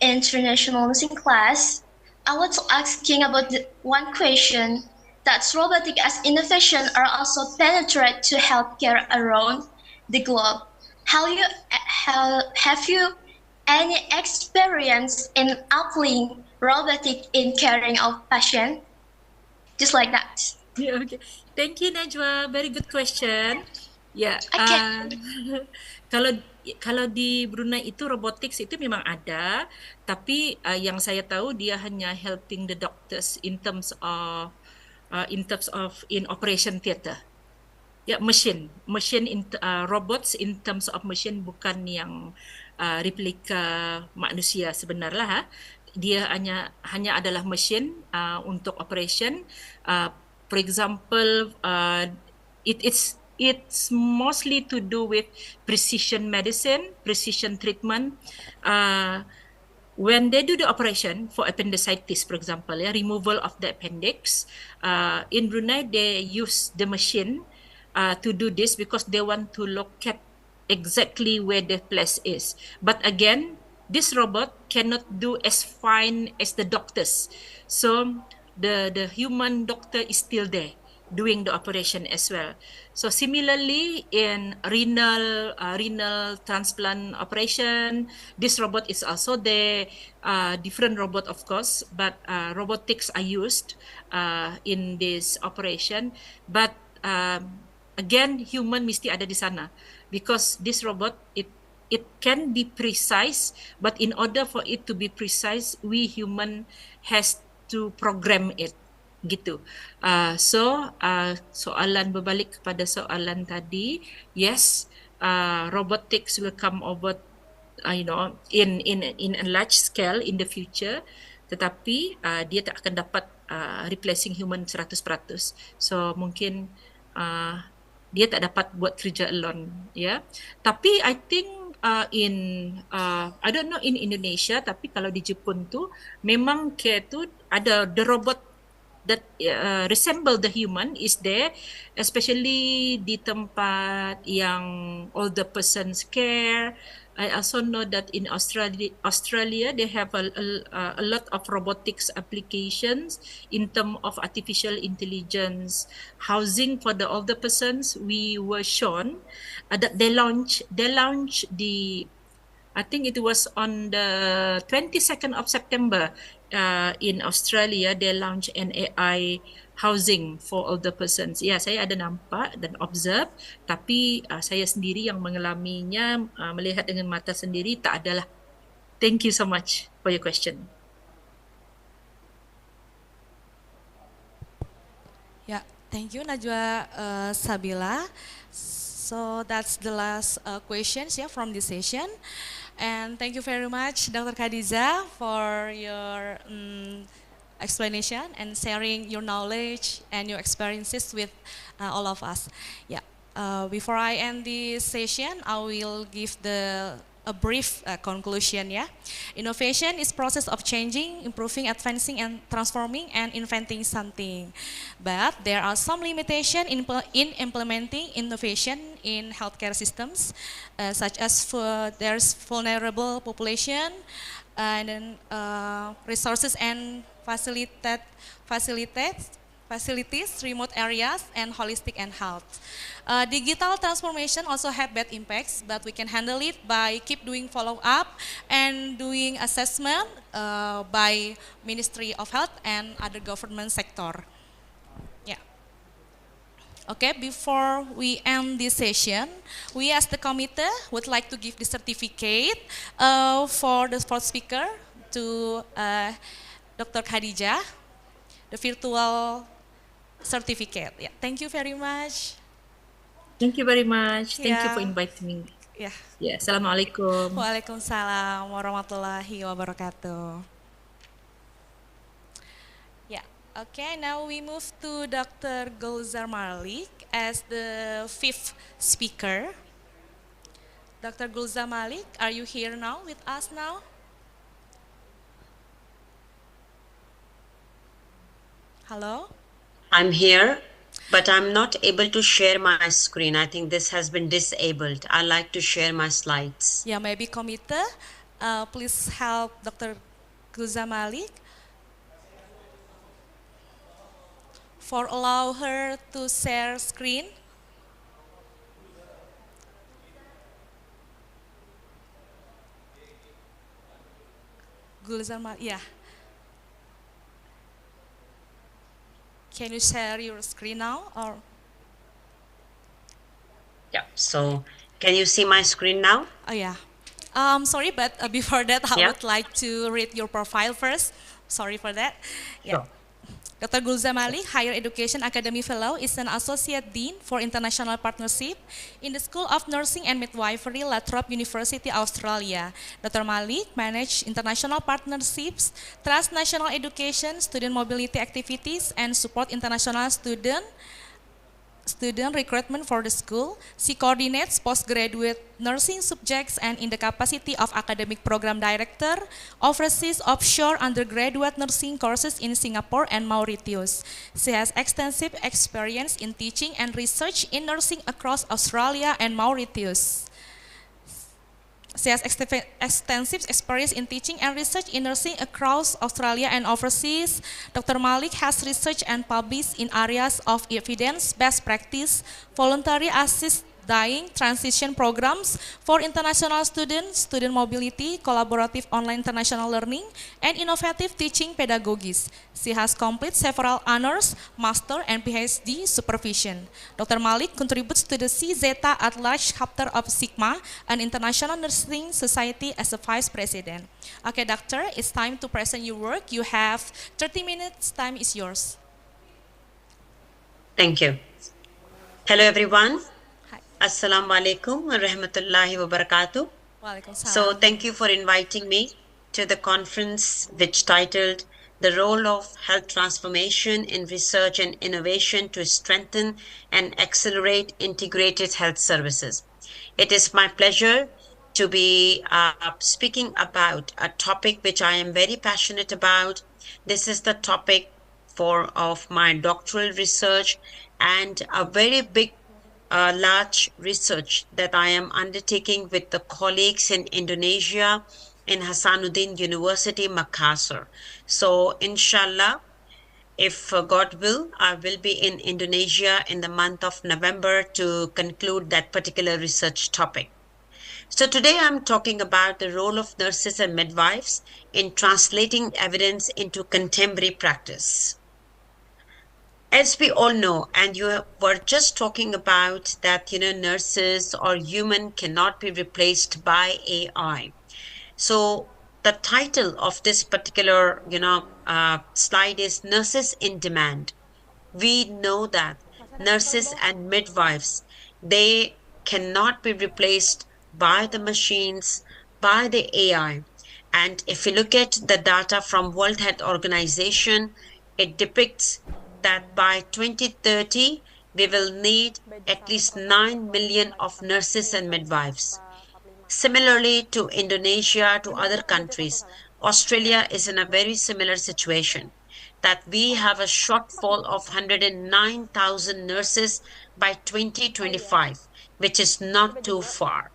International Nursing class. I was asking about one question that robotic as innovation are also penetrate to healthcare around the globe. Have you any experience in applying robotic in caring of patient? Just like that. Yeah, okay. Thank you Najwa, very good question. Ya, kalau di Brunei itu robotics itu memang ada, tapi yang saya tahu dia hanya helping the doctors in terms of in operation theater. Ya, machine robots in terms of machine bukan yang replika manusia sebenarnya. dia hanya adalah mesin untuk operation. For example, it's mostly to do with precision medicine, precision treatment. When they do the operation for appendicitis, for example, removal of the appendix, in Brunei they use the machine to do this because they want to locate exactly where the place is. But again, this robot cannot do as fine as the doctors. So the human doctor is still there doing the operation as well. So similarly in renal transplant operation, this robot is also there. Different robot of course, but robotics are used in this operation. But again, human mesti ada di sana because this robot it can be precise, but in order for it to be precise, we human has to program it. Gitu. Soalan berbalik kepada soalan tadi, yes, robotics will come over, in a large scale in the future, tetapi dia tak akan dapat replacing human 100%. So mungkin dia tak dapat buat kerja alone, ya. Tapi I think I don't know in Indonesia, tapi kalau di Jepun tu memang care tu ada the robot that resemble the human is there, especially di tempat yang older persons care. I also know that in Australia they have a lot of robotics applications in terms of artificial intelligence housing for the older persons. We were shown that they launched the, I think it was on the 22nd of September in Australia, they launched an AI housing for older persons. Ya, saya ada nampak dan observe, tapi saya sendiri yang mengalaminya, melihat dengan mata sendiri tak adalah. Thank you so much for your question. Yeah, thank you Najwa Sabila. So that's the last questions from this session. And thank you very much, Dr. Khadija, for your explanation and sharing your knowledge and your experiences with all of us. Yeah. Before I end this session, I will give a brief conclusion. Yeah, innovation is process of changing, improving, advancing, and transforming and inventing something. But there are some limitation in implementing innovation in healthcare systems, such as there's vulnerable population, and then resources and facilities, remote areas, and holistic and health. Digital transformation also have bad impacts, but we can handle it by keep doing follow-up and doing assessment by Ministry of Health and other government sector. Yeah. Okay, before we end this session, we as the committee would like to give the certificate for the fourth speaker to Dr. Khadija, the virtual certificate. Yeah, thank you very much. Thank you very much. Thank you for inviting me. Yeah. Yeah. Assalamualaikum. Waalaikumsalam warahmatullahi wabarakatuh. Yeah. Okay. Now we move to Dr. Gulzar Malik as the fifth speaker. Dr. Gulzar Malik, are you here now with us now? Hello? I'm here, but I'm not able to share my screen. I think this has been disabled. I like to share my slides. Yeah, maybe committee, please help Dr. Gulzar Malik for allow her to share screen. Gulzar Malik, yeah. Can you share your screen now, or? Yeah, so can you see my screen now? Oh yeah. Sorry, but before that, I would like to read your profile first. Sorry for that. Yeah. Sure. Dr. Gulza Malik, Higher Education Academy Fellow, is an Associate Dean for International Partnership in the School of Nursing and Midwifery, Lathrop University, Australia. Dr. Malik managed international partnerships, transnational education, student mobility activities, and support international student recruitment for the school. She coordinates postgraduate nursing subjects and in the capacity of academic program director, oversees offshore undergraduate nursing courses in Singapore and Mauritius. She has extensive experience in teaching and research in nursing across Australia and Mauritius. She has extensive experience in teaching and research in nursing across Australia and overseas. Dr. Malik has researched and published in areas of evidence-based practice, voluntary assist dying transition programs for international students, student mobility, collaborative online international learning, and innovative teaching pedagogies. She has completed several honors, master, and PhD supervision. Dr. Malik contributes to the Psi Zeta at Large chapter of Sigma, an international nursing society, as a vice president. Okay, doctor, it's time to present your work. You have 30 minutes. Time is yours. Thank you. Hello, everyone. Assalamu alaikum wa rahmatullahi wa barakatuh. So thank you for inviting me to the conference which titled The Role of Health Transformation in Research and Innovation to Strengthen and Accelerate Integrated Health Services. It is my pleasure to be speaking about a topic which I am very passionate about. This is the topic of my doctoral research and a very big large research that I am undertaking with the colleagues in Indonesia in Hasanuddin University, Makassar. So inshallah, if God will, I will be in Indonesia in the month of November to conclude that particular research topic. So today I'm talking about the role of nurses and midwives in translating evidence into contemporary practice. As we all know, and you were just talking about that, nurses or human cannot be replaced by AI. So the title of this particular, slide is Nurses in Demand. We know that nurses and midwives, they cannot be replaced by the machines, by the AI. And if you look at the data from World Health Organization, it depicts that by 2030, we will need at least 9 million of nurses and midwives. Similarly to Indonesia, to other countries, Australia is in a very similar situation, that we have a shortfall of 109,000 nurses by 2025, which is not too far,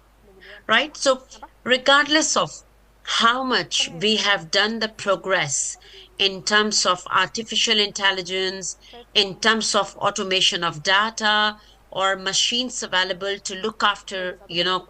right? So regardless of how much we have done the progress in terms of artificial intelligence, in terms of automation of data or machines available to look after,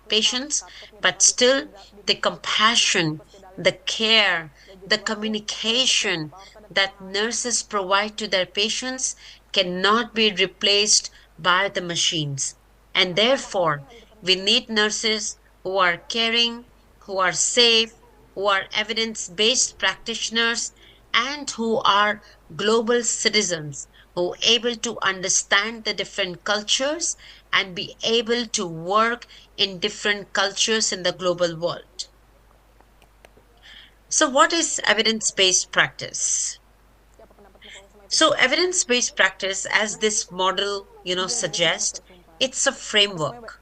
patients, but still the compassion, the care, the communication that nurses provide to their patients cannot be replaced by the machines. And therefore, we need nurses who are caring, who are safe, who are evidence-based practitioners, and who are global citizens, who are able to understand the different cultures and be able to work in different cultures in the global world. So what is evidence-based practice? So evidence-based practice, as this model, suggests, it's a framework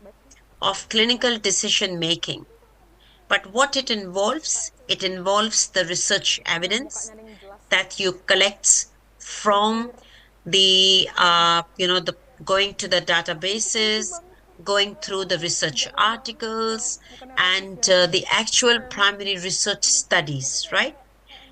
of clinical decision-making. But what it involves the research evidence that you collect from the, going to the databases, going through the research articles, and the actual primary research studies, right?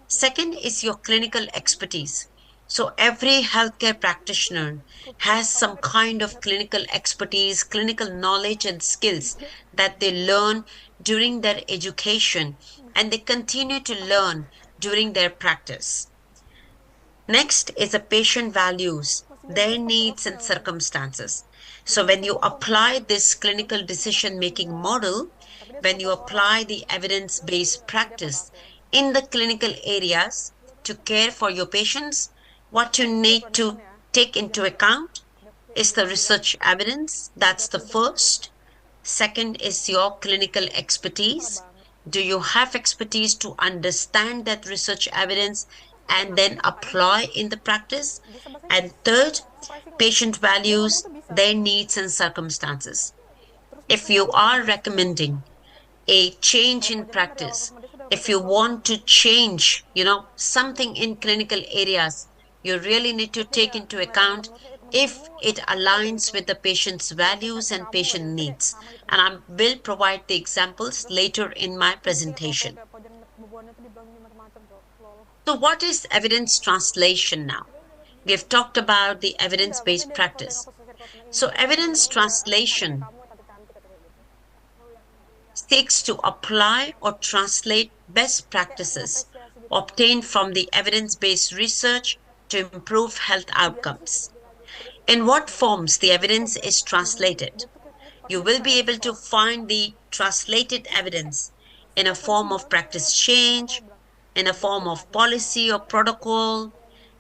Second is your clinical expertise. So every healthcare practitioner has some kind of clinical expertise, clinical knowledge and skills that they learn during their education, and they continue to learn during their practice. Next is the patient values, their needs and circumstances. So when you apply this clinical decision-making model, when you apply the evidence-based practice in the clinical areas to care for your patients, what you need to take into account is the research evidence. That's the first. Second is your clinical expertise. Do you have expertise to understand that research evidence and then apply in the practice? And third, patient values, their needs and circumstances. If you are recommending a change in practice, if you want to change, something in clinical areas, you really need to take into account if it aligns with the patient's values and patient needs. And I will provide the examples later in my presentation. So what is evidence translation now? We have talked about the evidence-based practice. So evidence translation seeks to apply or translate best practices obtained from the evidence-based research to improve health outcomes. In what forms the evidence is translated? You will be able to find the translated evidence in a form of practice change, in a form of policy or protocol,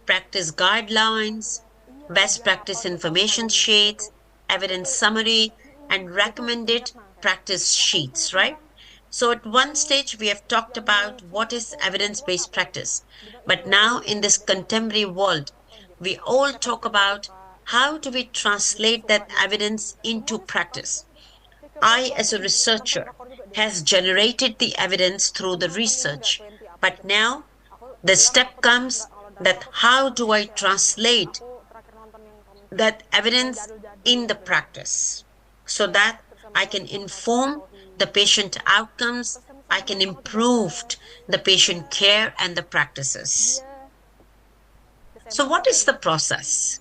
practice guidelines, best practice information sheets, evidence summary, and recommended practice sheets, right? So at one stage, we have talked about what is evidence-based practice. But now in this contemporary world, we all talk about how do we translate that evidence into practice. I, as a researcher, has generated the evidence through the research. But now the step comes that how do I translate that evidence in the practice so that I can inform the patient outcomes, I can improve the patient care and the practices. So what is the process?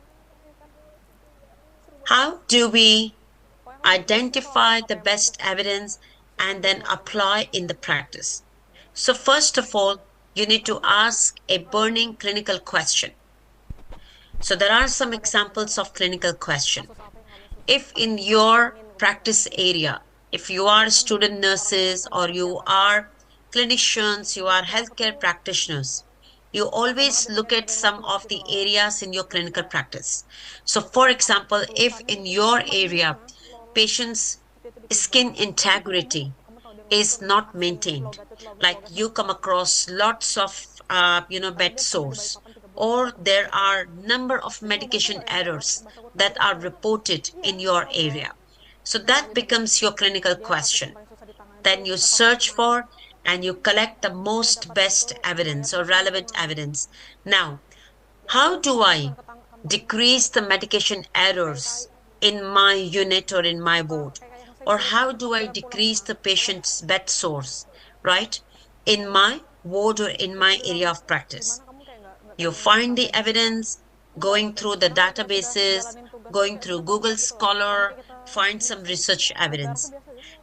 How do we identify the best evidence and then apply in the practice? So first of all, you need to ask a burning clinical question. So there are some examples of clinical question. If in your practice area, if you are student nurses or you are clinicians, you are healthcare practitioners, you always look at some of the areas in your clinical practice. So for example, if in your area, patients' skin integrity is not maintained, like you come across lots of bed sores, or there are number of medication errors that are reported in your area. So that becomes your clinical question. Then you search for and you collect the most best evidence or relevant evidence. Now, how do I decrease the medication errors in my unit or in my ward? Or how do I decrease the patient's bed sores, right, in my ward or in my area of practice? You find the evidence, going through the databases, going through Google Scholar, find some research evidence.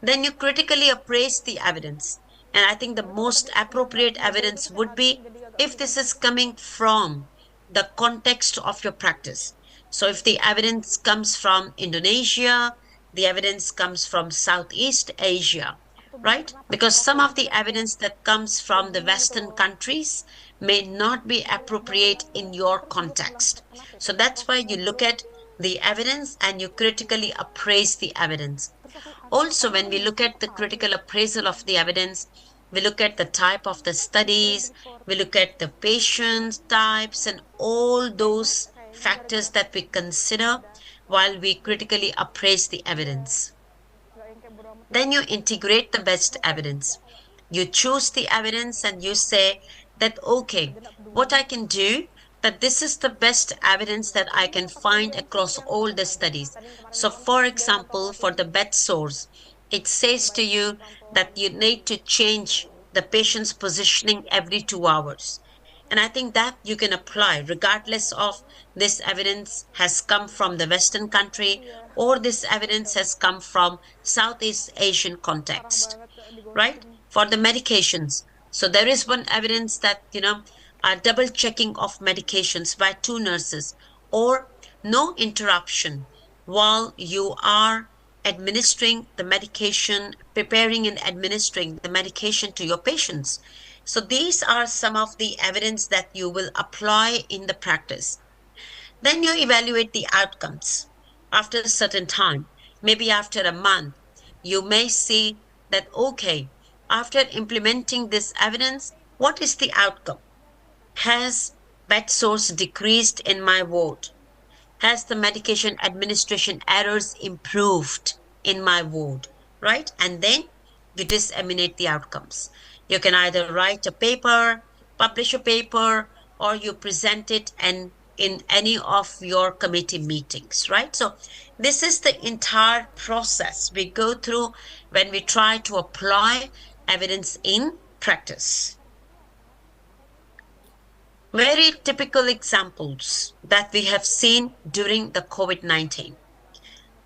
Then you critically appraise the evidence. And I think the most appropriate evidence would be if this is coming from the context of your practice. So if the evidence comes from Indonesia, the evidence comes from Southeast Asia, right? Because some of the evidence that comes from the Western countries may not be appropriate in your context. So that's why you look at the evidence and you critically appraise the evidence. Also, when we look at the critical appraisal of the evidence, we look at the type of the studies, we look at the patient types and all those factors that we consider while we critically appraise the evidence. Then you integrate the best evidence. You choose the evidence and you say that, okay, what I can do, that this is the best evidence that I can find across all the studies. So for example, for the bed sores, it says to you that you need to change the patient's positioning every 2 hours. And I think that you can apply regardless of this evidence has come from the Western country or this evidence has come from Southeast Asian context, right? For the medications. So there is one evidence that, double checking of medications by 2 nurses or no interruption while you are administering the medication, preparing and administering the medication to your patients. So these are some of the evidence that you will apply in the practice. Then you evaluate the outcomes after a certain time, maybe after a month. You may see that, okay, after implementing this evidence, what is the outcome? Has bed sores decreased in my ward? Has the medication administration errors improved in my ward, right? And then you disseminate the outcomes. You can either write a paper, publish a paper, or you present it and in any of your committee meetings, right? So this is the entire process we go through when we try to apply evidence in practice. Very typical examples that we have seen during the COVID-19.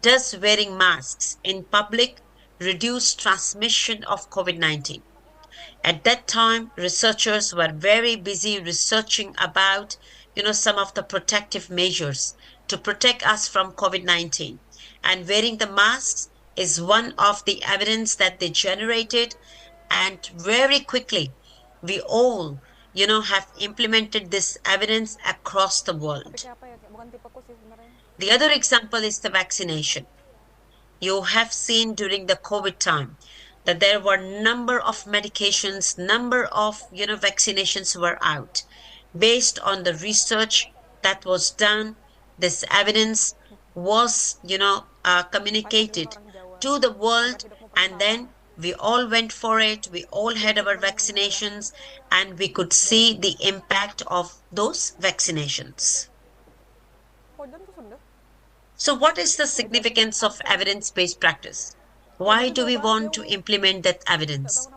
Does wearing masks in public reduce transmission of COVID-19? At that time, researchers were very busy researching about, some of the protective measures to protect us from COVID-19. And wearing the masks is one of the evidence that they generated. And very quickly, we all, have implemented this evidence across the world. The other example is the vaccination. You have seen during the COVID time that there were number of medications, number of, vaccinations were out. Based on the research that was done, this evidence was, communicated to the world, and then we all went for it. We all had our vaccinations, and we could see the impact of those vaccinations. So what is the significance of evidence-based practice? Why do we want to implement that evidence?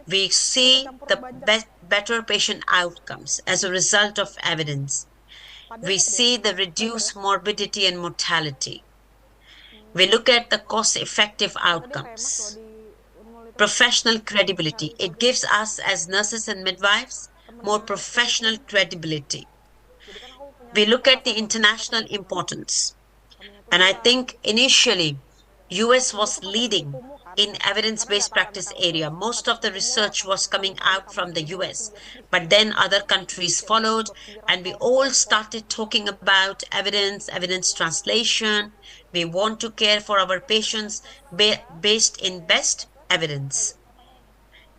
We see the better patient outcomes as a result of evidence. We see the reduced morbidity and mortality. We look at the cost-effective outcomes. Professional credibility. It gives us as nurses and midwives more professional credibility. We look at the international importance. And I think initially, US was leading in evidence-based practice area. Most of the research was coming out from the US, but then other countries followed, and we all started talking about evidence translation. We want to care for our patients based in best evidence.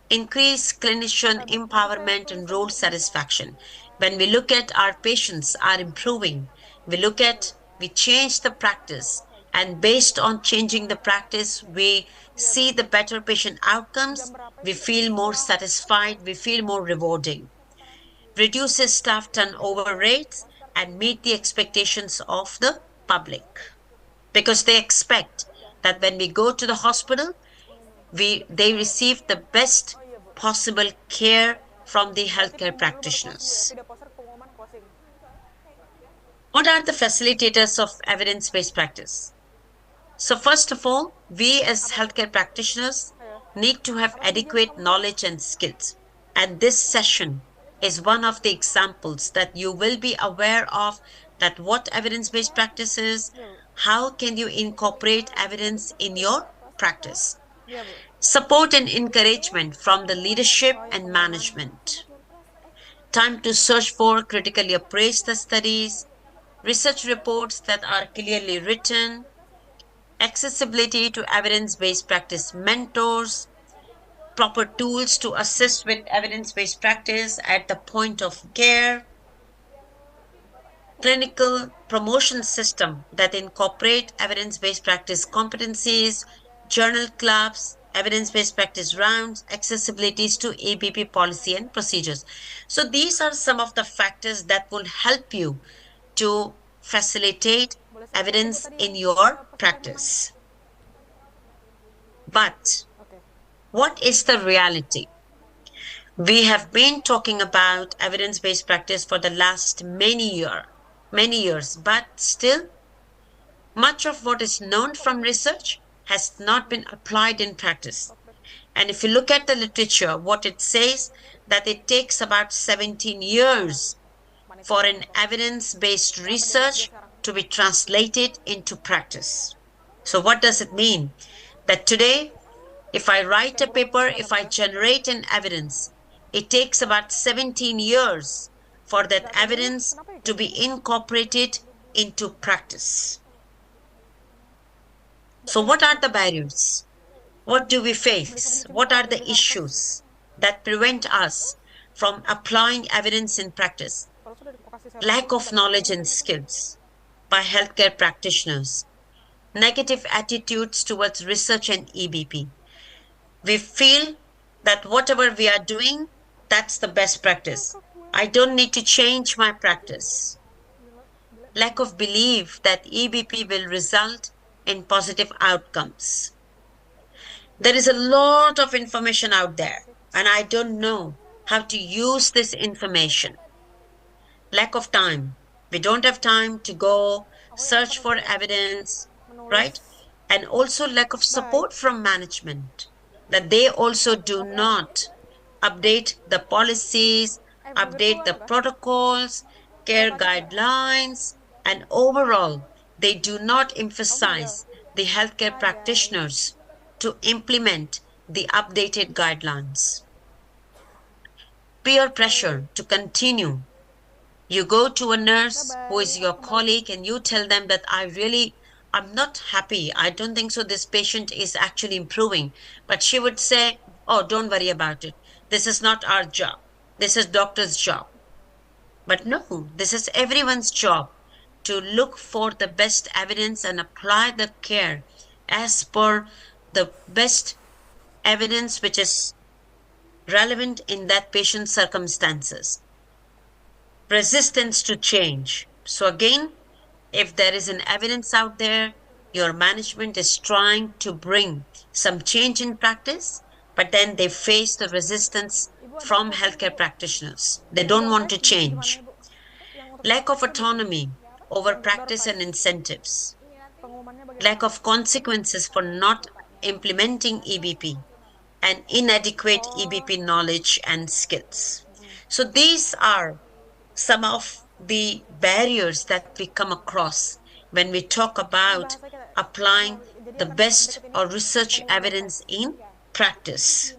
Increase clinician empowerment and role satisfaction. When we look at our patients are improving, we change the practice, and based on changing the practice, we see the better patient outcomes. We feel more satisfied. We feel more rewarding. Reduces staff turnover rates and meet the expectations of the public, because they expect that when we go to the hospital, they receive the best possible care from the healthcare practitioners. What are the facilitators of evidence-based practice? So first of all, we as healthcare practitioners need to have adequate knowledge and skills. And this session is one of the examples that you will be aware of, that what evidence-based practice is, how can you incorporate evidence in your practice. Support and encouragement from the leadership and management. Time to search for, critically appraise the studies, research reports that are clearly written, accessibility to evidence-based practice mentors, proper tools to assist with evidence-based practice at the point of care, clinical promotion system that incorporate evidence-based practice competencies, journal clubs, evidence-based practice rounds, accessibilities to EBP policy and procedures. So these are some of the factors that will help you to facilitate evidence in your practice. But what is the reality? We have been talking about evidence-based practice for the last many years, but still much of what is known from research has not been applied in practice. And if you look at the literature, what it says that it takes about 17 years for an evidence-based research to be translated into practice. So what does it mean? That today, if I write a paper, if I generate an evidence, it takes about 17 years for that evidence to be incorporated into practice. So what are the barriers? What do we face? What are the issues that prevent us from applying evidence in practice? Lack of knowledge and skills by healthcare practitioners, negative attitudes towards research and EBP. We feel that whatever we are doing, that's the best practice. I don't need to change my practice. Lack of belief that EBP will result in positive outcomes. There is a lot of information out there, and I don't know how to use this information. Lack of time. We don't have time to go search for evidence, right? And also lack of support from management, that they also do not update the policies, update the protocols, care guidelines, and overall, they do not emphasize the healthcare practitioners to implement the updated guidelines. Peer pressure to continue. You go to a nurse who is your colleague and you tell them that I'm not happy. I don't think so. This patient is actually improving. But she would say, oh, don't worry about it. This is not our job. This is doctor's job. But no, this is everyone's job to look for the best evidence and apply the care as per the best evidence which is relevant in that patient's circumstances. Resistance to change. So again, if there is an evidence out there, your management is trying to bring some change in practice, but then they face the resistance from healthcare practitioners. They don't want to change. Lack of autonomy over practice and incentives. Lack of consequences for not implementing EBP and inadequate EBP knowledge and skills. So these are some of the barriers that we come across when we talk about applying the best or research evidence in practice.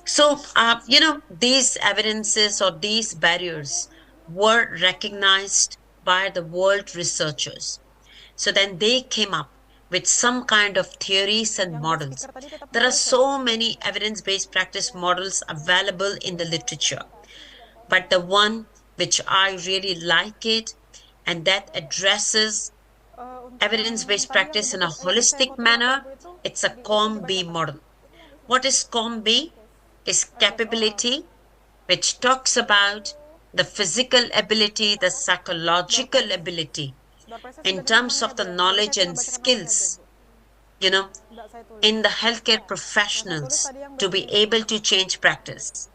So, these evidences or these barriers were recognized by the world researchers. So then they came up with some kind of theories and models. There are so many evidence-based practice models available in the literature. But the one which I really like it, and that addresses evidence-based practice in a holistic manner, it's a COM-B model. What is COM-B? Is capability, which talks about the physical ability, the psychological ability, in terms of the knowledge and skills, in the healthcare professionals to be able to change practice.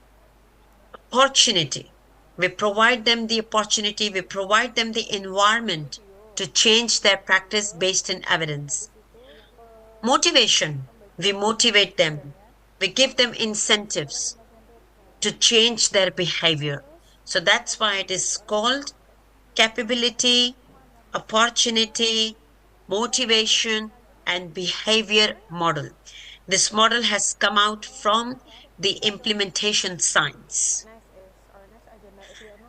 Opportunity. We provide them the opportunity, we provide them the environment to change their practice based in evidence. Motivation. We motivate them. We give them incentives to change their behavior. So that's why it is called capability, opportunity, motivation, and behavior model. This model has come out from the implementation science.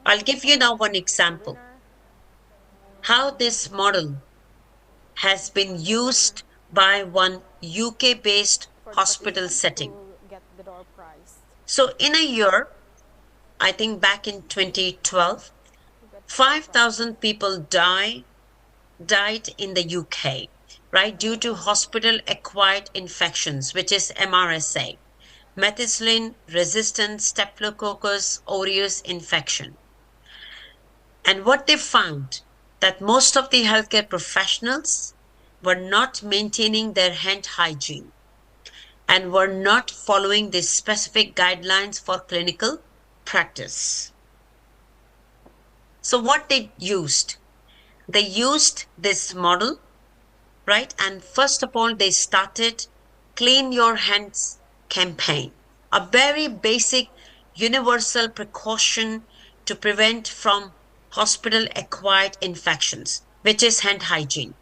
I'll give you now one example. How this model has been used by one UK-based hospital setting. So in a year, I think back in 2012, 5,000 people died in the UK, right, due to hospital-acquired infections, which is MRSA, methicillin-resistant Staphylococcus aureus infection. And what they found, that most of the healthcare professionals were not maintaining their hand hygiene and were not following the specific guidelines for clinical practice. So what they used this model, right? And first of all, they started Clean Your Hands campaign, a very basic universal precaution to prevent from hospital-acquired infections, which is hand hygiene.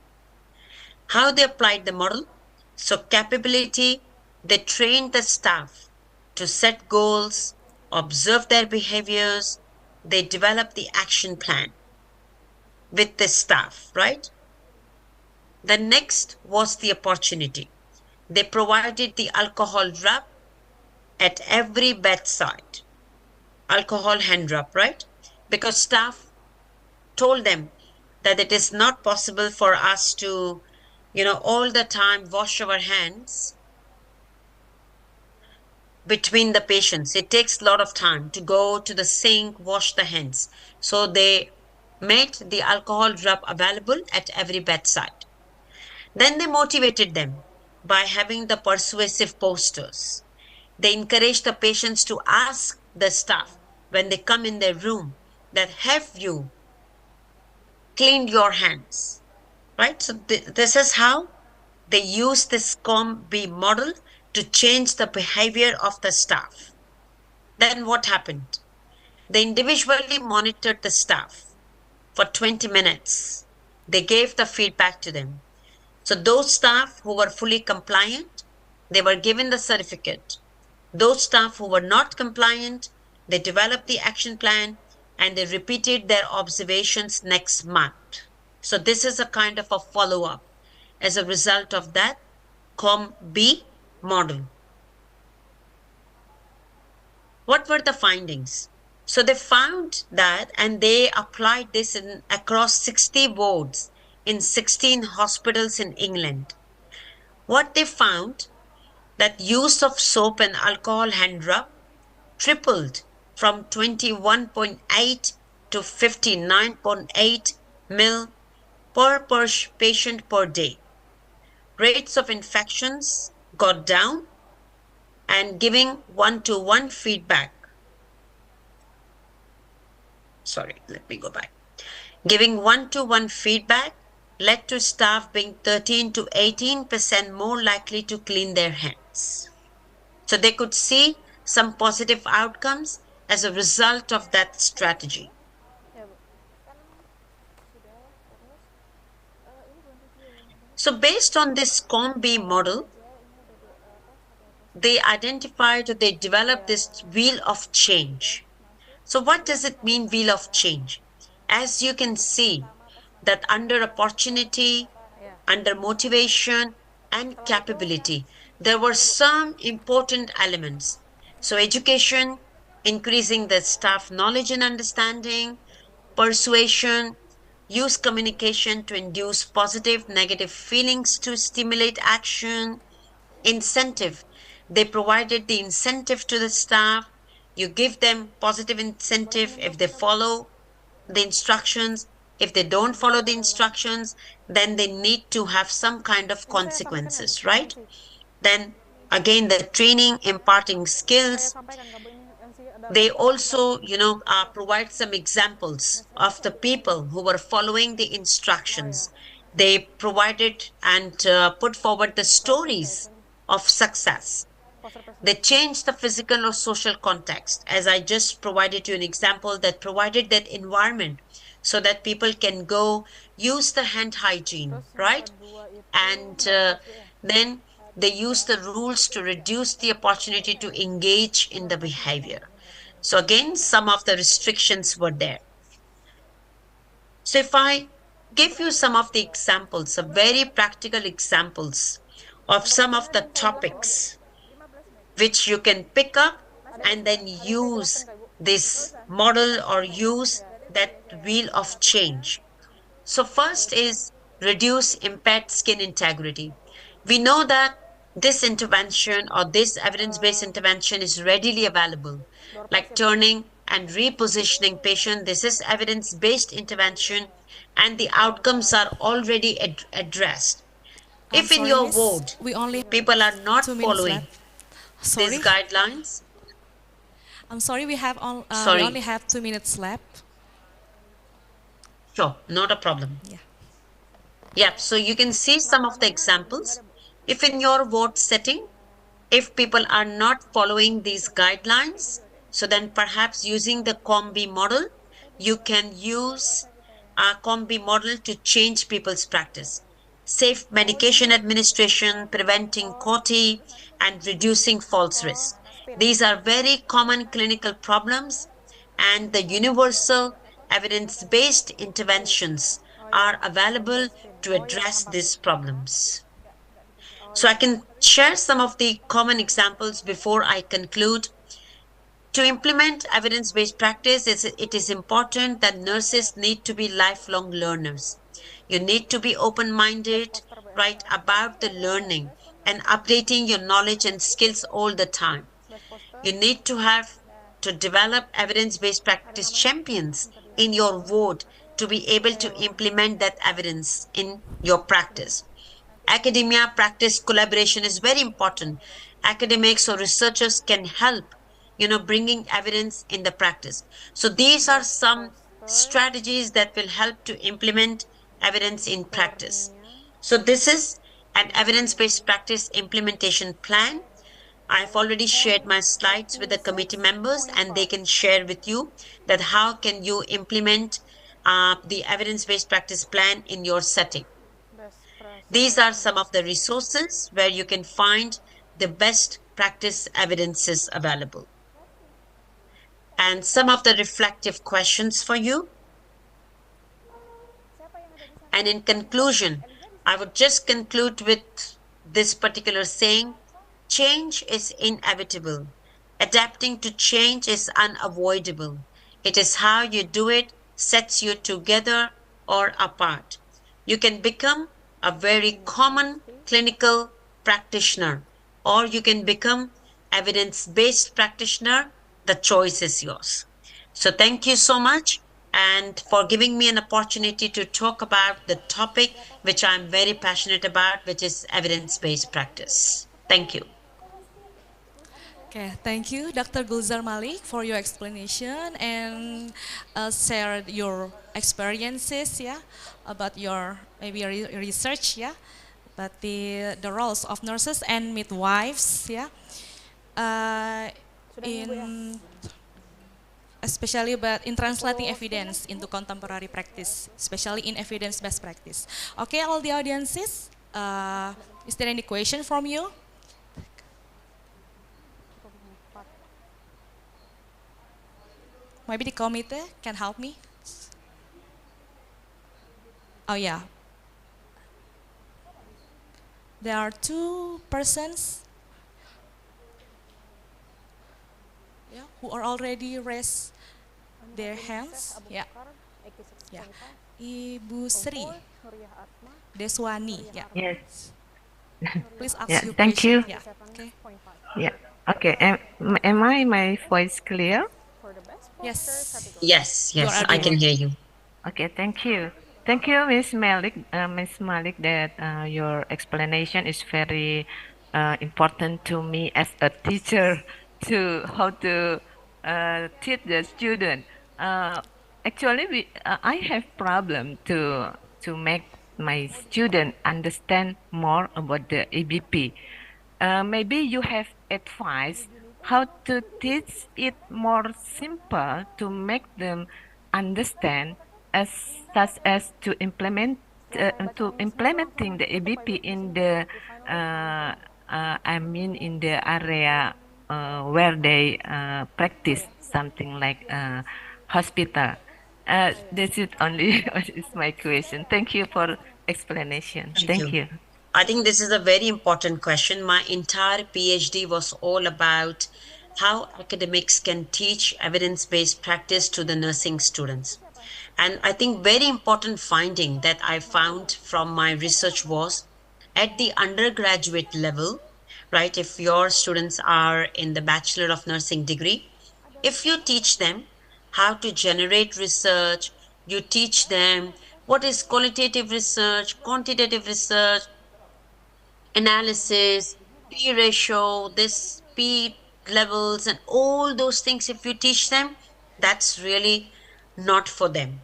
How they applied the model? So capability, they trained the staff to set goals, observe their behaviors. They develop the action plan with the staff, right? The next was the opportunity. They provided the alcohol rub at every bedside, alcohol hand rub, right? Because staff told them that it is not possible for us to, all the time wash our hands between the patients. It takes a lot of time to go to the sink, wash the hands. So they made the alcohol rub available at every bedside. Then they motivated them by having the persuasive posters. They encouraged the patients to ask the staff when they come in their room that, have you cleaned your hands? Right? So this is how they use this COM-B model to change the behavior of the staff. Then what happened? They individually monitored the staff for 20 minutes. They gave the feedback to them. So those staff who were fully compliant, they were given the certificate. Those staff who were not compliant, they developed the action plan and they repeated their observations next month. So this is a kind of a follow-up as a result of that COM-B model. What were the findings? So they found that, and they applied this across 60 wards in 16 hospitals in England. What they found, that use of soap and alcohol hand rub tripled from 21.8 to 59.8 ml per patient per day. Rates of infections got down, and giving one-to-one feedback. Giving one-to-one feedback led to staff being 13 to 18% more likely to clean their hands. So they could see some positive outcomes as a result of that strategy. So based on this COM-B model, they identified, they developed this wheel of change. So what does it mean, wheel of change? As you can see, that under opportunity, under motivation and capability, there were some important elements. So education, increasing the staff knowledge and understanding, persuasion, use communication to induce positive, negative feelings to stimulate action, incentive. They provided the incentive to the staff. You give them positive incentive if they follow the instructions. If they don't follow the instructions, then they need to have some kind of consequences, right? Then again, the training, imparting skills. They also, provide some examples of the people who were following the instructions. They provided and put forward the stories of success. They changed the physical or social context, as I just provided you an example that provided that environment so that people can go use the hand hygiene, right? And then they use the rules to reduce the opportunity to engage in the behavior. So again, some of the restrictions were there. So if I give you some of the examples, some very practical examples of some of the topics which you can pick up and then use this model or use that wheel of change. So first is reduce impaired skin integrity. We know that this intervention or this evidence-based intervention is readily available, like turning and repositioning patient. This is evidence-based intervention and the outcomes are already addressed. If in your ward, people are not following these guidelines. I'm sorry, we only have 2 minutes left. Sure, not a problem. Yeah, so you can see some of the examples. If in your ward setting, if people are not following these guidelines, so then perhaps using the COM-B model, you can use a COM-B model to change people's practice. Safe medication administration, preventing COTI, and reducing false risk. These are very common clinical problems, and the universal evidence-based interventions are available to address these problems. So I can share some of the common examples before I conclude. To implement evidence-based practice, it is important that nurses need to be lifelong learners. You need to be open-minded, right, about the learning and updating your knowledge and skills all the time. You need to have to develop evidence-based practice champions in your ward to be able to implement that evidence in your practice. Academia practice collaboration is very important. Academics or researchers can help, bringing evidence in the practice. So these are some strategies that will help to implement evidence in practice. So this is an evidence-based practice implementation plan. I've already shared my slides with the committee members, and they can share with you that how can you implement the evidence-based practice plan in your setting. These are some of the resources where you can find the best practice evidences available. And some of the reflective questions for you. And in conclusion, I would just conclude with this particular saying: change is inevitable. Adapting to change is unavoidable. It is how you do it sets you together or apart. You can become a very common clinical practitioner, or you can become evidence-based practitioner. The choice is yours. So thank you so much, and for giving me an opportunity to talk about the topic which I'm very passionate about, which is evidence-based practice. Thank you. Okay, thank you, Dr. Gulzar Malik, for your explanation and share your experiences, about your maybe research, about the roles of nurses and midwives, in especially about in translating evidence into contemporary practice, especially in evidence-based practice. Okay, all the audiences, is there any question from you? Maybe the committee can help me. Oh yeah. There are two persons who are already raised their hands. Yeah. Ibu Sri Deswani. Yeah. Yes. Please ask Yeah, your thank question. you. Yeah. Okay. Yeah. Okay. Am my voice clear? Yes. Yes, You are yes, I audible. can hear you. Okay. Thank you. Thank you, Miss Malik, that your explanation is very important to me as a teacher to how to teach the student. Actually, I have problem to make my student understand more about the EBP. Maybe you have advice how to teach it more simple to make them understand, as such as to implementing the EBP in the in the area where they practice something like hospital. That's it only is my question. Thank you for explanation. Thank you. I think this is a very important question. My entire PhD was all about how academics can teach evidence-based practice to the nursing students. And I think very important finding that I found from my research was at the undergraduate level, right? If your students are in the Bachelor of Nursing degree, if you teach them how to generate research, you teach them what is qualitative research, quantitative research, analysis, P ratio, this P levels, and all those things, if you teach them, that's really not for them.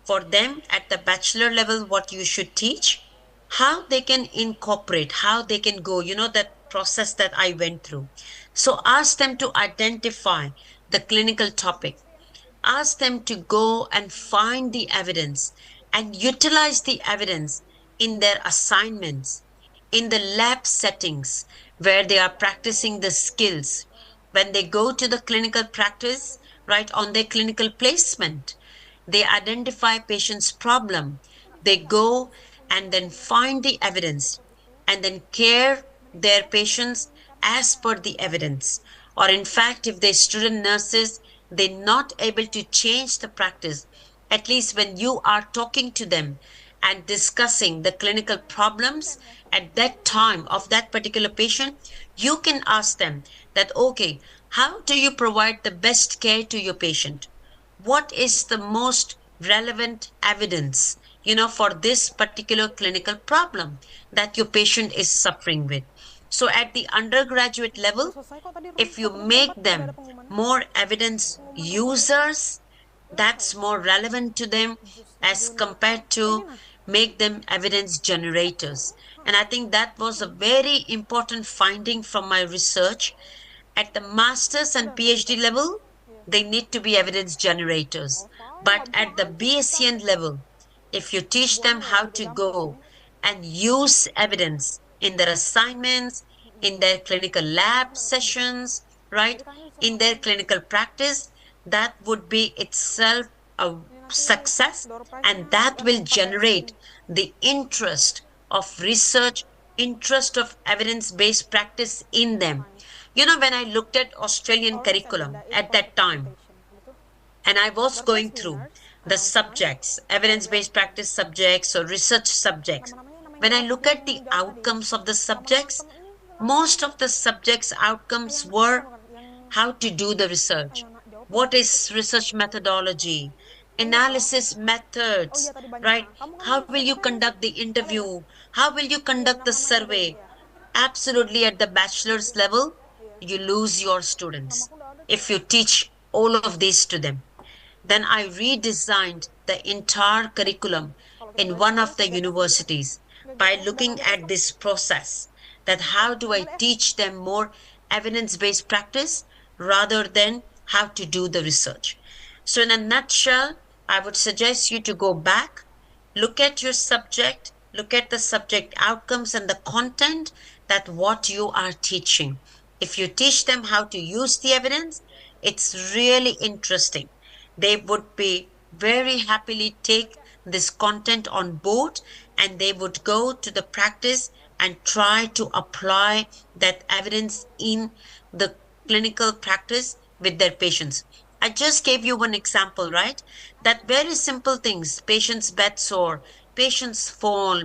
For them at the bachelor level, what you should teach, how they can incorporate, how they can go, that process that I went through. So ask them to identify the clinical topic. Ask them to go and find the evidence and utilize the evidence in their assignments, in the lab settings where they are practicing the skills, When they go to the clinical practice, right, on their clinical placement, they identify patient's problem. They go and then find the evidence and then care their patients as per the evidence. Or in fact, if they're student nurses, they're not able to change the practice. At least when you are talking to them and discussing the clinical problems at that time of that particular patient, you can ask them that, okay, how do you provide the best care to your patient? What is the most relevant evidence, for this particular clinical problem that your patient is suffering with? So at the undergraduate level, if you make them more evidence users, that's more relevant to them as compared to make them evidence generators. And I think that was a very important finding from my research. At the master's and PhD level, they need to be evidence generators. But at the BSc level, if you teach them how to go and use evidence in their assignments, in their clinical lab sessions, right, in their clinical practice, that would be itself a success, and that will generate the interest of research, interest of evidence-based practice in them. When I looked at Australian curriculum at that time, and I was going through the subjects, evidence-based practice subjects or research subjects, when I look at the outcomes of the subjects, most of the subjects' outcomes were how to do the research, what is research methodology, analysis methods, right? How will you conduct the interview? How will you conduct the survey? Absolutely, at the bachelor's level, you lose your students if you teach all of this to them. Then I redesigned the entire curriculum in one of the universities by looking at this process, that how do I teach them more evidence-based practice rather than how to do the research. So in a nutshell, I would suggest you to go back, look at your subject, look at the subject outcomes and the content that what you are teaching. If you teach them how to use the evidence, it's really interesting. They would be very happily take this content on board, and they would go to the practice and try to apply that evidence in the clinical practice with their patients. I just gave you one example, right? That very simple things, patient's bed sore, patient's fall,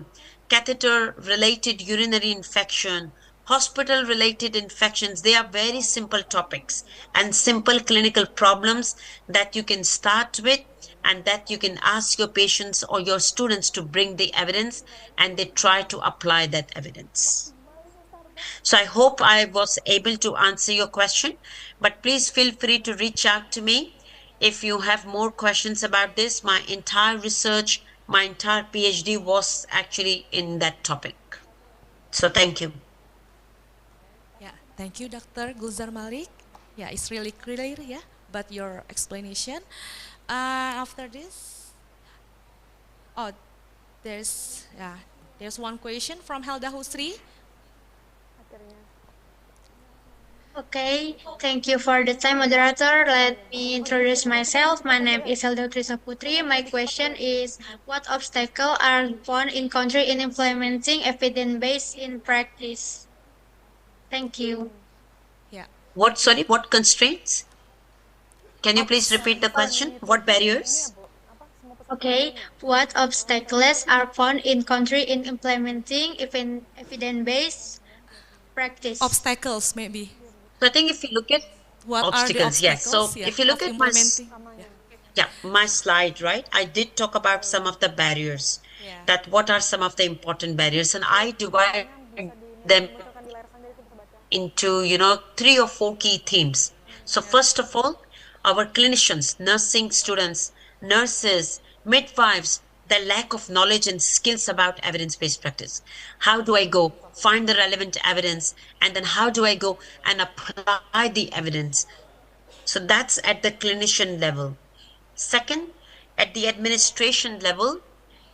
catheter related urinary infection, hospital related infections, they are very simple topics and simple clinical problems that you can start with, and that you can ask your patients or your students to bring the evidence, and they try to apply that evidence. So I hope I was able to answer your question, but please feel free to reach out to me if you have more questions about this. My entire research, my entire PhD was actually in that topic. So thank you. Yeah, thank you, Dr. Gulzar Malik. Yeah, it's really clear, yeah, but your explanation. After this, there's one question from Helda Husri. Okay, thank you for the time, moderator. Let me introduce myself. My name is Helda Trisa Putri. My question is, what obstacles are found in country in implementing evidence-based in practice? Thank you. Yeah. What constraints? Can you please repeat the question? What barriers? Okay, what obstacles are found in country in implementing evidence-based practice? Obstacles, maybe. So I think if you look at what obstacles, yes. So if you look at my slide, right, I did talk about some of the barriers, that what are some of the important barriers, and I divide them into, 3 or 4 key themes. So first of all, our clinicians, nursing students, nurses, midwives, the lack of knowledge and skills about evidence-based practice. How do I go find the relevant evidence, and then how do I go and apply the evidence? So that's at the clinician level. Second, at the administration level,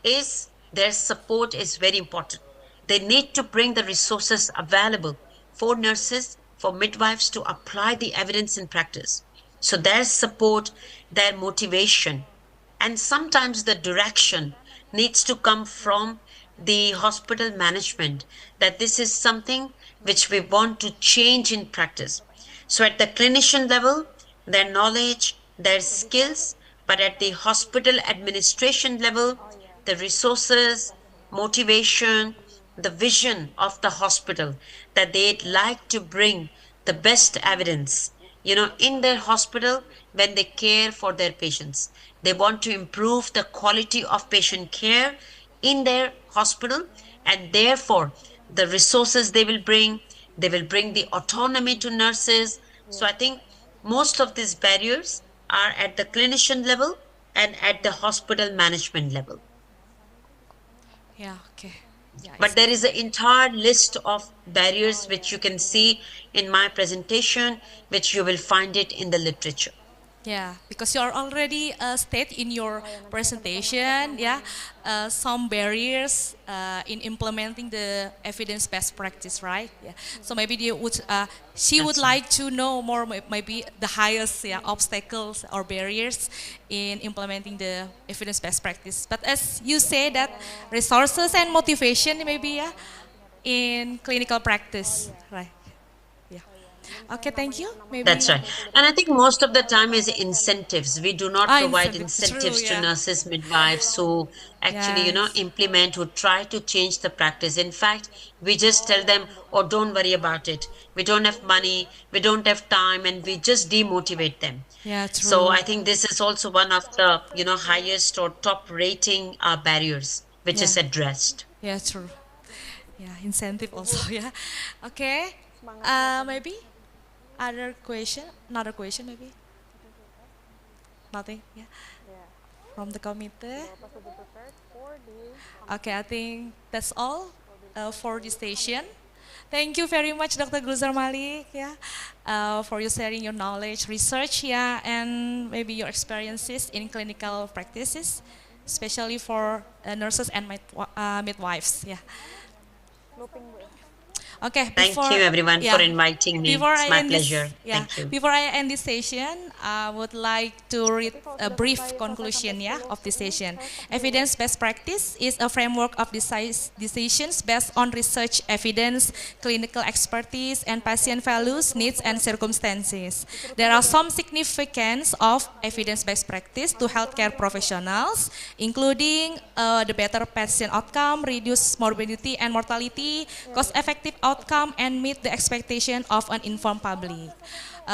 is their support is very important. They need to bring the resources available for nurses, for midwives to apply the evidence in practice. So their support, their motivation, and sometimes the direction needs to come from the hospital management, that this is something which we want to change in practice. So at the clinician level, their knowledge, their skills, but at the hospital administration level, the resources, motivation, the vision of the hospital, that they'd like to bring the best evidence, in their hospital when they care for their patients. They want to improve the quality of patient care in their hospital, and therefore the resources they will bring the autonomy to nurses. So I think most of these barriers are at the clinician level and at the hospital management level. Yeah, okay. Yeah, But there is an entire list of barriers which you can see in my presentation, which you will find it in the literature. Yeah, because you are already state in your presentation, yeah, some barriers in implementing the evidence-based practice, right? Yeah. So maybe she would That's right. like to know more, maybe the highest obstacles or barriers in implementing the evidence-based practice. But as you say that resources and motivation, maybe in clinical practice, right? Yeah. Okay, thank you. Maybe. That's right. And I think most of the time is incentives. We do not provide Incentive. True, incentives to yeah. nurses, midwives who actually, Yes. implement, who try to change the practice. In fact, we just tell them, oh, don't worry about it. We don't have money, we don't have time, and we just demotivate them. Yeah, So true. I think this is also one of the, highest or top rating barriers, which Yeah. is addressed. Yeah, true. Yeah, incentive also, yeah. Okay. Maybe other question, another question maybe? Nothing, yeah. From the committee? Okay, I think that's all for this session. Thank you very much, Dr. Gulzar Malik, yeah, for you sharing your knowledge, research, yeah, and maybe your experiences in clinical practices, especially for nurses and midwives, yeah. Okay, Thank before you everyone for yeah, inviting me. before It's I my end pleasure. this yeah, Thank you. before I end this session, I would like to read a brief conclusion of this session. Evidence-based practice is a framework of decisions based on research evidence, clinical expertise, and patient values, needs, and circumstances. There are some significance of evidence-based practice to healthcare professionals, including the better patient outcome, reduce morbidity and mortality, cost-effective outcome, and meet the expectation of an informed public.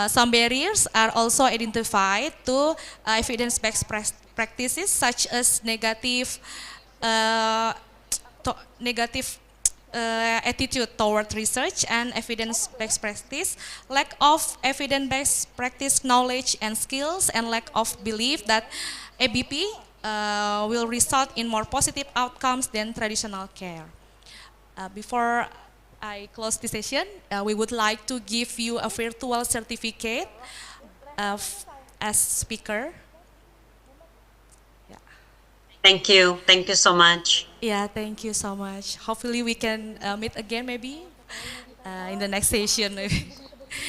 Some barriers are also identified to evidence-based practices, such as negative attitude toward research and evidence-based practice, lack of evidence-based practice knowledge and skills, and lack of belief that ABP will result in more positive outcomes than traditional care. Before I close this session, we would like to give you a virtual certificate as speaker. Yeah. Thank you. Thank you so much. Yeah, thank you so much. Hopefully we can meet again maybe in the next session.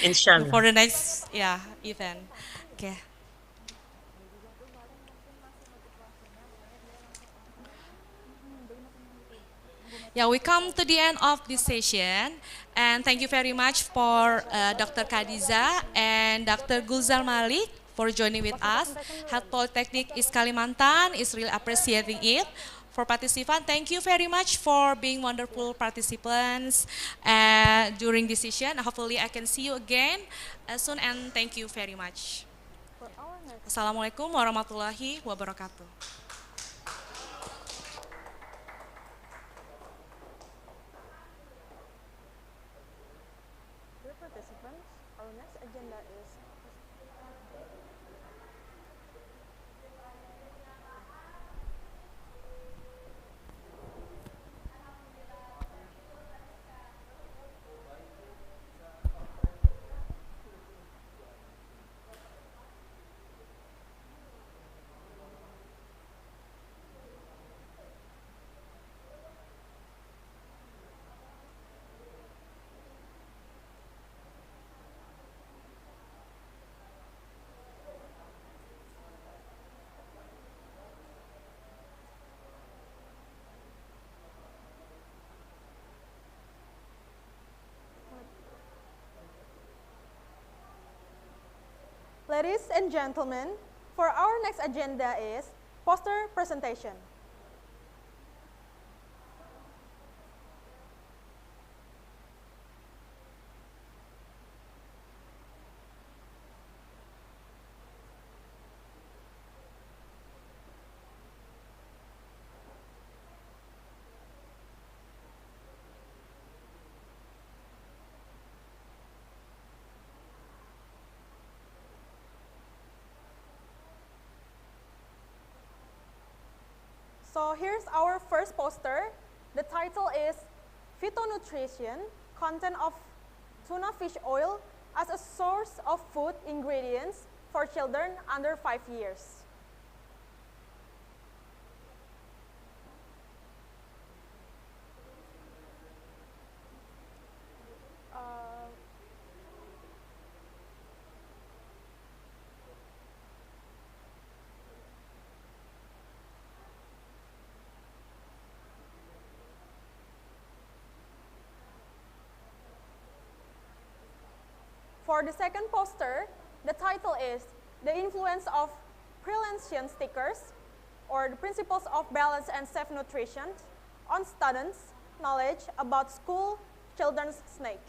Inshallah. For the next event. Okay. Yeah, we come to the end of this session, and thank you very much for Dr. Khadiza and Dr. Gulzar Malik for joining with us. Health Poltekkes Kalimantan is really appreciating it. For participants, thank you very much for being wonderful participants during this session. Hopefully I can see you again soon, and thank you very much. Assalamualaikum warahmatullahi wabarakatuh. Participants, our next agenda is Ladies and gentlemen, for our next agenda is poster presentation. So here's our first poster. The title is Phytonutrition, Content of Tuna Fish Oil as a Source of Food Ingredients for Children under 5 years. For the second poster, the title is The Influence of Prelension Stickers, or the Principles of Balanced and Safe Nutrition on Students' Knowledge about School Children's Snake.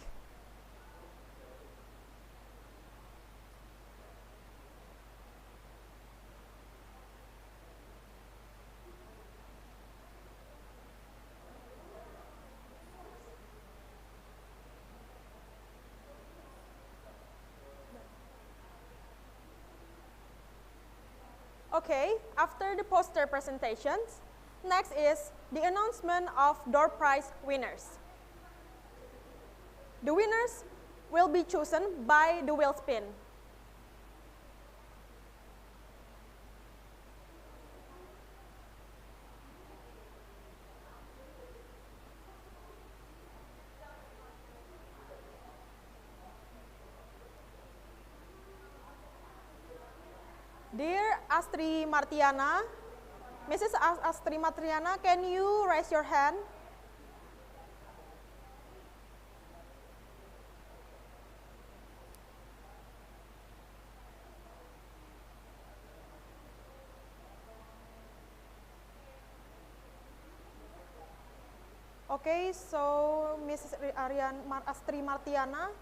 Okay, after the poster presentations, next is the announcement of door prize winners. The winners will be chosen by the wheel spin. Dear Astri Martiana, Mrs. Astri Martiana, can you raise your hand? Okay, so Mrs. Astri Martiana,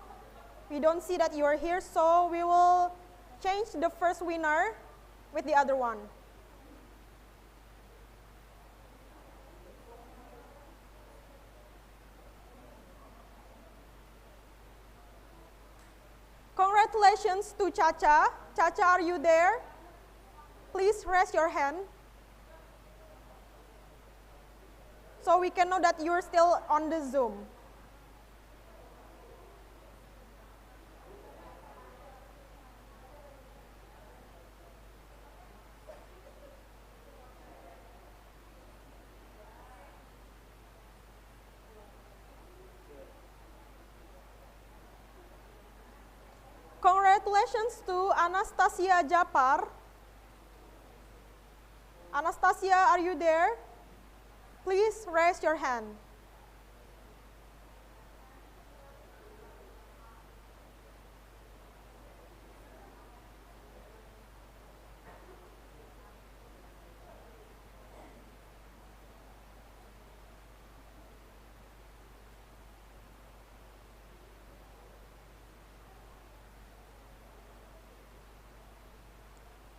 we don't see that you are here, so we will change the first winner with the other one. Congratulations to Chacha. Chacha, are you there? Please raise your hand so we can know that you're still on the Zoom. Congratulations to Anastasia Japar. Anastasia, are you there? Please raise your hand.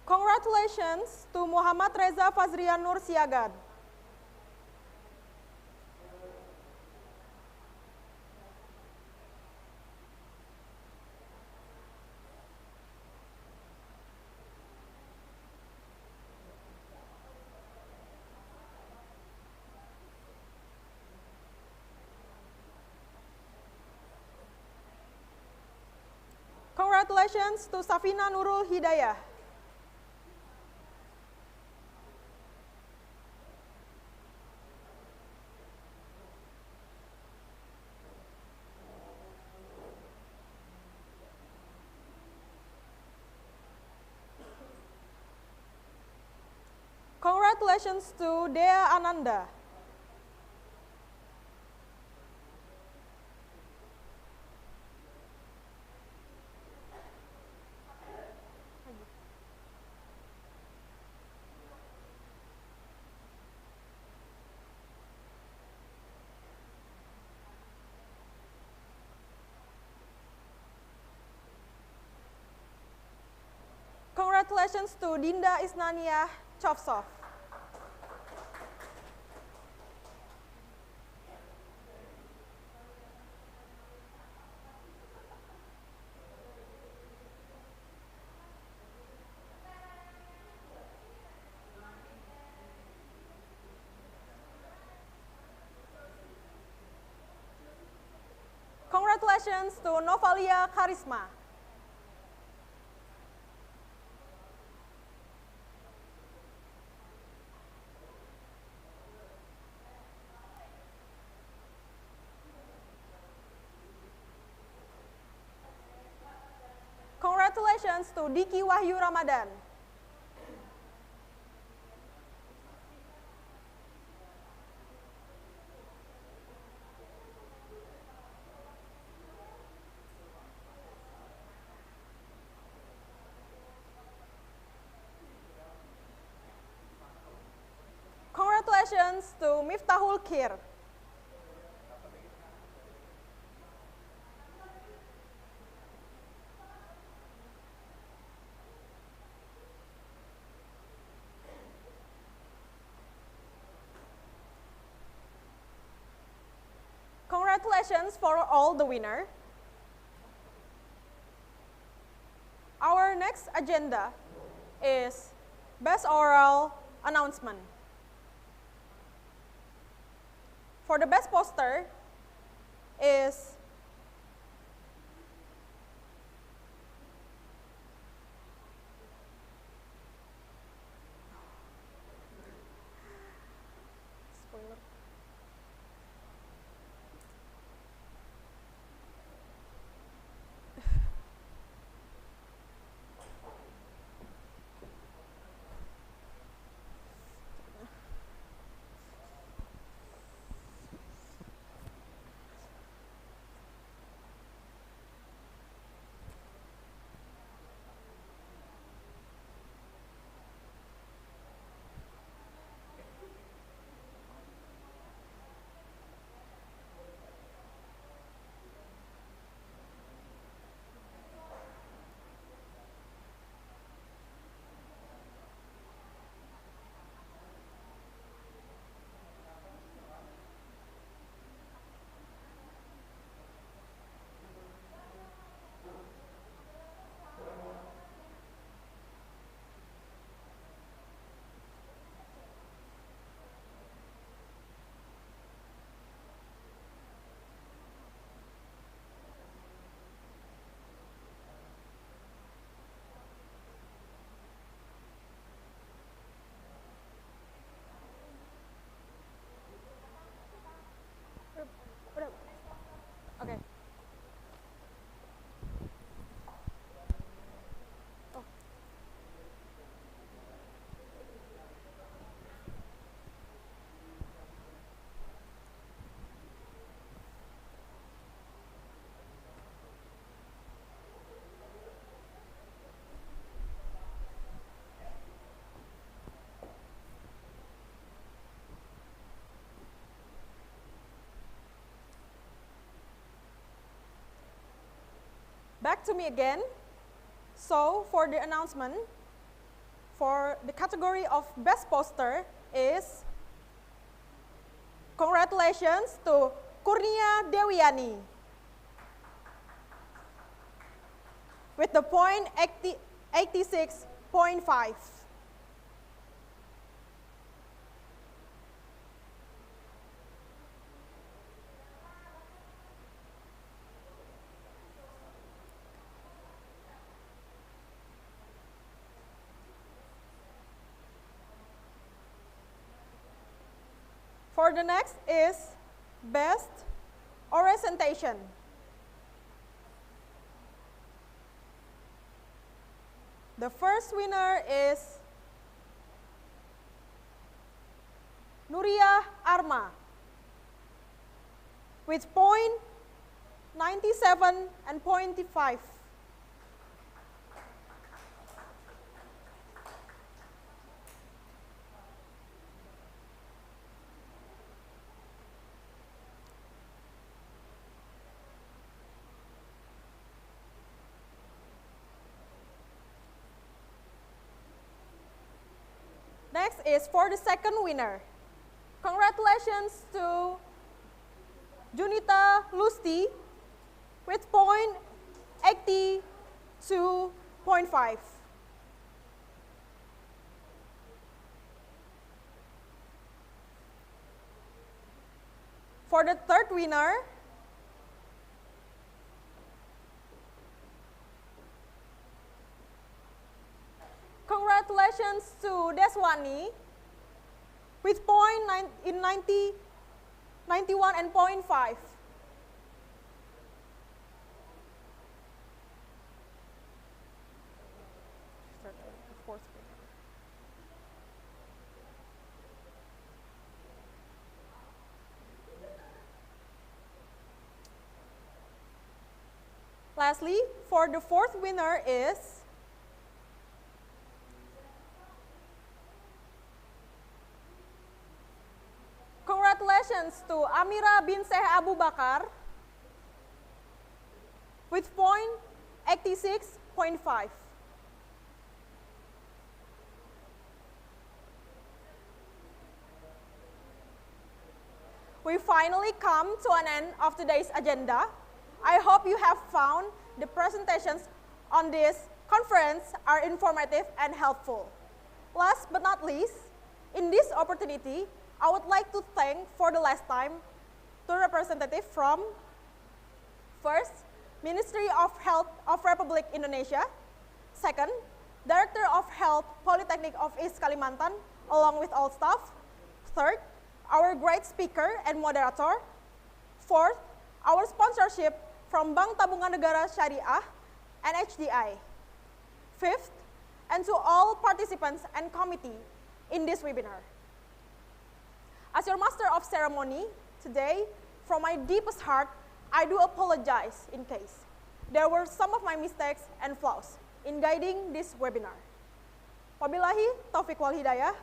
Congratulations to Muhammad Reza Fazrian Nur Siagan. Congratulations to Safina Nurul Hidayah. Congratulations to Dea Ananda. Congratulations to Dinda Isnania Chovsov. Congratulations to Novalia Karisma. Congratulations to Diki Wahyu Ramadan. Congratulations to Miftahul Kir. Congratulations for all the winner. Our next agenda is Best Oral Announcement. For the best poster is spoiler. Okay. Oh. Back to me again. So for the announcement, for the category of best poster is congratulations to Kurnia Dewiani with the point 86.5. For the next is best presentation. The first winner is Nuria Arma with point 97 and point 5. is for the second winner. Congratulations to Junita Lusti with point 82.5. For the third winner, congratulations to Deswani with point in 91 and point 5. Lastly, for the fourth winner is congratulations to Amira bin Sheikh Abu Bakar with point 86.5. We finally come to an end of today's agenda. I hope you have found the presentations on this conference are informative and helpful. Last but not least, in this opportunity, I would like to thank for the last time two representatives from first, Ministry of Health of Republic Indonesia, second, Director of Health Poltekkes of East Kalimantan, along with all staff, third, our great speaker and moderator, fourth, our sponsorship from Bank Tabungan Negara Syariah and HDI, fifth, and to all participants and committee in this webinar. As your master of ceremony today, from my deepest heart, I do apologize in case there were some of my mistakes and flaws in guiding this webinar. Wabillahi taufiq wal hidayah.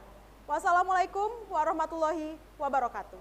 Wassalamualaikum warahmatullahi wabarakatuh.